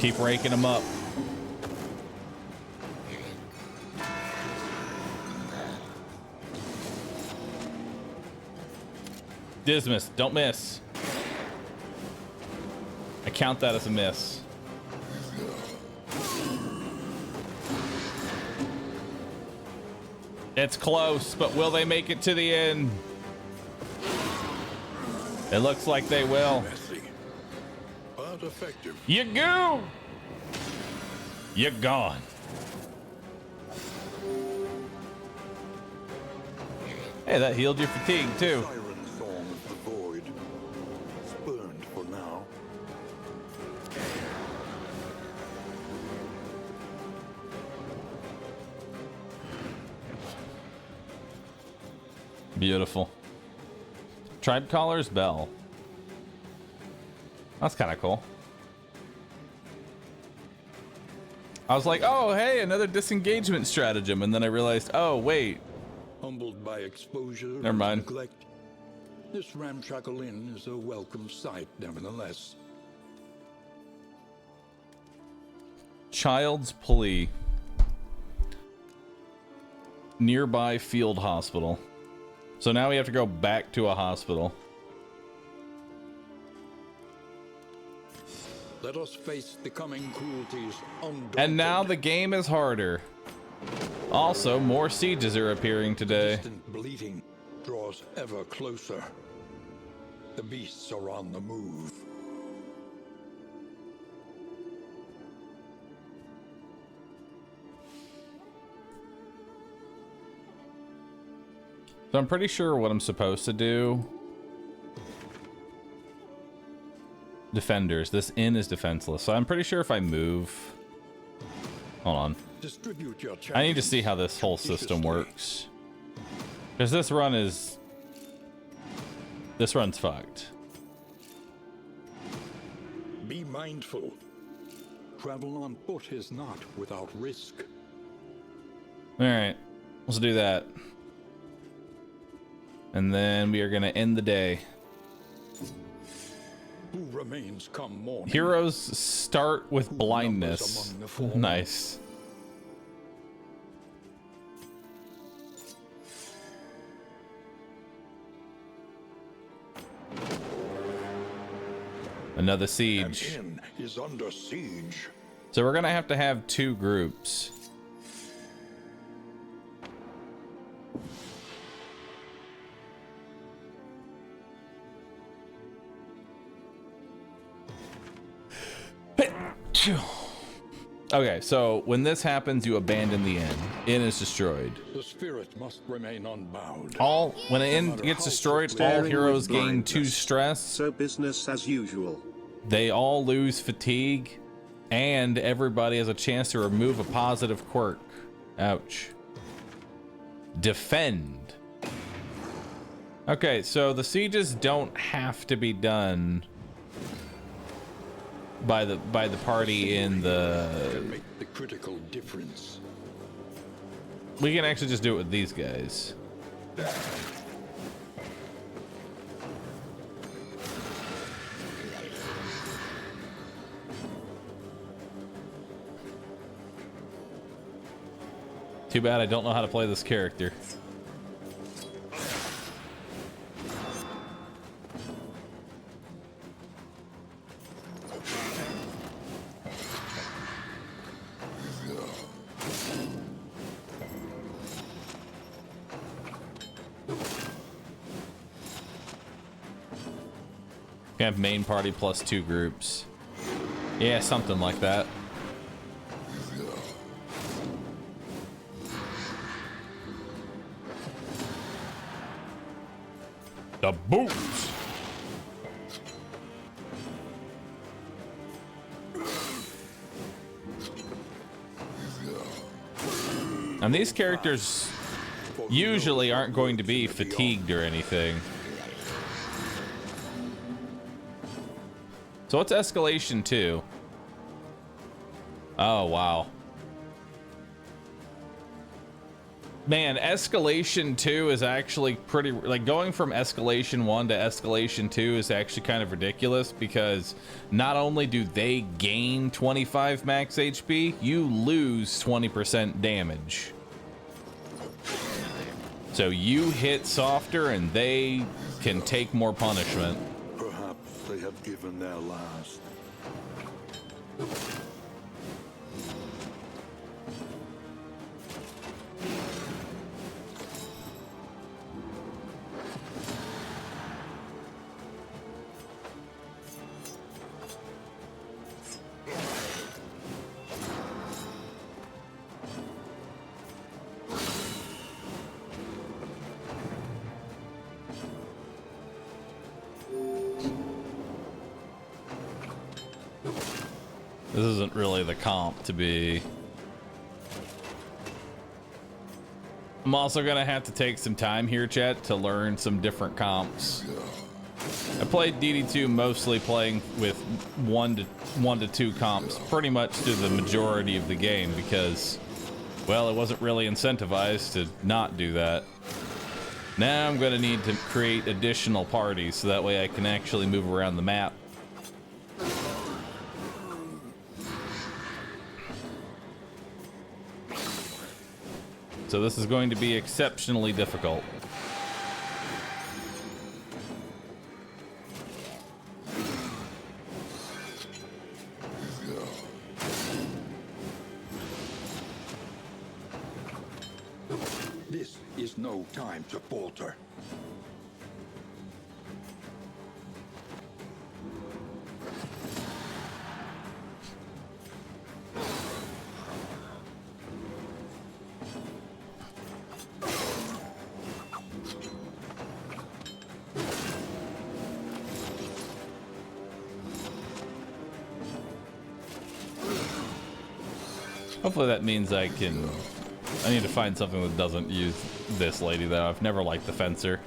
Keep raking them up. Dismiss, don't miss. I count that as a miss. It's close, but will they make it to the end? It looks like they will. Messy, but effective. You go! You're gone. Hey, that healed your fatigue too. Siren song of the void. Spurned for now. Beautiful. Tribe Caller's Bell. That's kind of cool. I was like, oh, hey, another disengagement stratagem. And then I realized, oh, wait. Humbled by exposure Never and mind. neglect, this ramshackle inn is a welcome sight, nevertheless. Child's Plea. Nearby field hospital. So now we have to go back to a hospital. Let us face the coming cruelties undaunted. And now the game is harder. Also, more sieges are appearing today. Distant bleating draws ever closer. The beasts are on the move. So I'm pretty sure what I'm supposed to do. Defenders. This inn is defenseless. So I'm pretty sure if I move... Hold on. Distribute your I need to see how this whole system works. Because this run is... This run's fucked. Be mindful. Travel on foot is not without risk. Alright. Let's do that. And then we are going to end the day. Who remains come morning? Heroes start with Who blindness. numbers among the fallen? Nice. Another An siege. inn is under siege. So we're gonna have to have two groups. Okay, so when this happens, you abandon the inn. Inn is destroyed. The spirit must remain unbowed. When an inn gets destroyed, all heroes gain 2 stress. So business as usual. They all lose fatigue, and everybody has a chance to remove a positive quirk. Ouch. Defend. Okay, so the sieges don't have to be done by the party in the... Can make the critical difference. We can actually just do it with these guys. Too bad I don't know how to play this character. We have main party plus 2 groups. Yeah, something like that. The boots. And these characters usually aren't going to be fatigued or anything. So what's escalation 2? Oh, wow. Man, escalation 2 is actually pretty, like, going from escalation 1 to escalation 2 is actually kind of ridiculous, because not only do they gain 25 max HP, you lose 20% damage. So you hit softer and they can take more punishment. Perhaps they have given their last. This isn't really the comp to be. I'm also gonna have to take some time here, chat, to learn some different comps. I played DD2 mostly playing with one to two comps pretty much through the majority of the game because, well, it wasn't really incentivized to not do that. Now I'm gonna need to create additional parties so that way I can actually move around the map. So this is going to be exceptionally difficult. This is no time to falter. Hopefully that means I need to find something that doesn't use this lady, though. I've never liked the fencer.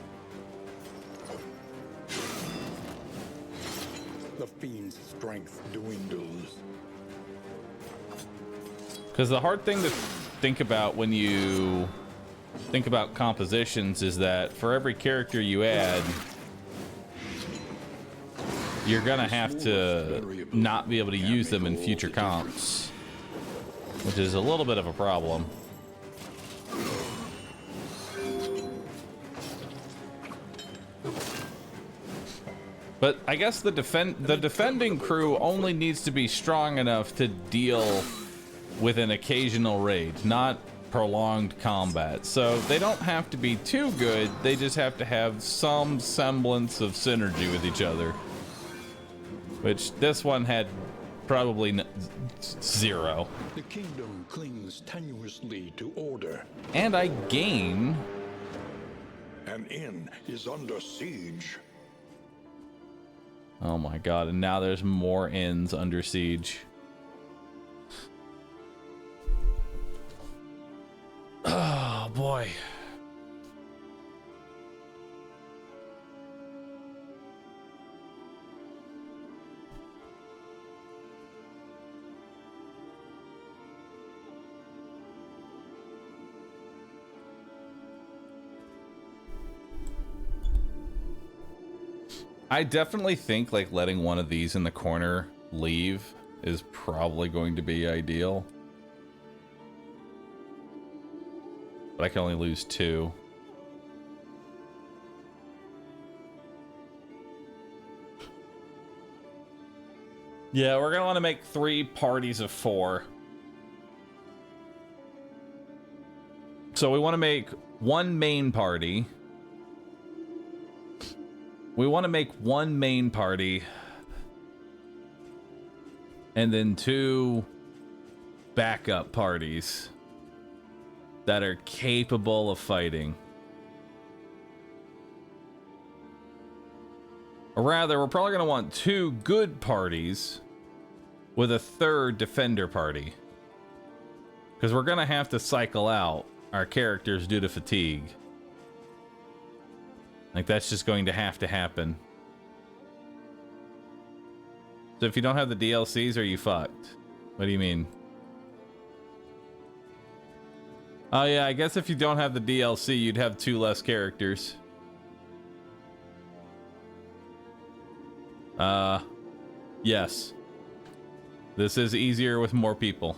The fiend's strength dwindles. Because the hard thing to think about when you think about compositions is that for every character you add, you're gonna have to not be able to use them in future comps, which is a little bit of a problem. But I guess the defending crew only needs to be strong enough to deal with an occasional raid, not prolonged combat. So they don't have to be too good, they just have to have some semblance of synergy with each other. Which this one had probably zero. The kingdom clings tenuously to order. And I gain. An inn is under siege. Oh my god, and now there's more inns under siege. Oh boy. I definitely think like letting one of these in the corner leave is probably going to be ideal. But I can only lose 2. Yeah, we're gonna want to make 3 parties of 4. So we want to make 1 main party. We want to make 1 main party. And then 2 backup parties that are capable of fighting. Or rather, we're probably going to want 2 good parties with a 3rd defender party. Because we're going to have to cycle out our characters due to fatigue. Like, that's just going to happen. So if you don't have the DLCs, are you fucked? What do you mean? Oh yeah, I guess if you don't have the DLC, you'd have 2 less characters. Yes. This is easier with more people.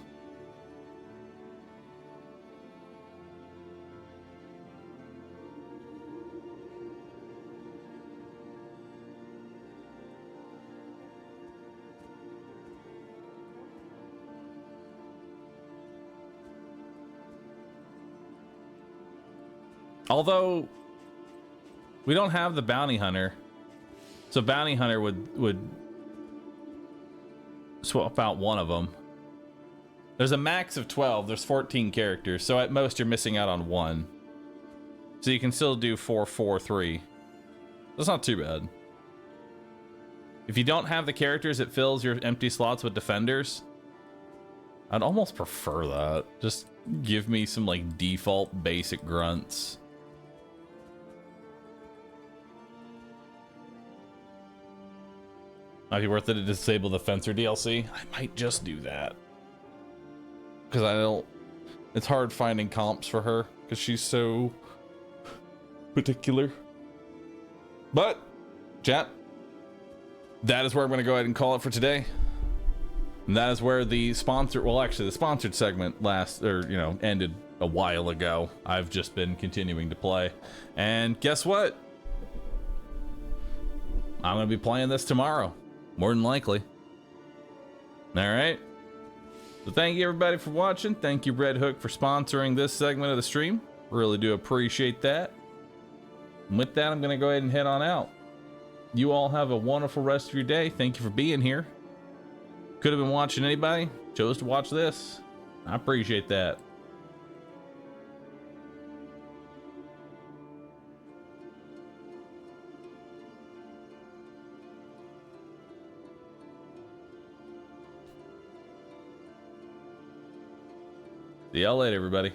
Although we don't have the bounty hunter, so bounty hunter would swap out one of them. There's a max of 12. There's 14 characters, so at most you're missing out on 1. So you can still do 4, 4, 3. That's not too bad. If you don't have the characters, it fills your empty slots with defenders. I'd almost prefer that. Just give me some like default basic grunts. Might be worth it to disable the Fencer DLC. I might just do that. Because I don't... It's hard finding comps for her. Because she's so... particular. But, chat. That is where I'm going to go ahead and call it for today. And that is where the sponsor... Well, actually, the sponsored segment ended a while ago. I've just been continuing to play. And guess what? I'm going to be playing this tomorrow. More than likely. Alright. So thank you everybody for watching. Thank you Red Hook for sponsoring this segment of the stream. Really do appreciate that. And with that, I'm going to go ahead and head on out. You all have a wonderful rest of your day. Thank you for being here. Could have been watching anybody. Chose to watch this. I appreciate that. See y'all later, everybody.